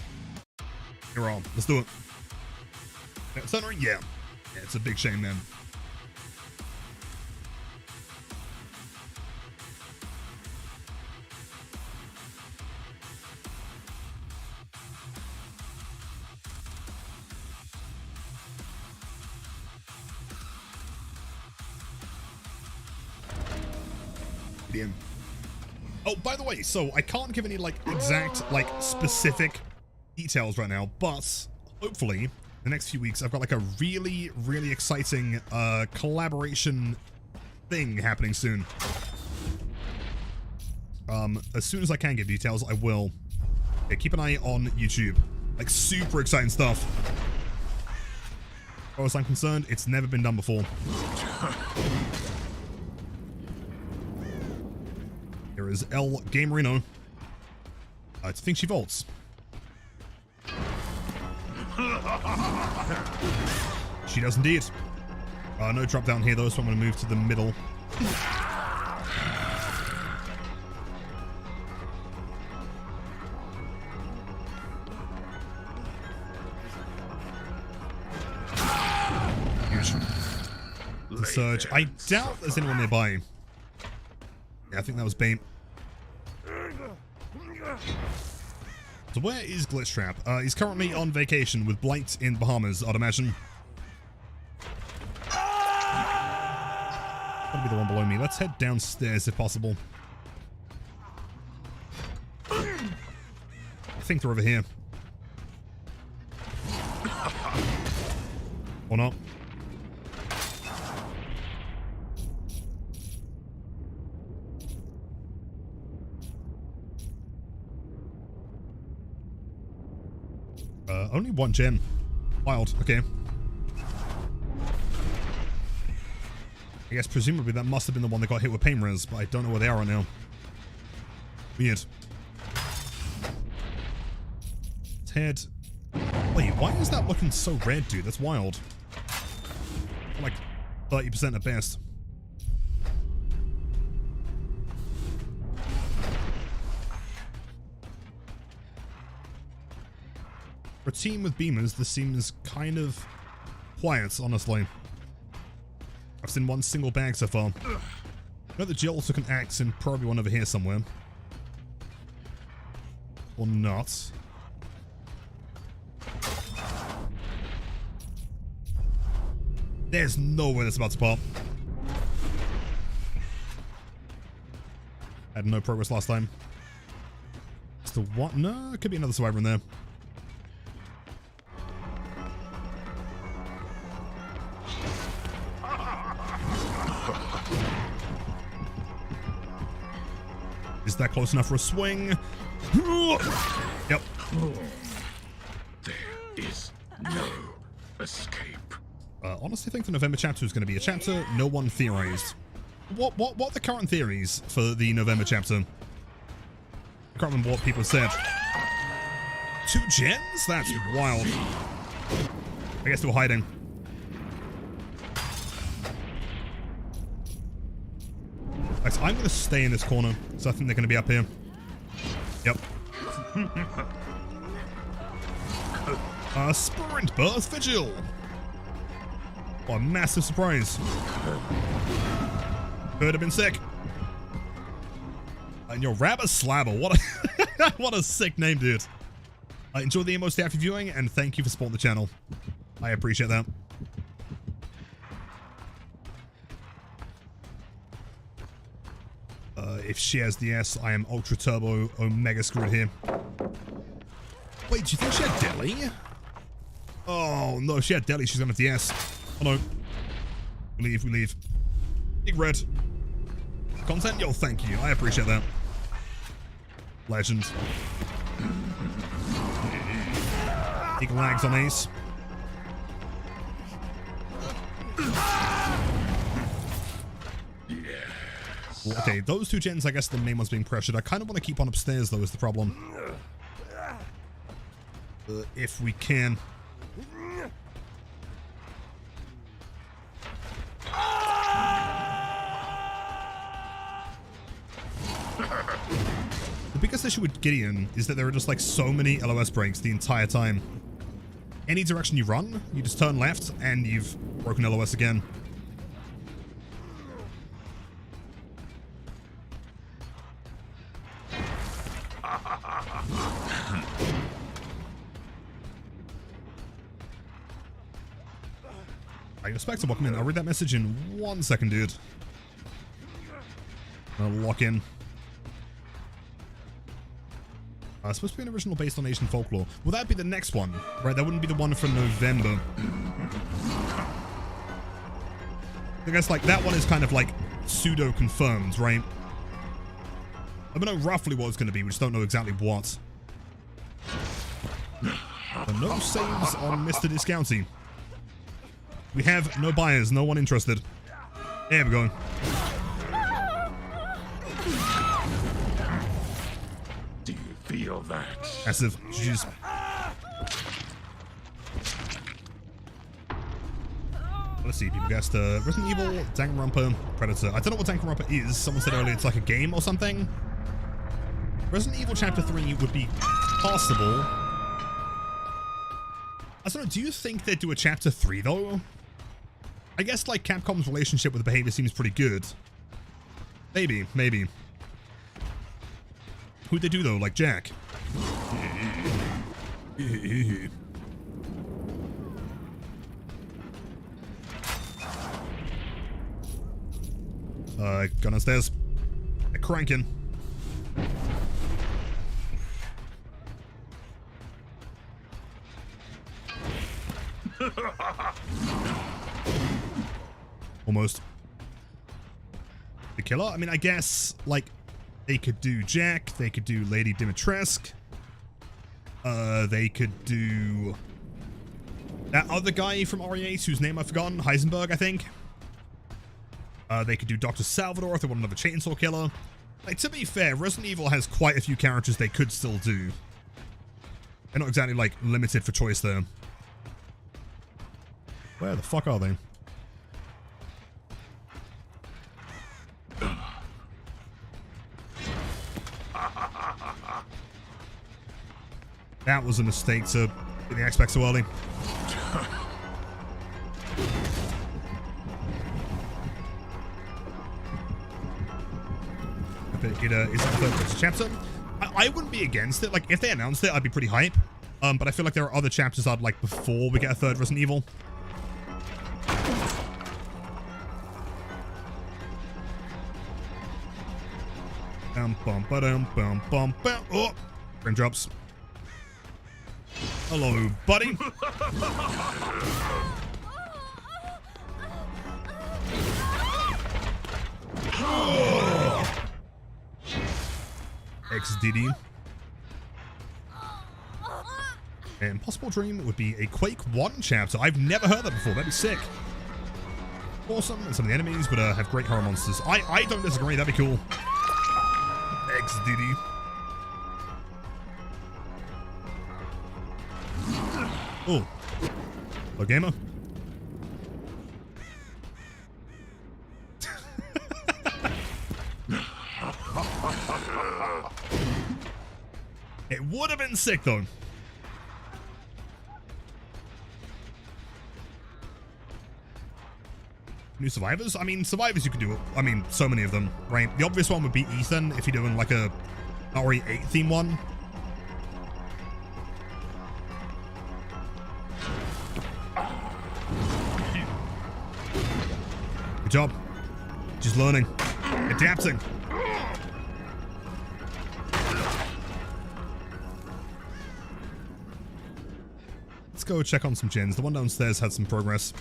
You're on. Let's do it. Centering? Yeah. Yeah, it's a big shame, man. Damn. Oh, by the way, so I can't give any, like, exact, like, specific details right now, but hopefully the next few weeks I've got, like, a really, really exciting collaboration thing happening soon. As soon as I can give details, I will. Okay, keep an eye on YouTube. Like, super exciting stuff. As far as I'm concerned, it's never been done before. There is El Gamerino. I think she vaults. She does indeed. No drop down here though, so I'm going to move to the middle. Huge. The surge. I doubt there's anyone nearby. Yeah, I think that was bait. So where is Glitchtrap? He's currently on vacation with Blight in Bahamas, I'd imagine. That'll be the one below me. Let's head downstairs if possible. think they're over here. Or not. Only one gen. Wild. Okay. I guess presumably that must have been the one that got hit with pain res, but I don't know where they are right now. Weird. Head. Wait, why is that looking so red, dude? That's wild. Like 30% at best. For a team with beamers, this seems kind of quiet, honestly. I've seen one single bag so far. I know that Jill took an axe and probably one over here somewhere. Or not. There's no way that's about to pop. Had no progress last time. It's the what? No, it could be another survivor in there. Is that close enough for a swing? Yep. There is no escape. Honestly, I think the November chapter is going to be a chapter no one theorized. What are the current theories for the November chapter? I can't remember what people said. 2 gens? That's wild. I guess they were hiding. Right, so I'm going to stay in this corner, so I think they're going to be up here. Yep. Sprint Burst Vigil! What a massive surprise. Could have been sick. And your Rabbit Slabber, what a what a sick name, dude. Enjoy the emo after viewing, and thank you for supporting the channel. I appreciate that. If she has the S, I am ultra turbo omega screwed here. Wait, do you think she had Deli? Oh no, if she had Deli, she's gonna have the S. Oh no. We leave. Big red. Content? Yo, thank you. I appreciate that. Legend. Big lags on Ace. Well, okay, those 2 gens, I guess the main one's being pressured. I kind of want to keep on upstairs, though, is the problem. If we can. The biggest issue with Gideon is that there are just like so many LOS breaks the entire time. Any direction you run, you just turn left and you've broken LOS again. I expect to welcome in. I'll read that message in 1 second, dude. I'll lock in. Supposed to be an original based on Asian folklore. Will that be the next one? Right, that wouldn't be the one from November. I guess, like, that one is kind of, like, pseudo-confirmed, right? I don't know roughly what it's going to be. We just don't know exactly what. But no saves on Mr. Discounty. We have no buyers, no one interested. There we go. Do you feel that? Massive. Jeez. Let's see, people guessed Resident Evil, Danganronpa, Predator. I don't know what Danganronpa is. Someone said earlier it's like a game or something. Resident Evil Chapter 3 would be possible. I don't know, do you think they'd do a Chapter 3 though? I guess like Capcom's relationship with the behavior seems pretty good. Maybe. Who'd they do though? Like Jack? Gone upstairs. They're cranking. almost. The killer? I mean, I guess, like, they could do Jack. They could do Lady Dimitrescu. They could do that other guy from RE8 whose name I've forgotten. Heisenberg, I think. They could do Dr. Salvador if they want another chainsaw killer. Like, to be fair, Resident Evil has quite a few characters they could still do. They're not exactly, like, limited for choice there. Where the fuck are they? That was a mistake to get the X-Pack so early. It is the third chapter. I wouldn't be against it. Like, if they announced it, I'd be pretty hype. But I feel like there are other chapters I'd like before we get a third Resident Evil. Oh, frame drops. Hello, buddy. XDD. Impossible Dream would be a Quake 1 chapter. I've never heard that before. That'd be sick. Awesome. And some of the enemies would have great horror monsters. I don't disagree. That'd be cool. XDD. Oh. Hello, gamer. It would have been sick, though. New survivors? I mean, survivors you could do, I mean, so many of them, right? The obvious one would be Ethan if you're doing like a RE8 theme one. Good job. Just learning. Adapting. Let's go check on some gens. The one downstairs had some progress.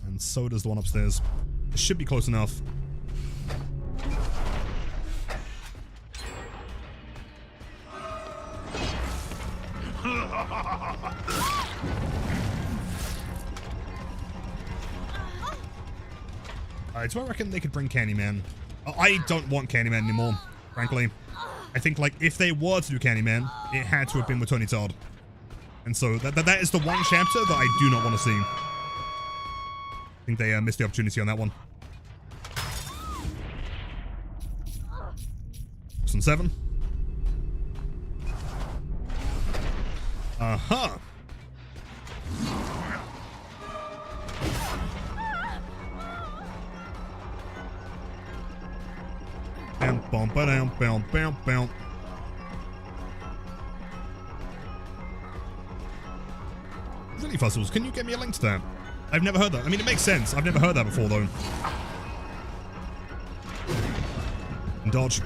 And so does the one upstairs. It should be close enough. Alright, so I reckon they could bring Candyman. I don't want Candyman anymore, frankly. I think, like, if they were to do Candyman, it had to have been with Tony Todd. And so that is the one chapter that I do not want to see. I think they missed the opportunity on that one. Some 7. Uh-huh. Bam, bam, bam, bam, bam, bam. Really, Fuzzles, can you get me a link to that? I've never heard that. I mean, it makes sense. I've never heard that before, though. And dodge.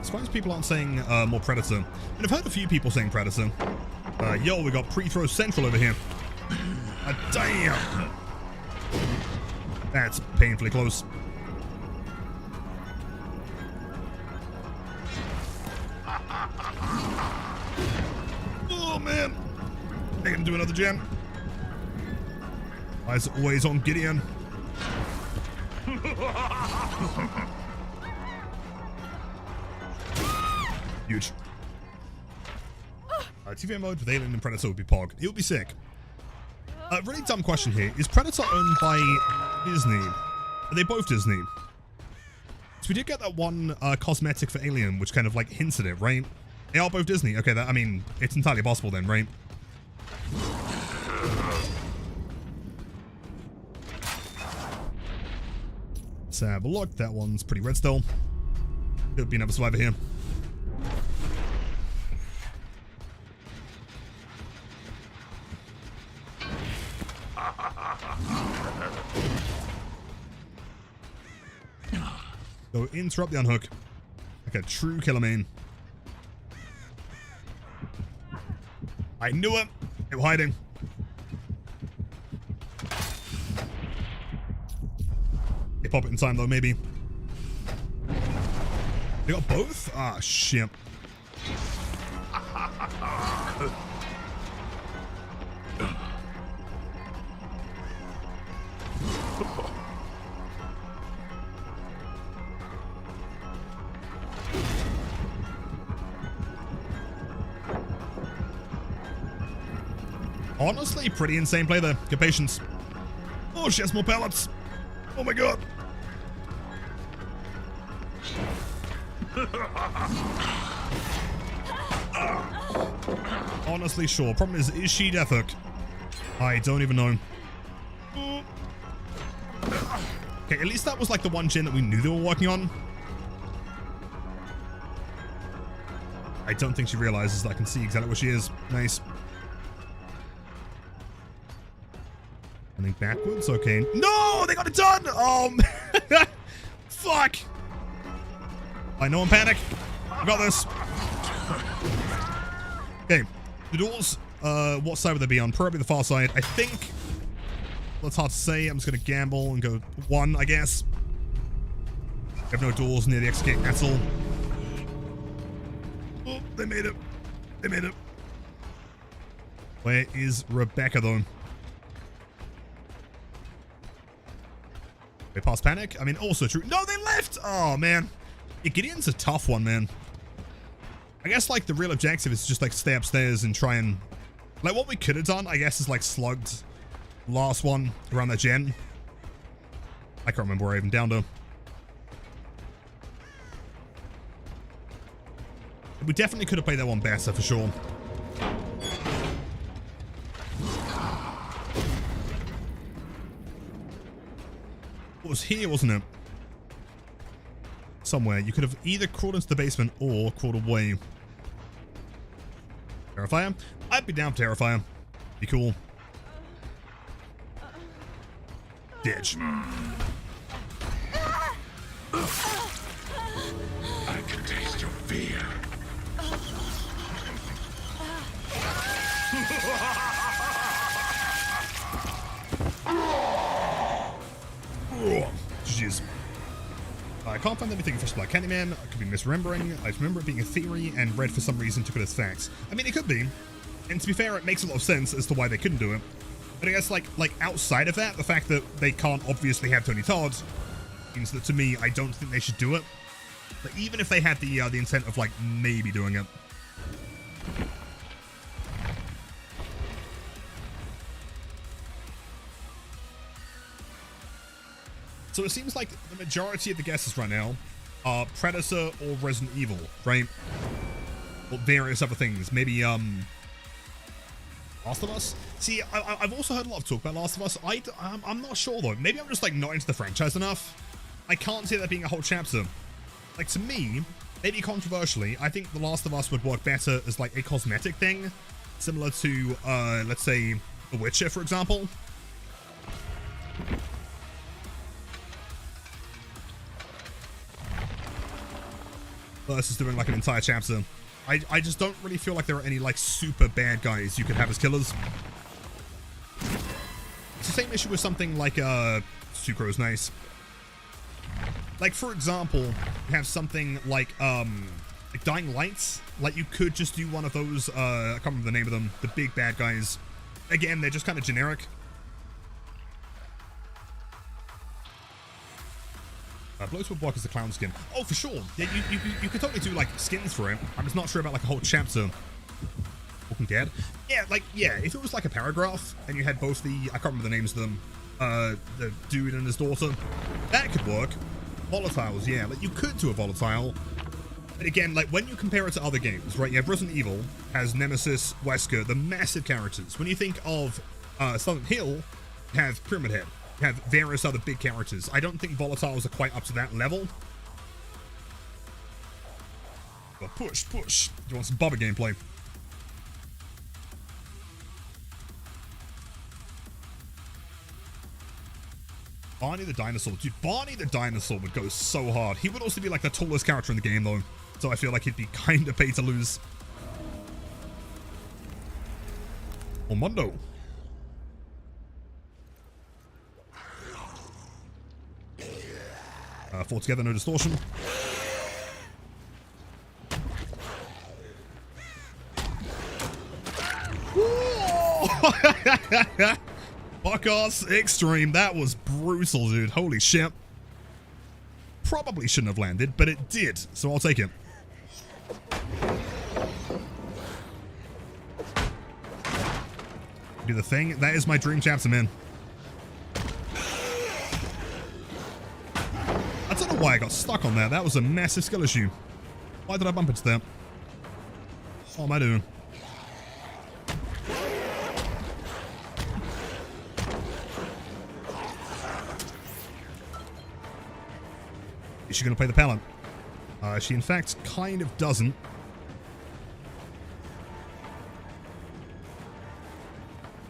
As far as people aren't saying more Predator, and I've heard a few people saying Predator. Yo, we got pre-throw central over here. Damn! That's painfully close. Oh, man. I can do another jam. Eyes always on Gideon. Huge. TV mode with Alien and Predator would be Pog. It would be sick. Really dumb question here. Is Predator owned by Disney? Are they both Disney? So we did get that one cosmetic for Alien, which kind of like hints at it, right? They are both Disney. Okay, I mean, it's entirely possible then, right? Let's have a look. That one's pretty red still. Could be another survivor here. So interrupt the unhook. I Like a true killer main. I knew it. They were hiding. They pop it in time though, maybe. They got both? Ah, shit. Honestly, pretty insane play there. Get patience. Oh, she has more pellets. Oh my god. Honestly, sure. Problem is she death hooked? I don't even know. Okay, at least that was like the one gen that we knew they were working on. I don't think she realizes that I can see exactly where she is. Nice. I think backwards. Okay. No, they got it done. Fuck. I know I'm panic. I got this. Okay. The doors. What side would they be on? Probably the far side. I think. That's hard to say. I'm just gonna gamble and go 1, I guess. I have no doors near the exit gate at all. Oh, they made it. They made it. Where is Rebecca though? They passed panic. I mean, also true. No, they left. Oh man, yeah, Gideon's a tough one, man. I guess like the real objective is just like stay upstairs and try and like what we could have done. I guess is like slugged last one around that gen. I can't remember where I even down to. We definitely could have played that one better for sure. It was here, wasn't it? Somewhere. You could have either crawled into the basement or crawled away. Terrifier? I'd be down for Terrifier. Be cool. Ditch. I can taste your fear. Jeez. I can't find anything for Black Candyman. I could be misremembering. I remember it being a theory and Red for some reason took it as facts. I mean, it could be. And to be fair, it makes a lot of sense as to why they couldn't do it. But I guess like outside of that, the fact that they can't obviously have Tony Todd means that to me, I don't think they should do it. But even if they had the intent of like maybe doing it. So it seems like the majority of the guesses right now are Predator or Resident Evil, right? Or various other things. Maybe, Last of Us? See, I've also heard a lot of talk about Last of Us. I'm not sure, though. Maybe I'm just, like, not into the franchise enough. I can't see that being a whole chapter. Like, to me, maybe controversially, I think The Last of Us would work better as, like, a cosmetic thing. Similar to, let's say, The Witcher, for example. Versus doing like an entire chapter. I just don't really feel like there are any like super bad guys you could have as killers. It's the same issue with something like Sucro's nice. Like for example, you have something like Dying Lights. Like you could just do one of those I can't remember the name of them, the big bad guys. Again, they're just kind of generic. Bloats would work as the clown skin. Oh, for sure. Yeah, you could totally do like skins for it. I'm just not sure about like a whole chapter. Walking Dead. Yeah, like if it was like a paragraph and you had both the I can't remember the names of them, the dude and his daughter, that could work. Volatiles, yeah, like you could do a volatile. But again, like when you compare it to other games, right? You have Resident Evil has Nemesis, Wesker, the massive characters. When you think of Silent Hill, you have Pyramid Head. Have various other big characters. I don't think volatiles are quite up to that level. But push. Do you want some Bubba gameplay? Barney the dinosaur. Dude, Barney the dinosaur would go so hard. He would also be like the tallest character in the game though. so I feel like he'd be kind of paid to lose. Ormondo. Four together, no distortion. Buck-ass extreme. That was brutal, dude. Holy shit. Probably shouldn't have landed, but it did, so I'll take it. Do the thing. That is my dream chapter, man. I don't know why I got stuck on that. That was a massive skill issue. Why did I bump into that? What am I doing? Is she going to play the pallet? She in fact kind of doesn't.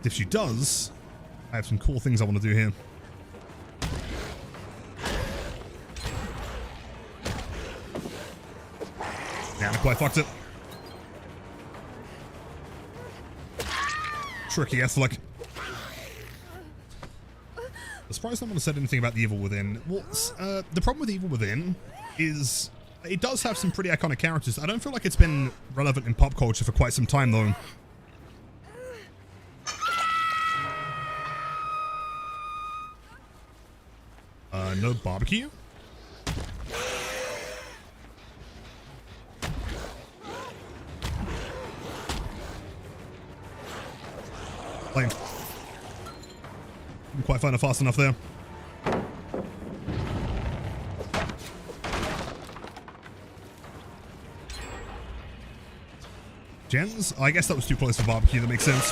If she does, I have some cool things I want to do here. Yeah, I quite fucked it. Tricky as fuck. I'm surprised no one said anything about the Evil Within. Well, the problem with Evil Within is it does have some pretty iconic characters. I don't feel like it's been relevant in pop culture for quite some time, though. No barbecue? Lame. Didn't quite find it fast enough there. Gens? I guess that was too close for barbecue. That makes sense.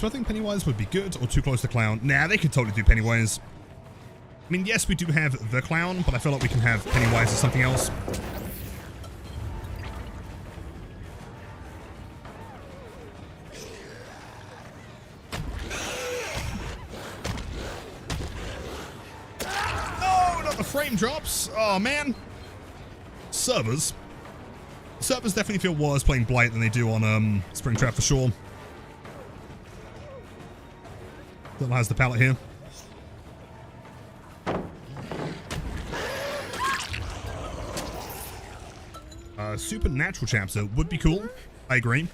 Do I think Pennywise would be good or too close to Clown? Nah, they could totally do Pennywise. I mean, yes, we do have the Clown, but I feel like we can have Pennywise or something else. No, not the frame drops. Oh, man. Servers definitely feel worse playing Blight than they do on Springtrap for sure. Still has the pallet here. Supernatural chapter would be cool. I agree.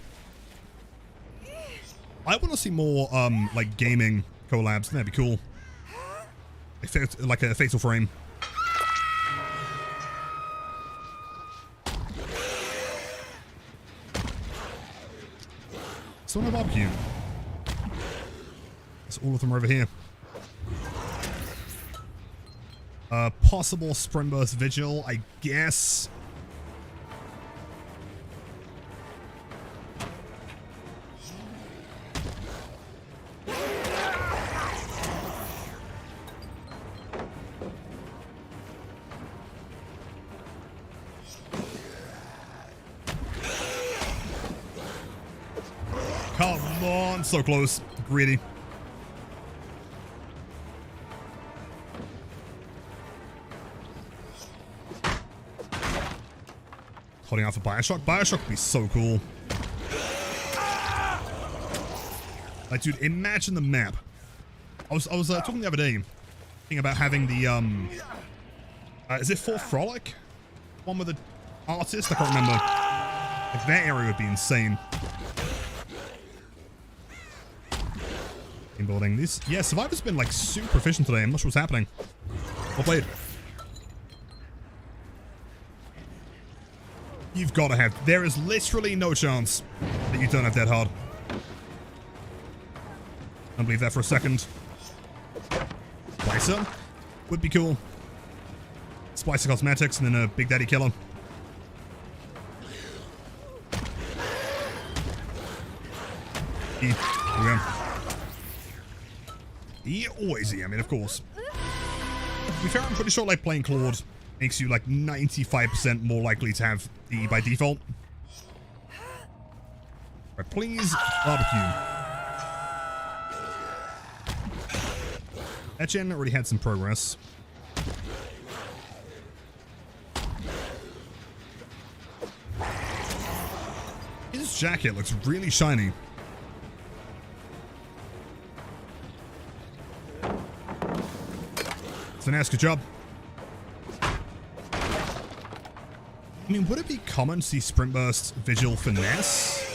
I want to see more like gaming collabs. That'd be cool. Like a Fatal Frame. So no barbecue. So all of them are over here. Possible Sprint Burst Vigil, I guess. Come on, so close. Greedy. Holding out for Bioshock. Bioshock would be so cool. Like, dude, imagine the map. I was talking the other day, thinking about having the is it Fort Frolic? One with the artist? I can't remember. Like, that area would be insane. In building this, yeah, Survivor's been like super efficient today. I'm not sure what's happening. Well played. You've got to have. There is literally no chance that you don't have Dead Hard. Don't believe that for a second. Splicer would be cool. Splicer Cosmetics and then a Big Daddy Killer. Here we go. Always, I mean, of course. To be fair, I'm pretty sure like playing Claude makes you like 95% more likely to have E by default. Right, please, barbecue. That gen already had some progress. His jacket looks really shiny. Finesse, good job. I mean, would it be common to see Sprint Burst, Vigil, Finesse?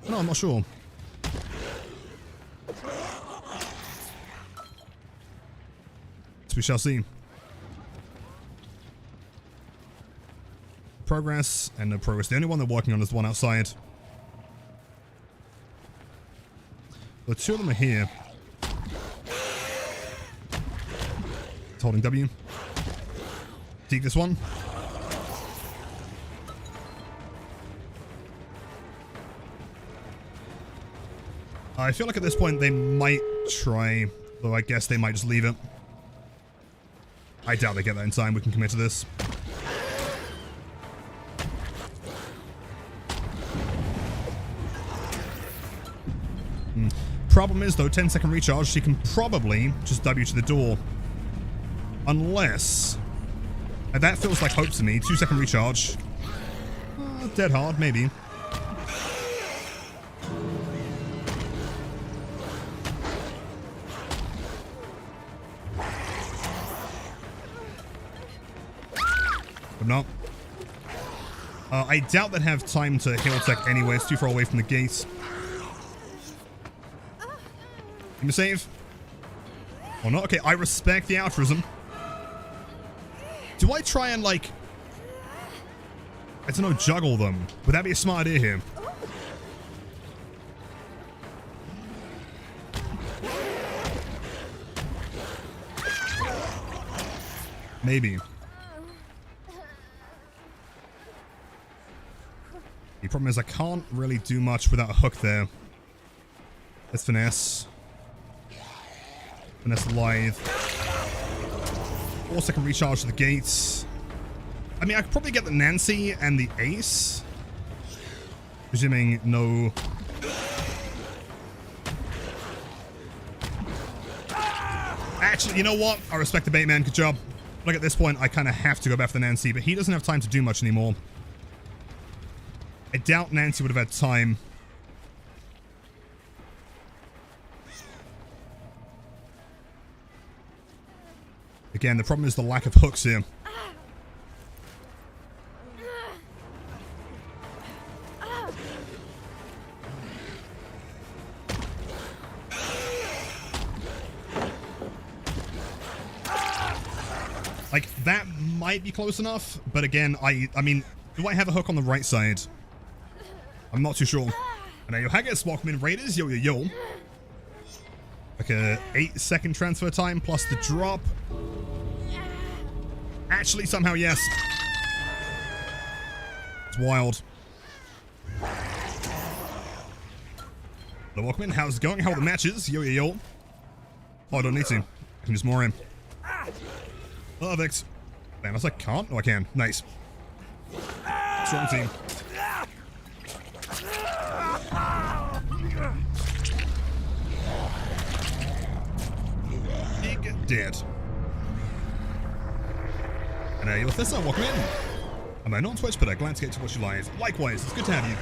No, I'm not sure. So we shall see. Progress and no progress. The only one they're working on is the one outside. The two of them are here. It's holding W. Take this one. I feel like at this point they might try, though I guess they might just leave it. I doubt they get that in time. We can commit to this. Problem is, though, 10-second recharge, she can probably just W to the door. Unless... And that feels like hope to me. 2-second recharge. Dead hard, maybe. But not. I doubt they'd have time to heal tech anyway. It's too far away from the gates. Give me a save. Or not? Okay, I respect the altruism. Do I try and, like... I don't know, juggle them? Would that be a smart idea here? Maybe. The problem is I can't really do much without a hook there. Let's finesse. Finesse Lithe. 4-second recharge to the gates. I mean, I could probably get the Nancy and the Ace. Presuming no... Actually, you know what? I respect the bait man. Good job. Like, at this point, I kind of have to go back for the Nancy, but he doesn't have time to do much anymore. I doubt Nancy would have had time. Again, the problem is the lack of hooks here. Like, that might be close enough, but again, I mean, do I have a hook on the right side? I'm not too sure. And now, yo, Haggis, welcome in, Raiders. Yo, yo, yo. Like a 8-second transfer time plus the drop. Actually, somehow, yes. It's wild. Hello, welcome in. How's it going? How are the matches? Yo, yo, yo. Oh, I don't need to. I can just more in. Perfect. Man, I was like, can't? Oh, I can. Nice. Strong team. Big dead. And you're Thissa, welcome in. I'm not on Twitch, but glad to get to watch you live. Likewise, it's good to have you.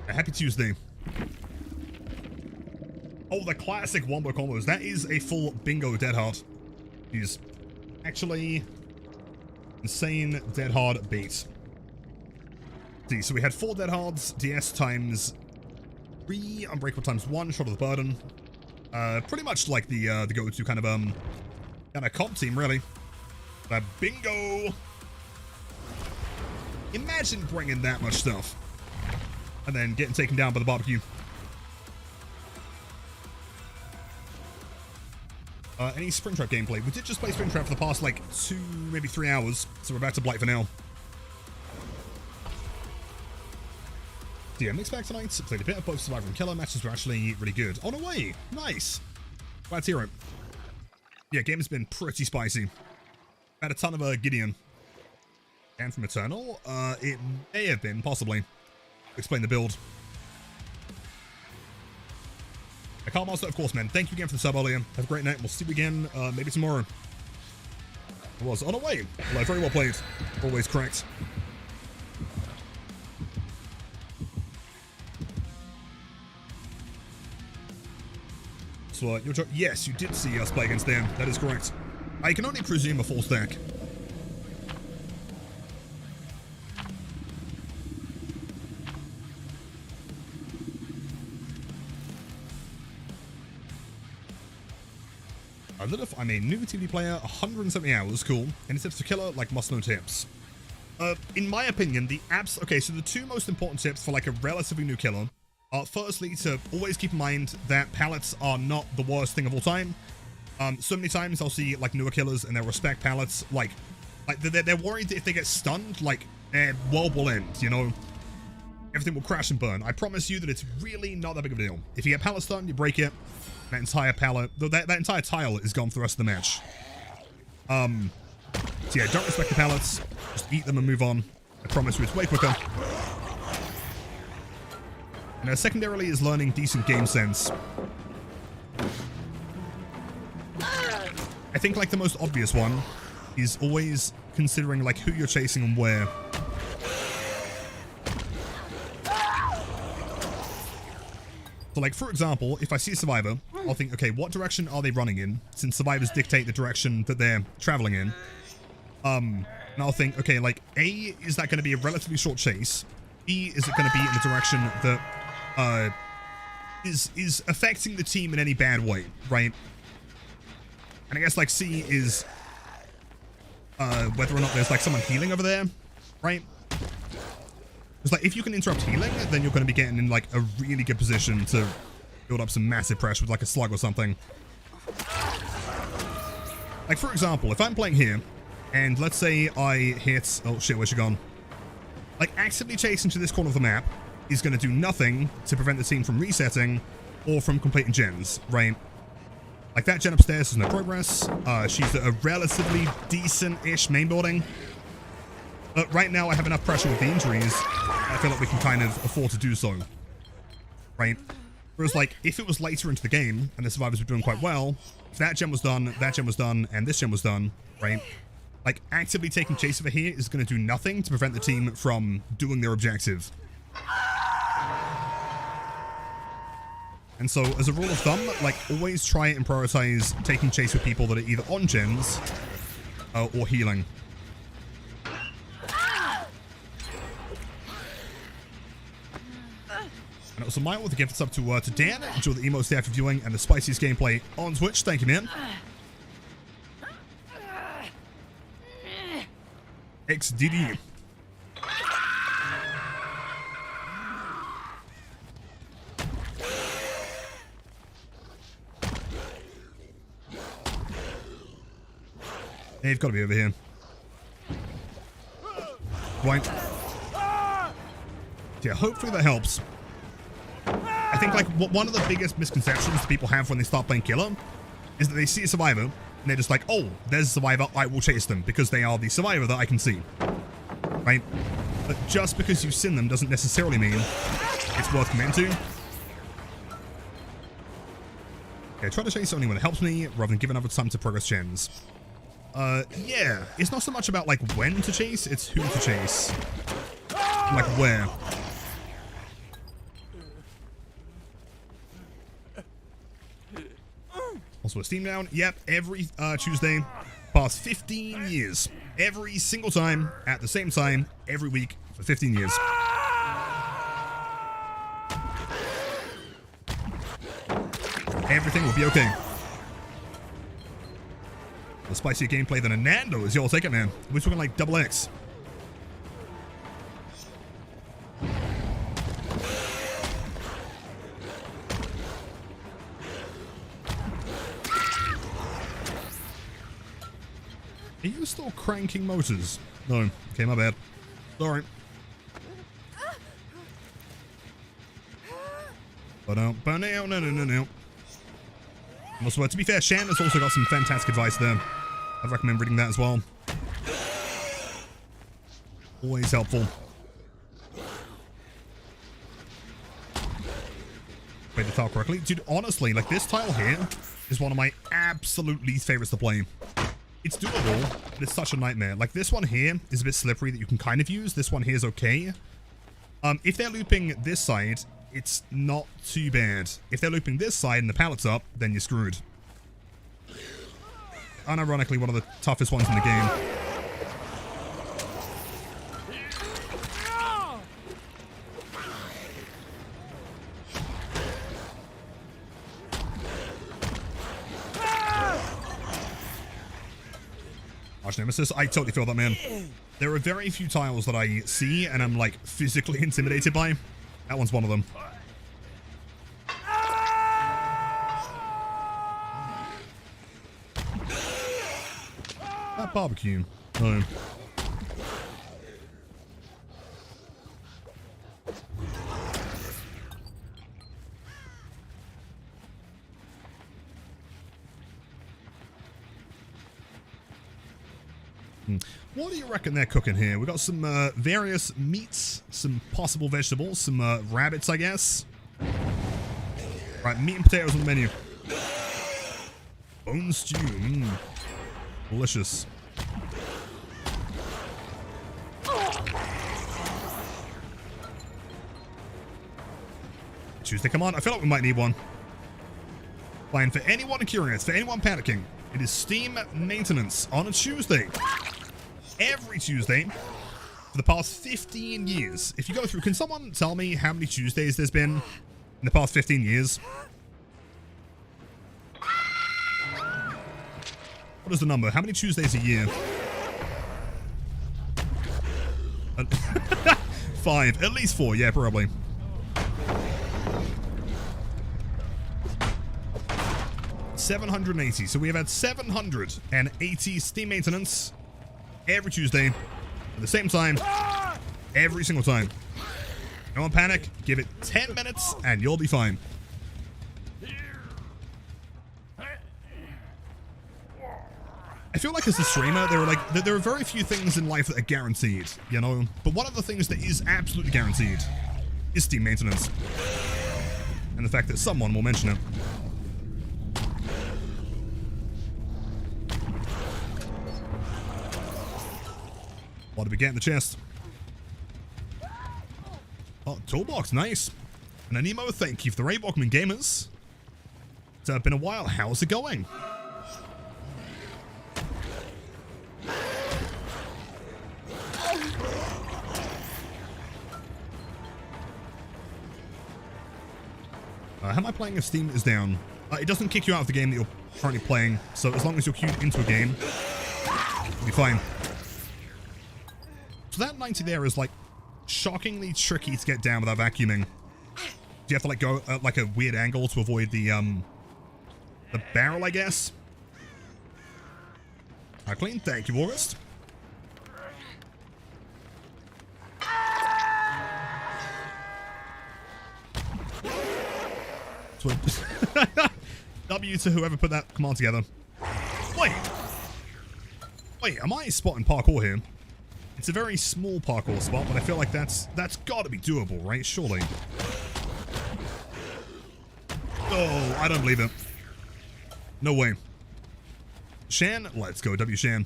A happy Tuesday. Oh, the classic wombo combos. That is a full bingo dead hard. He's actually insane dead hard beat. See, so we had 4 dead hards, DS times 3, Unbreakable times 1, Shot of the Burden. Pretty much like the go-to kind of comp team, really. Bingo! Imagine bringing that much stuff. And then getting taken down by the barbecue. Any Springtrap gameplay? We did just play Springtrap for the past, like, 2, maybe 3 hours. So we're back to Blight for now. Yeah, mixed bag tonight. Played a bit of both Survivor and Killer. Matches were actually really good. On a way! Nice! Glad to hear it. Yeah, game has been pretty spicy. Had a ton of Gideon. And from Eternal? It may have been, possibly. Explain the build. Carl Master, of course, man. Thank you again for the sub earlier. Have a great night. We'll see you again, maybe tomorrow. I was on a way. Hello, very well played. Always correct. So, yes, you did see us play against them. That is correct. I can only presume a full stack. Lilith, I'm a new TV player, 170 hours, cool. Any tips for killer? Like, must-know tips. In my opinion, okay, so the two most important tips for, like, a relatively new killer are, firstly, to always keep in mind that pallets are not the worst thing of all time. So many times I'll see, like, newer killers and they'll respect pallets, like they're worried that if they get stunned, like, their world will end, you know? Everything will crash and burn. I promise you that it's really not that big of a deal. If you get pallet stunned, you break it. That entire pallet, that entire tile is gone for the rest of the match. So yeah, don't respect the pallets. Just eat them and move on. I promise you it's way quicker. And secondarily is learning decent game sense. I think, like, the most obvious one is always considering, like, who you're chasing and where. So, like, for example, if I see a survivor, I'll think, okay, what direction are they running in? Since survivors dictate the direction that they're traveling in. And I'll think, okay, like, A, is that going to be a relatively short chase? B, is it going to be in the direction that is affecting the team in any bad way, right? And I guess, like, C is whether or not there's, like, someone healing over there, right? Because, like, if you can interrupt healing, then you're going to be getting in, like, a really good position to build up some massive pressure with, like, a slug or something. Like, for example, if I'm playing here, and let's say I hit... Oh, shit, where's she gone? Like, actively chasing to this corner of the map is going to do nothing to prevent the team from resetting or from completing gens, right? Like, that gen upstairs has no progress. She's at a relatively decent-ish main building. But right now I have enough pressure with the injuries. I feel like we can kind of afford to do so. Right? Whereas, like, if it was later into the game and the survivors were doing quite well, if that gen was done, and this gen was done, right? Like, actively taking chase over here is going to do nothing to prevent the team from doing their objective. And so, as a rule of thumb, like, always try and prioritize taking chase with people that are either on gens or healing. And also, Mile with the gift up to Dan. Enjoy the emo staff viewing and the spiciest gameplay on Twitch. Thank you, man. XDD. They've got to be over here. Right. Yeah, hopefully that helps. I think, like, one of the biggest misconceptions people have when they start playing killer is that they see a survivor and they're just like, oh, there's a survivor, I will chase them because they are the survivor that I can see. Right? But just because you've seen them doesn't necessarily mean it's worth committing to. Okay, try to chase only when it helps me rather than giving up time to progress gens. Yeah, it's not so much about, like, when to chase, it's who to chase. Like, where. Also, a Steam down. Yep, every Tuesday, past 15 years. Every single time, at the same time, every week, for 15 years. Everything will be okay. The spicier gameplay than a Nando's. Yo, I'll take it, man. We're talking like XX. Are you still cranking motors? No. Okay, my bad. Sorry. But no. Also, to be fair, Shan has also got some fantastic advice there. I'd recommend reading that as well. Always helpful. Played the tile correctly. Dude, honestly, like, this tile here is one of my absolute least favorites to play. It's doable, but it's such a nightmare. Like, this one here is a bit slippery that you can kind of use. This one here is okay. If they're looping this side, it's not too bad. If they're looping this side and the pallet's up, then you're screwed. Unironically, one of the toughest ones in the game. Arch Nemesis, I totally feel that, man. There are very few tiles that I see and I'm like physically intimidated by. That one's one of them. That barbecue. Oh. What do you reckon they're cooking here? We got some various meats, some possible vegetables, some rabbits, I guess. Right, meat and potatoes on the menu. Bone stew. Delicious. Tuesday, come on. I feel like we might need one. Fine, for anyone curious, for anyone panicking, it is Steam maintenance on a Tuesday. Every Tuesday for the past 15 years. If you go through, can someone tell me how many Tuesdays there's been in the past 15 years? What is the number? How many Tuesdays a year? 5. At least 4. Yeah, probably. $780. So we have had 780 Steam maintenance every Tuesday at the same time, every single time. No one panic. Give it 10 minutes and you'll be fine. I feel like as a streamer, there are very few things in life that are guaranteed, you know. But one of the things that is absolutely guaranteed is Steam maintenance, and the fact that someone will mention it. What did we get in the chest? Oh, toolbox, nice. And an emo, thank you for the raid, welcome in, gamers. It's been a while. How's it going? How am I playing if Steam is down? It doesn't kick you out of the game that you're currently playing, so as long as you're queued into a game, you'll be fine. So that 90 there is like shockingly tricky to get down without vacuuming. You have to like go at like a weird angle to avoid the barrel, I guess. Clean, thank you, August. W to whoever put that command together. Wait, am I spotting parkour here? It's a very small parkour spot, but I feel like that's got to be doable, right? Surely. Oh, I don't believe it. No way. Shan, let's go, W Shan.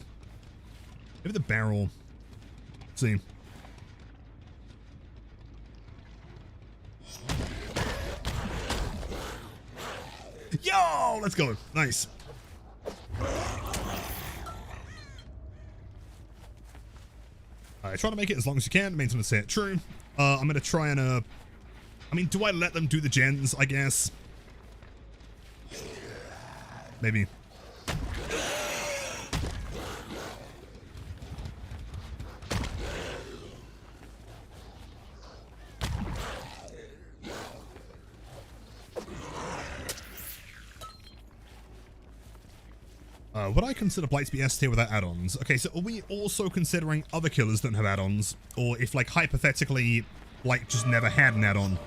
Maybe the barrel. Let's see. Yo, let's go. Nice. Alright, try to make it as long as you can. Maintenance set. True. I'm gonna try and I mean, do I let them do the gens, I guess? Maybe. Would I consider Blight to be S tier without add-ons? Okay, so are we also considering other killers don't have add-ons? Or if, like, hypothetically, Blight just never had an add-on?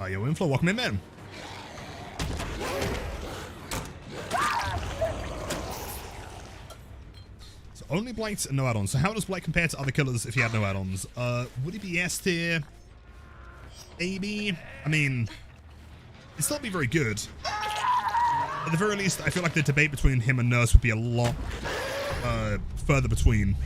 Yo, Inflow, welcome in, man. Only Blight and no add-ons. So how does Blight compare to other killers if he had no add-ons? Would he be S tier? Maybe. I mean, it'd still be very good. At the very least, I feel like the debate between him and Nurse would be a lot further between.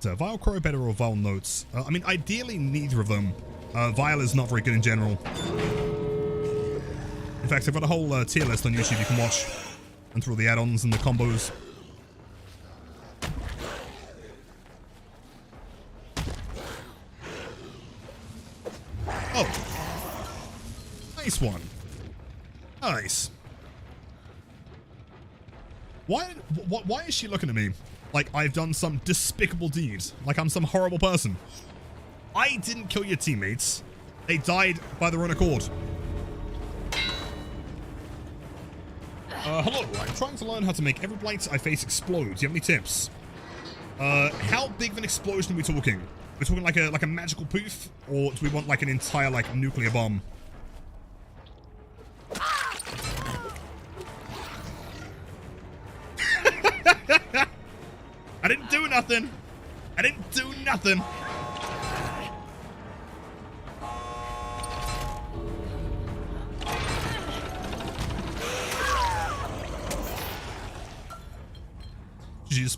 Vile Crow better or Vile Notes? I mean, ideally neither of them. Vile is not very good in general. In fact, I've got a whole tier list on YouTube you can watch and through all the add-ons and the combos. Oh. Nice one. Nice. Why is she looking at me like I've done some despicable deed? Like I'm some horrible person? I didn't kill your teammates. They died by their own accord. Hello, I'm trying to learn how to make every blight I face explode. Do you have any tips? How big of an explosion are we talking? We're talking like a magical poof, or do we want like an entire like nuclear bomb? I didn't do nothing. I didn't do nothing. Jeez.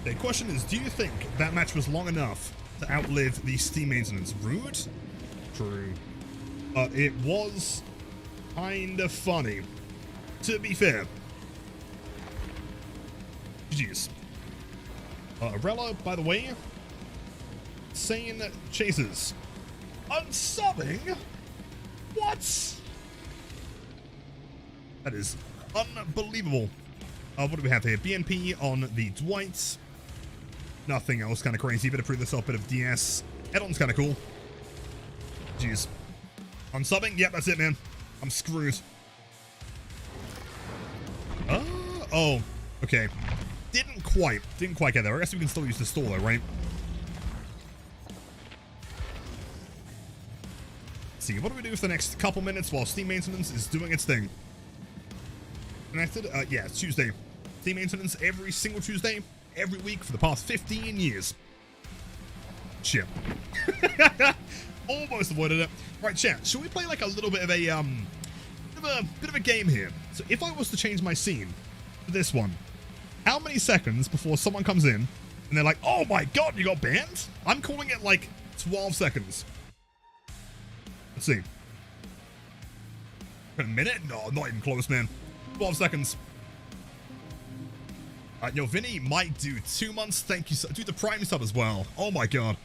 The question is, do you think that match was long enough to outlive the Steam maintenance? Rude? True. It was kind of funny, to be fair. Jeez. Arella, by the way, Sane Chasers. Unsubbing? What? That is unbelievable. What do we have here? BNP on the Dwight. Nothing else kind of crazy. Bit of prove this up, bit of DS. Add-on's kind of cool. Jeez. Unsubbing? Yep, that's it, man. I'm screwed. Oh, okay. Didn't quite get there. I guess we can still use the store though, right? Let's see, what do we do for the next couple minutes while Steam maintenance is doing its thing? Connected? Yeah, it's Tuesday. Steam maintenance every single Tuesday, every week for the past 15 years. Shit. Almost avoided it. Right, chat, should we play like a little bit of a bit of a game here? So if I was to change my scene to this one, how many seconds before someone comes in and they're like, oh my god, you got banned? I'm calling it like 12 seconds. Let's see. A minute? No, not even close, man. 12 seconds. Yo, Vinny might do 2 months. Thank you. Do the Prime sub as well. Oh my god.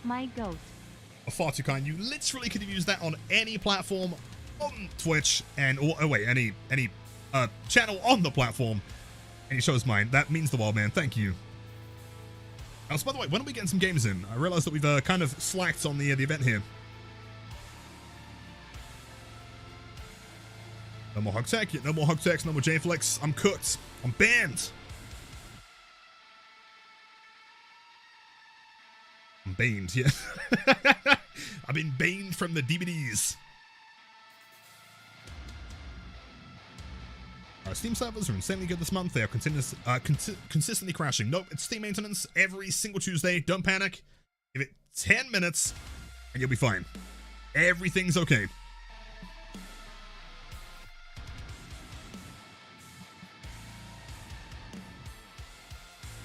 My goat. Far too kind. You literally could have used that on any platform on Twitch and, oh wait, any channel on the platform. And you chose mine. That means the world, man. Thank you. So, by the way, when are we getting some games in? I realized that we've kind of slacked on the event here. No more Hug Tech. No more Hug Techs. No more J-Flex. I'm cooked. I'm banned. I'm banned, yeah. I've been banned from the DVDs. Steam servers are insanely good this month. They are consistently crashing. Nope, it's Steam maintenance every single Tuesday. Don't panic. Give it 10 minutes and you'll be fine. Everything's okay.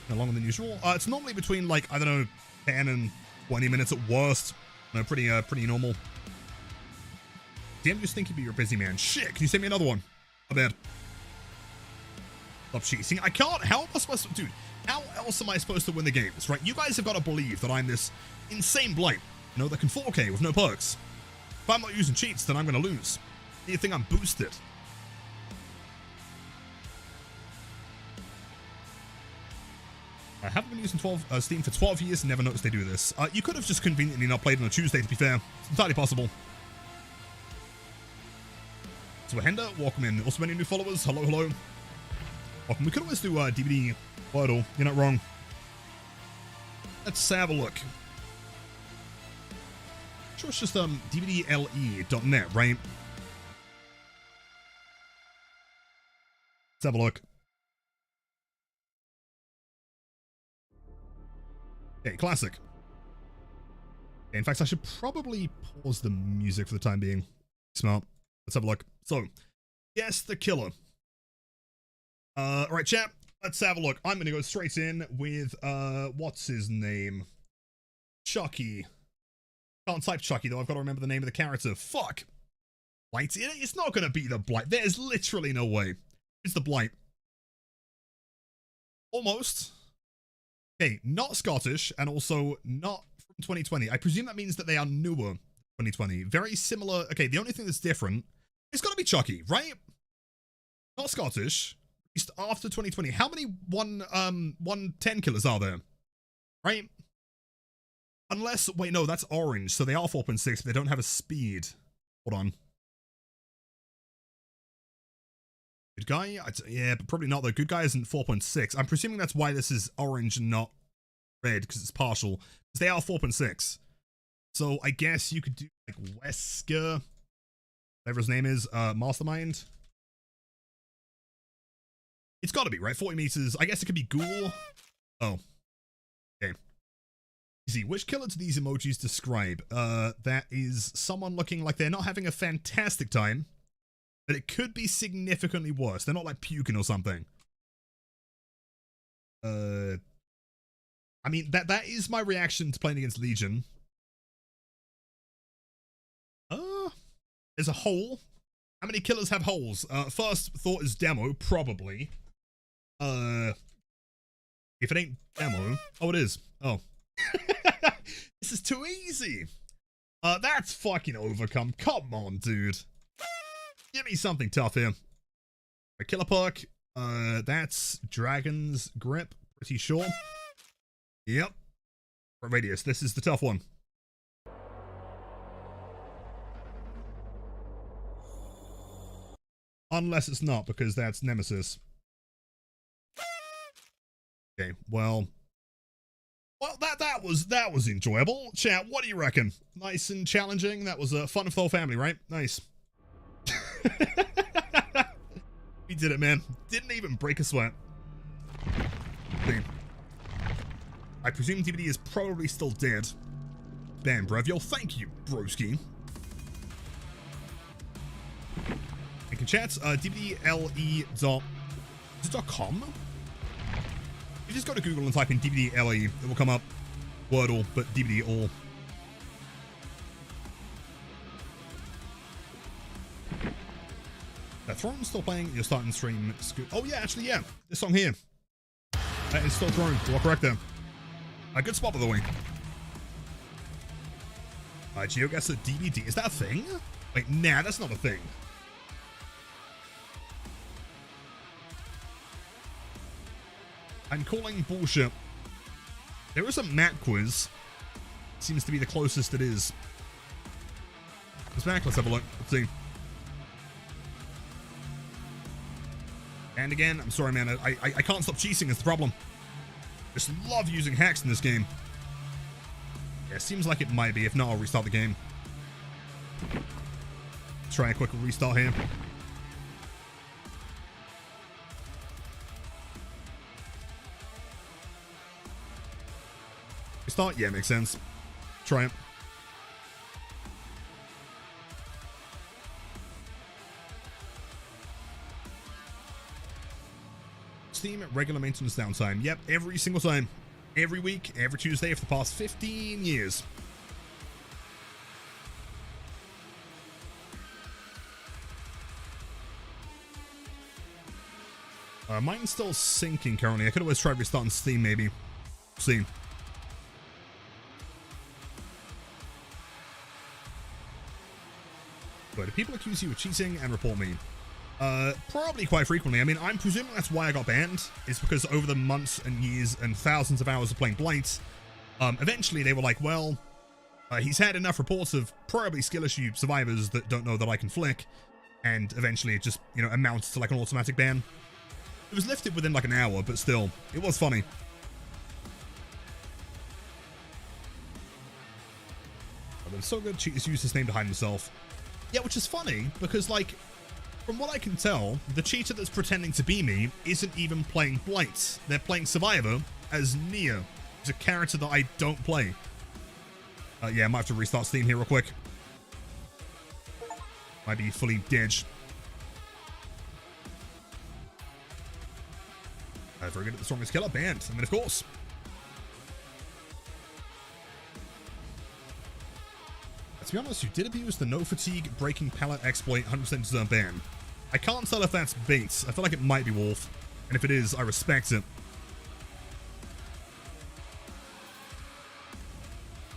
No longer than usual. It's normally between like, I don't know, 10 and 20 minutes at worst. No, pretty normal. Damn, just think you're a busy man. Shit, can you send me another one? I bet. Stop cheating. I can't. How am I supposed to... Dude, how else am I supposed to win the games, right? You guys have got to believe that I'm this insane blight, you know, that can 4K with no perks. If I'm not using cheats, then I'm going to lose. You think I'm boosted? I haven't been using Steam for 12 years and never noticed they do this. You could have just conveniently not played on a Tuesday, to be fair. It's entirely possible. So, Henda, welcome in. Also, many new followers. Hello, hello. Welcome. We could always do DVD Wordle. You're not wrong. Let's have a look. Sure, it's just dvdle.net, right? Let's have a look. Okay, classic. Okay, in fact, I should probably pause the music for the time being. Smart. Let's have a look. So, yes, the killer. Alright, chat. Let's have a look. I'm gonna go straight in with, what's his name? Chucky. Can't type Chucky, though. I've got to remember the name of the character. Fuck! Blight? It's not gonna be the Blight. There's literally no way. It's the Blight. Almost. Okay, not Scottish, and also not from 2020. I presume that means that they are newer 2020. Very similar. Okay, the only thing that's different, it's gotta be Chucky, right? Not Scottish. At least after 2020. How many 110 killers are there? Right? Unless, wait, no, that's orange, so they are 4.6, but they don't have a speed. Hold on. Good guy? Yeah, but probably not, though. Good guy isn't 4.6. I'm presuming that's why this is orange and not red, because it's partial. Because they are 4.6. So I guess you could do, like, Wesker, whatever his name is, Mastermind. It's gotta be, right? 40 meters. I guess it could be Ghoul. Oh. Okay. Easy. Which killer do these emojis describe? That is someone looking like they're not having a fantastic time, but it could be significantly worse. They're not like puking or something. I mean, that is my reaction to playing against Legion. There's a hole. How many killers have holes? First thought is demo, probably. If it ain't demo, oh, it is. Oh. This is too easy. That's fucking overcome. Come on, dude. Give me something tough here. A killer perk. That's Dragon's Grip. Pretty sure. Yep. Radius. This is the tough one. Unless it's not, because that's Nemesis. Okay, well, that was enjoyable. Chat, what do you reckon? Nice and challenging. That was fun for the whole family, right? Nice. We did it, man. Didn't even break a sweat. Okay. I presume DVD is probably still dead. Damn, bruv. Yo, thank you, broski. You can chat, dvdle.com. You just go to Google and type in DVDLE, it will come up. Wordle, but DVD all. Throne still playing? You're starting stream. Oh yeah, actually yeah. This song here. That is still Throne. You are correct there. A good spot by the way. GeoGuessr DVD. Is that a thing? Wait, nah, that's not a thing. I'm calling bullshit. There is a map quiz. Seems to be the closest it is. It's back. Let's have a look. Let's see. And again, I'm sorry, man. I can't stop cheating. Is the problem. Just love using hacks in this game. Yeah, seems like it might be. If not, I'll restart the game. Try a quick restart here. Restart? Yeah, makes sense. Try it. Steam regular maintenance downtime. Yep, every single time. Every week, every Tuesday for the past 15 years. Mine's still syncing currently. I could always try restarting Steam, maybe. See. But do people accuse you of cheating and report me? Probably quite frequently. I mean, I'm presuming that's why I got banned. It's because over the months and years and thousands of hours of playing Blight, eventually they were like, well, he's had enough reports of probably skill issue survivors that don't know that I can flick, and eventually it just, you know, amounts to like an automatic ban. It was lifted within like an hour, but still, it was funny. But it's so good, cheaters use his name to hide himself. Yeah, which is funny, because, like, from what I can tell, the cheater that's pretending to be me isn't even playing Blight. They're playing Survivor as Nia, who's a character that I don't play. Yeah, I might have to restart Steam here real quick. Might be fully dead. Very good at the strongest killer band. I mean, of course. To be honest, you did abuse the no fatigue breaking pallet exploit 100% deserve ban. I can't tell if that's bait. I feel like it might be Wolf. And if it is, I respect it.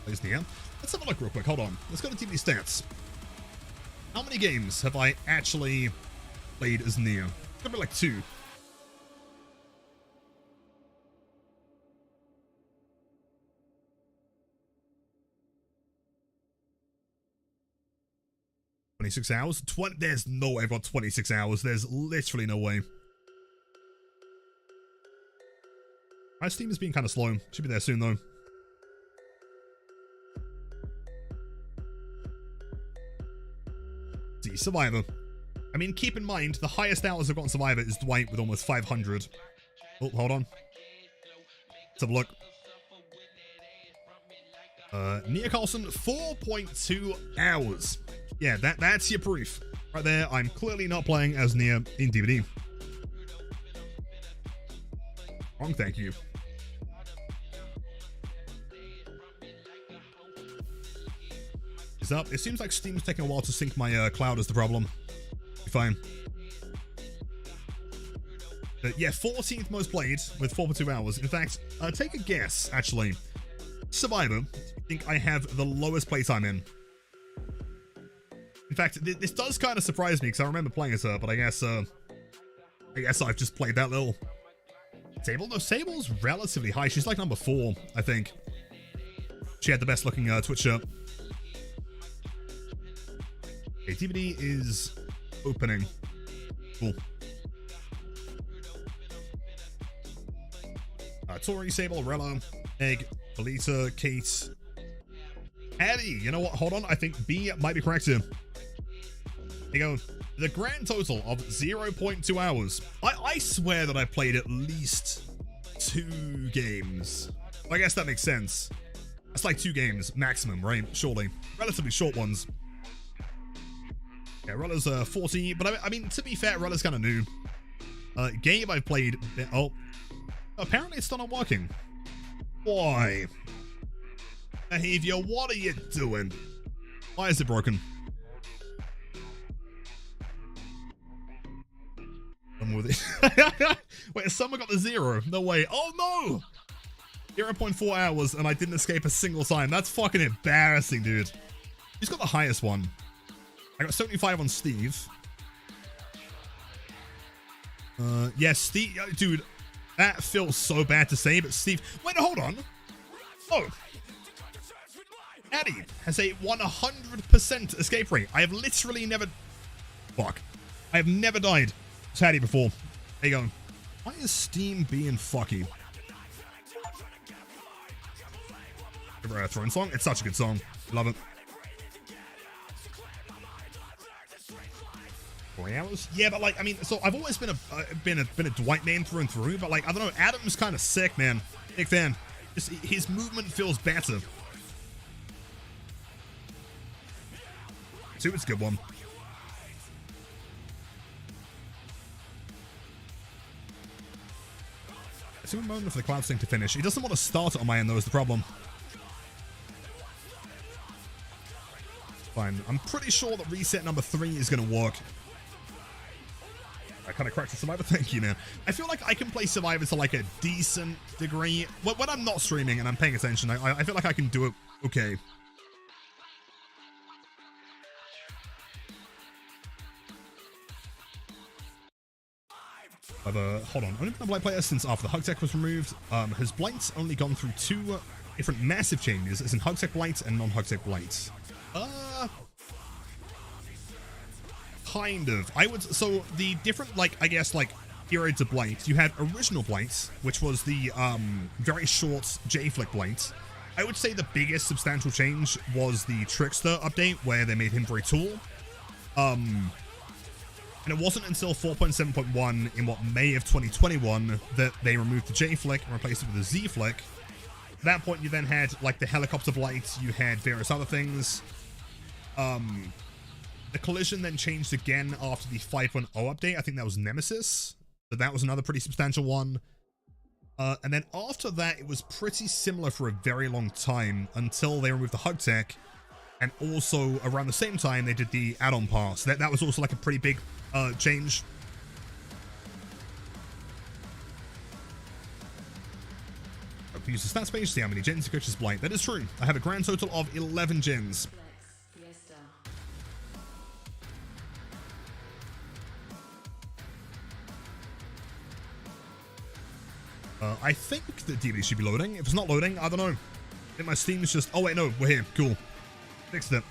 Plays Nia. Let's have a look real quick. Hold on. Let's go to TV stats. How many games have I actually played as Nia? It's gonna be like 2. $26 hours? There's no way I've got 26 hours. There's literally no way. My Steam is being kind of slow. Should be there soon, though. See, Survivor. I mean, keep in mind, the highest hours I've got on Survivor is Dwight with almost 500. Oh, hold on. Let's have a look. Nia Carlson, 4.2 hours. Yeah, that's your proof. Right there, I'm clearly not playing as Nia in DVD. Wrong, thank you. Is up. It seems like Steam's taking a while to sync my cloud is the problem. Be fine. Yeah, 14th most played with 4.2 hours. In fact, take a guess, actually. Survivor, I think I have the lowest playtime in. In fact, this does kind of surprise me because I remember playing as her, but I guess I've just played that little. Sable? No, Sable's relatively high. She's like number 4, I think. She had the best looking Twitch shirt. Okay, DVD is opening. Cool. Tori, Sable, Rella, Egg, Alita, Kate, Addie. You know what? Hold on. I think B might be correct here. There you go. The grand total of 0.2 hours. I swear that I played at least 2 games. I guess that makes sense. That's like 2 games maximum, right? Surely. Relatively short ones. Yeah, Rella's 40, but I mean, to be fair, Rella's kind of new. Game I've played. Oh, apparently it's still not working. Why? Behavior, what are you doing? Why is it broken? I'm with it. Wait, someone got the 0. No way. Oh no! 0.4 hours and I didn't escape a single time. That's fucking embarrassing, dude. Who's got the highest one? I got 75 on Steve. Yeah, Steve, dude, that feels so bad to say, but Steve, wait, hold on. Oh, Addie has a 100% escape rate. I have literally never, fuck, I have never died to Addie before. There you go. Why is Steam being fucky? Throwing song, it's such a good song. Love it. 4 hours? Yeah, but like, I mean, so I've always been a Dwight man through and through, but like, I don't know, Adam's kind of sick, man. Big fan. Just, his movement feels better. 2, it's a good one. It's a moment for the cloud sync to finish. He doesn't want to start it on my end, though, is the problem. Fine. I'm pretty sure that reset number 3 is going to work. I kind of cracked the Survivor. Thank you, man. I feel like I can play Survivor to like a decent degree. When I'm not streaming and I'm paying attention, I feel like I can do it okay. Hold on. Only been a Blight player since after the Hug Tech was removed. Has Blight only gone through 2 different massive changes, as in Hug Tech Blight and non-Hug Tech Blight? Kind of. I would, so the different, like, I guess, like, periods of Blight, you had original Blight, which was the, very short J-Flick Blight, I would say the biggest substantial change was the Trickster update, where they made him very tall. And it wasn't until 4.7.1 in May of 2021 that they removed the J flick and replaced it with a Z flick. At that point, you then had like the helicopter blight, you had various other things. The collision then changed again after the 5.0 update. I think that was Nemesis. So that was another pretty substantial one. And then after that, it was pretty similar for a very long time until they removed the hug tech. And also around the same time, they did the add-on pass. That was also like a pretty big change. Use the stats page, see how many gens Coach's Blight. That is true. I have a grand total of 11 gens. I think the DVD should be loading. If it's not loading, I don't know. I think my Steam is just... Oh, wait, no. We're here. Cool. Fixed it.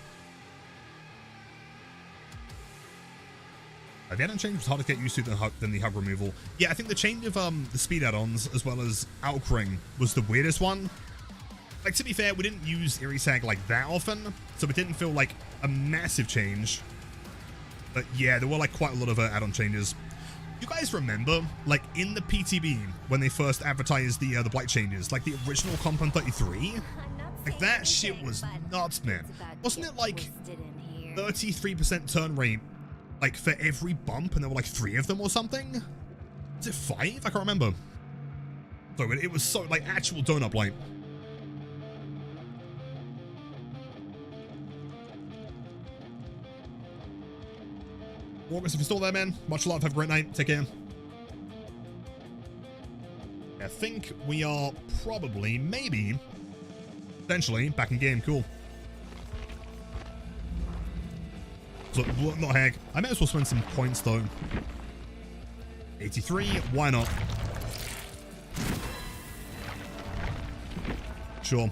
The add-on change was harder to get used to than the hug removal. Yeah, I think the change of the speed add-ons as well as Alkring was the weirdest one. Like, to be fair, we didn't use Irisag like that often, so it didn't feel like a massive change. But yeah, there were like quite a lot of add-on changes. You guys remember, like, in the PTB, when they first advertised the Blight changes, like the original Compound 33? Like, that shit was nuts, man. Wasn't it like 33% turn rate, like, for every bump, and there were like 3 of them or something? Was it 5? I can't remember. So it was so, like, actual donut blight. August, if you're still there, man, much love. Have a great night. Take care. I think we are probably, maybe, potentially back in game. Cool. So, not heck. I may as well spend some points, though. 83. Why not? Sure.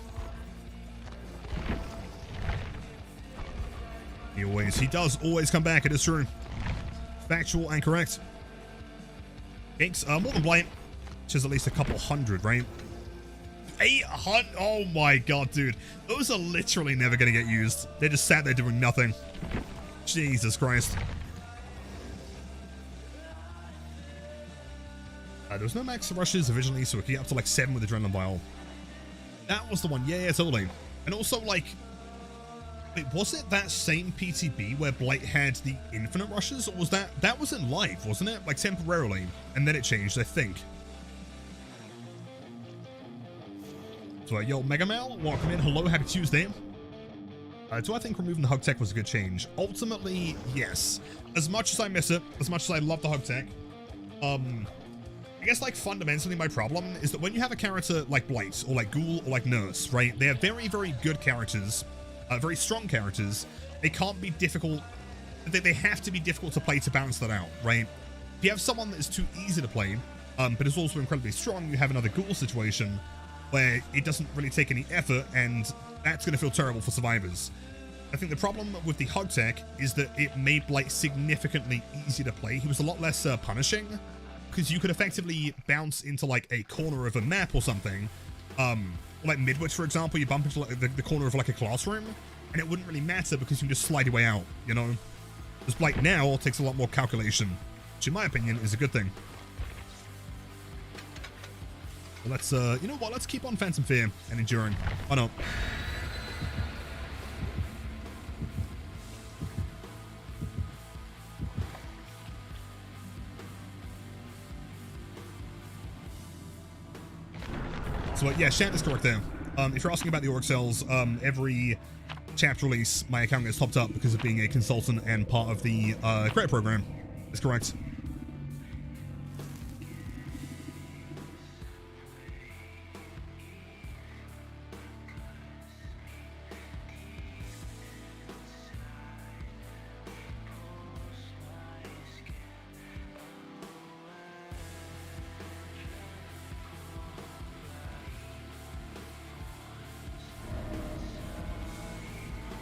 He does always come back. It is true. Factual and correct. Inks, more than Blight, which is at least a couple hundred, right? 800. Oh my god, dude. Those are literally never going to get used. They just sat there doing nothing. Jesus Christ. There was no max rushes originally, so we could get up to like 7 with Adrenaline Vial. That was the one. Yeah, totally. And also, like, wait, was it that same PTB where Blight had the infinite rushes, or was that was in live, wasn't it? Like, temporarily, and then it changed, I think. So, yo, Mega Mail, welcome in. Hello, happy Tuesday. Do I think removing the hug tech was a good change? Ultimately, yes. As much as I miss it, as much as I love the hug tech, I guess, like, fundamentally my problem is that when you have a character like Blight, or like Ghoul, or like Nurse, right? They are very, very good characters. Very strong characters. They can't be difficult. They have to be difficult to play to balance that out, right? If you have someone that is too easy to play, but is also incredibly strong, you have another Ghoul situation where it doesn't really take any effort, and that's going to feel terrible for survivors. I think the problem with the hug tech is that it made Blight significantly easier to play. He was a lot less punishing, because you could effectively bounce into like a corner of a map or something. Like Midwich, for example, you bump into like the corner of like a classroom, and it wouldn't really matter because you can just slide your way out, you know? This Blight now takes a lot more calculation, which in my opinion is a good thing. Well, let's, you know what, let's keep on Phantom Fear and Enduring. Why not? So, yeah, Shant is correct there. If you're asking about the Orc Cells, every chapter release, my account gets topped up because of being a consultant and part of the credit program. That's correct.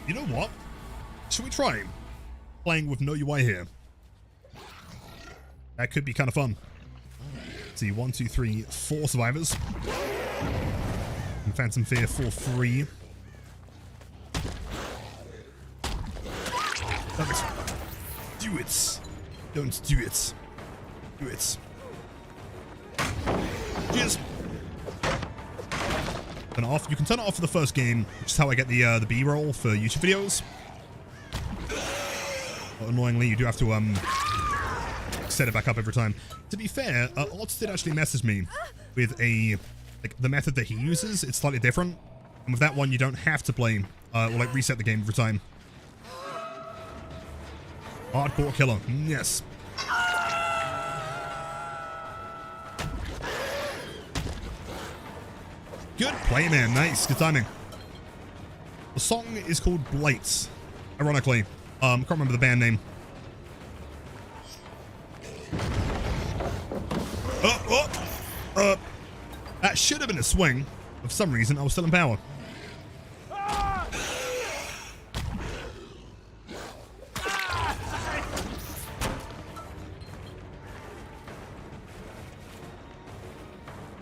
You know what? Should we try playing with no UI here? That could be kind of fun. Let's see, 1, 2, 3, 4 survivors. In Phantom Fear for free. Do it. Don't do it. Do it. Cheers. Turn it off. You can turn it off for the first game, which is how I get the B-roll for YouTube videos. But annoyingly, you do have to set it back up every time. To be fair, Odds did actually message me with the method that he uses. It's slightly different, and with that one, you don't have to play or like reset the game every time. Hardcore killer, yes. Good play, man. Nice, good timing. The song is called Blight. Ironically, can't remember the band name. That should have been a swing. For some reason, I was still in power.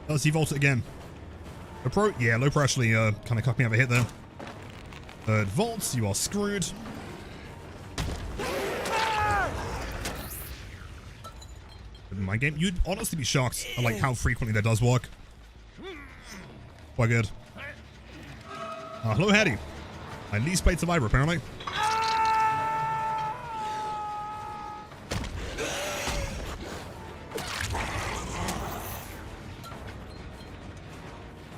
Does he vault it again? Low pro? Yeah, low pro actually kind of cocked me out of a hit there. Third vaults, you are screwed. In my game, you'd honestly be shocked at like how frequently that does work. Quite good. Hello, Hattie. My least played survivor, apparently.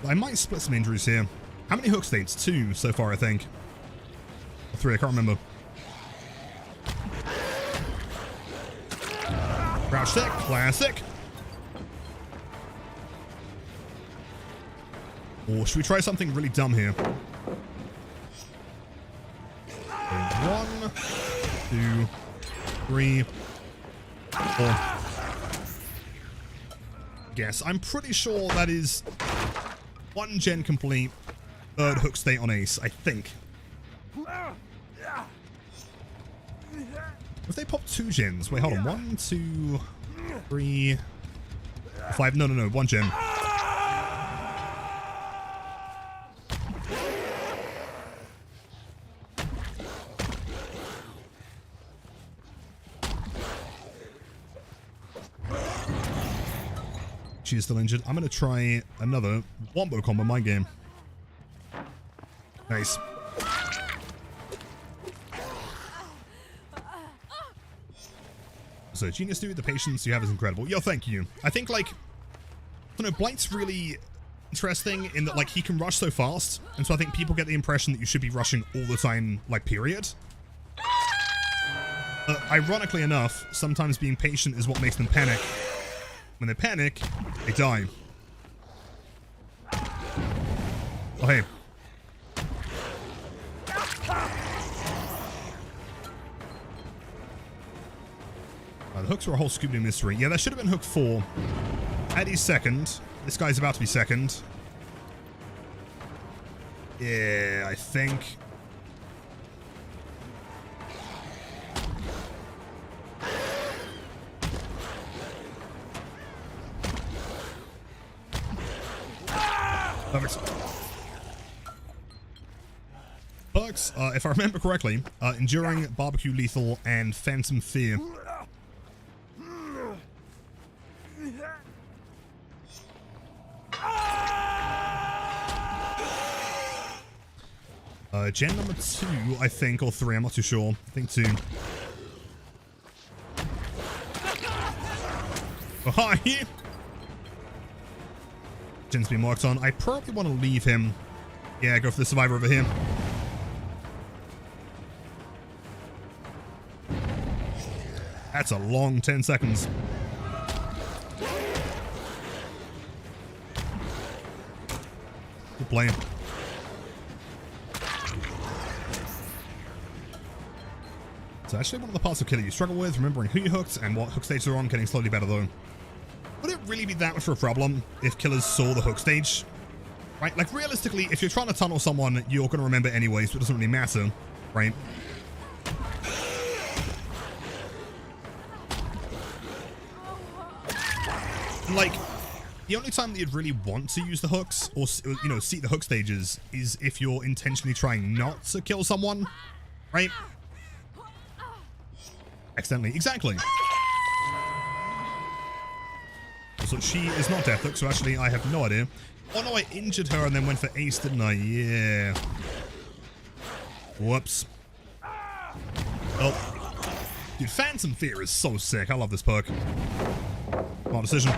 I might split some injuries here. How many hook states? 2 so far, I think. Or 3, I can't remember. Crouch tech, classic. Or should we try something really dumb here? 1, 2, 3, 4. Guess. I'm pretty sure that is 1 gen complete, 3rd hook state on ace, I think. If they pop 2 gens, wait, hold on, 1, 2, 3, 5, no, 1 gen. She is still injured. I'm going to try another wombo combo in my game. Nice. So, genius dude, the patience you have is incredible. Yo, thank you. I think, like, I don't know, Blight's really interesting in that, like, he can rush so fast. And so I think people get the impression that you should be rushing all the time, like, period. Ironically enough, sometimes being patient is what makes them panic. When they panic, they die. Oh, hey. The hooks were a whole Scooby-Doo mystery. Yeah, that should have been hook 4. Eddie's second. This guy's about to be second. Yeah, I think. Perfect. Perks, if I remember correctly, Enduring, Barbecue Lethal, and Phantom Fear. Gen number 2, I think, or 3, I'm not too sure. I think 2. Oh, hi! Gen's been marked on. I probably want to leave him. Yeah, go for the survivor over here. That's a long 10 seconds. Good play. It's actually one of the parts of Killer you struggle with, remembering who you hooked and what hook stage they're on, getting slowly better though. Would it really be that much of a problem if killers saw the hook stage? Right? Like, realistically, if you're trying to tunnel someone, you're going to remember anyway, so it doesn't really matter, right? And, like, the only time that you'd really want to use the hooks or, you know, seek the hook stages is if you're intentionally trying not to kill someone, right? Accidentally. Exactly. So she is not Deathhook, so actually I have no idea. Oh no, I injured her and then went for ace, didn't I? Yeah. Whoops. Oh. Dude, Phantom Fear is so sick. I love this perk. Smart decision.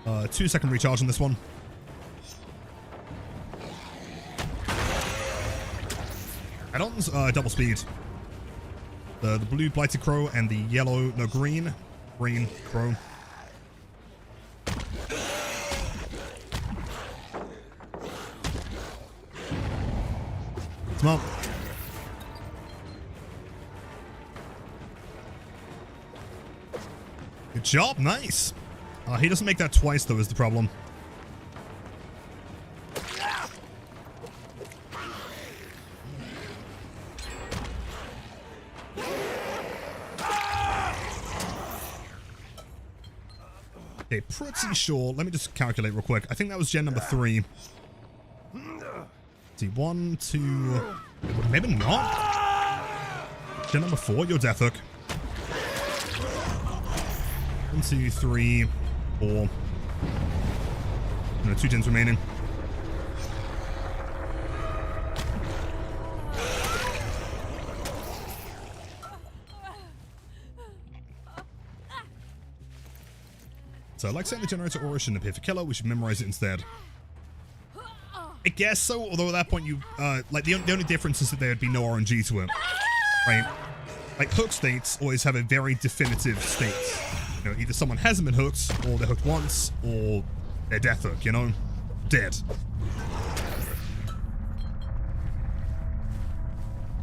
2-second recharge on this one. Add-ons, double speed. The blue Blighted Crow and the yellow, no, green Crow. Smart. Good job, nice. He doesn't make that twice though, is the problem. Okay, pretty sure. Let me just calculate real quick. I think that was gen number 3. Let's see, 1, 2, maybe not. Gen number 4, you're Deathhook. 1, 2, 3, 4. No, 2 gens remaining. So, like saying the generator aura shouldn't appear for killer, we should memorize it instead. I guess so, although at that point you, like, the only difference is that there would be no RNG to it, right? Like, hook states always have a very definitive state. You know, either someone hasn't been hooked, or they're hooked once, or they're Deathhook, you know? Dead.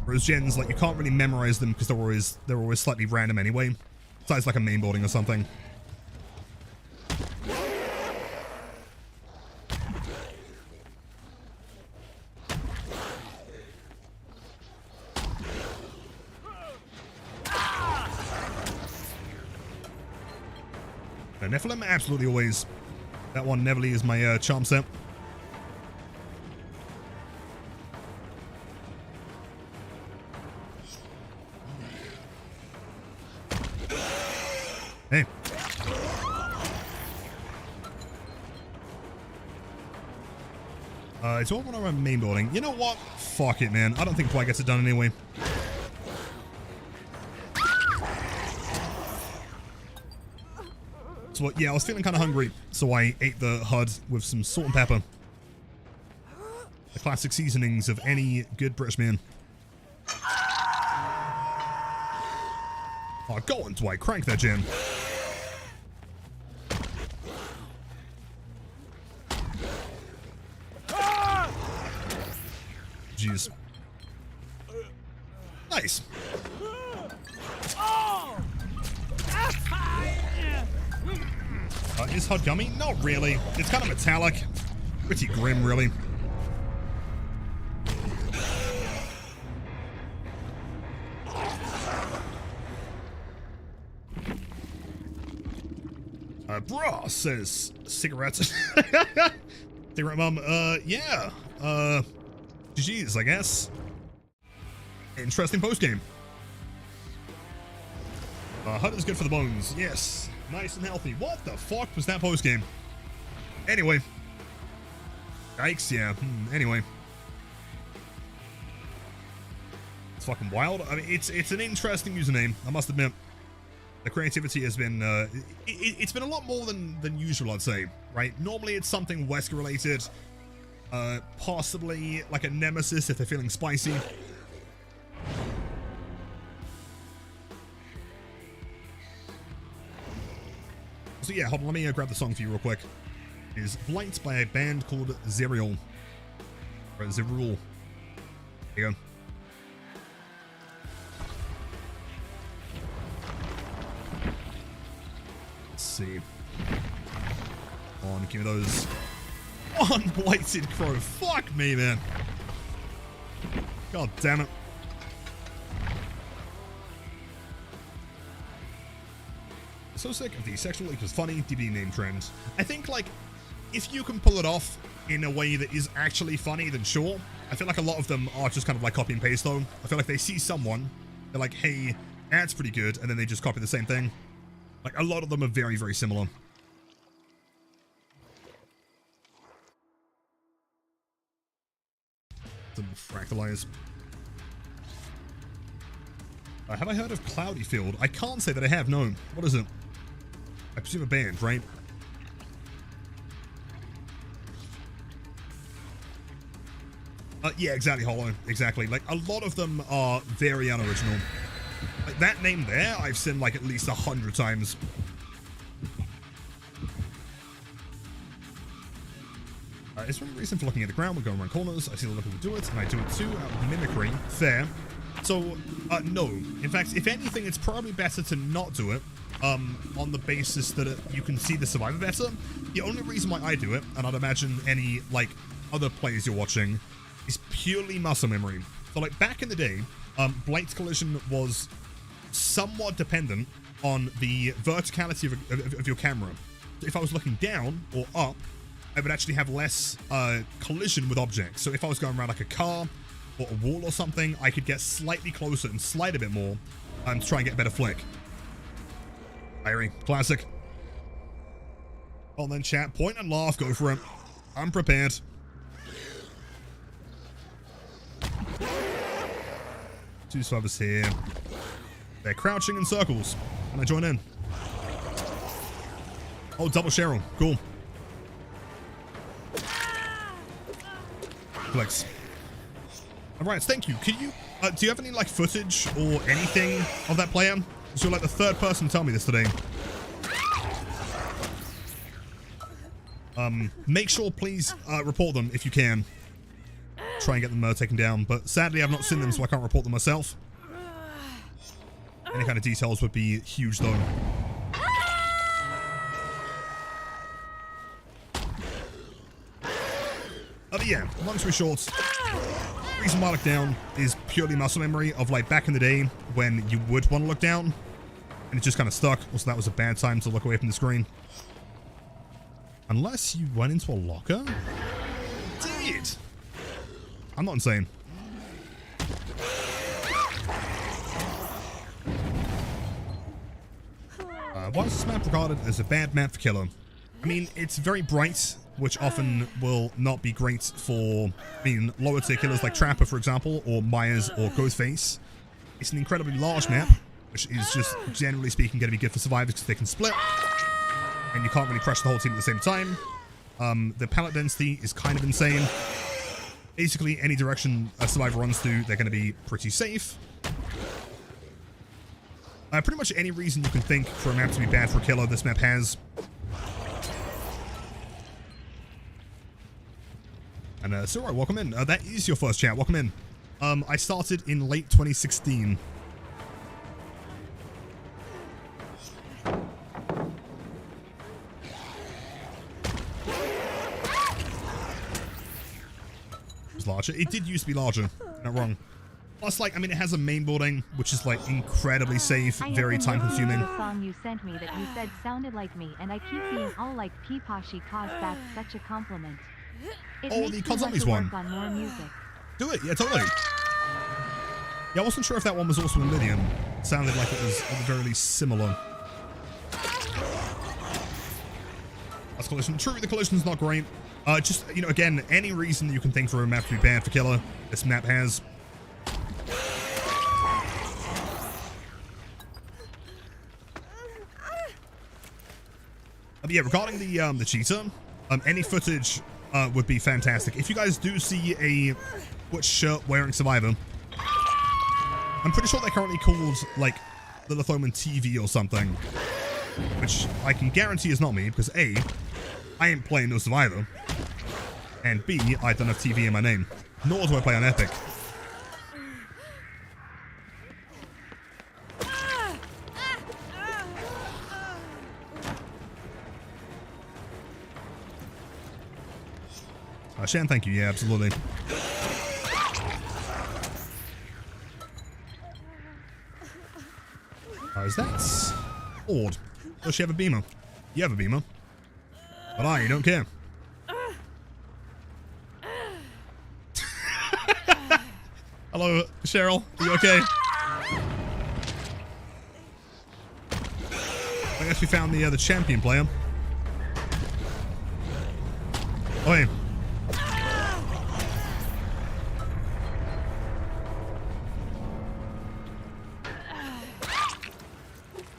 Whereas gens, like, you can't really memorize them because they're always slightly random anyway. Besides, like, a main boarding or something. Nephilim, absolutely always. That one, Neville, is my charm set. Hey. It's all on our main building. You know what? Fuck it, man. I don't think Ply gets it done anyway. So, yeah, I was feeling kind of hungry, so I ate the HUD with some salt and pepper. The classic seasonings of any good British man. Oh, go on, Dwight. Crank that gen. Jeez. Nice. Is HUD gummy? Not really. It's kind of metallic. Pretty grim, really. Bra says cigarettes. Cigarette mum. Yeah. GG's, I guess. Interesting postgame. HUD is good for the bones. Yes. Nice and healthy. What the fuck was that postgame? Anyway. Yikes, yeah. Anyway. It's fucking wild. I mean, it's an interesting username, I must admit. The creativity has been, it's been a lot more than usual, I'd say, right? Normally it's something Wesker related. Possibly like a nemesis if they're feeling spicy. So yeah, hold on, let me grab the song for you real quick. It is Blight by a band called Zerial. Or Zerul. There you go. Let's see. Come on, give me those. One Blighted Crow. Fuck me, man. God damn it. so sick of the sexual leak was funny DVD name trend. I think, like, if you can pull it off in a way that is actually funny, then sure. I feel like a lot of them are just kind of like copy and paste, though. I feel like they see someone, they're like, hey, that's pretty good, and then they just copy the same thing. Like, a lot of them are very, very similar. Some fractalize. Have I heard of Cloudy Field? I can't say that I have, no. What is it? I presume a band, right? Yeah, exactly, Hollow. Exactly. Like, a lot of them are very unoriginal. Like, that name there, I've seen, like, at least 100 times. Is there any reason for looking at the ground when going around corners? I see a lot of people do it, and I do it too, out of mimicry. Fair. So, no. In fact, if anything, it's probably better to not do it, on the basis that you can see the survivor better. The only reason why I do it, and I'd imagine any, like, other players you're watching, is purely muscle memory. So, like, back in the day, Blight's collision was somewhat dependent on the verticality of your camera. So if I was looking down or up, I would actually have less collision with objects. So if I was going around like a car or a wall or something, I could get slightly closer and slide a bit more to try and get a better flick. Irie, classic. Well then, chat, point and laugh, go for it. I'm prepared. Two survivors here. They're crouching in circles. Can I join in? Oh, double Cheryl. Cool. Flex. Alright, thank you. Can you, do you have any, like, footage or anything of that player? So you're, like, the third person to tell me this today. Make sure, please, report them if you can. Try and get them taken down. But sadly, I've not seen them, so I can't report them myself. Any kind of details would be huge, though. But yeah, long story short, the reason why I look down is purely muscle memory of, like, back in the day when you would want to look down and it just kind of stuck. Also, that was a bad time to look away from the screen. Unless you went into a locker? Did? I'm not insane. Why is this map regarded as a bad map for killer? I mean, it's very bright, which often will not be great for, lower tier killers like Trapper, for example, or Myers or Ghostface. It's an incredibly large map, which is just, generally speaking, going to be good for survivors because they can split, and you can't really crush the whole team at the same time. The pallet density is kind of insane. Basically, any direction a survivor runs through, they're going to be pretty safe. Pretty much any reason you can think for a map to be bad for a killer, this map has. And, Surai, welcome in. That is your first chat. Welcome in. I started in late 2016. It was larger. It did used to be larger. Not wrong. Plus, like, I mean, it has a main building, which is, like, incredibly safe, very time-consuming. The song you sent me that you said sounded like me, and I keep being all like Peepashi cause that's such a compliment. Oh, the COD Zombies one. On more music. Do it, yeah, totally. Yeah, I wasn't sure if that one was also in Lydian. It sounded like it was at the very least similar. That's collision. True, the collision's not great. Just, you know, again, any reason you can think for a map to be bad for killer, this map has. But yeah, regarding the cheater, any footage would be fantastic. If you guys do see a Twitch shirt wearing survivor, I'm pretty sure they're currently called, like, the Lithoman TV or something, which I can guarantee is not me, because A, I ain't playing no survivor, and B, I don't have TV in my name, nor do I play on Epic. Shan, thank you. Yeah, absolutely. Is that odd? Does she have a beamer? You have a beamer. But I don't care. Hello, Cheryl. Are you okay? I guess we found the champion player. Oh, hey.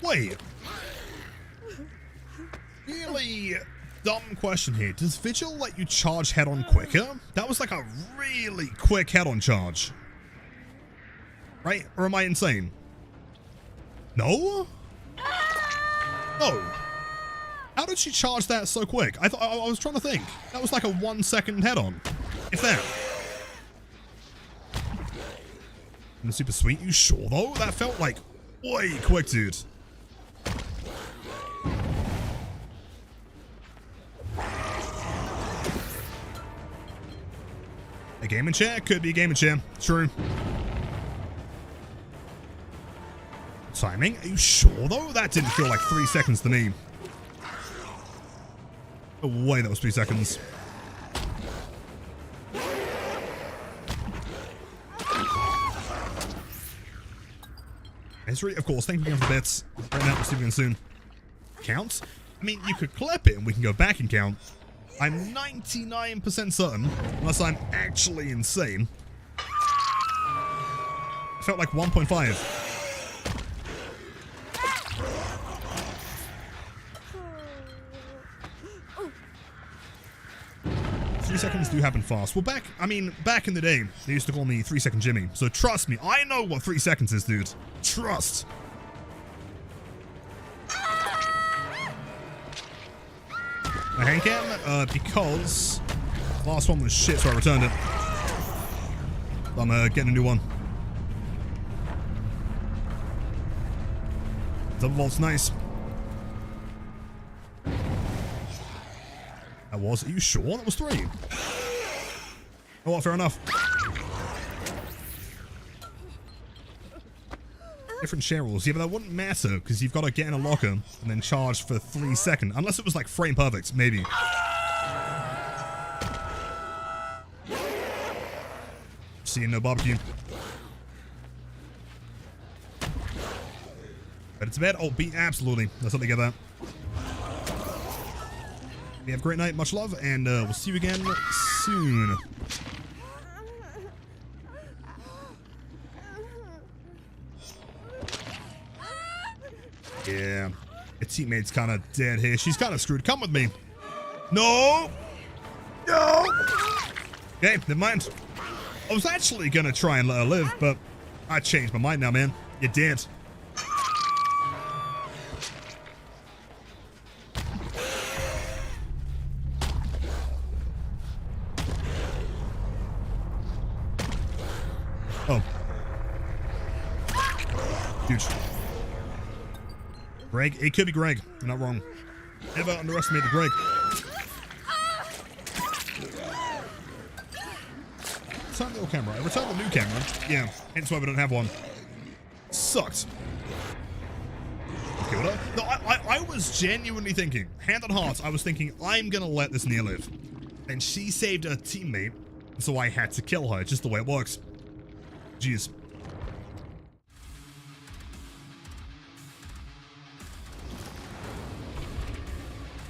Wait. Really dumb question here. Does Vigil let you charge head-on quicker? That was like a really quick head-on charge. Right? Or am I insane? No? Oh. How did she charge that so quick? I was trying to think. That was like a 1 second head-on. If that. And super sweet. You sure though? That felt like way quick, dude. A gaming chair? Could be a gaming chair. True. Timing? Are you sure though? That didn't feel like 3 seconds to me. No way that was 3 seconds. History, of course. Thank you again for the bits. Right now, we'll see you again soon. Count? I mean, you could clip it and we can go back and count. I'm 99% certain, unless I'm actually insane. It felt like 1.5. 3 seconds do happen fast. Well, back in the day, they used to call me 3 Second Jimmy. So trust me, I know what 3 seconds is, dude. Trust. My hand cam, because the last one was shit, so I returned it. I'm getting a new one. Double vault's nice. That was. Are you sure? That was 3. Oh, well, fair enough. Different share rules. Yeah, but that wouldn't matter because you've got to get in a locker and then charge for 3 seconds. Unless it was like frame perfect, maybe. Seeing no barbecue. But it's bad. Oh, beat absolutely. Let's not get that. You have a great night. Much love, and we'll see you again soon. Yeah, your teammate's kind of dead here. She's kind of screwed. Come with me. No. No. Okay, never mind. I was actually gonna try and let her live, but I changed my mind now, man. You're dead. Oh. Huge. Greg? It could be Greg. You're not wrong. Never underestimate the Greg. Return the old camera. I returned the new camera. Yeah, hence why we don't have one. Sucked. Killed her? No, I was genuinely thinking, hand on heart, I was thinking, I'm gonna let this Nia live. And she saved her teammate, so I had to kill her. Just the way it works. Jeez.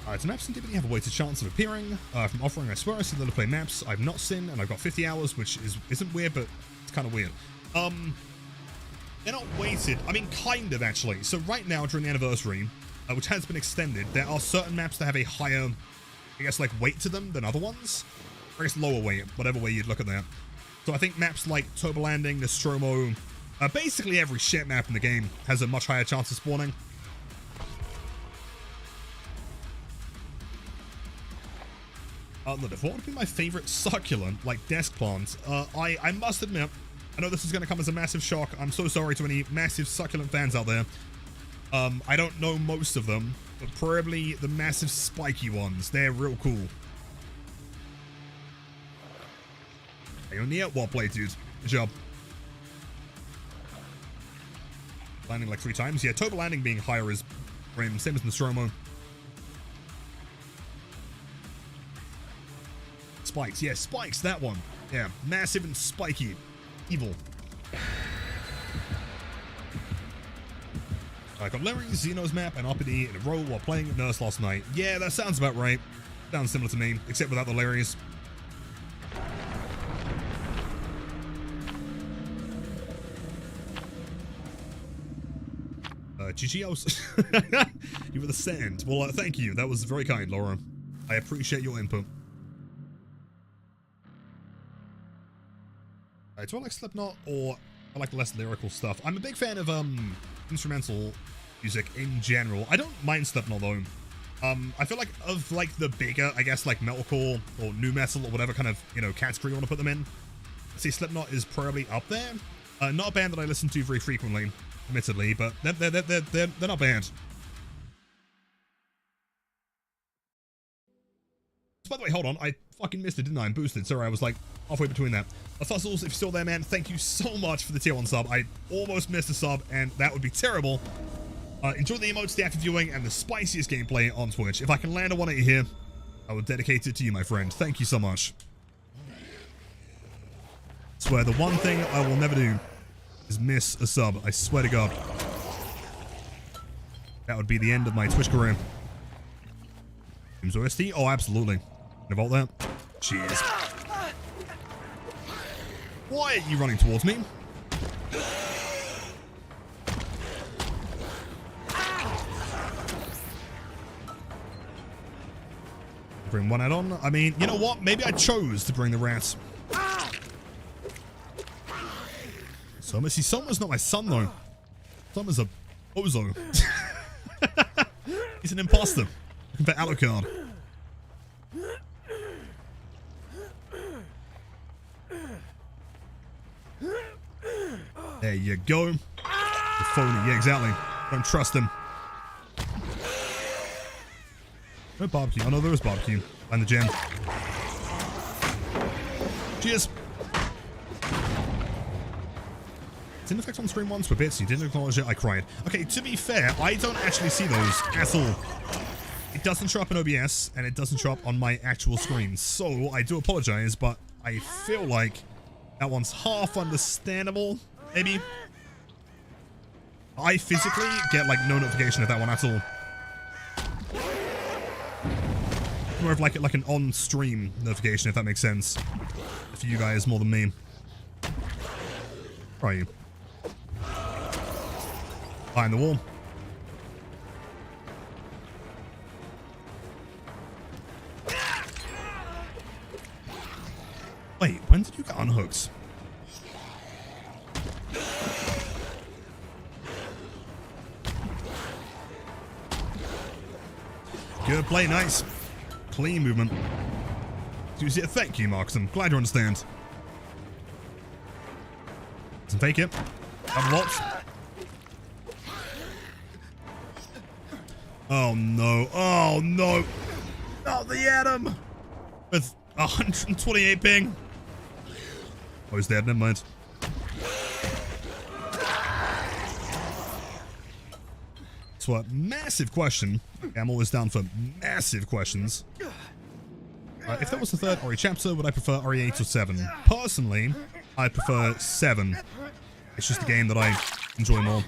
Alright, so maps typically have a weighted chance of appearing. From offering, I swear I see them to play maps I've not seen, and I've got 50 hours, which isn't weird, but it's kind of weird. They're not weighted. I mean, kind of, actually. So right now, during the anniversary, which has been extended, there are certain maps that have a higher, I guess, like, weight to them than other ones. Or I guess lower weight, whatever way you'd look at that. So I think maps like Turbo Landing, Nostromo, basically every shit map in the game has a much higher chance of spawning. Look, what would be my favorite succulent, like desk plant? I must admit, I know this is going to come as a massive shock. I'm so sorry to any massive succulent fans out there. I don't know most of them, but probably the massive spiky ones. They're real cool. Ionia, well played, dude. Good job. Landing like 3 times. Yeah, Turbo Landing being higher is Grim, same as Nostromo. Spikes, yeah, Spikes, that one. Yeah, massive and spiky. Evil. I got Larry, Xeno's map, and Uppity in a row while playing at Nurse last night. Yeah, that sounds about right. Sounds similar to me, except without the Larrys. GGOs. You were the sand. Well, thank you. That was very kind, Laura. I appreciate your input. Do I like Slipknot or I like less lyrical stuff? I'm a big fan of instrumental music in general. I don't mind Slipknot though. I feel like of like the bigger, I guess, like metalcore or new metal or whatever kind of, you know, category you want to put them in. See, Slipknot is probably up there. Not a band that I listen to very frequently, admittedly, but they're not bad. By the way, hold on, I fucking missed it, didn't I? I'm boosted. Sorry, I was like halfway between that. Fuzzles, if you're still there, man, thank you so much for the tier 1 sub. I almost missed a sub, and that would be terrible. Enjoy the emotes, the active viewing, and the spiciest gameplay on Twitch. If I can land a 180 here, I will dedicate it to you, my friend. Thank you so much. Swear, the one thing I will never do is miss a sub. I swear to God. That would be the end of my Twitch career. James OST? Oh, absolutely. Can I vault that? Cheers. Why are you running towards me? Bring one add-on. I mean, you know what? Maybe I chose to bring the rats. Soma? See, Soma's not my son, though. Soma's a bozo. He's an imposter. Looking for Alucard. There you go. The phony. Yeah, exactly. Don't trust him. No barbecue. Oh no, there was barbecue. And the gym. Cheers. It's in effect on stream once for bits. You didn't acknowledge it. I cried. Okay, to be fair, I don't actually see those at all. It doesn't show up in OBS, and it doesn't show up on my actual screen. So I do apologize, but I feel like that one's half understandable. Maybe. I physically get like no notification of that one at all. More of like an on-stream notification, if that makes sense. For you guys more than me. Where are you? Behind the wall. Wait, when did you get unhooked? Good play, nice. Clean movement. Do you see it? Thank you, Marcus. I'm glad you understand. Doesn't fake it. Double watch. Oh no. Oh no. Not the Atom. With 128 ping. Oh, he's dead. Never mind. So a massive question. I'm always down for massive questions. If there was a third RE chapter, would I prefer RE8 or 7? Personally, I prefer 7. It's just a game that I enjoy more.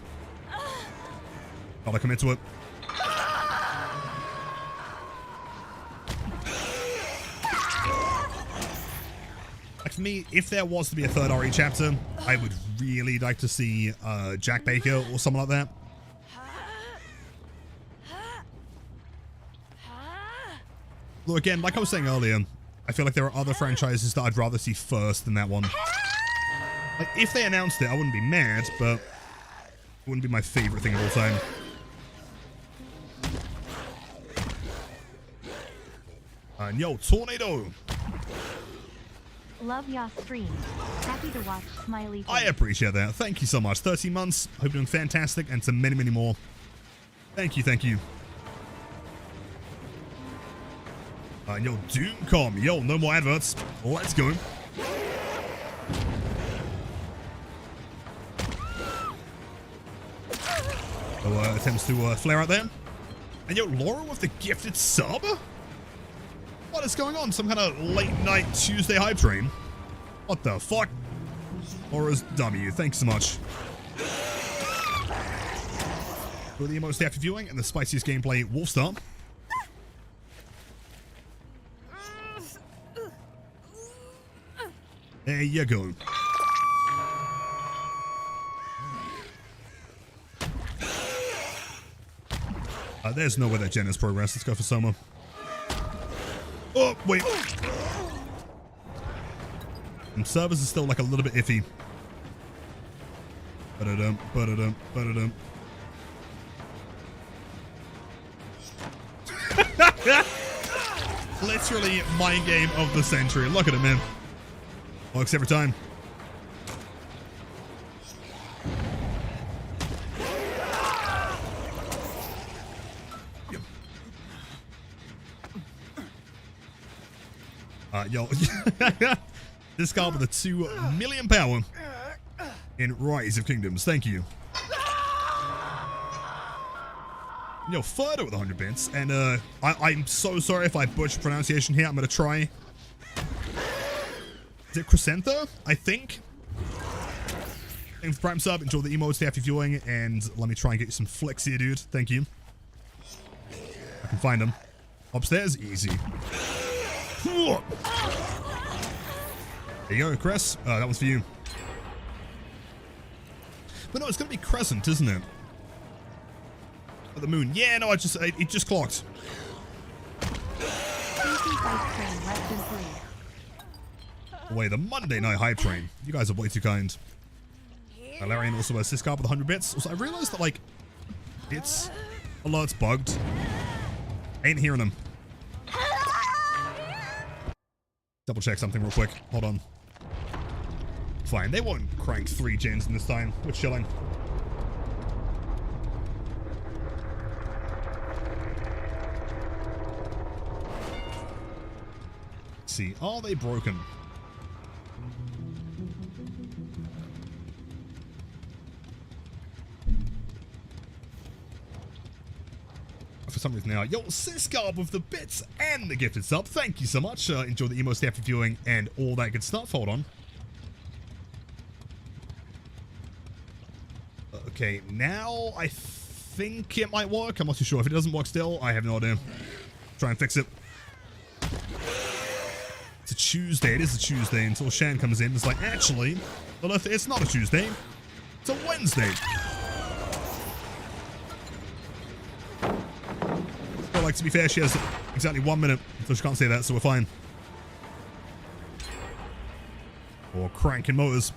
Gotta commit to it. Like for me, if there was to be a third RE chapter, I would really like to see Jack Baker or someone like that. Though again, like I was saying earlier, I feel like there are other franchises that I'd rather see first than that one. Like, if they announced it, I wouldn't be mad, but it wouldn't be my favorite thing of all time. And yo, Tornado! Love your stream. Happy to watch smiley face. I appreciate that. Thank you so much. 13 months. Hope you're doing fantastic, and to many, many more. Thank you, thank you. Yo, Doomcom. Yo, no more adverts. Let's go. Oh, attempts to flare out there. And yo, Laura with the gifted sub? What is going on? Some kind of late night Tuesday hype train? What the fuck? Laura's W, thanks so much. For the most after viewing and the spiciest gameplay, Wolfstar. There you go. There's no way that Jen has progressed. Let's go for Soma. Oh, wait. And servers are still like a little bit iffy. Ba-da-dum, ba-da-dum, ba-da-dum. Literally mind game of the century. Look at him, man. Works every time. Yo, this guy with a 2 million power in Rise of Kingdoms. Thank you. Yo, Further with 100 bits, and I'm so sorry if I butcher pronunciation here. I'm gonna try. Is it Crescenta? I think. Thanks for Prime Sub. Enjoy the emotes after viewing, and let me try and get you some flicks here, dude. Thank you. I can find them. Upstairs, easy. There you go, Chris. That one's for you. But no, it's gonna be Crescent, isn't it? Oh, the moon. Yeah, no, it just clocked. Wait, the Monday night hype train. You guys are way too kind. Valerian also has Syscard with 100 bits. Also, I realized that, like, its alerts bugged. Ain't hearing them. Double check something real quick. Hold on. Fine, they won't crank 3 gens in this time. We're chilling. Let's see, are they broken? For some reason now. Yo, Syscarb with the bits and the gifted sub. Thank you so much. Enjoy the emo staff reviewing and all that good stuff. Hold on. Okay, now I think it might work. I'm not too sure. If it doesn't work still, I have no idea. Try and fix it. It's a Tuesday. It is a Tuesday until Shan comes in. It's like, actually, well, it's not a Tuesday. It's a Wednesday. Like, to be fair, she has exactly 1 minute, so she can't say that, so we're fine. Or cranking motors.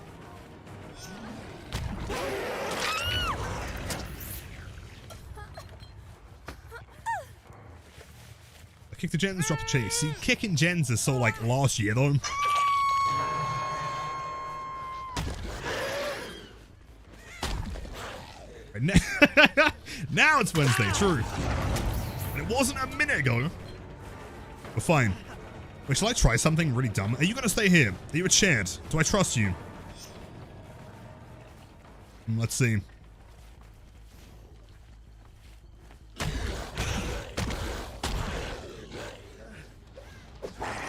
I kick the gens, drop the chase. See, kicking gens is so like last year though. Now it's Wednesday, true. It wasn't a minute ago. We're fine. Wait, shall I try something really dumb? Are you gonna stay here? Are you a chant? Do I trust you? Let's see.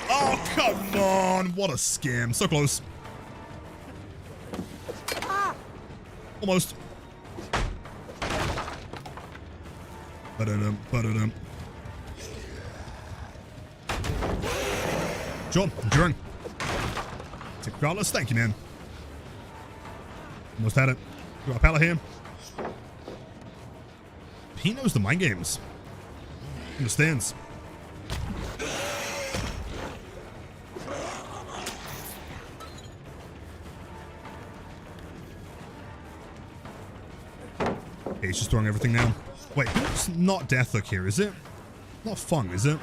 Oh, come on. What a scam. So close. Almost. Ba-da-dum. Sure, enduring. Take regardless, thank you, man. Almost had it. Got a pallet here. He knows the mind games. Understands. Okay, he's just throwing everything now. Wait, it's not Deathlook here, is it? Not Fung, is it?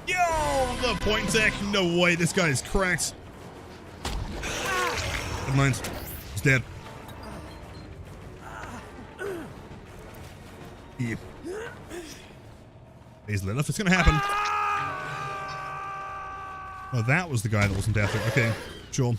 Yo, the point tech. No way, this guy is cracked. Never mind. He's dead. Yeah. He's lit enough. It's gonna happen. Oh, that was the guy that wasn't Deathlook. Okay, sure.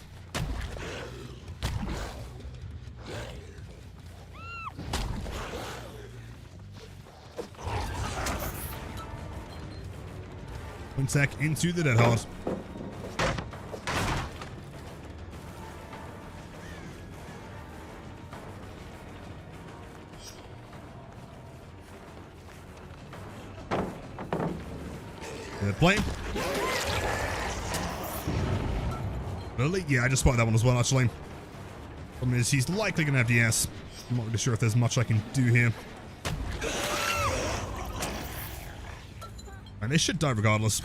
Quintek into the Dead Hard. Good play. Really? Yeah, I just spotted that one as well, actually. Problem is, he's likely going to have DS. I'm not really sure if there's much I can do here. And they should die regardless.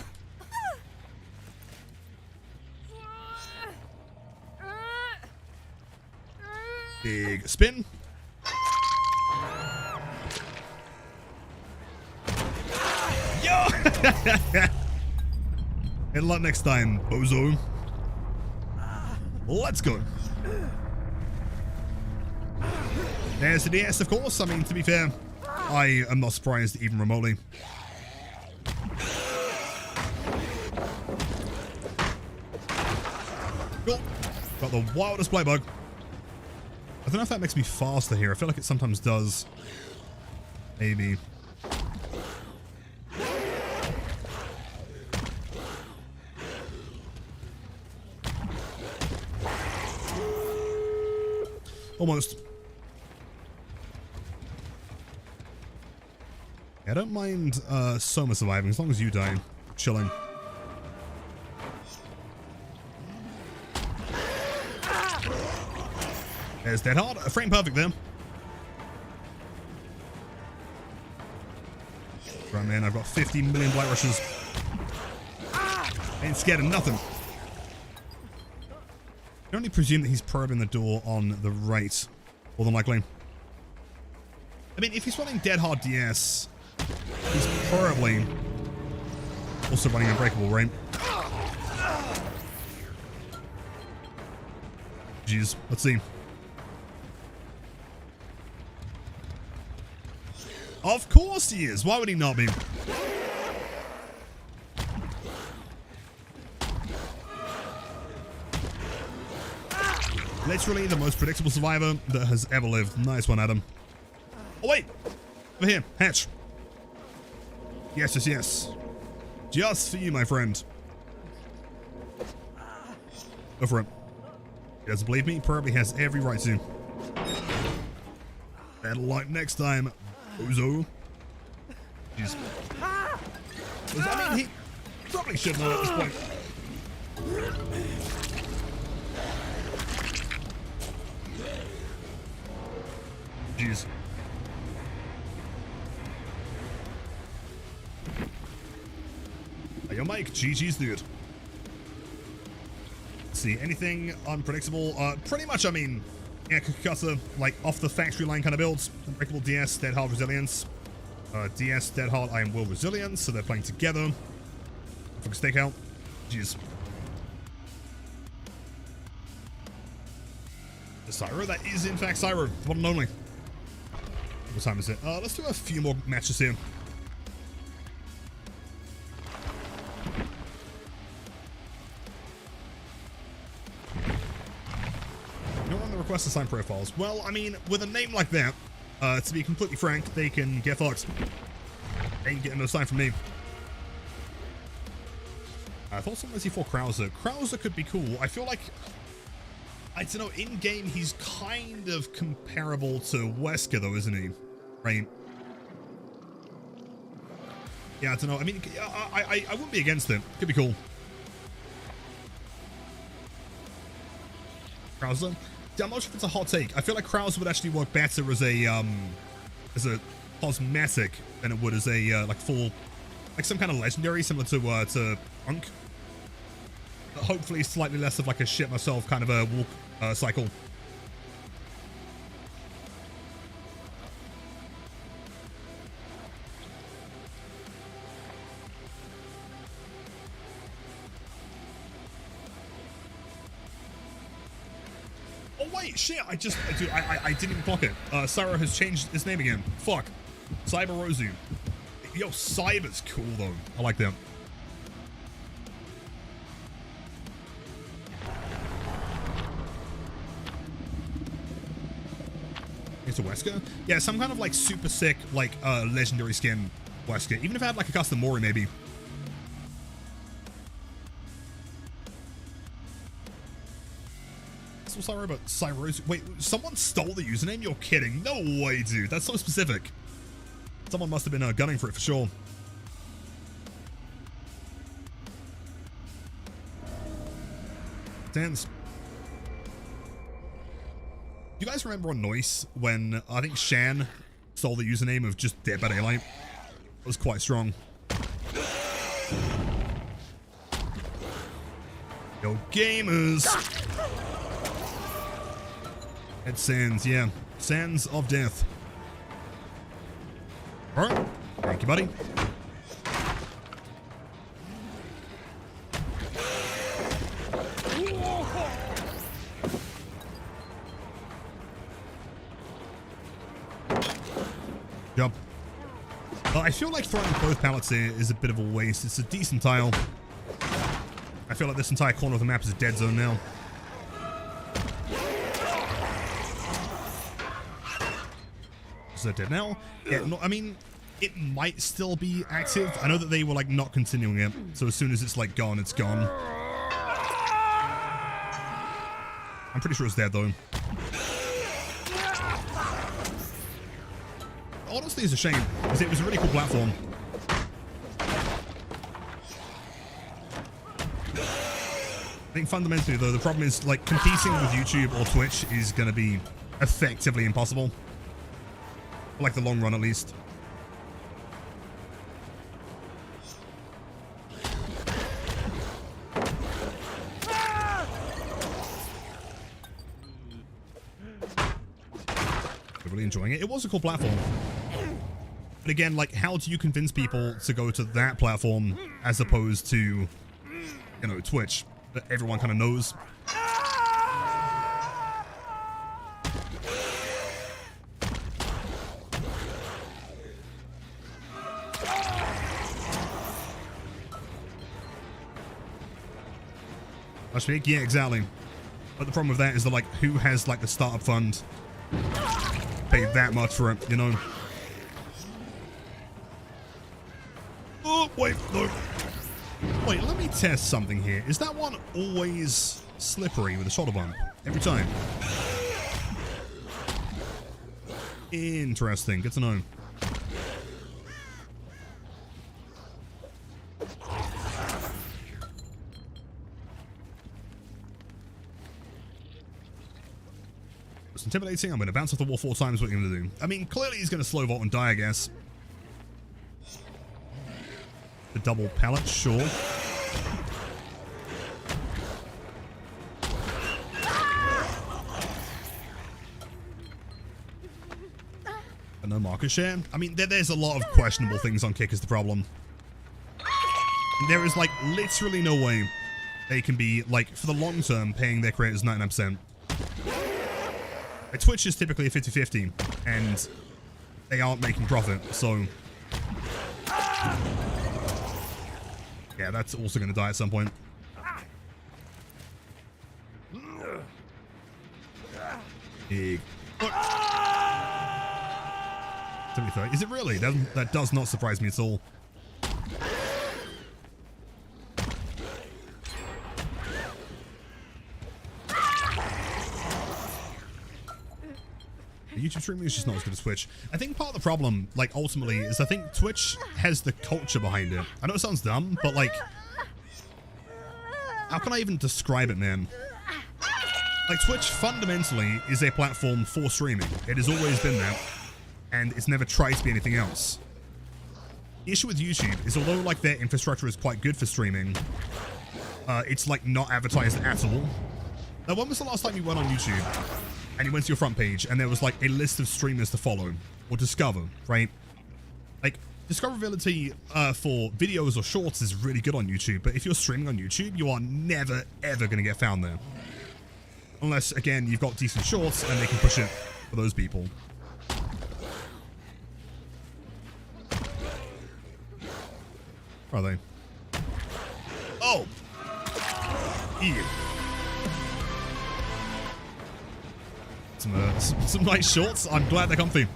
Big spin. Yo! Good luck next time, bozo. Let's go. There's the DS, of course. I mean, to be fair, I am not surprised even remotely. Cool. Got the wildest play bug. I don't know if that makes me faster here. I feel like it sometimes does. Maybe. Almost. Yeah, I don't mind Soma surviving as long as you die. Chilling. There's Dead Hard. A frame perfect there. Right, man. I've got 50 million Blight Rushes. Ain't scared of nothing. I can only presume that he's probing the door on the right. More than likely. I mean, if he's running Dead Hard DS, he's probably also running Unbreakable, right? Jeez. Let's see. Of course he is. Why would he not be? Literally the most predictable survivor that has ever lived. Nice one, Adam. Oh, wait. Over here. Hatch. Yes, yes, yes. Just for you, my friend. Go for it. He doesn't believe me. He probably has every right to. Better luck next time, bozo. Jeez. I mean, he probably should know at this point. Jeez. Hey, yo, Mike. GG's, dude. Let's see, anything unpredictable? Pretty much, I mean, yeah, Kukusa, like, off the factory line kind of builds. Unbreakable DS, Dead Hard Resilience. DS, Dead Hard, Iron Will Resilience, so they're playing together. For a stakeout. Jeez. The Syro, that is in fact Syro, the one and only. What time is it? Let's do a few more matches here. You don't want to request assigned profiles. Well, I mean, with a name like that, to be completely frank, they can get fucked. They ain't getting no sign from me. I thought someone was for Krauser. Krauser could be cool. I feel like, I don't know, in-game he's kind of comparable to Wesker though, isn't he? Right? Yeah, I don't know. I mean, I wouldn't be against it. Could be cool. Krauser? Yeah, I'm not sure if it's a hot take. I feel like Krauser would actually work better as a cosmetic than it would as a like full, like some kind of legendary similar to Punk. But hopefully slightly less of like a shit myself kind of a walk cycle. Oh wait, shit! Dude, I didn't even clock it. Syro has changed his name again. Fuck. Cyber Rosu. Yo, Cyber's cool though. I like them. It's a Wesker? Yeah, some kind of like super sick, like legendary skin Wesker. Even if I had like a custom Mori maybe. Crystal Cyro, but Cyros. Wait, someone stole the username? You're kidding. No way, dude. That's so specific. Someone must have been gunning for it for sure. Dance. You guys remember on Noise when I think Shan stole the username of just Dead by Daylight? It was quite strong. Yo, gamers! It's Sans, yeah. Sans of Death. Alright. Thank you, buddy. Jump. I feel like throwing both pallets here is a bit of a waste. It's a decent tile. I feel like this entire corner of the map is a dead zone now. Is that dead now? Yeah, no, I mean, it might still be active. I know that they were like not continuing it, so as soon as it's like gone, it's gone. I'm pretty sure it's dead though. Honestly, it's a shame because it was a really cool platform. I think fundamentally though, the problem is like competing with YouTube or Twitch is going to be effectively impossible. For like the long run at least. I'm really enjoying it. It was a cool platform. But again, like how do you convince people to go to that platform as opposed to, you know, Twitch that everyone kind of knows? Yeah, exactly. But the problem with that is that, like, who has, like, the startup fund paid that much for it, you know? Oh, wait, no. Wait, let me test something here. Is that one always slippery with a shoulder bump? Every time? Interesting. Good to know. Intimidating. I'm going to bounce off the wall 4 times. What are you going to do? I mean, clearly he's going to slow vault and die, I guess. The double pallet, sure. And no market share. I mean, there's a lot of questionable things on Kick is the problem. There is, like, literally no way they can be, like, for the long term, paying their creators 99%. Twitch is typically a 50-50, and they aren't making profit, so... Yeah, that's also going to die at some point. Big. Oh. 73. Is it really? That does not surprise me at all. YouTube streaming is just not as good as Twitch. I think part of the problem, like, ultimately, is I think Twitch has the culture behind it. I know it sounds dumb, but, like, how can I even describe it, man? Like, Twitch fundamentally is a platform for streaming. It has always been that, and it's never tried to be anything else. The issue with YouTube is, although, like, their infrastructure is quite good for streaming, it's, like, not advertised at all. Now, when was the last time you went on YouTube and you went to your front page and there was like a list of streamers to follow or discover, right? Like, discoverability for videos or shorts is really good on YouTube, but if you're streaming on YouTube, you are never, ever going to get found there. Unless, again, you've got decent shorts and they can push it for those people. Where are they? Oh! Yeah. Some nice shorts. I'm glad they're comfy.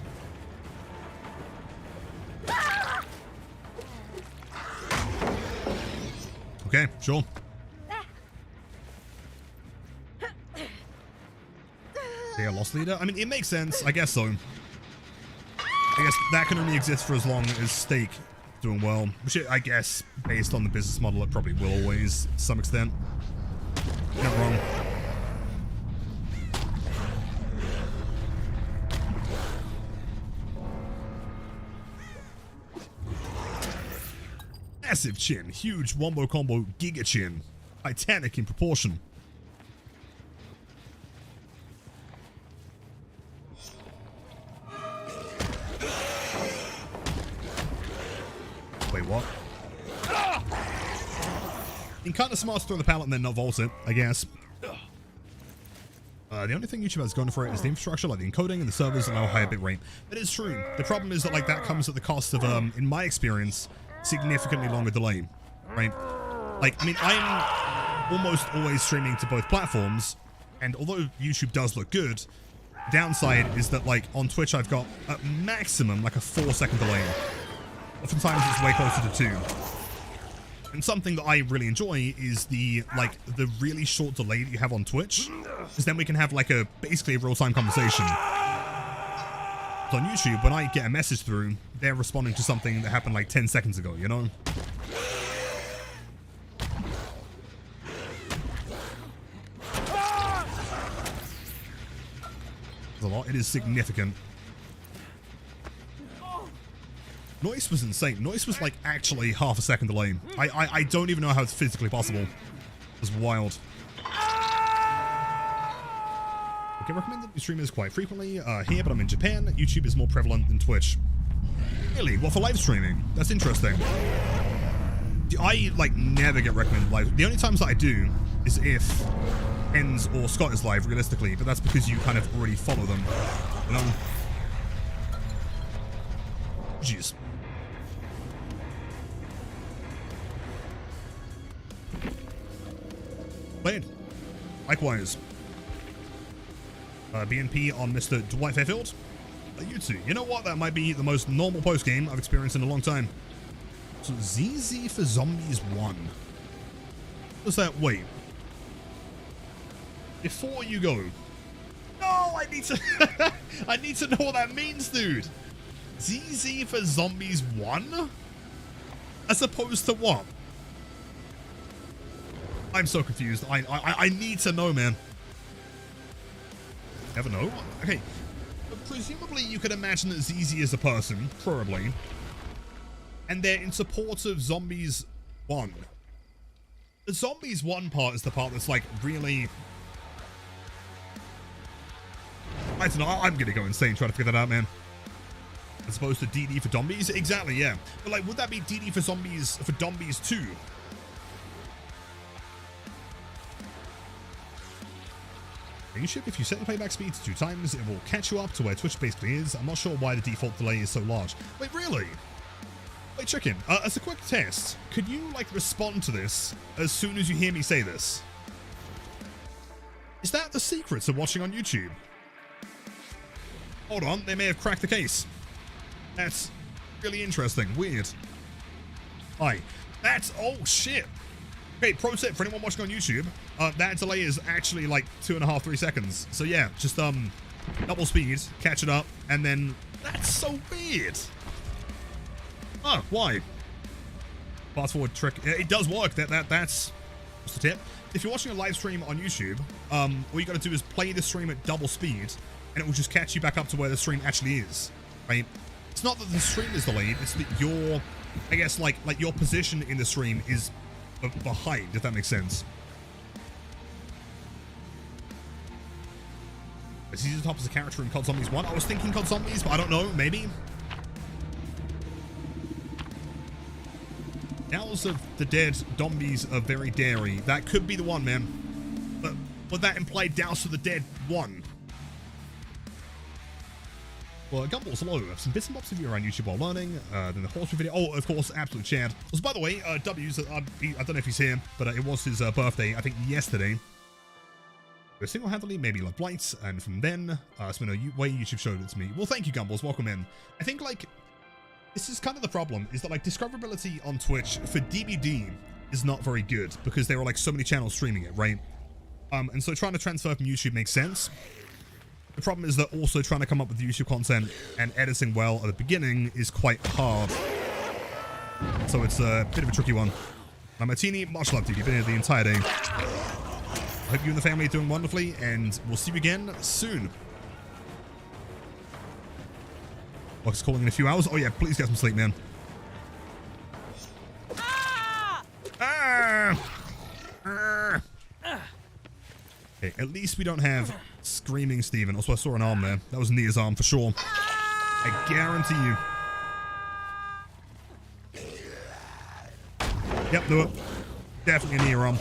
Okay, sure. They are loss leader? I mean, it makes sense. I guess so. I guess that can only exist for as long as Stake doing well. Which I guess, based on the business model, it probably will always, to some extent. Not wrong. Massive chin, huge wombo combo giga chin, Titanic in proportion. Wait, what? In kind of smart to throw the pallet and then not vault it, I guess. The only thing YouTube has going for it is the infrastructure, like the encoding and the servers allow higher bitrate. That is true. The problem is that like that comes at the cost of, in my experience, significantly longer delay, right? Like, I mean, I'm almost always streaming to both platforms, and although YouTube does look good, downside is that like on Twitch I've got at maximum like a 4-second delay. Oftentimes it's way closer to 2. And something that I really enjoy is the really short delay that you have on Twitch, because then we can have like basically a real-time conversation. So on YouTube, when I get a message through, they're responding to something that happened like 10 seconds ago, you know? There's a lot. It is significant. Noise was insane. Noise was like actually half a second delay. I don't even know how it's physically possible. It was wild. Okay, recommend that you streamers quite frequently here, but I'm in Japan. YouTube is more prevalent than Twitch. Really? Well, for live streaming? That's interesting. I like never get recommended live. The only times that I do is if Ends or Scott is live, realistically, but that's because you kind of already follow them. You know? Jeez. Played. Likewise. BNP on Mr. Dwight Fairfield. You two. You know what? That might be the most normal post game I've experienced in a long time. So ZZ for Zombies 1. What's that? Wait. Before you go. No, I need to I need to know what that means, dude. ZZ for Zombies 1? As opposed to what? I'm so confused. I need to know, man. Never know. Okay. But presumably you could imagine that ZZ is a person, probably. And they're in support of Zombies 1. The Zombies 1 part is the part that's like really... I don't know, I'm gonna go insane trying to figure that out, man. As opposed to DD for Zombies? Exactly, yeah. But like, would that be DD for Zombies for Zombies 2? If you set the playback speed to 2 times, it will catch you up to where Twitch basically is. I'm not sure why the default delay is so large. Wait, really? Wait, chicken. As a quick test, could you like respond to this as soon as you hear me say this? Is that the secret to watching on YouTube? Hold on, they may have cracked the case. That's really interesting. Weird. Hi. That's... oh, shit. Okay, pro tip for anyone watching on YouTube. That delay is actually like 2.5-3 seconds. So yeah, just double speed, catch it up, and then... that's so weird. Oh, why? Fast forward trick. It does work. That's just a tip. If you're watching a live stream on YouTube, all you gotta do is play the stream at double speed, and it will just catch you back up to where the stream actually is, right? It's not that the stream is delayed, it's that your, I guess, like your position in the stream is behind, if that makes sense. ZZ Top as a character in COD Zombies 1. I was thinking COD Zombies, but I don't know, maybe. Owls of the Dead Zombies are very dairy. That could be the one, man. But would that imply Douse of the Dead 1? Well, Gumballs, hello. Some bits and bobs of you around YouTube while learning. Then the horse video. Oh, of course, absolute Chad. Also, by the way, W's, I don't know if he's here, but it was his birthday, I think, yesterday. Single-handedly, maybe love Blights, and from then, so no way YouTube showed it to me. Well, thank you, Gumballs. Welcome in. I think, like, this is kind of the problem, is that, like, discoverability on Twitch for DBD is not very good, because there are, like, so many channels streaming it, right? And so trying to transfer from YouTube makes sense. The problem is that also trying to come up with useful content and editing well at the beginning is quite hard. So it's a bit of a tricky one. Now, Martini, much love to you. You've been here the entire day. I hope you and the family are doing wonderfully, and we'll see you again soon. Locke's calling in a few hours. Oh yeah, please get some sleep, man. Okay, at least we don't have screaming Steven. Also, I saw an arm there. That was Nia's arm for sure. I guarantee you. Yep, do it. Definitely a Nia arm.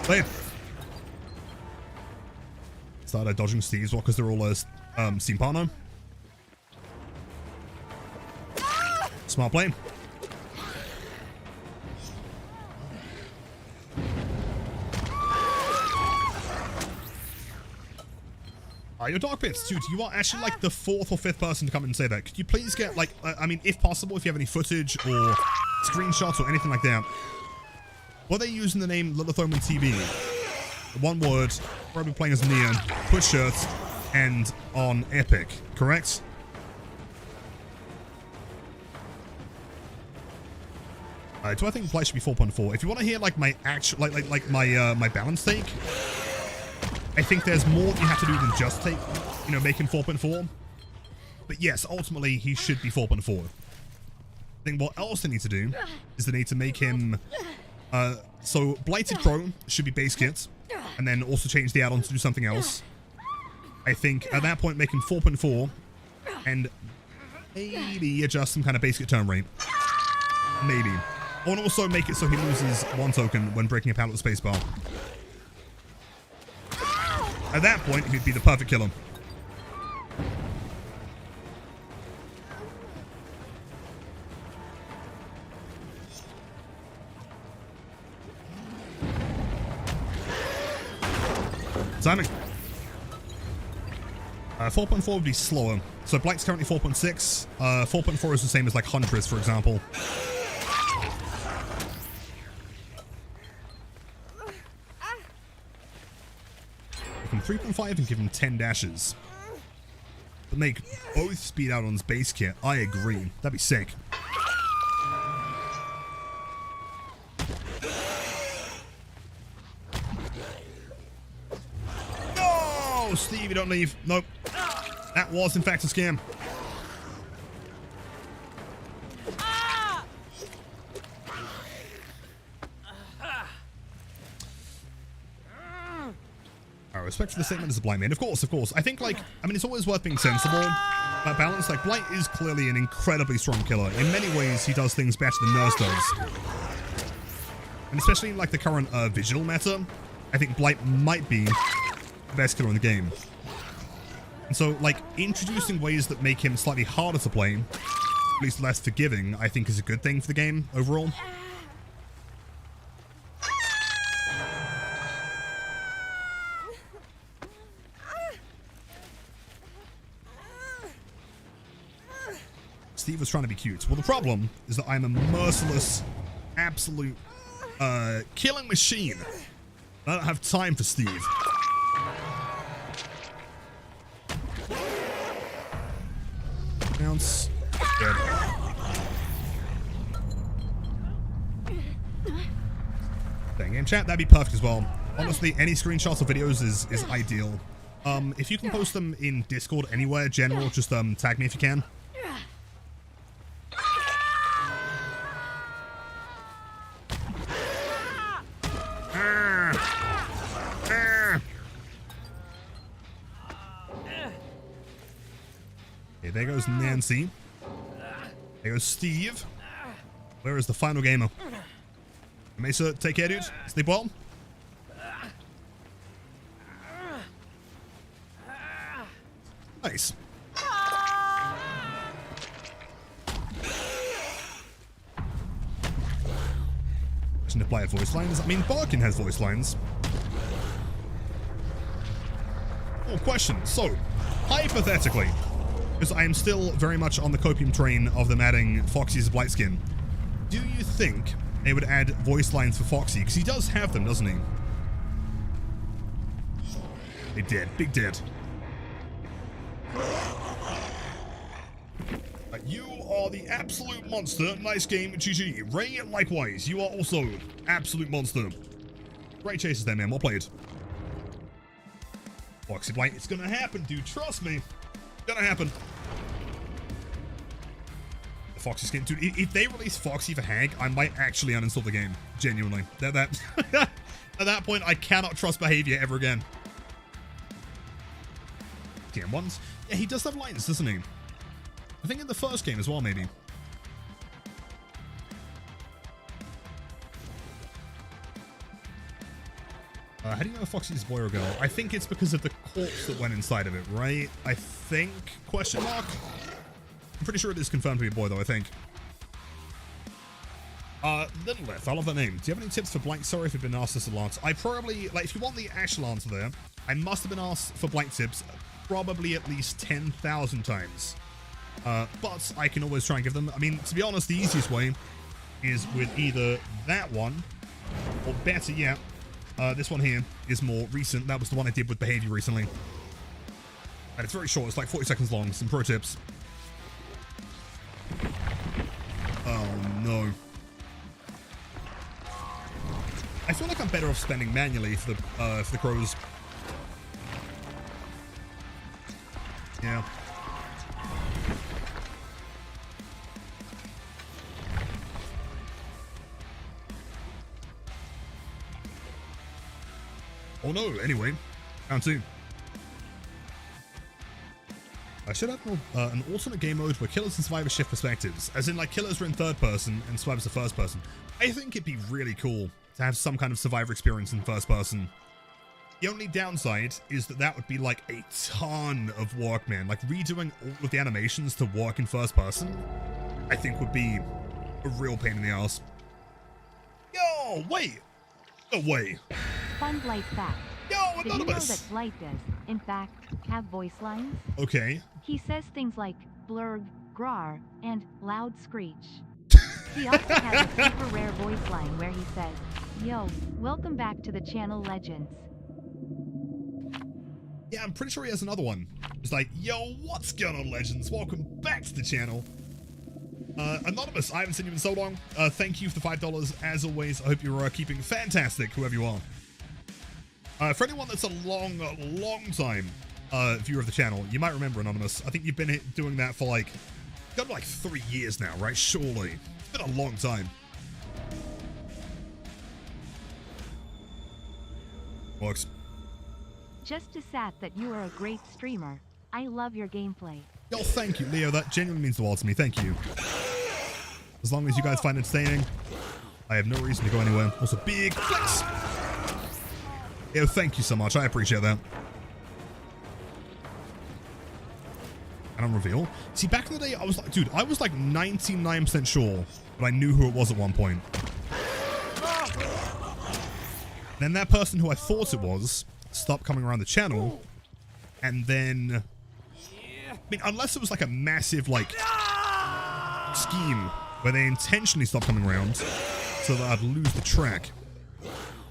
Play it. Started dodging Steve's well because they're all Steam partner. Smart play. Your Dark Pits, dude, you are actually like the 4th or 5th person to come and say that. Could you please get like, I mean, if possible, if you have any footage or screenshots or anything like that. Were they using the name Lilith Omen TV? One word, probably playing as Nia, put shirts, and on Epic, correct? Do I think Blight should be 4.4? If you want to hear like my actual, like my balance take, I think there's more you have to do than just take, you know, make him 4.4. But yes, ultimately he should be 4.4. I think what else they need to do is they need to make him, so Blighted Crow should be base kit, and then also change the add-on to do something else. I think at that point make him 4.4, and maybe adjust some kind of base kit turn rate. Maybe. And also make it so he loses 1 token when breaking a pallet with spacebar. At that point, he'd be the perfect killer. Timing. 4.4 would be slower. So Blight's currently 4.6. 4.4 is the same as like Huntress, for example. Make him 3.5 and give him 10 dashes. But make both speed add-ons base kit. I agree. That'd be sick. No, Steve, you don't leave. Nope. That was in fact a scam. Respect for the statement as a Blight main. Of course. I think, like, I mean, it's always worth being sensible about balance. Like, Blight is clearly an incredibly strong killer. In many ways, he does things better than Nurse does. And especially in, like, the current Vigil meta, I think Blight might be the best killer in the game. And so, like, introducing ways that make him slightly harder to play, at least less forgiving, I think is a good thing for the game overall. Steve was trying to be cute. Well, the problem is that I'm a merciless, absolute, killing machine. I don't have time for Steve. Bounce. Dead. Dang, in chat, that'd be perfect as well. Honestly, any screenshots or videos is ideal. If you can post them in Discord anywhere, general, just tag me if you can. Okay, there goes Nancy. There goes Steve. Where is the final gamer? Mesa, take care, dude. Sleep well. Nice. Shouldn't apply voice lines. I mean, Barkin has voice lines. Oh, question. So, hypothetically, because I am still very much on the copium train of them adding Foxy as a Blight skin. Do you think they would add voice lines for Foxy? Because he does have them, doesn't he? They did. Big did. You are the absolute monster. Nice game, GG. Ray, likewise. You are also absolute monster. Great chases there, man. Well played. Foxy Blight, it's gonna happen, dude. Trust me. It's gonna happen. The Foxy skin. Dude, if they release Foxy for Hag, I might actually uninstall the game. Genuinely. At that point, I cannot trust behavior ever again. TM1s. Yeah, he does have lines, doesn't he? I think in the first game as well, maybe. How do you know if Foxy's boy or girl? I think it's because of the corpse that went inside of it, right? I think? Question mark? I'm pretty sure it is confirmed to be a boy, though, I think. Lilith, I love that name. Do you have any tips for Blight? Sorry if you've been asked this a lot. I probably, like, if you want the actual answer there, I must have been asked for Blight tips probably at least 10,000 times. But I can always try and give them. I mean, to be honest, the easiest way is with either that one, or better yet, this one here is more recent. That was the one I did with behavior recently. And it's very short. It's like 40 seconds long. Some pro tips. Oh, no. I feel like I'm better off spending manually for the crows. Yeah. Oh no, anyway. Round 2. I should have an alternate game mode where killers and survivors shift perspectives. As in, like, killers are in third person and survivors are first person. I think it'd be really cool to have some kind of survivor experience in first person. The only downside is that would be like a ton of work, man. Like, redoing all of the animations to work in first person, I think would be a real pain in the ass. Yo, wait! No way. Fun Blight fact. Yo, Did you know Anonymous! that Blight does, in fact, have voice lines? Okay. He says things like blurg, grar, and loud screech. He also has a super rare voice line where he says, "Yo, welcome back to the channel, legends." Yeah, I'm pretty sure he has another one. It's like, yo, what's going on, legends? Welcome back to the channel. Anonymous, I haven't seen you in so long. Thank you for the $5. As always, I hope you're keeping fantastic, whoever you are. For anyone that's a long time viewer of the channel, you might remember Anonymous. I think you've been doing that for like, got like 3 years now, right? Surely. It's been a long time. Works. Just as sad that you are a great streamer. I love your gameplay. Yo, thank you, Leo. That genuinely means the world to me. Thank you. As long as you guys find it entertaining, I have no reason to go anywhere. Also, big flex. Yo, thank you so much. I appreciate that. And on reveal. See, back in the day, I was like, dude, I was like 99% sure that I knew who it was at one point. Then that person who I thought it was stopped coming around the channel, and then, I mean, unless it was like a massive, like, scheme where they intentionally stopped coming around so that I'd lose the track.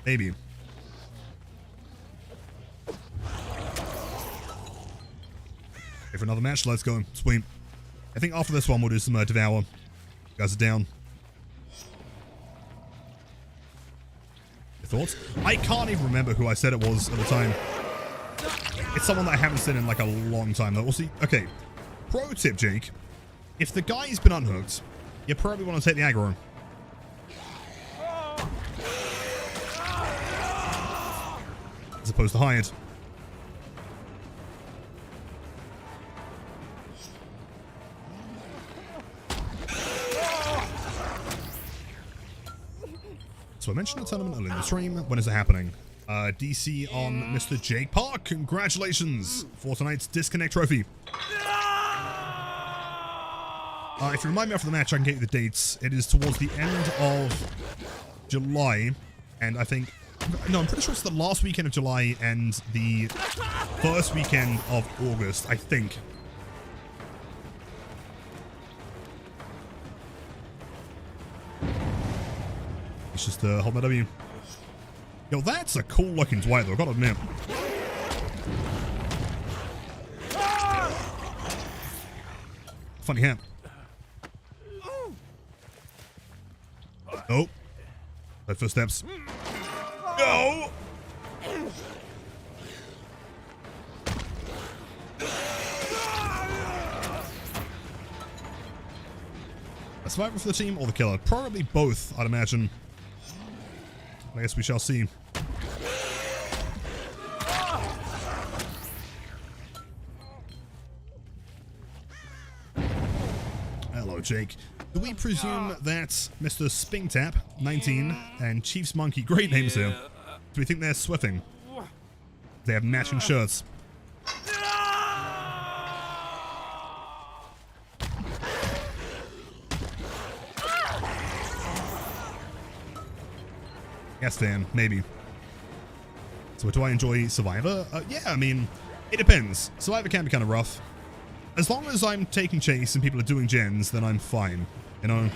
Maybe. Okay, for another match, let's go. Sweet. I think after this one, we'll do some Devour. You guys are down. Your thoughts? I can't even remember who I said it was at the time. It's someone that I haven't seen in like a long time though. We'll see. Okay. Pro tip, Jake. If the guy's been unhooked, you probably want to take the aggro. As opposed to hide. So I mentioned the tournament earlier in the stream. When is it happening? DC on Mr. Jake Park. Congratulations for tonight's Disconnect Trophy. If you remind me after the match, I can get you the dates. It is towards the end of July, and I think... No, I'm pretty sure it's the last weekend of July and the first weekend of August, I think. It's just hold my W. Yo, that's a cool looking Dwight though, gotta admit. Funny hat. Nope. That first steps. No! A survivor for the team or the killer? Probably both, I'd imagine. I guess we shall see. Hello, Jake. Do we presume that Mr. Spingtap, 19, and Chief's Monkey, great names here, do we think they're swiffing? They have matching shirts. Yes, Dan, maybe. So do I enjoy Survivor? Yeah, I mean, it depends. Survivor can be kind of rough. As long as I'm taking chase and people are doing gens, then I'm fine, you know?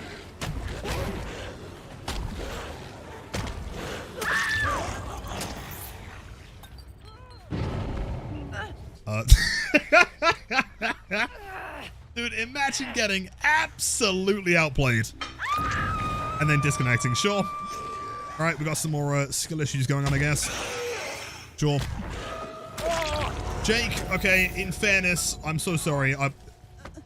Dude, imagine getting absolutely outplayed and then disconnecting. Sure. All right, we got some more skill issues going on, I guess. Sure. Jake, okay, in fairness, I'm so sorry.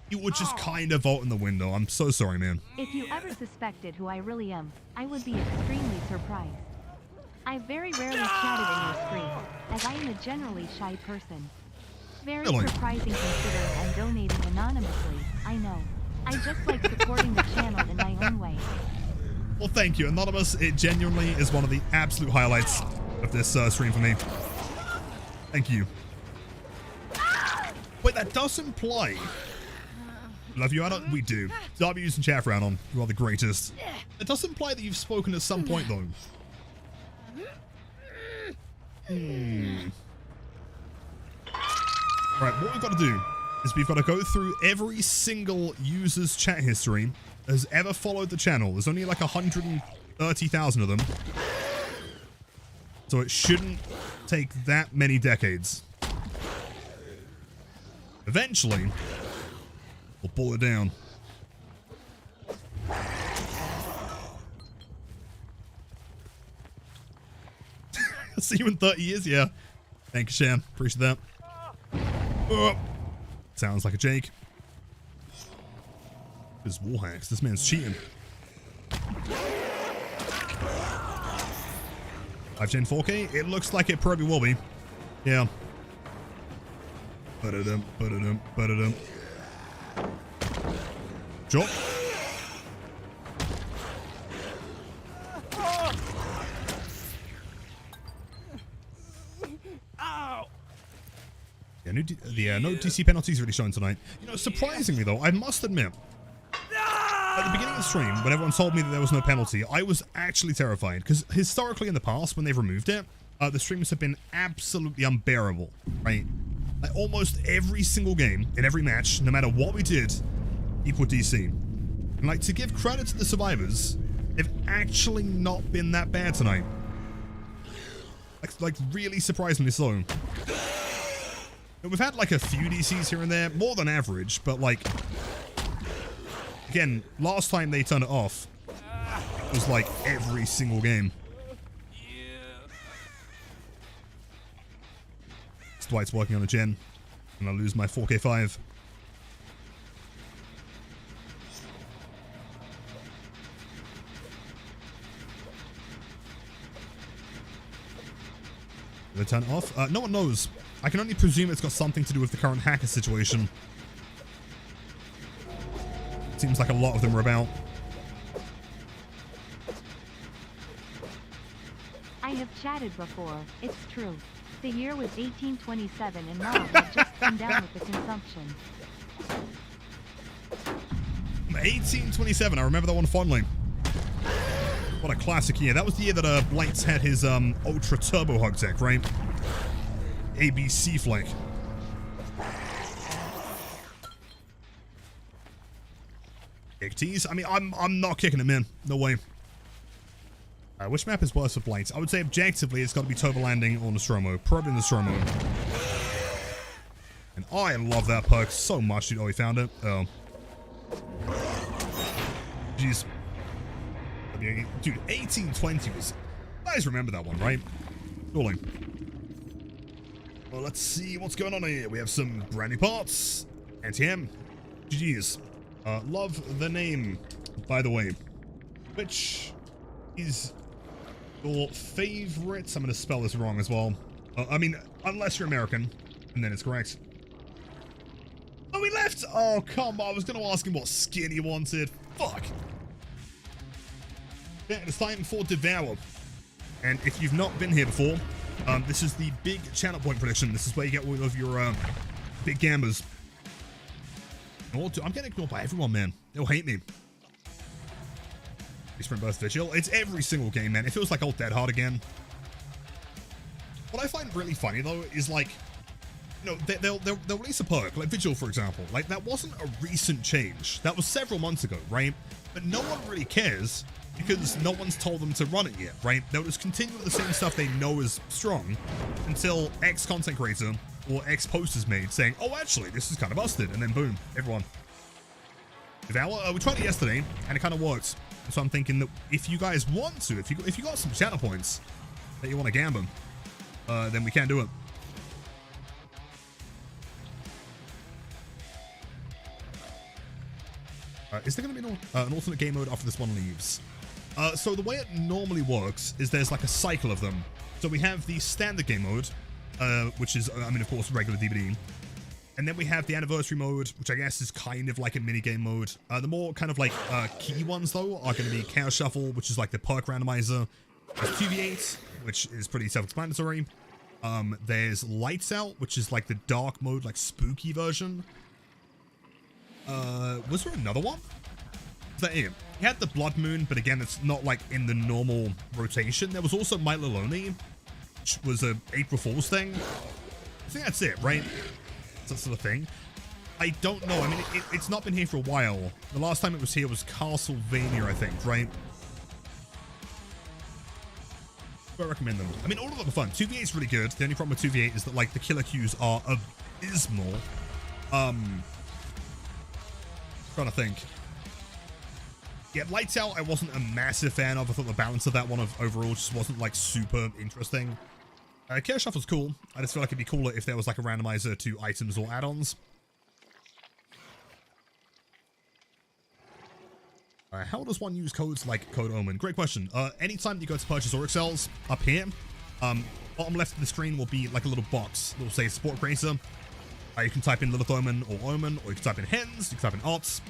You would just kind of vault in the window. I'm so sorry, man. If you ever suspected who I really am, I would be extremely surprised. I very rarely chatted in your stream, as I am a generally shy person. Very Really? surprising considering I'm donating anonymously, I know. I just like supporting the channel in my own way. Well, thank you, Anonymous. It genuinely is one of the absolute highlights of this stream for me. Thank you. Wait, that does imply... Love you, Anna. We do. W's and chat around on. You are the greatest. It does imply that you've spoken at some point, though. Right, what we've got to do is we've got to go through every single user's chat history has ever followed the channel. There's only like 130,000 of them. So it shouldn't take that many decades. Eventually, we'll pull it down. See you in 30 years? Yeah. Thank you, Shan. Appreciate that. Sounds like a Jake. This wall hacks. This man's cheating. 5gen 4K? It looks like it probably will be. Yeah. Ba-da-dum, ba-da-dum, ba-da-dum. Sure. Yeah, no DC penalties really shown tonight. You know, surprisingly though, I must admit, at the beginning of the stream, when everyone told me that there was no penalty, I was actually terrified. Because historically in the past, when they've removed it, the streams have been absolutely unbearable, right? Like almost every single game, in every match, no matter what we did, equal DC. And like, to give credit to the survivors, they've actually not been that bad tonight. Like really surprisingly so. We've had like a few DCs here and there, more than average, but like, again, last time they turned it off, it was like every single game. This Dwight's working on a gen, and I lose my 4K5. Did they turn it off? No one knows. I can only presume it's got something to do with the current hacker situation. Seems like a lot of them are about. I have chatted before, it's true. The year was 1827 and Mom had just come down with the consumption. 1827, I remember that one fondly. What a classic year. That was the year that Blights had his Ultra Turbo Hug Tech, right? ABC flank. Kick tease? I mean, I'm not kicking him in. No way. Which map is worse for Blight? I would say objectively it's got to be Toba Landing or Nostromo. Probably Nostromo. And I love that perk so much, dude. Oh, we found it. Oh. Jeez. Dude, 1820 was... You guys remember that one, right? Surely. Well, let's see what's going on here. We have some brand new parts. Anti-M. GG's. Love the name, by the way. Which is your favorite? I'm going to spell this wrong as well. I mean, unless you're American, and then it's correct. Oh, he left! Oh, come on. I was going to ask him what skin he wanted. Fuck. Yeah, it's time for Devour. And if you've not been here before, this is the big channel point prediction. This is where you get all of your big gambers. Oh, dude, I'm getting ignored by everyone, man. They'll hate me. Sprint Burst Vigil. It's every single game, man. It feels like old Dead Hard again. What I find really funny, though, is like, you know, they'll release a perk, like Vigil, for example. Like, that wasn't a recent change. That was several months ago, right? But no one really cares because no one's told them to run it yet, right? They'll just continue with the same stuff they know is strong until X content creator or X post is made saying, oh, actually, this is kind of busted. And then boom, everyone. Devour, we tried it yesterday and it kind of worked. So I'm thinking that if you guys want to, if you got some channel points that you want to gamble, then we can do it. Is there going to be an alternate game mode after this one leaves? So the way it normally works is there's like a cycle of them. So we have the standard game mode, which is, I mean, of course, regular DBD. And then we have the anniversary mode, which I guess is kind of like a mini game mode. The more kind of like key ones, though, are going to be Chaos Shuffle, which is like the perk randomizer. There's 2v8, which is pretty self-explanatory. There's Lights Out, which is like the dark mode, like spooky version. Was there another one? Is that it? He had the Blood Moon, but again, it's not like in the normal rotation. There was also My Little Oni, which was a April Fool's thing. I think that's it, right? That sort of thing. I don't know. I mean, it's not been here for a while. The last time it was here was Castlevania, I think, right? I recommend them. I mean, all of them are fun. 2v8 is really good. The only problem with 2v8 is that, like, the killer queues are abysmal. Trying to think. Yeah, Lights Out I wasn't a massive fan of. I thought the balance of that one overall just wasn't, like, super interesting. Chaos Shuffle's cool. I just feel like it'd be cooler if there was like a randomizer to items or add-ons. How does one use codes like Code Omen? Great question. Anytime you go to purchase Auric Cells up here, bottom left of the screen will be like a little box that will say Support Creator. You can type in Lilith Omen, or you can type in Hens, you can type in Arts,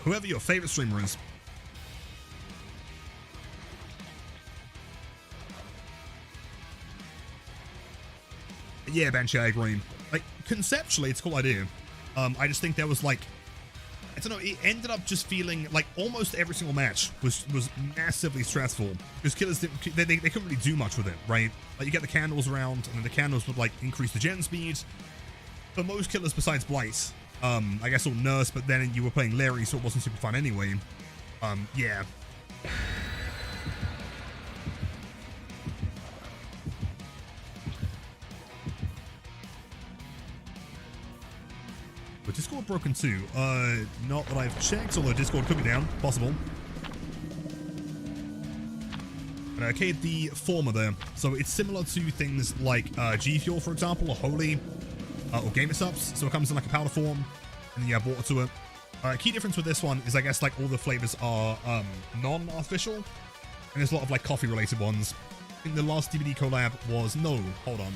whoever your favorite streamer is. Yeah, Banshee, I agree. Like, conceptually, it's a cool idea. I just think there was, like, I don't know, it ended up just feeling like almost every single match was massively stressful. Because killers, they couldn't really do much with it, right? Like, you get the candles around, and then the candles would, like, increase the gen speed. For most killers besides Blight, I guess, or Nurse, but then you were playing Larry, so it wasn't super fun anyway. Yeah. But Discord broken too. Not that I've checked, although Discord could be down. Possible. But okay, the former there. So it's similar to things like G Fuel, for example, or Holy, or Gamer Subs. So it comes in like a powder form, and then you have water to it. Key difference with this one is, I guess, like all the flavors are non-artificial, and there's a lot of like coffee-related ones. I think the last DBD collab was hold on.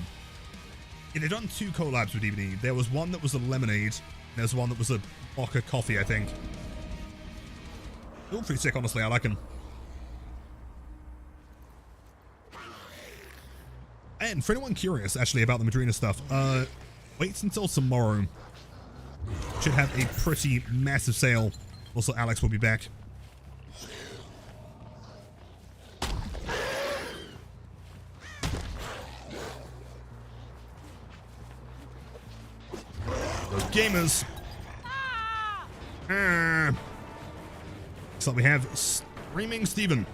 Yeah, they've done 2 collabs with DBD. There was one that was a lemonade. There's one that was a mocha coffee, I think. They're all pretty sick, honestly. I like them. And for anyone curious, actually, about the Madrina stuff, wait until tomorrow. Should have a pretty massive sale. Also, Alex will be back. Those gamers. So we have Screaming Steven.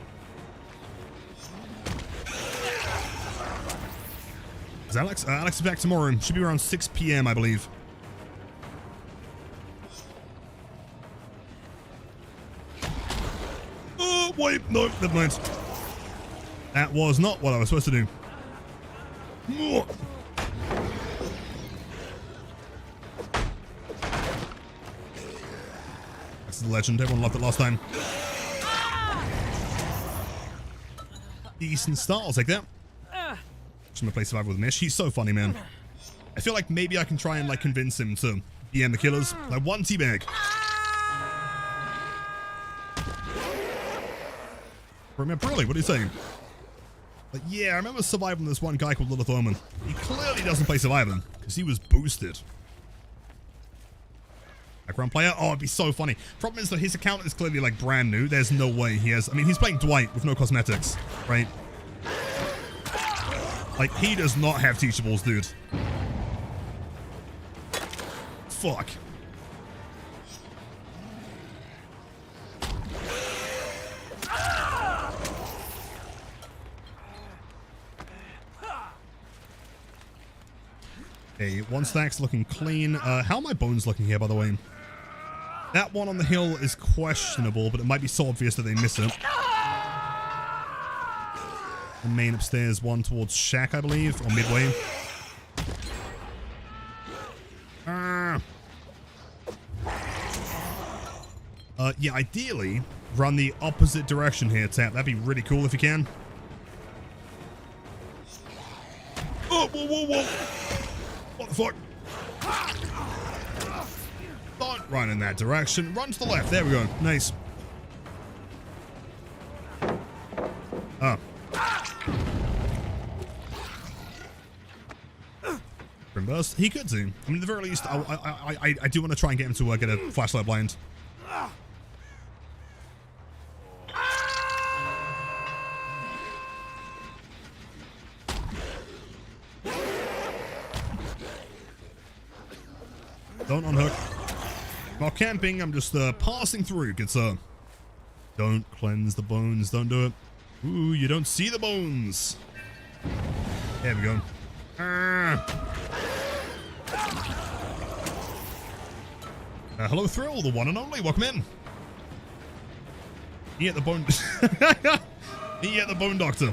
Is Alex? Alex is back tomorrow. Should be around 6 p.m. I believe. Oh, wait. No, never mind. That was not what I was supposed to do. That's the legend. Everyone loved it last time. Decent start. I'll take that. Just gonna play survival with Mish. He's so funny, man. I feel like maybe I can try and like convince him to BM the killers. Like one teabag. Remember, really? What are you saying? Like, yeah, I remember surviving this one guy called Little Thurman. He clearly doesn't play Survivor because he was boosted. Background player? Oh, it'd be so funny. Problem is that his account is clearly like brand new. There's no way he has. I mean, he's playing Dwight with no cosmetics, right? Like, he does not have teachables, dude. Fuck. Okay, one stack's looking clean. How are my bones looking here, by the way? That one on the hill is questionable, but it might be so obvious that they miss it. The main upstairs, one towards Shack, I believe, or midway. Yeah, ideally, run the opposite direction here, Tap. That'd be really cool if you can. Oh, whoa, whoa, whoa. What the fuck? Don't run in that direction. Run to the left. There we go. Nice. Oh. Burst. He could do. I mean, at the very least, I do want to try and get him to get a flashlight blind. Don't unhook. Not camping. I'm just passing through, good sir. Don't cleanse the bones. Don't do it. Ooh, you don't see the bones. There we go. Hello, Thrill, the one and only. Welcome in. He at the bone. He at the bone doctor.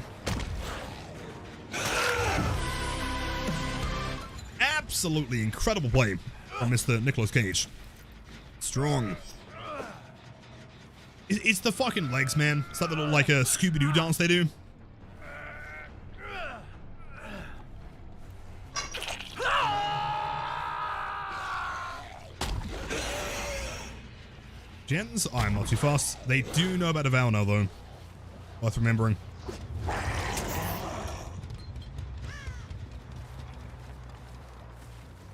Absolutely incredible play from Mr. Nicolas Cage. Strong. It's the fucking legs, man. It's that little like a Scooby-Doo dance they do. Gens, I'm not too fast. They do know about Avow now, though. Worth remembering.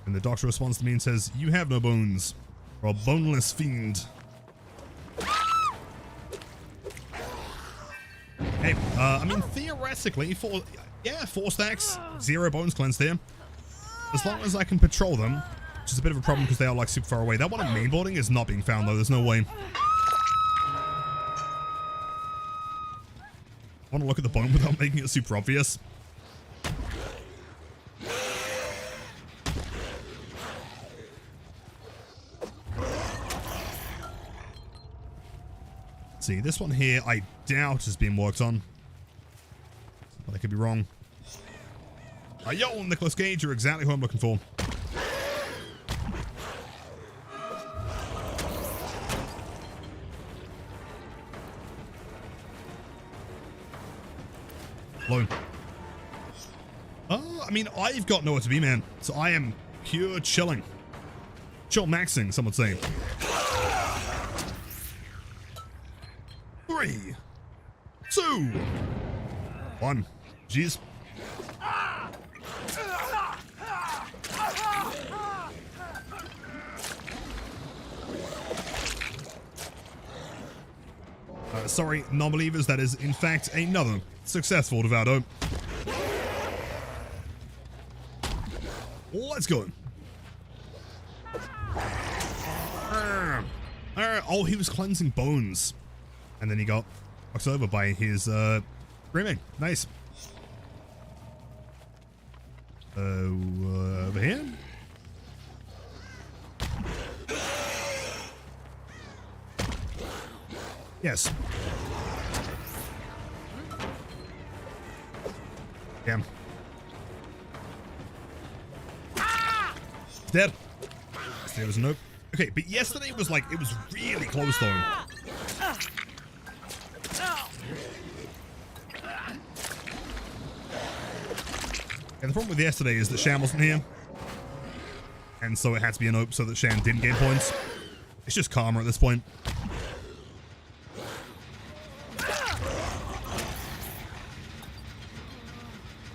And the doctor responds to me and says, "You have no bones. You're a boneless fiend." Hey, I mean, theoretically, 4 stacks, 0 bones cleansed here. As long as I can patrol them. Which is a bit of a problem because they are like super far away. That one at mainboarding is not being found though. There's no way. I want to look at the bone without making it super obvious. See, this one here I doubt is being worked on. But I could be wrong. Yo, Nicolas Cage, you're exactly who I'm looking for. I mean, I've got nowhere to be, man. So I am pure chilling. Chill maxing, some would say. 3, 2, 1. Jeez. Sorry, non-believers, that is in fact another successful Devoudo. Let's go. Oh, he was cleansing bones. And then he got knocked over by his screaming. Nice. Over here? Yes. Damn. Dead. There was nope. Okay, but yesterday was like, it was really close though. And the problem with yesterday is that Shan wasn't here. And so it had to be an ope so that Shan didn't gain points. It's just karma at this point.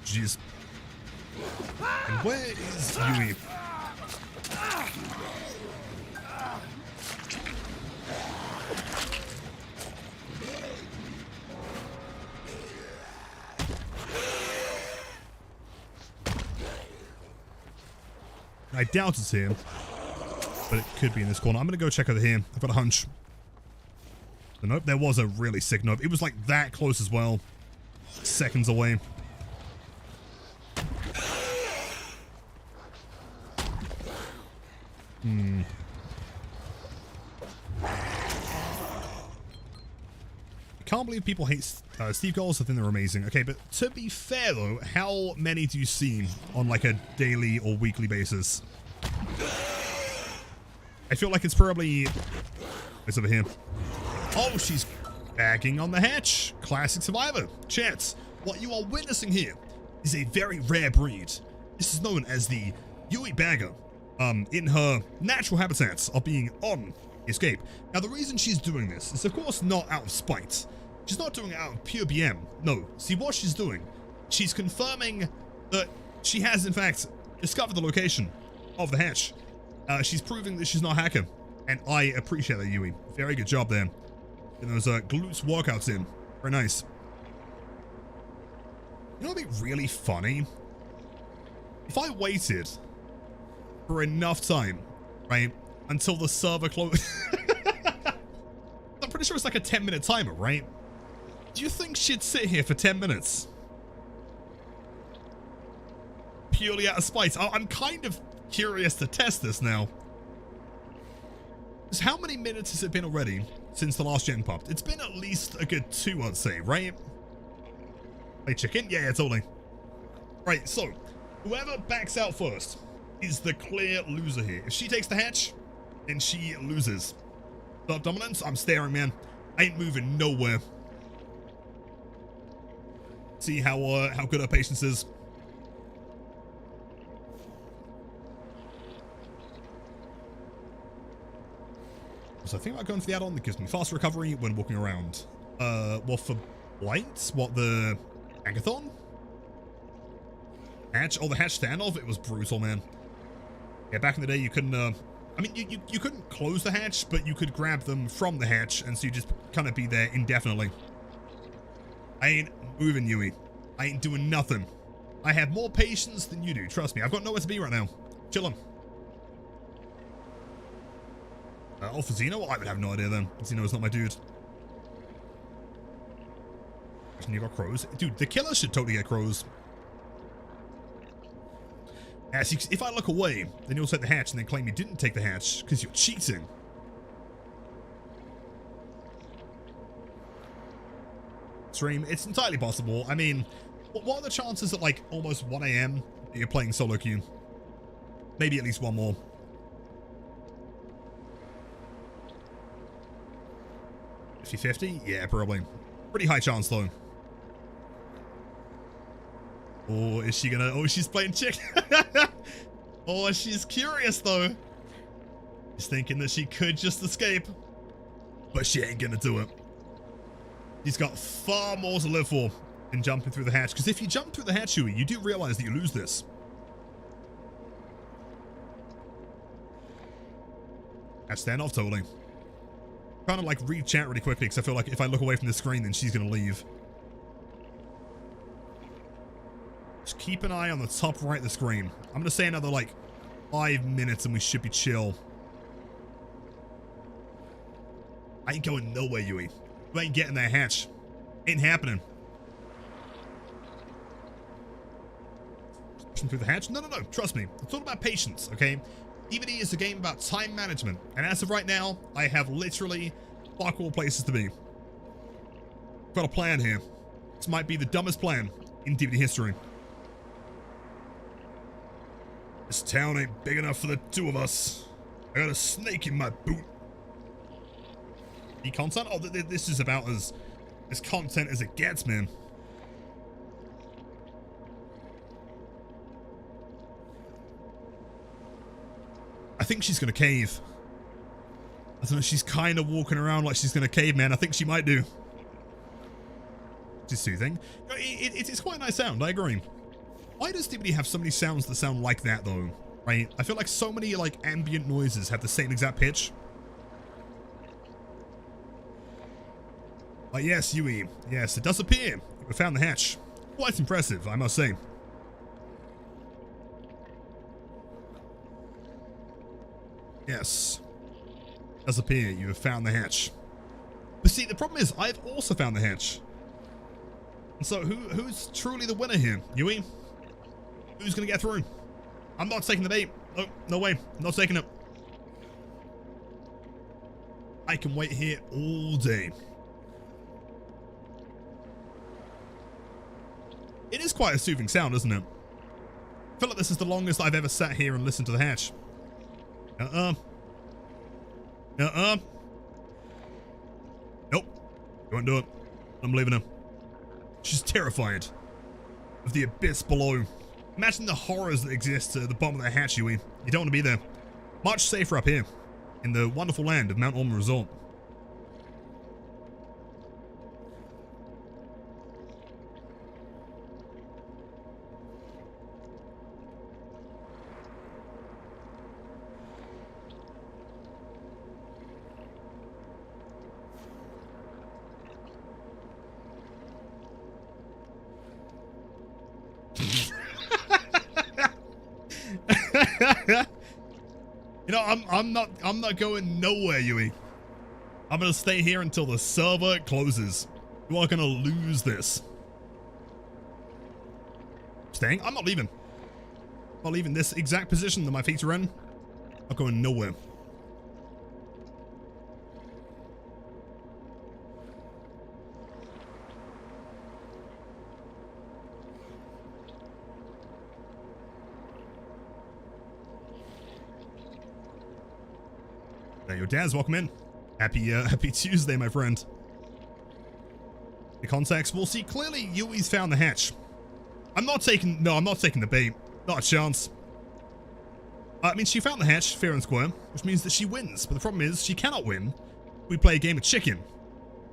Jeez. And where is Yui? I doubt it's here, but it could be in this corner. I'm gonna go check over here. I've got a hunch. But nope, there was a really sick nope. It was like that close as well. Seconds away. I can't believe people hate Steve Goals. I think they're amazing. Okay, but to be fair though, how many do you see on like a daily or weekly basis? I feel like it's probably... It's over here. Oh, she's bagging on the hatch. Classic Survivor. Chance, what you are witnessing here is a very rare breed. This is known as the Yui Bagger. In her natural habitats of being on escape. Now, the reason she's doing this is, of course, not out of spite. She's not doing it out of pure BM. No. See, what she's doing, she's confirming that she has, in fact, discovered the location of the hatch. She's proving that she's not a hacker. And I appreciate that, Yui. Very good job there. And those glutes workouts in. Very nice. You know what would be really funny? If I waited for enough time, right, until the server closed. I'm pretty sure it's like a 10-minute timer, right? Do you think she'd sit here for 10 minutes? Purely out of spite. I'm kind of curious to test this now. Because how many minutes has it been already since the last gen popped? It's been at least a good 2, I'd say, right? Hey, chicken? Yeah, totally. Right, so, whoever backs out first is the clear loser here. If she takes the hatch, then she loses. Dark Dominance, I'm staring, man. I ain't moving nowhere. See how good her patience is. So I think about going for the add-on that gives me fast recovery when walking around. Well, for Blight, what, the Agathon? Hatch? Oh, the hatch standoff? It was brutal, man. Yeah, back in the day, you couldn't, I mean, you couldn't close the hatch, but you could grab them from the hatch, and so you just kind of be there indefinitely. I ain't moving, Yui. I ain't doing nothing. I have more patience than you do, trust me. I've got nowhere to be right now. Chillin'. Oh, for Zeno? I would have no idea then. Zeno's not my dude. And you got crows. Dude, the killer should totally get crows. As if I look away, then you'll take the hatch and then claim you didn't take the hatch because you're cheating. Stream, it's entirely possible. I mean, what are the chances at like almost 1 AM that you're playing solo queue? Maybe at least one more. 50-50? Yeah, probably. Pretty high chance though. Or is she gonna... Oh, she's playing chick. Oh, she's curious, though. She's thinking that she could just escape. But she ain't gonna do it. She's got far more to live for than jumping through the hatch. Because if you jump through the hatch, Yui, you do realize that you lose this. Hatch standoff, totally. Trying to, like, read chat really quickly, because I feel like if I look away from the screen, then she's gonna leave. Just keep an eye on the top right of the screen. I'm gonna say another like 5 minutes and we should be chill. I ain't going nowhere, Yui. You ain't getting that hatch. Ain't happening. through the hatch. No, trust me. It's all about patience, okay? DBD is a game about time management, and as of right now, I have literally fuck all places to be. Got a plan here. This might be the dumbest plan in DBD history. This town ain't big enough for the two of us. I got a snake in my boot. Content? Oh, this is about as content as it gets, man. I think she's gonna cave. I don't know, she's kind of walking around like she's gonna cave, man. I think she might do. Which is soothing. It's quite a nice sound, I agree. Why does DBD have so many sounds that sound like that, though? Right? I feel like so many, like, ambient noises have the same exact pitch. Yes, Yui. Yes, it does appear. We found the hatch. Quite impressive, I must say. Yes. It does appear you have found the hatch. But see, the problem is, I've also found the hatch. And so, who's truly the winner here? Yui? Who's gonna get through? I'm not taking the bait. Oh, no way. I'm not taking it. I can wait here all day. It is quite a soothing sound, isn't it? I feel like this is the longest I've ever sat here and listened to the hatch. Nope. You won't do it. I'm leaving her. She's terrified of the abyss below. Imagine the horrors that exist at the bottom of the hatch, Yui. You don't want to be there. Much safer up here, in the wonderful land of Mount Orma Resort. You know, I'm not going nowhere, Yui. I'm gonna stay here until the server closes. You are gonna lose this. Staying? I'm not leaving. I'm not leaving this exact position that my feet are in. I'm not going nowhere. Your dad's welcome in. Happy Tuesday, my friend. The context, we'll see clearly Yui's found the hatch. I'm not taking the bait. Not a chance. I mean, she found the hatch fair and square, which means that she wins. But the problem is, she cannot win. We play a game of chicken.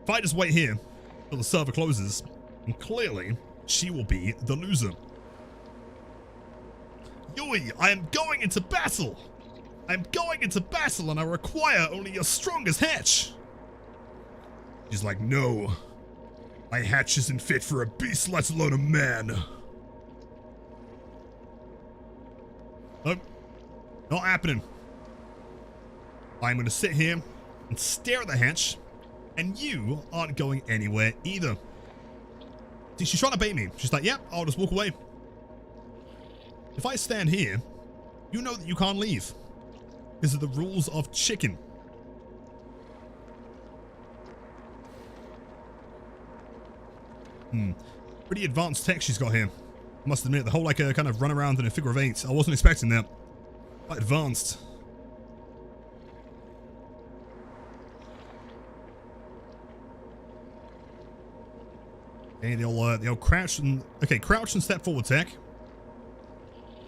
If I just wait here till the server closes, and clearly, she will be the loser. Yui, I am going into battle! I'm going into battle and I require only your strongest hatch. She's like, no. My hatch isn't fit for a beast, let alone a man. Nope. Not happening. I'm going to sit here and stare at the hatch, and you aren't going anywhere either. See, she's trying to bait me. She's like, yep, I'll just walk away. If I stand here, you know that you can't leave. These are the rules of chicken. Pretty advanced tech she's got here. I must admit, the whole like kind of run around in a figure of eight. I wasn't expecting that. Quite advanced. Okay, the old crouch and crouch and step forward tech.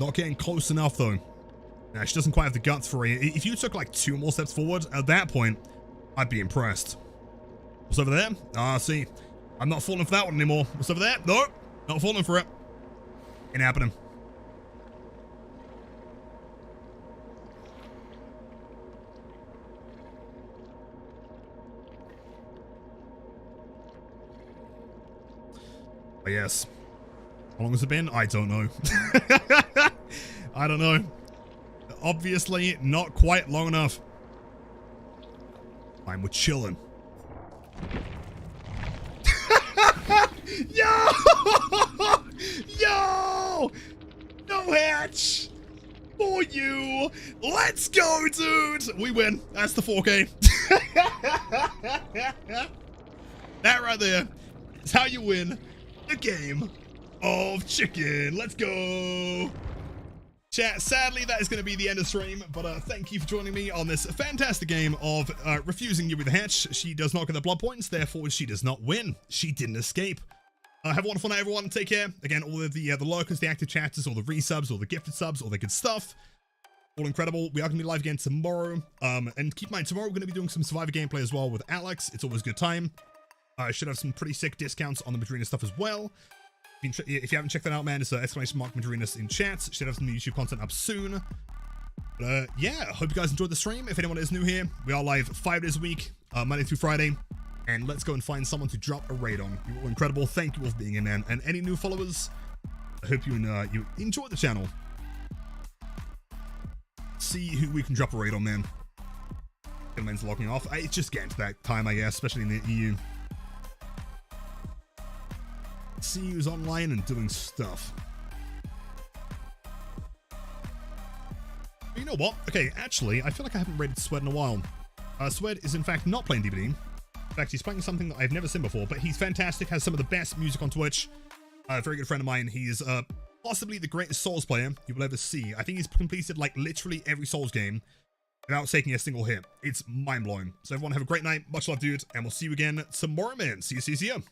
Not getting close enough though. Nah, she doesn't quite have the guts for it. If you took like 2 more steps forward, at that point, I'd be impressed. What's over there? Ah, see. I'm not falling for that one anymore. What's over there? No, not falling for it. Ain't happening. But yes. How long has it been? I don't know. I don't know. Obviously, not quite long enough. Fine, we're chilling. Yo! Yo! No! go, Hatch! For you! Let's go, dude! We win. That's the 4K. That right there is how you win the game of chicken. Let's go! Chat, sadly, that is going to be the end of stream, but thank you for joining me on this fantastic game of refusing you with the Hatch. She does not get the blood points, therefore she does not win. She didn't escape. Have a wonderful night, everyone. Take care. Again, all of the lurkers, the active chatters, all the resubs, all the gifted subs, all the good stuff. All incredible. We are going to be live again tomorrow. And keep in mind, tomorrow we're going to be doing some Survivor gameplay as well with Alex. It's always a good time. I should have some pretty sick discounts on the Madrina stuff as well. If you haven't checked that out, man, it's exclamation mark Madrinas in chat. Should have some new YouTube content up soon. But yeah, hope you guys enjoyed the stream. If anyone is new here, we are live 5 days a week, Monday through Friday. And let's go and find someone to drop a raid on. You're all incredible. Thank you all for being here, man. And any new followers, I hope you enjoy the channel. See who we can drop a raid on, man. Man's logging off. It's just getting to that time, I guess, especially in the EU. See who's online and doing stuff. But you know what? Okay, actually, I feel like I haven't raided Swed in a while. Swed is in fact not playing DBD. In fact, he's playing something that I've never seen before, but he's fantastic, has some of the best music on Twitch. A very good friend of mine. He's possibly the greatest Souls player you will ever see. I think he's completed like literally every Souls game without taking a single hit. It's mind-blowing. So everyone have a great night. Much love, dude, and we'll see you again tomorrow, man. See you.